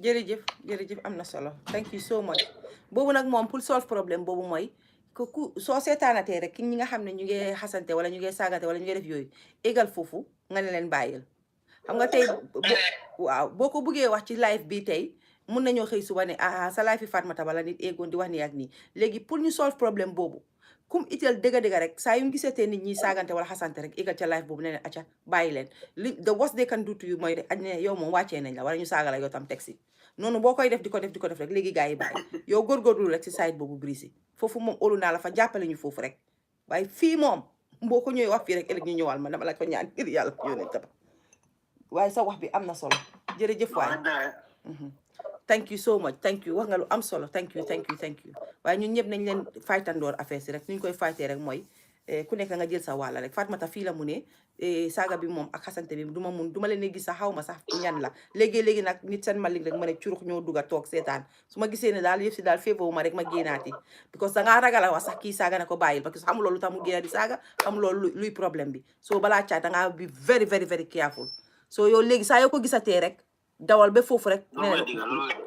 jërëjëf am na solo thank you so much boobu nag moom pour solve problème boobu mooy ku soo seetaanatee rek ki ñi nga xam ne ñu ngi xasante wala ñu ngi saagante wala ñu ngi def yooyu égal foofu nga ne leen bàyyil xam nga tey waaw boo ko buggee wax ci live bi tey mun nañoo xëy suba ne sa live yi Fatoumatta Bah la nit éegoon di wax ni ak nii léegi pour ñu solve problème boobu kum itel dëgga rek saa yu gisatee nit ñi saagante wala xasante rek égal ca live boobu ne leen acca bàyyi leen li the worst they can do to you mooy rek añ ne yow moom wàccee nañ la wala ñu saaga la yow tam teg si noonu boo koy def di ko def rek léegi gars yi bàyyi yow góorgóorlu rek ci site boobu Breezy foofu moom óolu naa la fa jàppale ñu foofu rek waaye fii moom boo ko ñëwee wax fii rek ëllëg ñu ñëwal ma dama la ko ñaan ngir yàlla yónnee taba waaye sa wax bi am na solo jërëjëf waay thank you so much thank you wax nga lu am solo thank you waaye ñun ñëpp nañ leen faytandoor affaire si rek ñu koy faytee rek mooy ku nekk nga jël sa wàlla rek Fatmata fii la mu ne saaga bi moom ak xasante bi duma leen gis sax xaw ma sax ñan la léegi nag nit seen malik rek ma ne curux ñoo dugga toog seetaan su ma gisee ne daal yëf si daal féebawu ma rek ma génnaati because dangaa ragal a wax sax kii saaga na ko bàyyil parce que xam loolu tax mu génna di saaga xam loolu luy problème bi so balaa caat dangaa be very very very careful so yow léegi saa yoo ko gisatee rek dawal ba foofu rek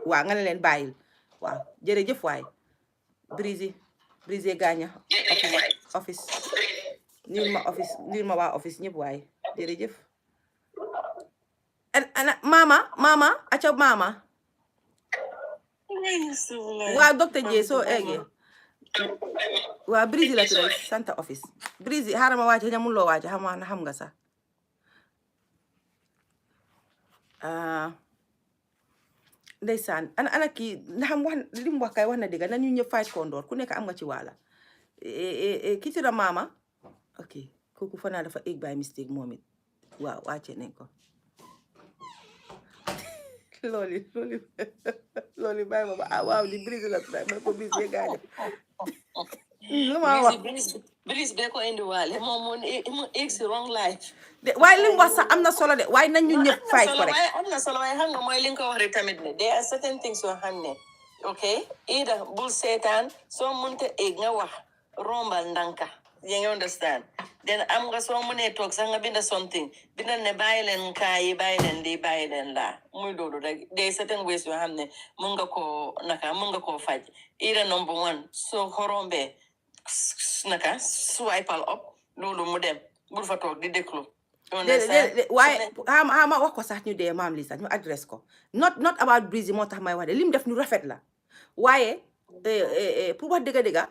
waaw nga ne leen bàyyil waaw jërëjëf waay Brise gaaña office nuyul ma waa office ñëpp waaye jërëjëf ana mama aca mama waa docteur J soo eggee waa Brise la tudd santa office Brise xaaral ma wàcce ñamul loo wàcce xam nga sax ndeysaan ana kii ndaxam wax li mu wax kay wax na dëgg na ñu ñëpp fight kondoor ku nekk am nga ci wàlla ki tudd mama ok kooku fa naa dafa egg by mistake moom it waaw wàcce nañ ko loolu bàyyi ma ba waaw li Brise la tudd ma ko Brise gaañu lu ma wax Brise bee ko indiwaale moom mu egg si wrong life waaye li mu wax sax am na solo de waaye nañ ñu ñëpp fay ko rek am na solo waaye xam nga mooy li nga ko wax rek tamit ne there are certain things yoo xam ne ok ida bul seetaan soo munte egg nga wax rombal ndanka you understand then am nga soo munee toog sax nga binda something bindal ne bàyyi leen kaayi bàyyi leen lii bàyyi leen laa muy loolu rek there are certain ways yoo xam ne mun nga koo faj ida number one soo xorombee naka swipal up loolu mu dem bul fa toog di déglu waaye xama wax ko sax ñu dee maam li sax ñu adresse ko not about Brise moo tax may wax de lim def ñu rafet la waaye pour wax dëgga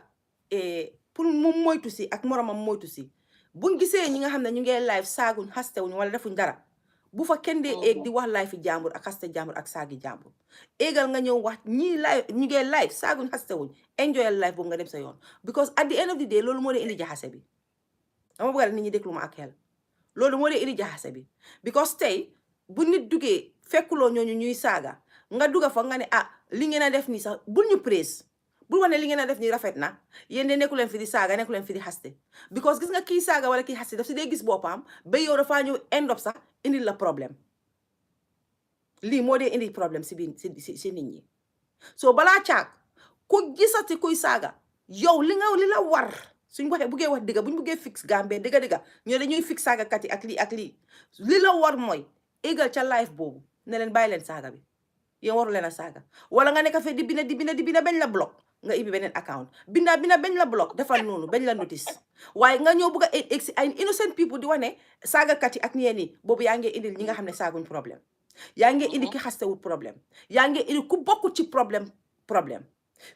pour mu moytu si ak moromam moytu si buñ gisee ñi nga xam ne ñu ngee live saaguñ xastewuñ wala defuñ dara bu fa kenn dee eeg di wax live fi jàmbur ak xaste jàmbur ak saagi jàmbur éegal nga ñëw wax ñii live ñu ngee live saaguñ xastewuñ enjoyal live boobu nga dem sa yoon because at the end of the day loolu moo dee indi jaxase bi dama bëgg nit ñi déglu ma ak xel loolu moo dee indi jaxase bi because tey bu nit duggee fekkuloo ñooñu ñuy saaga nga dugga fa nga ne li ngeen a def nii sax bul ñu praise bul wane li ngeen a def nii rafet na yéen de nekku leen fi di saaga nekku leen fi di xaste because gis nga kii saaga wala kii xaste daf si dee gis boppam ba yow dafaa ñëw end up sax indi la problème lii moo dee indi problème si biir si nit ñi so balaa caag ku gisati kuy saaga yow li la war suñ waxee buggee wax dëgga buñ buggee fix Gambie dëgga ñoo dañuy fix saagakat yi ak lii li la war mooy égal ca live boobu ne leen bàyyi leen saaga bi yéen waru leen a saaga wala nga nekk fee di bina bañ la block nga ibi beneen account bina bañ la block defal noonu bañ la notice waaye nga ñëw bugg a egg si ay innocent people di wane saagakat yi ak ñeen yi boobu yaa ngi indil ñi nga xam ne saaguñ problème yaa ngi indi ki xastewut problème yaa ngi indi ku bokkut ci problème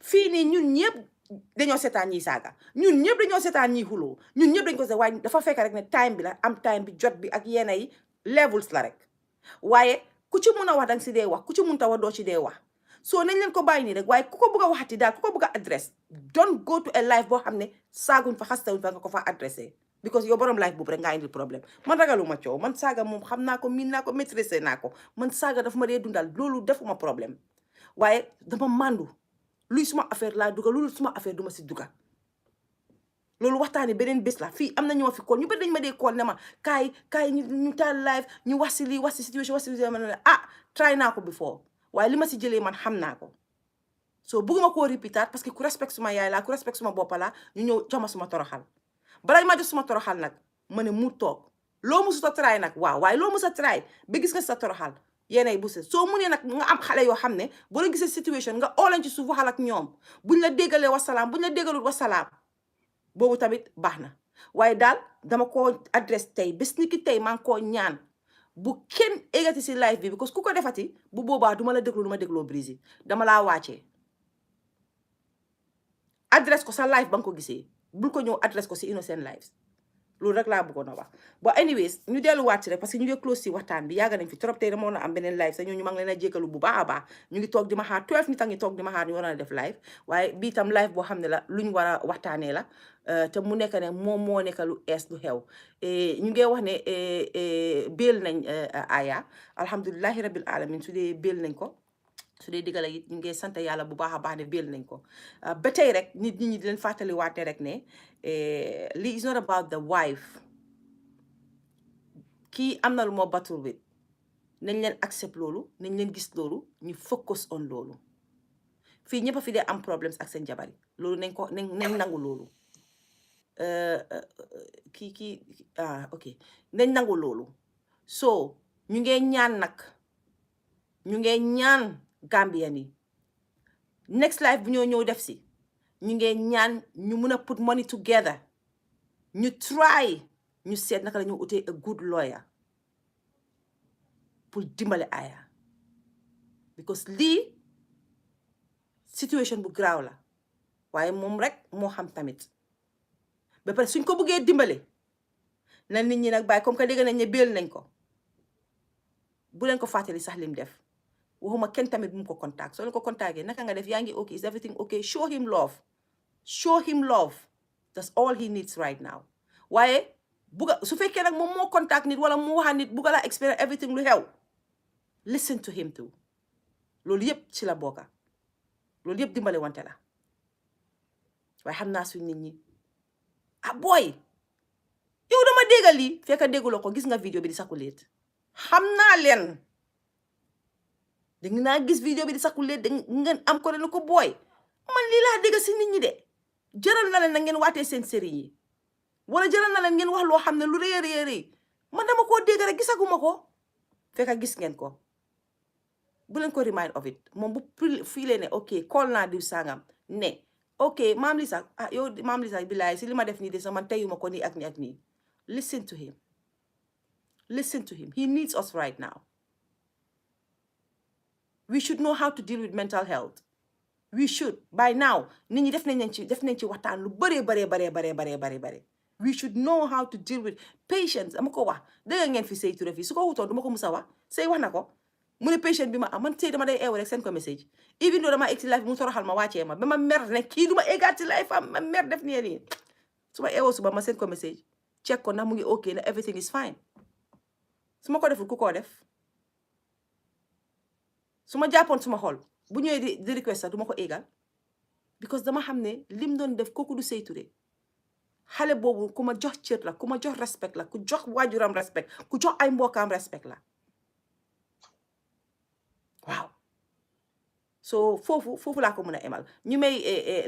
fii nii ñun ñëpp dañoo seetaan ñiy saaga ñun ñëpp dañoo seetaan ñiy xuloo ñun ñëpp dañ ko seet waaye dafa fekk rek ne time bi la am time bi jot bi ak yenn yi levels la rek waaye ku ci mun a wax danga si dee wax ku ci mun ta wax doo ci dee wax soo nañ leen ko bàyyi nii rek waaye ku ko bëgg a waxati daal ku ko bëgg a adresse don't go to a live boo xam ne saaguñ fa xastewuñ fa nga ko fa adressé because yow borom live boobu rek ngaa indil problème man ragaluma coow man saaga moom xam naa ko miin naa ko maîtriser naa ko man saaga dafa ma dee dundal loolu defuma problème waaye dama màndu luy suma affaire laa duga loolu suma affaire duma si duga loolu waxtaani beneen bés la fii am na ñoo fi kool ñu bëri dañu ma dee kool ne ma kaay ñu taal live ñu wax si lii wax si situation wax si ma ne try naa ko before waaye li ma si jëlee man xam naa ko so bëgguma koo répétaat parce que ku respect suma yaay laa ku respect suma boppa laa ñu ñëw jox ma suma toroxal balaa ma jox suma toroxal nag ma ne mu toog loo musu ta try nag waaw waaye loo musa try ba gis nga sa toroxal yéenay bu se soo mu ne nag nga am xale yoo xam ne boo la gisee situation nga ooleen ci suuf waxal ak ñoom buñ la déggalee wasalaam buñ la déggalul wasalaam boobu tamit baax na waaye daal dama koo adresse tey bés ni ki tey maa ngi koo ñaan bu kenn eggati si live bi because ku ko defati bu boobaa duma la déglu du ma dégloo Brise dama laa wàccee adresse ko sa live ba nga ko gisee bul ko ñëw adresse ko si innocent lives loolu rek laa bëggoon a wax but anyways ñu delluwaat ci rek parce que ñu ngi close si waxtaan bi yàgg nañ fi trop tey dama woon a am beneen live sax ñooñu maa ngi leen a jégalu bu baax a baax ñu ngi toog di ma xaar 12 nit a ngi toog di ma xaar ñu waroon a def live waaye bii tam live boo xam ne la luñ war a waxtaanee la te mu nekk ne moom moo nekk lu ees lu xew ñu ngi wax ne béel nañ Aya alhamdulilahi rabil alamin su dee béel nañ ko su dee digala it ñu ngi sant yàlla bu baax a baax ne béel nañ ko ba tey rek nit ñi di leen fàttali waate rek ne lii is not about the wife kii am na lu moo battle with nañ leen accept loolu nañ leen gis loolu ñu focus on loolu fii ñëpp a fi dee am problems ak seen jabar yi loolu nañ nangu loolu ok nañ nangu loolu so ñu ngee ñaan nag ñu ngee ñaan Gambian yi next life bu ñoo ñëw def si ñu ngee ñaan ñu mun a put money together ñu try ñu seet naka la ñu utee a good lawyer pour dimbale Aya because lii situation bu graaw la waaye moom rek moo xam tamit ba pare suñ ko bëggee dimbale na nit ñi nag bàyyi comme que dégg nañ ne béel nañ ko bu leen ko fàttali sax lim def waxuma kenn tamit bu mu ko contact soo leen ko contacté naka nga def yaa ngi okay is everything okay show him love that's all he needs right now waaye buga su fekkee nag moom moo contact nit wala mu waxa nit buga la experience everything lu xew listen to him too loolu yëpp ci la bokka loolu yëpp dimbale wante la waaye xam naa suñ nit ñi boy yow dama déggal lii fekk dégguloo ko gis nga vidéo bi di sakuleet xam naa leen da naa gis vidéo bi di sakuleet da ngeen am ko ne ko booy man lii laa dégg si nit ñi de jaral na leen na ngeen waatee seen sëriñ yi wala jaral na leen ngeen wax loo xam ne lu rëy man dama koo dégg rek gisaguma ko fekk gis ngeen ko bu leen ko remind of it moom bu fiilee ne ok call naa diw sangam ne ok maam Lisa yow maam Lisa bilaay si li ma def nii de sax man teyuma ko nii ak nii ak nii listen to him he needs us right now we should know how to deal with mental health we should by now nit ñi def nañ ci waxtaan lu bare we should know how to deal with patients dama ko wax dëgg ngeen fi Sey Touré fii su ko wutoon duma ko musa wax Sey wax na ko mu ne patient bi ma am man Sey dama day eew rek seen ko message even though dama egg ci life mu toroxal ma wàccee ma ba ma mer ne kii duma eggaat ci life am ma mer def nii su ma eewoo suba ma seen ko message check ko ndax mu ngi okay na everything is fine su ma ko deful ku ko def su ma jàppoon suma xol bu ñëwee di request sax du ma ko égal because dama xam ne lim doon def kooku du Sey Touré xale boobu ku ma jox cër la ku ma jox respect la ku jox waajuram respect ku jox ay mbokkaam respect la waaw so foofu laa ko mën a emal ñu may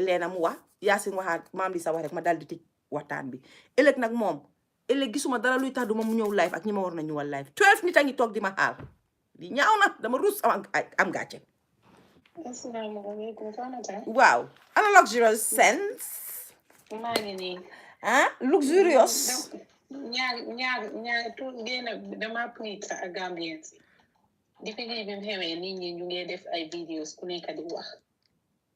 leena mu wax Yaasin waxaat maam li sa wax rek ma dal di tëj waxtaan bi ëllëg nag moom ëllëg gisuma dara luy tax duma mu ñëw live ak ñi ma war na ñëwal live 12 nit a ngi toog di ma xaar di ñaaw na dama ruus am gàcce asalaamaaleykum Kanata. waaw ana luxurious sense maa ngi nii. luxurious ñaar tout génn dama plead sa ak Gambians di fi bi mu xewee nit ñi ñu ngi def ay videos ku nekk di wax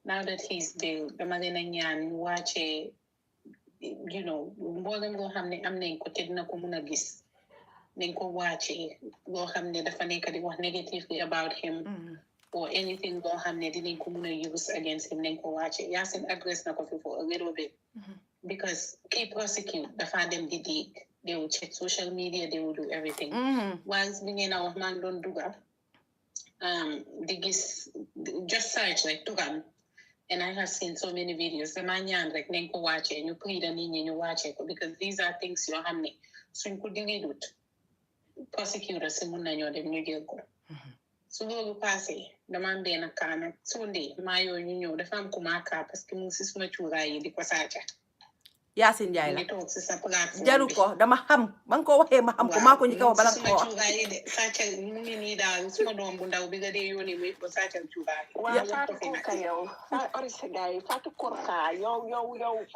now that he's bail dama leen a ñaan ñu wàccee mboolem loo xam ne am nañ ko te dina ko mun a gis nañ ko wàccee loo xam ne dafa nekk di wax negatively about him or anything loo xam ne dinañ ko mun a use against him nañ ko wàccee Yaasin address na ko fi for a little bit because key prosecute dafa dem di dig they will check social media they will do everything once bi ngeen a wax maa ngi doon duga di gis just search like turam and I have seen so many videos dama ñaan rek nañ ko wàccee ñu plead nit ñi ñu wàccee ko because these are things yoo xam ne suñ ko dilidut prosecutor si mun nañoo dem ñu jël ko su loolu passé dama am benn kaa nag Sunday maa yooyu ñu ñëw dafa am ku maa kaa parce que mu si suma cuuraay yi di ko saaca Yaasin Njaay la toog si sa plateforme jaru ko dama xam ba nga ko waxee ma xam ko maa ko njëkk a wax bala ko wax cuuraay yi de saaca mu ngi nii daal suma doom bu ndaw bi nga dee yónni muy ko saacal cuuraay waaw Fatou Korka yow orisa gars yi Fatou Korka yow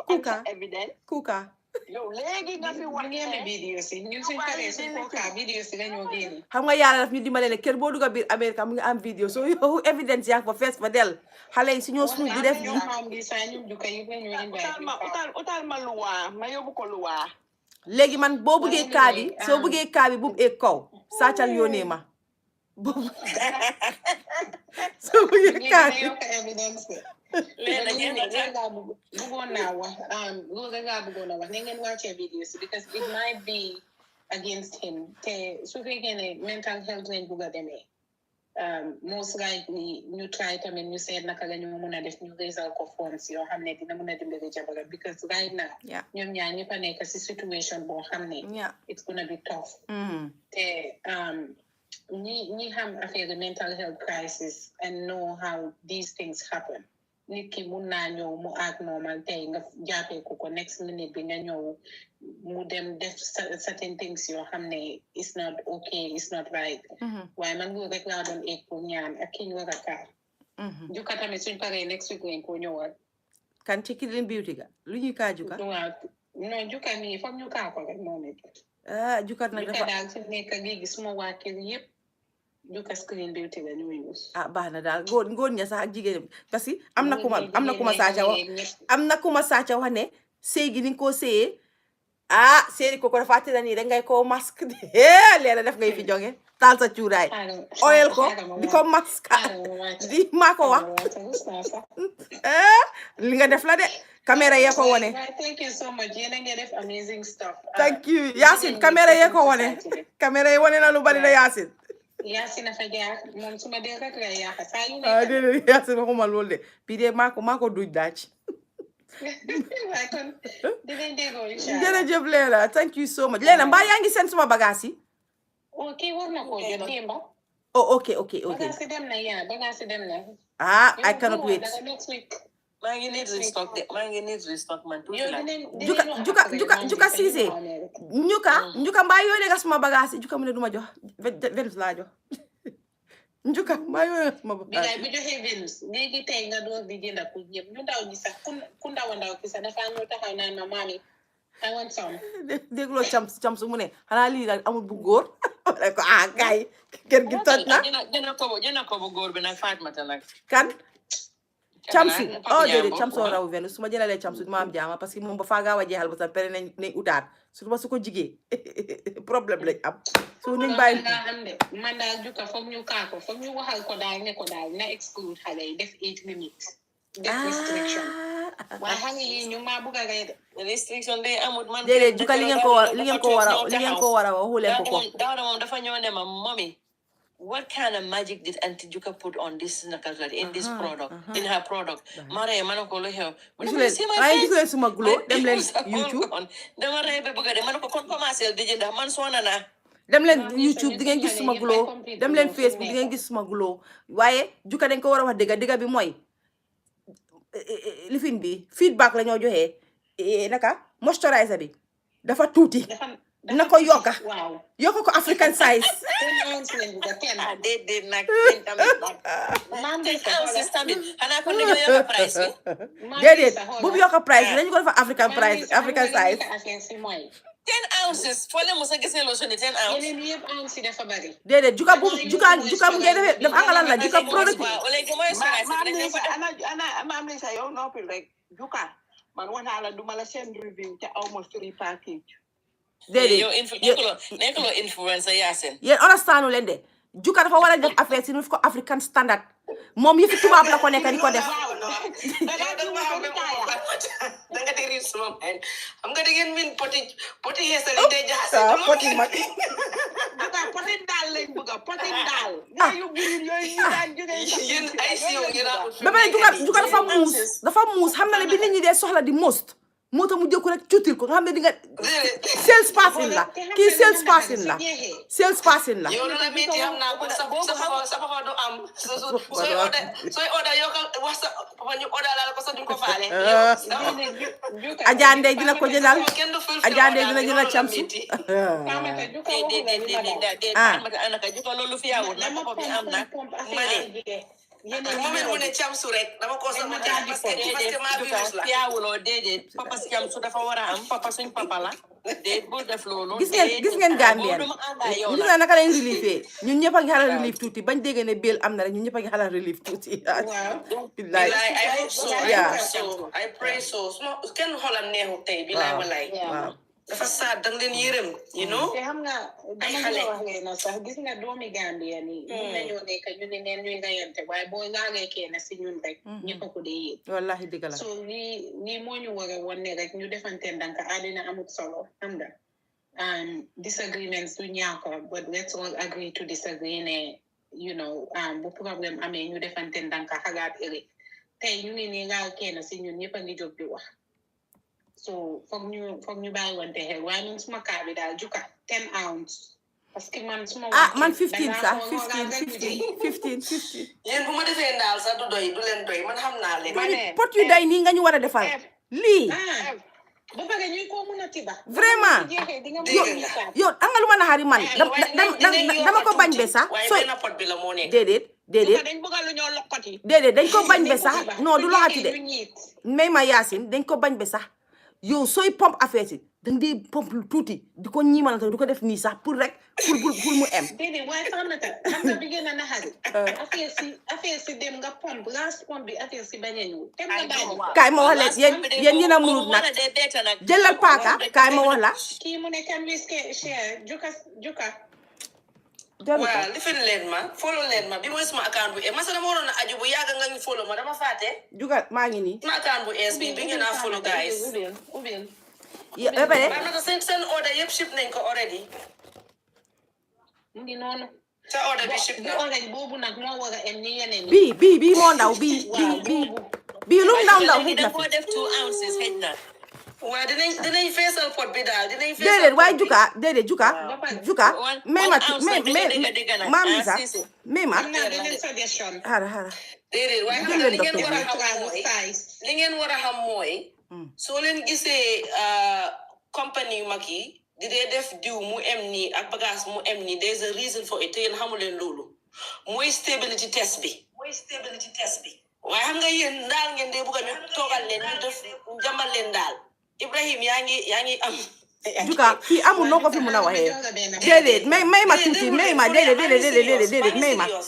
Kuka evidence Kuka yow léegi nga fi wax ngeen vidéo si ñun suñ paree suñ Korka vidéo si la ñoo génn xam nga yàlla daf ñu dimbale ne kër boo dugga biir Amérique mu ngi am vidéo so yow evidence yaa fa fees fa del xale yi si ñoo suñu di def ñoo xam gi sa ñu jukka yi la ñoo invite utal ma luwa ma yóbbu ko luwa léegi man boo bëggee kaa bi soo bëggee kaa bi bu mu egg kaw sàccal yónnee ma boobu soo bëggee kaa bi bëggoon naa wax loolu rek laa bëggoon a wax ne ngeen wàccee vidéo si because it might be against him te su fekkee ne mental health lañ bëgg a demee most likely ñu try tamit ñu seet naka la ñu mën a def ñu réserve ko funds yoo xam ne dina mën a dimbali jabaram because right now ñoom ñaar ñëpp a nekk si situation boo xam ne it's gonna be tough te ñi xam affaire mental health crisis and know how these things happen nit ki mun naa ñëw mu act normal tey nga jàppee ko next minute bi nga ñëw mu dem def certain things yoo xam ne it's not okay it's not right waaye man loolu rek laa doon eeg pour ñaan ak ki ñu war a kaar jukka tamit suñ paree next week lañ ko ñëwal kan ci Killing Beauty ga lu ñuy kaa jukka waaw non jukka nii foog ñu kaa ko rek moom it jukka nag dafa daal fi nekk léegi suma waa kër yëpp jukka Killing Beauty la ñuy use baax na daal góor ña sax ak jigéen parce que am na kuma saaca wax ne sëy gi ni nga koo sëyee séeri ko dafa tëdd nii rek ngay ko masque leena def ngay fi jóge taal sa cuuraay oyel ko di ko masque di maa ko wax li nga def la de caméra yee ko wone thank you so much yéen a ngi def amazing stuff thank you Yacine caméra yee ko wone caméra yi wone na lu bari na Yacine Yacine fa jaar moom suma dee rek la yaaka saa yu déedéet Yacine waxuma loolu de bii de maa ko duj daaj waaye kon dinañ déggoo incha jërëjëf Leena thank you so much Leena mbaa yaa ngi seen suma bagage yi kii war na koo jot démba okay bagage dem na bagage dem na I cannot wait next week maa ngi need restock man juka Cissé njuka mbaa yónnee nga suma bagage yi juka mu ne duma jox Venus laa jox njuka mbaa yónnee nga suma bagage bi joxee Venus léegi tey nga door di jënd pour ñëpp ñu ndaw ñi sax ku ndaw ki sax dafa ñëw taxaw naan ma mami I want some dégloo cam su mu ne xanaa lii daal amul bu góor wala ko kay kër gi toj na jëna ko bu góor bi nag Fatmata nag kan camsu déedéet camsu raw Venus su ma jëlalee camsu ma am jaama parce que moom ba faa gaaw a jeexal ba sax pare nañ utaat surtout su ko jigee problème lañ am so nañ bàyyi man daal jukka foog ñu kaa ko foog ñu waxal ko daal ne ko daal na exclude xale yi def 8 minutes def restriction waaye xale yi ñu maa bugg a rey de restriction day amut man déedéet jukka li ngeen ko war a waxu leen ko Dawda moom dafa ñëw ne ma mommy what kind of magic did Auntie Juka put on this in this product, in her product? Mare, manoko lo heo. Gis suma glow dem leen YouTube. Dama rey be bëgg de manoko kon commercial di jënd man sona na. Dem leen YouTube di ngeen gis suma glow, dem leen Facebook di ngeen gis suma glow. Waaye Juka dañ ko war a wax dëgg bi mooy lifin bi feedback la ñoo joxe naka moisturizer bi dafa tuuti. na ko yokka ko African size déedéet bu mu yokka price dañu ko def African size 10 ounces fole musa gisee lotion 10 ounces déedéet juka mu ngeen defee dafa angalan la juka product maam li sa yow noppil rek juka man wax naa la duma la seen review te aw ma free package déedéet nekkuloo influencer Yacine yéen understand leen de Juka dafa war a def affaire si nu ko African standard moom yëfi tubaab la ko nekk di ko def danga di riis suma man xam nga da ngeen min poti yeesal yi day jaxase poti mag poti daal lañ bëgg poti daal yooyu ñu daan jógee yéen ay siiw ngeen ba pare Juka dafa muus xam na ne bi nit ñi dee soxla di most moo tax mu jëkku rek cuutil ko nga xam ne di nga sales person la kii sales person la yow la metti xam naa ko sa papa du am sooy order yow wax sa papa ñu order la ko sa duñ ko faale Ajande dina ko jëndal Ajande dina jëndal camsu anaka juko loolu fi yaawul na papa bi am na moom mu ne camsu rek dama ko sama parce que ma virus la yaawuloo déedéet papa si camsu dafa war a am papa suñ papa la déet bu def loolu gis ngeen Gambia gis nga naka lañ reliefé ñun ñëpp a ngi xalaat relief tuuti bañ dégg ne bill am na rek ñun ñëpp a ngi xalaat relief tuuti billaay I pray so kenn xolam neexu tey billaay wallaay dafa sad dang leen yërëm you know te xam nga dama la wax leen sax gis nga doomi Gambia ni mun nañoo nekk ñu ne neen ñuy ngayante waaye boo ngaagee kenn si ñun rek ñëpp ko dee yëg wallahi dëgg la so lii moo ñu war a wan ne rek ñu defante ndanka àddina amut solo xam nga disagreements du ñaaw ko but let's all agree to disagree ne you know bu problème amee ñu defante ndanka xalaat ëllëg tey ñu ne nii ngaal kenn si ñun ñëpp a ngi jóg di wax so foog ñu bàyyi wante xel waaye man suma kaa bi daal juka 10 ounce parce que man suma man 15 sax 15 yéen bu ma defee ndaal sax du doy du leen doy man xam naa leen pot yu day nii nga ñu war a defal lii ba pare ñuy ko mën a tiba vraiment yow am nga lu ma naxari man dama ko bañ be sax waaye benn pot bi la moo nekk déedéet dañ bëgg lu ñoo lokkati dañ ko bañ be sax non du loxati de may ma Yaasin dañ ko bañ be sax yow sooy pompe affaire si danga di pompe lu tuuti di ko ñiimalante du ko def nii sax pour rek pour mu em déedéet waaye sax naka xam nga bi gën a naxari affaire si dem nga pompe last pompe bi affaire si bañ a ñëw dem nga daw kaay ma wax leen yéen ñi na munut nag jëlal paaka kaay ma wax la kii mu ne kan wiske cher juka waaw lifin leen ma follow leen ma bi mooy suma account bu masa dama waroon a aju bu yàgg nga ñu follow ma dama fàtte jugal maa ngi nii suma account bu es bi ngeen a follow guys seen order yëpp ship nañ ko already mu ngi noonu sa order bi ship na order boobu nag moo war a em ni yeneen bii moo ndaw bii lu ndaw xëj na fi def 2 ounces xëj na waaw dinañ feesal pot bi daal dinañ feesal déedéet waaye juka may ma maam Lisa may ma xaaral déedéet waaye xam nga li ngeen war a xam mooy soo leen gisee compagnie yu mag yi di dee def diw mu em nii ak bagage mu em nii there's a reason for it te yéen xamu leen loolu mooy stability test bi waaye xam nga yéen ndaal ngeen dee bëgg a ñu toogal leen ñu def jàmbal leen daal Ibrahim yaa ngi am juka fii amul noo ko fi mun a waxee déedéet may ma tuuti may ma déedéet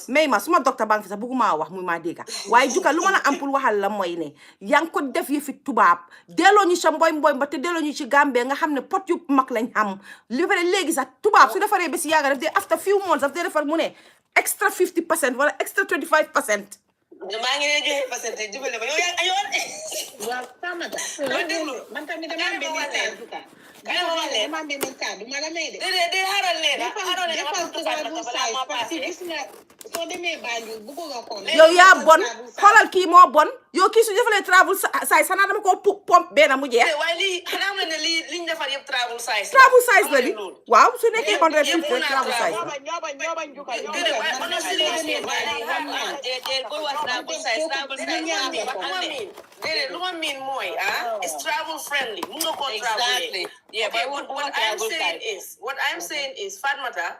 may ma suma docteur baa ngi fi sax bëgguma wax muy maa dégga waaye juka lu ma la am pour waxal la mooy ne yaa ngi ko def yi fi tubaab delloo ñu sa mboy ba te delloo ñu ci Gambie nga xam ne pot yu mag lañ xam li pare léegi sax tubaab su defaree ba si yàgga def de after few months daf dee defar mu ne extra 50% wala extra 25%. maa ngi lay joxe percentage jubale ma yow yaa ngi ayoon. waaw Famata. ma déglu man tamit dama am benn kàddu ka. dama am benn kàddu ma la may de. déedéet xaaral leen parce que gis nga soo demee Banjul bu ko nga ko. yow yaa bon xoolal kii moo bon yow kii su defalee travel size xanaa dama ko pompe benn mu jeex. waaye lii xanaa nga ne lii liñ defar yëpp travel size. travel size la di waaw su nekkee 150 travel size la. déedéet lu ma miin mooy it's travel friendly mun nga koo exactly yeah but what I'm saying is Fatmata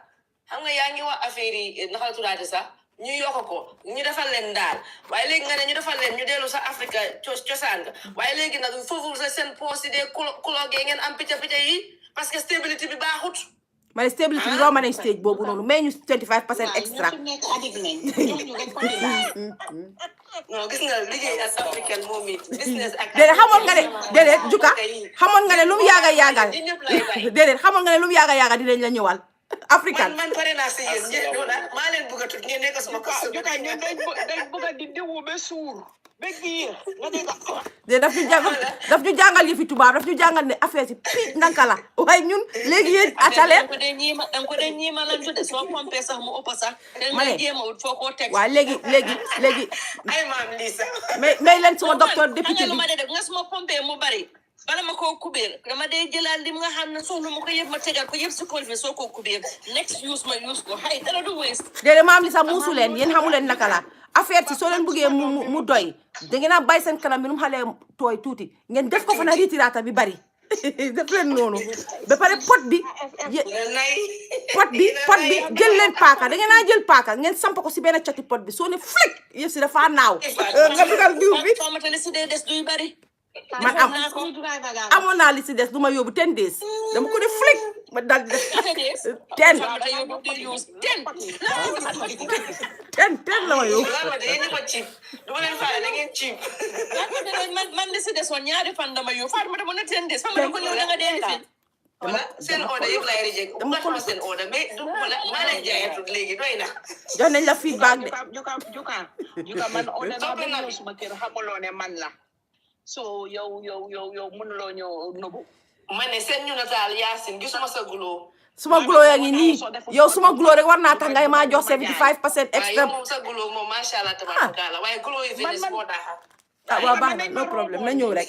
xam nga yaa ngi wax affaire yi naka la tuddaate sax ñu yokk ko ñu defal leen daal waaye léegi nga ne ñu defal leen ñu dellu sa Afrique cosaan nga waaye léegi nag foofu sa seen poste yi de kulogee ngeen am picca yi parce que stabilité bi baaxut. ma ne stabilité bi romb nañ stage boobu noonu mais ñu 25% extra. non gis nga liggéey ak africain moom it business ak. déedéet xamoon nga ne déedéet Juka xamoon nga ne lu mu yaaga déedéet xamoon nga ne lu mu yaaga dinañ la ñëwal. africain man pare naa si yéen maa leen bëgg a tudd ngeen nekk sama kër. Juka ñun dañ bëgg a di diwu ba suur. de daf ñu jàngal yi fi tubaab daf ñu jàngal ne affaire si pii ndanka la waaye ñun léegi yéen ataleen danga ko dee ñiima lan tudde soo pompé sax mu ëpp sax ma ne jéema wut foo koo teg waaw léegi ay maam Lisa mais leen suma docteur député lu bi ma dee def nga suma pompé mu bari bala ma koo kubéer dama dee jëlaat lim nga xam ne soxla ma ko yëpp ma tegal ko yëpp si kol fi soo koo kubéer next use ma use ko xay dara du waste déedéet maam li sax muusu leen yéen xamu leen naka la affaire ci soo leen bëggee mu doy da ngeen a bàyyi seen kanam bi nu mu xalee tooy tuuti ngeen def ko fa na ritirata bi bari def leen noonu ba pare pot bi jël leen paaka da ngeen a jël paaka ngeen samp ko si benn cati pot bi soo ne flic yëf si dafa naaw nga dugal diw bi xamante ne si dee des duy bari man amoon naa li si des du ma yóbbu 10 days dama ko def flic ma dal di def 10 la ma yóbbu man li si des woon ñaari fan dama yóbbu Fatou dama ne 10 days xam nga ko ñëw da nga dee fi wala seen order yëpp lay reject bu ma xama seen order mais du wala maa leen jaayatut léegi doy na jox nañ la feedback de juka man order naa ba ñëw suma kër xamuloo ne man la so yow mënuloo ñëw nëbu ma ne seen ñu nataal Yaasin gisuma sa guloo suma guloo yaa ngi nii yow suma guloo rek war naa tax ngay maa jox 75% extra moom sa guloo moom macha allah tabaarkalla waaye guloo yi Venus moo daaxa waaw baax na no problème na ñëw rek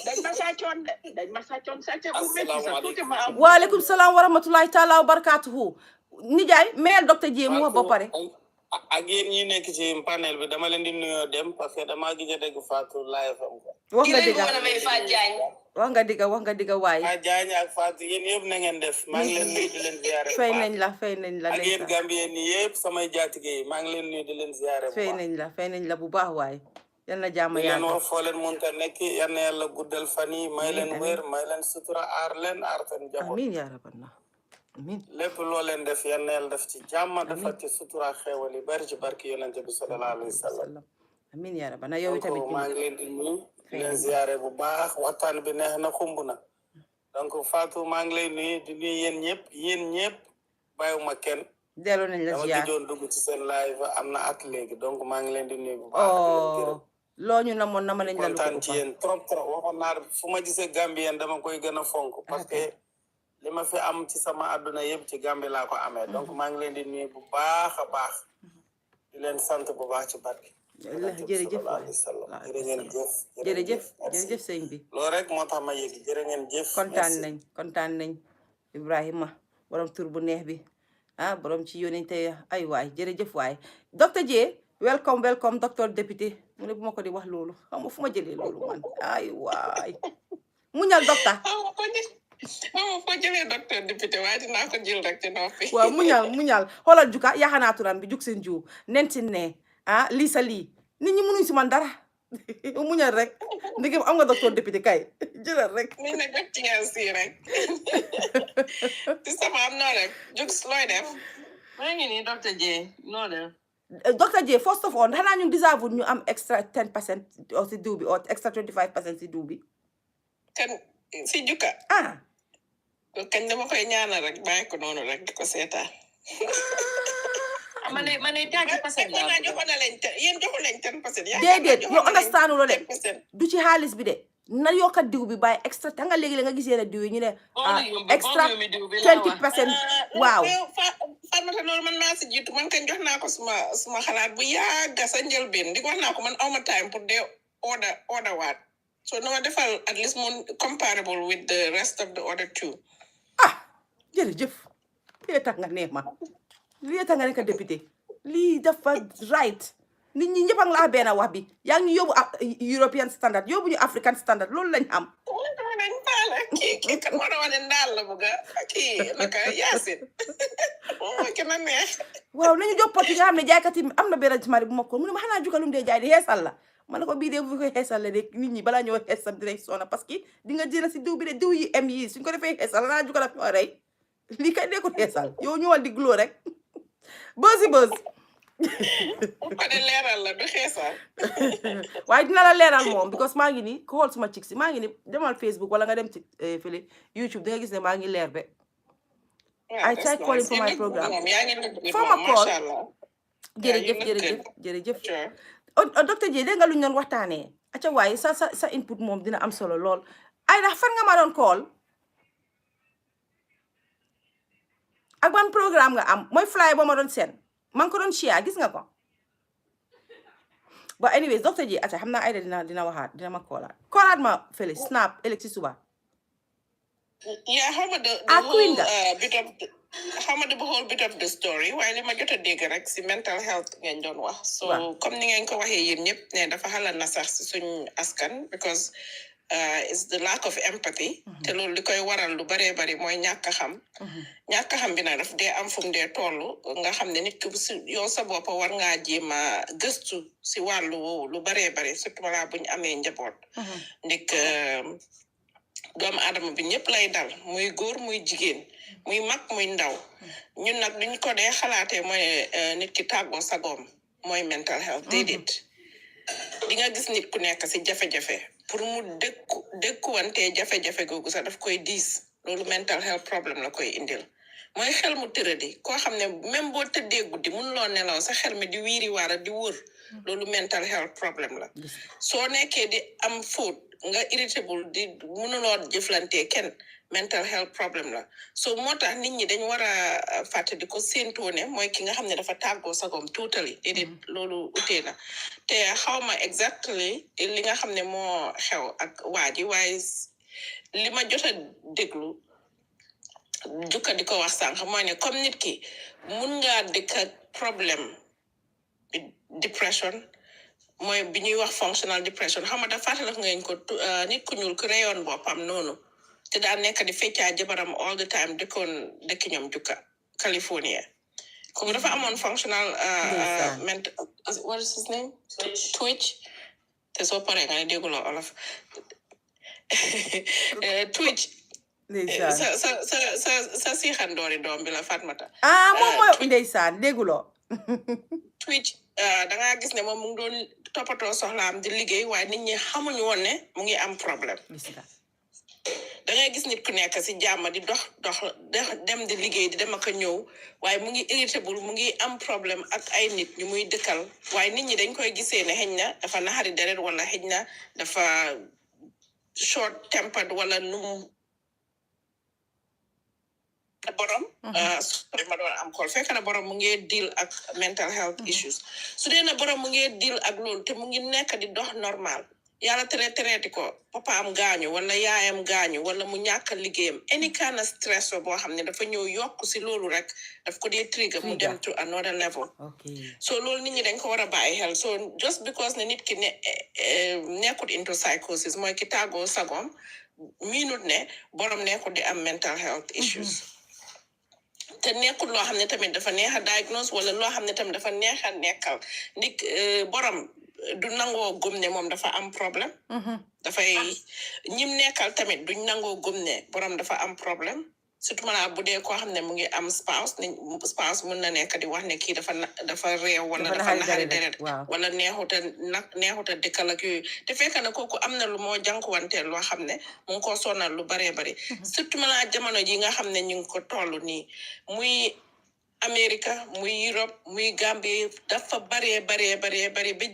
dañ ma sàccoon sàcce bu métti sax tuuti ma am waaleykum salaam wa rahmatulahi taala wa barakatuhu nijaay meel docteur Dieye mu wax ba pare ak yéen ñi nekk ci panel bi dama leen di nuyoo dem parce que dama gis dégg Fatou live am ko wax nga dëgg wax nga dëgg waaye Fatou Diagne ak Fatou yéen yëpp na ngeen def maa ngi leen nuyu di leen ziare fay nañ la ak yéen Gambien yi yëpp samay jaatige yi maa ngi leen nuyu di leen ziare fay nañ la bu baax waaye yal na jàmm yàlla wax foo leen mënta nekk yal na yàlla guddal fan yi may leen wér may leen sutura aar seen jaboot amiin yaa rabbana amiin lépp loo leen def yal na yàlla def ci jàmm dafa ci sutura xéewal yi bari ci barki yonente bi sallallahu alayhi wa sallam amiin yaa rabbana yow tamit maa ngi leen di nuyu di leen ziare bu baax waxtaan bi neex na xumb na donc Fatou maa ngi lay nuyu di nuyu yéen ñëpp bàyyiwuma kenn delloo nañ la ziar dama gijoon dugg ci seen live am na at léegi donc maa ngi leen di nuyu bu baax loo ñu namoon nama nañ la lu kontaan ci yéen trop waxoon naa fu ma gisee Gambien dama koy gën a fonk parce que li ma fi am ci sama àdduna yëpp ci Gambie laa ko amee donc maa ngi leen di nuyu bu baax a baax di leen sant bu baax ci barke jërëjëf jërëjëf sëñ bi loolu rek moo tax ma yëg jërë ngeen jëf kontaan nañ Ibrahima borom tur bu neex bi borom ci yónnente ay waay jërëjëf waay docteur Dieye welcome docteur député mu ne bu ma ko di wax loolu xam nga fu ma jëlee loolu man ay waay muñal docteur foo jëlee docteur député waaye dinaa ko jël rek ci noppi waaw muñal xoolal juka yaxanaa turam bi jug seen jiw nenti ne lii sa lii nit ñi mënuñ si man dara muñal rek ndegem am nga docteur député kay jëlal rek mi na jot ci ngeen si rek ci sama am noo def jug looy def maa ngi nii docteur Dieye noo def docteur Dieye first of all xanaa ñu deserve ñu am extra 10% si diw bi or extra 25% si diw bi kan si juka kañ dama koy ñaanal rek bàyyi ko noonu rek di ko seetaan ma ne 30% laa joxoon na leen yéen joxu leen 10%. déedéet yow understand lo de du ci xaalis bi de na yokkat diw bi bàyyi extra te nga léegi la nga gisee ne diw yi ñu ne extra 20% waaw Fatmata loolu man maa si jiitu man kañ jox naa ko suma xalaat bu yàgga sa njëlbeen di wax naa ko man awma time pour de order waat so na ma defal at least more comparable with the rest of the other two jërëjëf lii tax nga neex ma lii tax nga nekk député lii dafa right nit ñi ñëpp a ngi la benn wax bi yaa ngi yóbbu European standard yóbbu ñu African standard loolu lañ am nañ baala kii kan moo doon ne ndaal la bëgg kii naka Yaasin ki na neex waaw nañu jox pot yi nga xam ne jaaykat yi am na benn mari bu ma ko mu ne ma xanaa jukalum dee jaay di xeesal la ma ne ko bii de bu koy xeesal la de nit ñi balaa ñoo xeesal dinañ soona parce que di nga jël si diw bi de diw yi am yi suñ ko defee xeesal xanaa jukal ak ñoo rey lii kay nekkul xeesal yow ñëwal di gloo rek bës ko de leeral la du xeesal waaye dina la leeral moom because maa ngi nii ko xool suma cik si maa ngi ni demal Facebook wala nga dem ci fële YouTube di nga gis ne maa ngi leer be I try calling for my program for ma call jërëjëf docteur Dieye dégg nga lu ñu doon waxtaanee acca waaye sa input moom dina am solo lool ay ndax fan nga ma doon call ak ban programme nga am mooy fly ba ma doon seen maa ngi ko doon share gis nga ko but anyways docteur Dieye acca xam naa Aida dina waxaat dina ma koolaat ma fële snap ëllëg si suba xaw ma the whole bit of the story waaye li ma jot a dégg rek si mental health ngeen doon wax so comme ni ngeen ko waxee yéen ñëpp ne dafa xala na sax si suñ askan because it's the lack of empathy te loolu li koy waral lu baree bari mooy ñàkk a xam bi nag daf dee am fu mu dee toll nga xam ne nit ki si yow sa bopp war ngaa jéem a gëstu si wàllu woowu lu baree bari surtout wala buñ amee njaboot ndik doomu aadama bi ñëpp lay dal muy góor muy jigéen muy mag muy ndaw ñun nag duñ ko dee xalaatee mooy nit ki tàggoo sagoom mooy mental health déedéet di nga gis nit ku nekk si jafe-jafe pour mu dëkkuwantee jafe-jafe googu sax daf koy diis loolu mental health problem la koy indil mooy xel mu tëradi koo xam ne même boo tëddee guddi mënuloo nelaw sa xel mi di wiiri waara di wër loolu mental health problem la soo nekkee di am food nga irritable di mënuloo jëflante kenn mental health problem la so moo tax nit ñi dañ war a fàtte di ko séentoo ne mooy ki nga xam ne dafa tàggoo sagom totally déedéet loolu utee na te xawma exactly li nga xam ne moo xew ak waa ji waaye li ma jot a déglu jukka di ko wax sànq mooy ne comme nit ki mun ngaa dëkk ak problème depression mooy bi ñuy wax functional depression xam nga dafa fàttaliku ngeen ko nit ku ñuul ku reyoon boppam noonu te daan nekk di feccaa jabaram all the time dëkki ñoom jukka California kooku dafa amoon functional mental what is his name Twitch te soo paree nga ne dégguloo olof Twitch sa siixandoori doom bi la Fatmata moom mooy ndeysaan dégguloo Twitch dangaa gis ne moom mu ngi doon toppatoo soxlaam di liggéey waaye nit ñi xamuñu woon ne mu ngi am problème dangay gis nit ku nekk si jàmm di dox dem di liggéey di dem ak a ñëw waaye mu ngi irritable mu ngi am problème ak ay nit ñu muy dëkkal waaye nit ñi dañ koy gisee ne xëj na dafa naxari deret wala xëj na dafa short tempered wala nu borom ma doon am kool fekk na borom mu ngi deal ak mental health issues su dee na borom mu ngi deal ak loolu te mu ngi nekk di dox normal yàlla traité ko papaam gaañu wala yaayam gaañu wala mu ñàkk liggéeyam any kind of stress boo xam ne dafa ñëw yokk si loolu rek daf ko dee trigger mu dem to another level so loolu nit ñi dañ ko war a bàyyi xel so just because ne nit ki nekkut into psychosis mooy ki tàggoo sagoom miinut ne borom nekkut di am mental health issues te nekkul loo xam ne tamit dafa neex a diagnose wala loo xam ne tamit dafa neex a nekkal nit borom du nangoo gëm ne moom dafa am problème dafay ñim nekkal tamit duñ nangoo gëm ne borom dafa am problème surtout maanaam bu dee koo xam ne mu ngi am spouse mën na nekk di wax ne kii dafa réew wala dafa naxari deret wala neexuta dëkkal ak yooyu te fekk na kooku am na lu moo jànkuwanteel loo xam ne mu ngi ko sonal lu baree bari surtout maanaam jamono ji nga xam ne ñu ngi ko toll nii muy America muy Europe muy Gambie dafa baree ba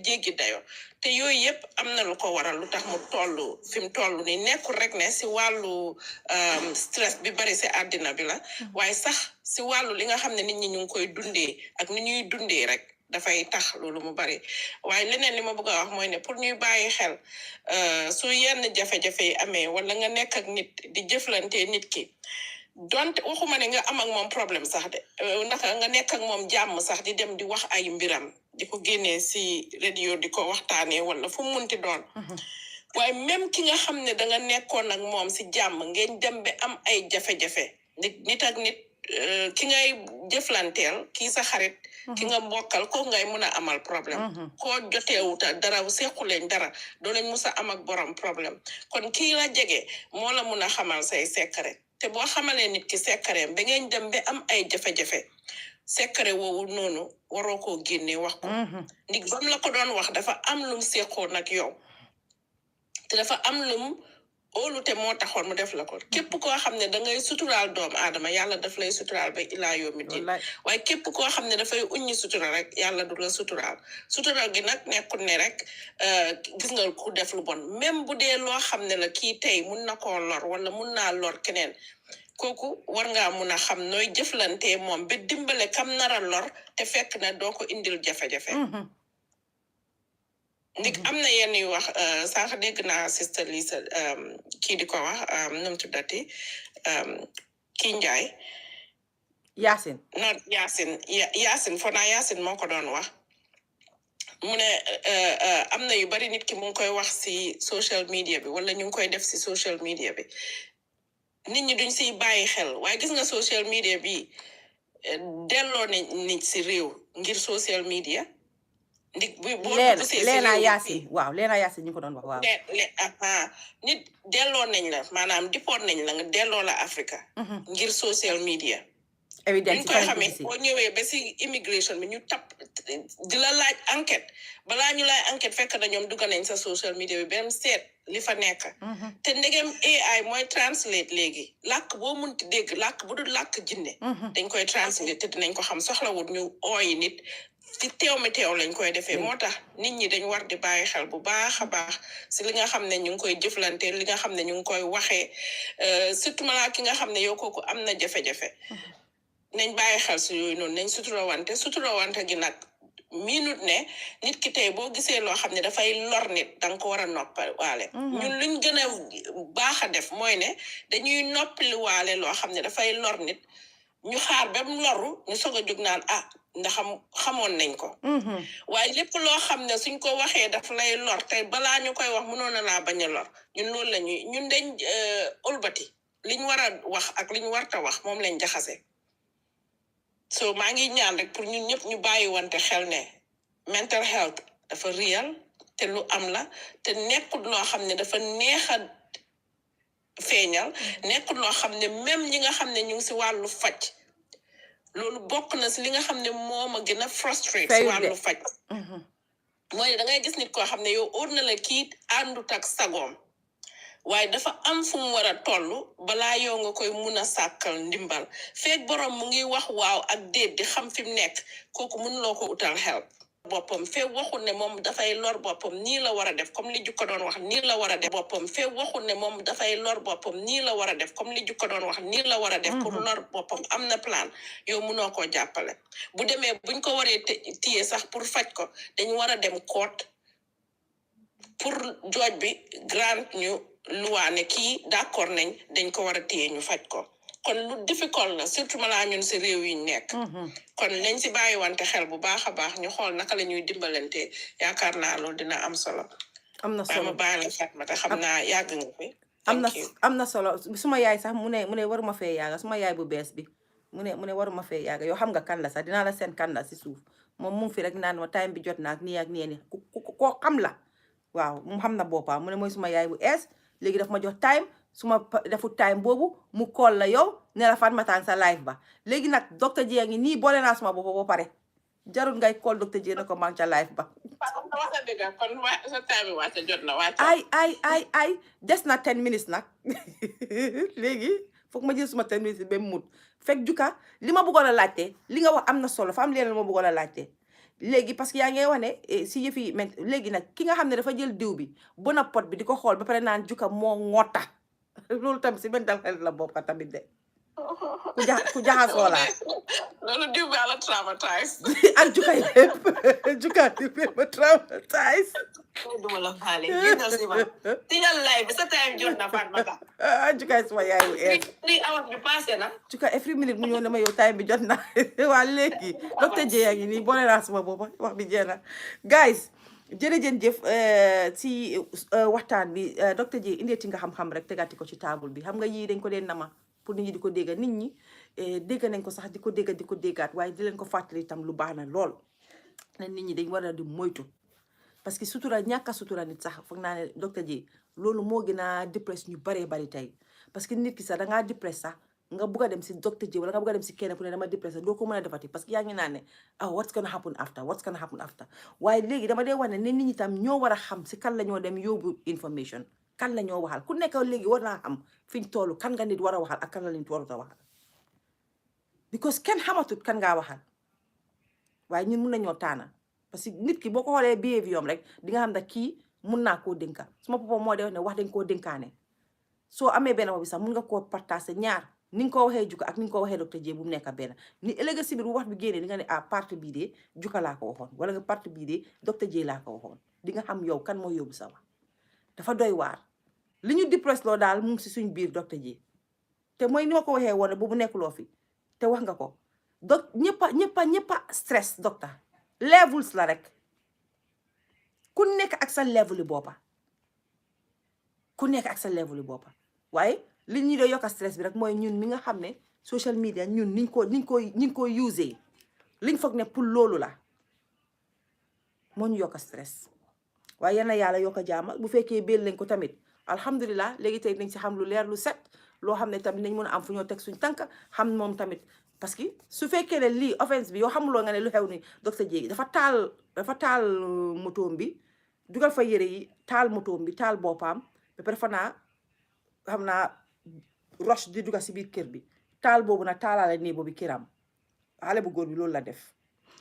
jéggi dayo te yooyu yëpp am na lu ko waral lu tax mu toll fi mu toll nii nekkul rek ne si wàllu stress bi bari si àddina bi la waaye sax si wàllu li nga xam ne nit ñi ñu ngi koy dundee ak ni ñuy dundee rek dafay tax loolu mu bari waaye leneen li ma bëgg a wax mooy ne pour ñuy bàyyi xel su yenn jafe-jafe yi amee wala nga nekk ak nit di jëflante nit ki donte waxuma ne nga am ak moom problème sax de ndax nga nekk ak moom jàmm sax di dem di wax ay mbiram di ko génnee si radio di ko waxtaanee wala fu mu munti doon waaye même ki nga xam ne danga nekkoon ak moom si jàmm ngeen dem ba am ay jafe-jafe nit ak nit ki ngay jëflanteel kii sa xarit ki nga bokkal ko ngay mun a amal problème koo joteewuta dara sequ leen dara doo leen musa am ak borom problème kon kii la jege moo la mun a xamal say secret te boo xamalee nit ki secret ba ngeen dem ba am ay jafe-jafe secret woowu noonu waroo koo génnee wax ko ndig bam la ko doon wax dafa am lum seqoon ak yow te dafa am lum óolute moo taxoon mu def la ko képp koo xam ne da ngay suturaal doomu aadama yàlla daf lay suturaal ba ilaa yoomi din waaye képp koo xam ne dafay uññi sutura rek yàlla du la suturaal suturaal gi nag nekkul ne rek gis nga ku def lu bon même bu dee loo xam ne la kii tey mun na koo lor wala mun naa lor keneen kooku war ngaa mun a xam nooy jëflante moom ba dimbale kam nara lor te fekk na doo ko indil jafe-jafe ndik am na yenn yu wax sànq dégg naa sister Lisa kii di ko wax nu mu tuddati kii Njaay Yaasin fo naa Yaasin moo ko doon wax mu ne am na yu bari nit ki mu ngi koy wax si social media bi wala ñu ngi koy def si social media bi nit ñi duñ siy bàyyi xel waaye gis nga social media bi delloo ne nit si réew ngir social media ndik Leena Yaasin ñu ko doon wax waaw nit delloo nañ la maanaam dipoon nañ la nga delloo la Africa ngir social media ñu koy xamee boo ñëwee ba si immigration bi ñu di la laaj enquête balaa ñu lay enquête fekk na ñoom dugg nañ sa social media bi benn seet li fa nekk te ndegem AI mooy translate léegi làkk boo munti dégg làkk bu dul làkk jinne dañ koy translate te dinañ ko xam soxlawut ñu ooyi nit ci teew mi teew lañ koy defee moo tax nit ñi dañ war di bàyyi xel bu baax a baax si li nga xam ne ñu ngi koy jëflante li nga xam ne ñu ngi koy waxee surtout malaa ki nga xam ne yow kooku am na jafe-jafe nañ bàyyi xel si yooyu noonu nañ suturawante gi nag minute ne nit ki tey boo gisee loo xam ne dafay lor nit danga ko war a noppal waale ñun luñ gën a baax a def mooy ne dañuy noppali waale loo xam ne dafay lor nit ñu xaar ba mu loru ñu soog a jóg naan ndax xamoon nañ ko waaye lépp loo xam ne suñ ko waxee daf lay lor tey balaa ñu koy wax mënoon na laa bañ a lor ñun loolu la ñun dañ ulbati liñ war a wax ak liñ warta wax moom lañ jaxase so maa ngi ñaan rek pour ñun ñëpp ñu bàyyi wante xel ne mental health dafa real te lu am la te nekkul loo xam ne dafa neex a feeñal nekkul loo xam ne même ñi nga xam ne ñu ngi si wàllu faj loolu bokk na si li nga xam ne moo ma gën a frustrate si wàllu faj mooy da ngay gis nit koo xam ne yow óor na la kii àndut ak sagoom waaye dafa am fu mu war a toll balaa yow nga koy mun a sàkkal ndimbal feeg borom mu ngi wax waaw ak déet di xam fi mu nekk kooku mënuloo ko utal help boppam feeg waxul ne moom dafay lor boppam nii la war a def comme li jukko doon wax nii la war a def boppam feeg waxul ne moom dafay lor boppam nii la war a def comme li jukko doon wax nii la war a def pour lor boppam am na plan yow mënoo koo jàppale bu demee buñ ko waree téye sax pour faj ko dañu war a dem court pour jooj bi grant ñu luwaane kii d'accord nañ dañ ko war a téye ñu faj ko kon lu difficult la surtout malaa ñun si réew yi ñu nekk kon nañ si bàyyiwante xel bu baax a baax ñu xool naka la ñuy dimbalante yaakaar naa loolu dina am solo am na solo ma bàyyi la Fatmata xam naa yàgg nga fi am na solo suma yaay sax mu ne waruma fee yàgga suma yaay bu bees bi mu ne waruma fee yàgga yow xam nga kan la sax dinaa la seen kan la si suuf moom mu ngi fi rek naan ma time bi jot na ak nii ak nii koo xam la waaw mu xam na boppam mu ne mooy suma yaay bu ees léegi daf ma jox time suma defu time boobu mu call la yow ne la Fatmata sa live ba léegi nag docteur J ngi nii boole naa suma bopp ba pare jarul ngay call docteur J ne ko maa ngi ca live ba kon sa time wàcce jot na wàcce ay des na 10 minutes nag léegi foog ma jël suma 10 minutes ba mu mut fekk juka li ma bëggoon a laajte li nga wax am na solo fa am leen ma bëggoon a laajte léegi parce que yaa ngi wax ne si yëf yi mais léegi nag ki nga xam ne dafa jël diw bi bona pot bi di ko xool ba pare naan juka moo ngoota loolu tamit si mental health la bokk tamit de ku jaxasoo la loolu diw bi ala traumatise ak juka yëpp juka diw bi ma traumatise duma la faale génnal si ma tiñal lay bi sa time jot na Fatmata juka suma yaay bu ees 3 hours bi passé na juka every minute mu ñëw ne ma yow time bi jot na waa léegi docteur J yaa ngi nii boole naa suma boppa wax bi jeex na guys jërëjëf si waxtaan bi docteur J indeeti nga xam-xam rek tegati ko ci table bi xam nga yii dañ ko dee nama pour nit ñi di ko dégga nit ñi dégg nañ ko sax di ko déggaat waaye di leen ko fàttali itam lu baax na lool na nit ñi dañ war a di moytu parce que sutura ñàkk a sutura nit sax foog naa ne docteur J loolu moo gën a dépresse ñu baree bari tey parce que nit ki sax dangaa dépresse sax nga bugg a dem si docteur J wala nga bugg a dem si kenn ku ne dama dépressé doo ko mën a defati parce que yaa ngi naan ne what's gonna happen after waaye léegi dama dee wax ne nit ñi tam ñoo war a xam si kan la ñoo dem yóbbu information kan la ñoo waxal ku nekk léegi war naa xam fi ñu toll kan nga nit war a waxal ak kan la nit warut a waxal because kenn xamatut kan ngaa waxal waaye ñun mun nañoo taana parce que nit ki boo ko xoolee behavior rek di nga xam ne kii mun naa koo dénka suma papa moo dee wax ne wax dañ koo dénkaane soo amee benn wax bi sax mun nga koo partager ñaar ni nga ko waxee juka ak ni nga ko waxee docteur J bu mu nekk benn ni ëllëg si biir bu wax bi génnee di nga ne partie bii de juka laa ko waxoon wala nga partie bii de docteur J laa ko waxoon di nga xam yow kan moo yóbbu sa wax dafa doy waar li ñu dépresse loo daal mu ngi si suñ biir docteur J te mooy ni ma ko waxee woon bu nekkuloo fi te wax nga ko ñëppa stress docteur levels la rek ku nekk ak sa level boppa waaye li ñu doon yokk stress bi rek mooy ñun mi nga xam ne social media ñun niñ ko usé liñ foog ne pour loolu la moo ñu yokk stress waaye yal na yàlla yokk jaama bu fekkee béel lañ ko tamit alhamdulilah léegi tey nañ si xam lu leer lu set loo xam ne tamit nañ mën a am fu ñoo teg suñ tànk xam moom tamit parce que su fekkee ne lii offense bi yoo xamuloo nga ne lu xew ni docteur J dafa taal motoom bi dugal fa yére yi taal motoom bi taal boppam ba pare xam naa roche di dugal si biir kër bi taal boobu nag taalaale nii boobu kiram xale bu góor bi loolu la def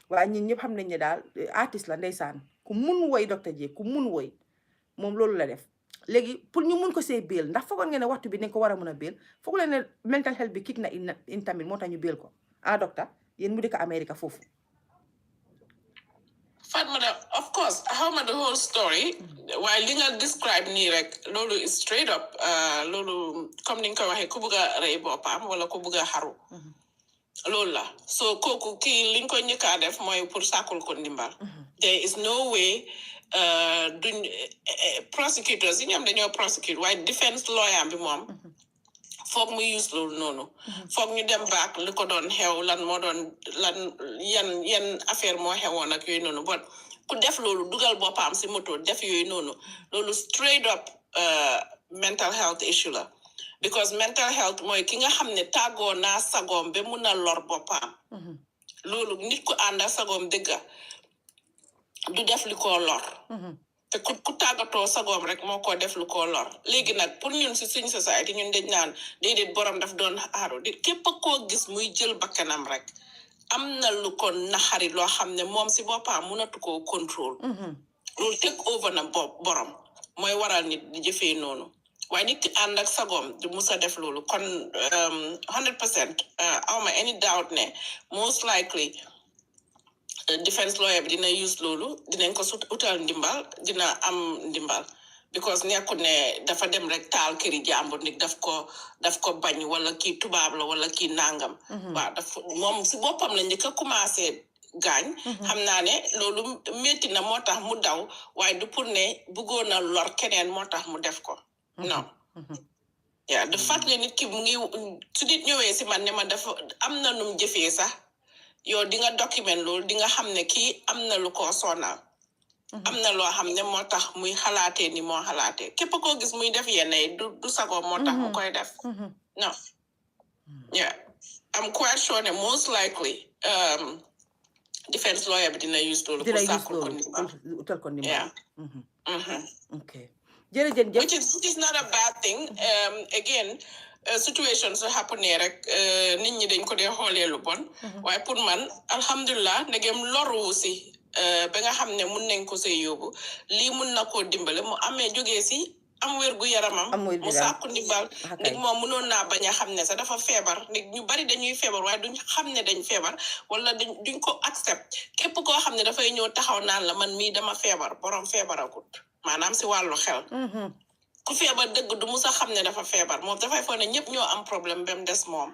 waaye ñun ñëpp xam nañ ne daal artiste la ndeysaan ku mun woy docteur J ku mun woy moom loolu la def léegi pour ñu mun ko see béel ndax foogoon ngeen ne waxtu bi dañ ko war a mën a béel foogu leen ne mental health bi kick na in tamit moo tax ñu béel ko docteur yéen mu dëkk Amérique foofu Fatmata, of course, how much the whole story, while Linga describe ni rek, lolu is straight up, lolu, comme ni nga waxe ku bëgga rey bopam wala ku bëgga xaru. Lolu la. So koku ki liñ ko ñëka def moy pour sakul ko ndimbal. There is no way prosecutors ñam dañoo prosecute waaye defense lawyer bi moom foog mu use loolu noonu foog ñu dem back li ko doon xew lan moo doon lan yan affaire moo xewoon ak yooyu noonu but ku def loolu dugal boppam si moto def yooyu noonu loolu straight up mental health issue la because mental health mooy ki nga xam ne tàggoo naa sagoom ba mun a lor boppam loolu nit ku ànd ak sagoom dëgga du def li ko lor te ku tàggatoo sagoom rek moo ko def lu ko lor léegi nag pour ñun si suñ société ñun dañ naan déedéet borom daf doon xaaru di képp koo gis muy jël bakkanam rek am na lu ko naxari loo xam ne moom si boppam mënatu koo contrôle loolu take over na borom mooy waral nit di jëfee noonu waaye nit ki ànd ak sagoom du musa def loolu kon 100% awma any doubt ne most likely defense lawyer bi dina use loolu dinañ ko utal ndimbal dina am ndimbal because nekkul ne dafa dem rek taal këri jàmbur nit daf ko bañ wala kii tubaab la wala kii nangam waaw moom si boppam la njëkk a commencé gaañ xam naa ne loolu métti na moo tax mu daw waaye du pour ne bëggoon na lor keneen moo tax mu def ko non yaa de fàttali nit ki mu ngi su nit ñëwee si man ne ma dafa am na num jëfee sax yow di nga document loolu di nga xam ne kii am na lu ko sonal am na loo xam ne moo tax muy xalaatee ni moo xalaatee képp koo gis muy def yenn yi du sagoo moo tax mu koy def non yeah I'm quite sure ne most likely defense lawyer bi dina use loolu pour sàkkul ko ndimbal utal ko ndimbal yeah ok jërëjëf which is not a bad thing again situations su happené rek nit ñi dañ ko dee xoolee lu bon waaye pour man alhamdulilah ndegem loru si ba nga xam ne mun nañ ko see yóbbu lii mun na koo dimbale mu amee jógee si am wér gu yaramam mu sàkku ndimbal nit moom mënoon naa bañ a xam ne sax dafa feebar nit ñu bari dañuy feebar waaye duñ xam ne dañ feebar wala duñ ko accept képp koo xam ne dafay ñëw taxaw naan la man mii dama feebar borom feebaragut maanaam si wàllu xel ku feebar dëgg du musa xam ne dafa feebar moom dafay foog ne ñëpp ñoo am problème ba mu des moom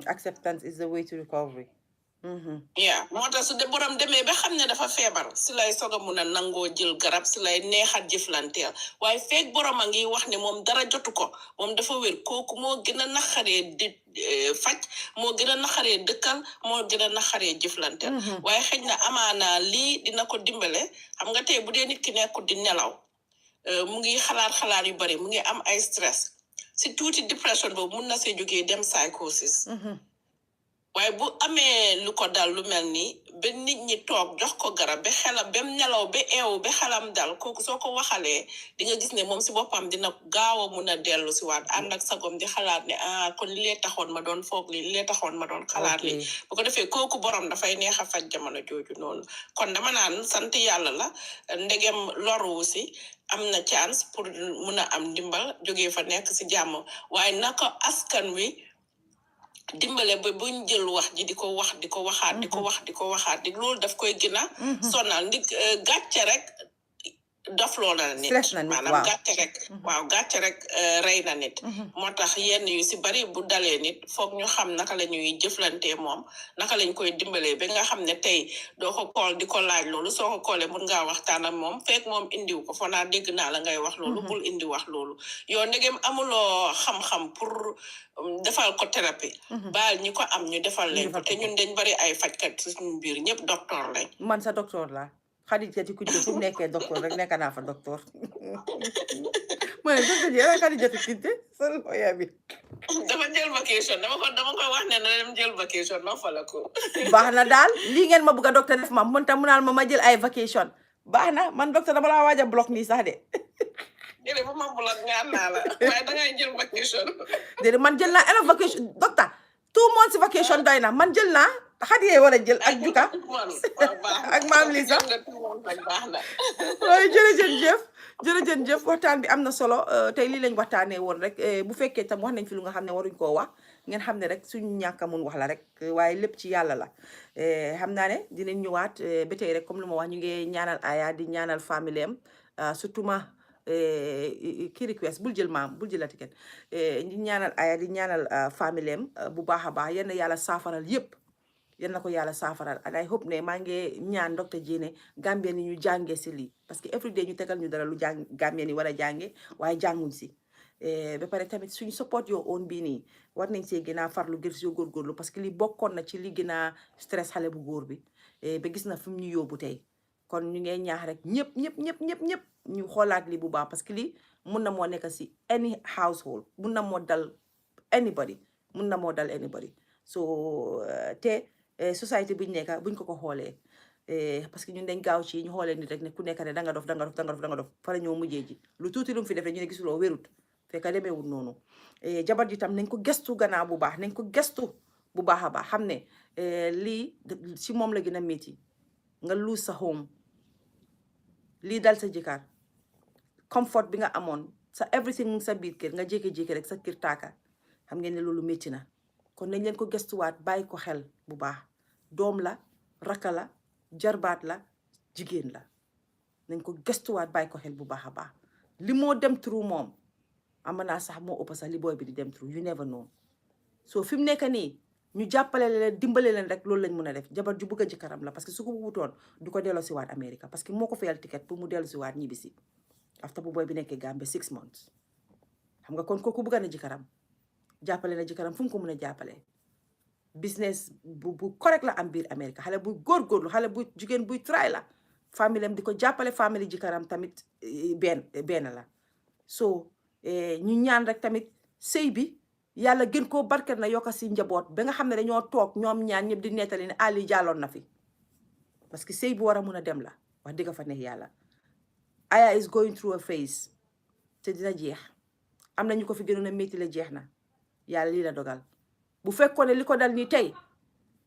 acceptance is the way to recovery yeah moo tax su de borom demee ba xam ne dafa feebar si lay soog a mun a nangoo jël garab si lay neexat jëflanteel waaye feeg borom a ngi wax ne moom dara jotu ko moom dafa wér kooku moo gën a naxaree di faj moo gën a naxaree dëkkal moo gën a naxaree jëflanteel waaye xëj na amaana lii dina ko dimbale xam nga tey bu dee nit ki nekkul di nelaw mu ngi xalaat yu bari mu ngi am ay stress si tuuti dépression boobu mun na see jógee dem psychosis waaye bu amee lu ko dal lu mel ni ba nit ñi toog jox ko garab ba xelam ba nelaw ba eew ba xelam dal kooku soo ko waxalee di nga gis ne moom si boppam dina gaaw a mun a dellu si waat ànd ak sagom di xalaat ne kon li lee taxoon ma doon foog li lee taxoon ma doon xalaat li bu ko defee kooku borom dafay neex a faj jamono jooju noonu kon dama naan sant yàlla la ndegem loru si am na chance pour mun a am ndimbal jógee fa nekk si jàmm waaye naka askan wi dimbale ba buñ jël wax ji di ko wax di ko waxaat di ko wax di ko waxaat di loolu daf koy gën a sonal ndig gàcce rek dof loo na nit maanaam gàcce rek waaw gàcce rek rey na nit moo tax yenn yu si bari bu dalee nit foog ñu xam naka la ñuy jëflantee moom naka lañ koy dimbalee ba nga xam ne tey doo ko kool di ko laaj loolu soo ko koolee mun ngaa waxtaan ak moom fekk moom indiw ko foo naa dégg naa la ngay wax loolu bul indi wax loolu yow ndegem amuloo xam-xam pour defal ko thérapie baal ñi ko am ñu defal leen ko te ñun dañ bari ay fajkat suñu biir ñëpp docteur lañ man sa docteur la Khadijatu Kinte fu mu nekkee docteur rek nekk naa fa docteur ma ne docteur ji ana Khadijatu Kinte sa lawyer bi dama jël vacation dama ko wax ne na dem jël vacation no fa la ko baax na daal lii ngeen ma bëgg a docteur def ma mën tam mu naan ma jël ay vacation baax na man docteur dama laa waaj a block nii sax de jële bu ma block nga am naa la waaye dangay jël vacation déedéet man jël naa enough vacation docteur 2 months vacation doy na man jël naa Xadiyee war a jël ak Juka ak maam lii sax waaye jërëjëf waxtaan bi am na solo tey lii lañ waxtaanee woon rek bu fekkee tam wax nañ fi lu nga xam ne waruñ koo wax ngeen xam ne rek suñu ñàkk a mun wax la rek waaye lépp ci yàlla la xam naa ne dinañ ñëwaat ba tey rek comme lu ma wax ñu ngi ñaanal Aya di ñaanal famille am surtout ma kii request bul jël maam bul jëlati kenn ñu ñaanal Aya di ñaanal famille am bu baax a baax yenn yàlla saafaral yëpp yal na ko yàlla saafaral and I hope ne maa ngi ñaan docteur Jine Gambien ni ñu jàngee si lii parce que every day ñu tegal ñu dara lu Gambien ni war a jànge waaye jànguñ si ba pare tamit suñu support your own bii nii war nañ see gën a farlu gër si yoo góorgóorlu parce que li bokkoon na ci li gën a stress xale bu góor bi ba gis na fi mu ñu yóbbu tey kon ñu ngee ñaax rek ñëpp ñu xoolaat li bu baax parce que lii mun na moo nekk si any household mun na moo dal anybody so te société buñ nekka buñ ko xoolee parce que ñun dañ gaaw ci ñu xoolee nit rek ne ku nekk ne danga dof fara ñoo mujjee ji lu tuuti lu mu fi def rek ñu ne gisuloo wérut fekk demeewul noonu jabar ji tam nañ ko gestu gannaaw bu baax nañ ko gestu bu baax a baax xam ne lii si moom la gën a métti nga lose sa home lii dal sa jëkkër comfort bi nga amoon sa everything mu sa biir kër nga jékki-jékki rek sa kër taaka xam ngeen ne loolu métti na kon nañ leen ko gestuwaat bàyyi ko xel bu baax doom la raka la jarbaat la jigéen la nañ ko gestuwaat bàyyi ko xel bu baax a baax li moo dem through moom am naa sax moo ëpp sax li booy bi di dem through you never know so fi mu nekk nii ñu jàppale leen dimbale leen rek loolu lañ mën a def jabar ju bëgg a jëkkëram la parce que su ko wutoon du ko delloo si waat Amérique parce que moo ko fayal ticket pour mu dellu si waat ñibbisi after bu booy bi nekkee Gambie 6 months xam nga kon kooku bëgg na jëkkëram jàppale na jëkkëram fu mu ko mën a jàppale business bu correct la am biir Amérique xale buy góorgóorlu xale bu jigéen buy try la famille am di ko jàppale famille jëkkëram tamit benn la so ñu ñaan rek tamit sëy bi yàlla gën koo barket na yokka si njaboot ba nga xam ne dañoo toog ñoom ñaan ñëpp di nettali ne Ali jàlloon na fi parce que sëy bu war a mun a dem la wax dëgg fa neex yàlla Aya is going through a phase te dina jeex am na ñu ko fi gënoon a métti la jeex na yàlla lii la dogal bu fekkoon ne li ko dal nii tey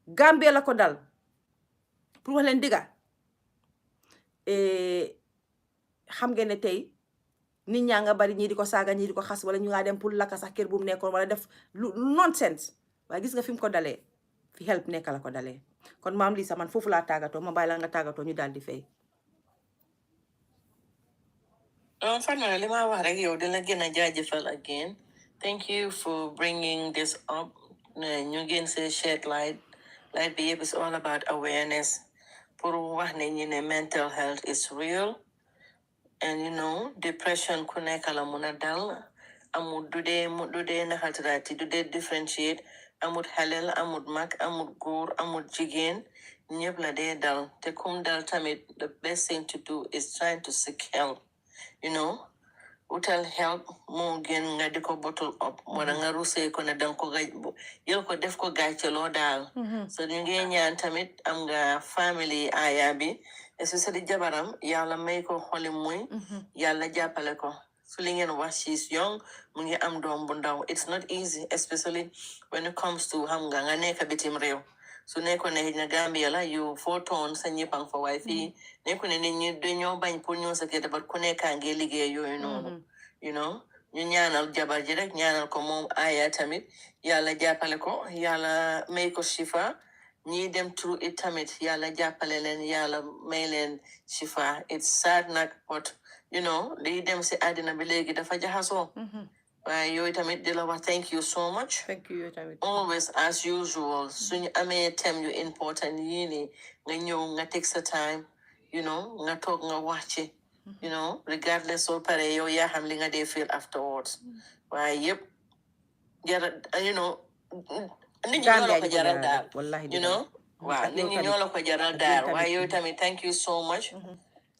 Gambie la ko dal pour wax leen digga xam ngeen ne tey nit ñaa nga bari ñii di ko saaga ñii di ko xas wala ñu ngaa dem pour lakka sax kër bu mu nekkoon wala def lu nonsense waaye gis nga fi mu ko dalee fi help nekk la ko dalee kon maam lii sax man foofu laa tàggatoo ma bàyyi la nga tàggatoo ñu daal di fay. Fatma li ma wax rek yow dina gën a jaajëfal again. Thank you for bringing this up. ñu ngeen see shed light bi yëpp is all about awareness pour wax ne ñu ne mental health is real and depression ku nekk la mun a dal amul du dee naxaltiraati du dee differentiate amul xalel amul mag amul góor amul jigéen ñëpp la dee dal te kum dal tamit the best thing to do is trying to seek help utal help moo gën nga di ko bottle up wala nga rusee ko ne danga ko yël ko def ko gàcceloo daal so ñu ngi ñaan tamit am nga family Aya bi especially jabaram yàlla may ko xoli muy yàlla jàppale ko su li ngeen wax she's young mu ngi am doom bu ndaw it's not easy especially when it comes to xam nga nekk bitim réew su nekkoon ne na Gambia la yu footoon sa ñëppang fa waaye fii nekku ne nit ñi dañoo bañ pour ñëw sa kër dabar ku nekkaa ngi liggéey yooyu noonu ñu ñaanal jabar ji rek ñaanal ko moom Aya tamit yàlla jàppale ko yàlla may ko shifa ñi dem through it tamit yàlla jàppale leen yàlla may leen shifa it's sad nag but liy dem si àddina bi léegi dafa jaxasoo waaye yooyu tamit di la wax thank you so much. Thank you tamit. Always as usual suñu amee thème yu important yii nii nga ñëw nga take sa time nga toog nga wax ci regardless soo pare yow yaa xam li nga dee feel afterwards waaye yëpp jara nit ñi ñoo la ko jaral daal waaw nit ñi ñoo la ko jaral daal waaye yow tamit thank you so much.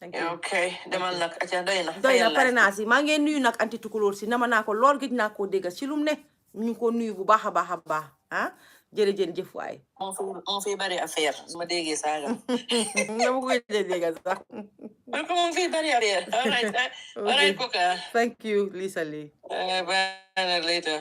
thank you ok demal nag aca doy na pare naa si maa ngi nuyu nag anti tukulóor si nama naa ko lool gëj naa koo dégg ci lum ne ñu ngi ko nuyu bu baax a baax ah jërëjëf waay moom fi bari affaire su ma déggee saaga dama koy dégg sax man ko moom fi bari affaire all right Coca thank you Lisa Lee bye later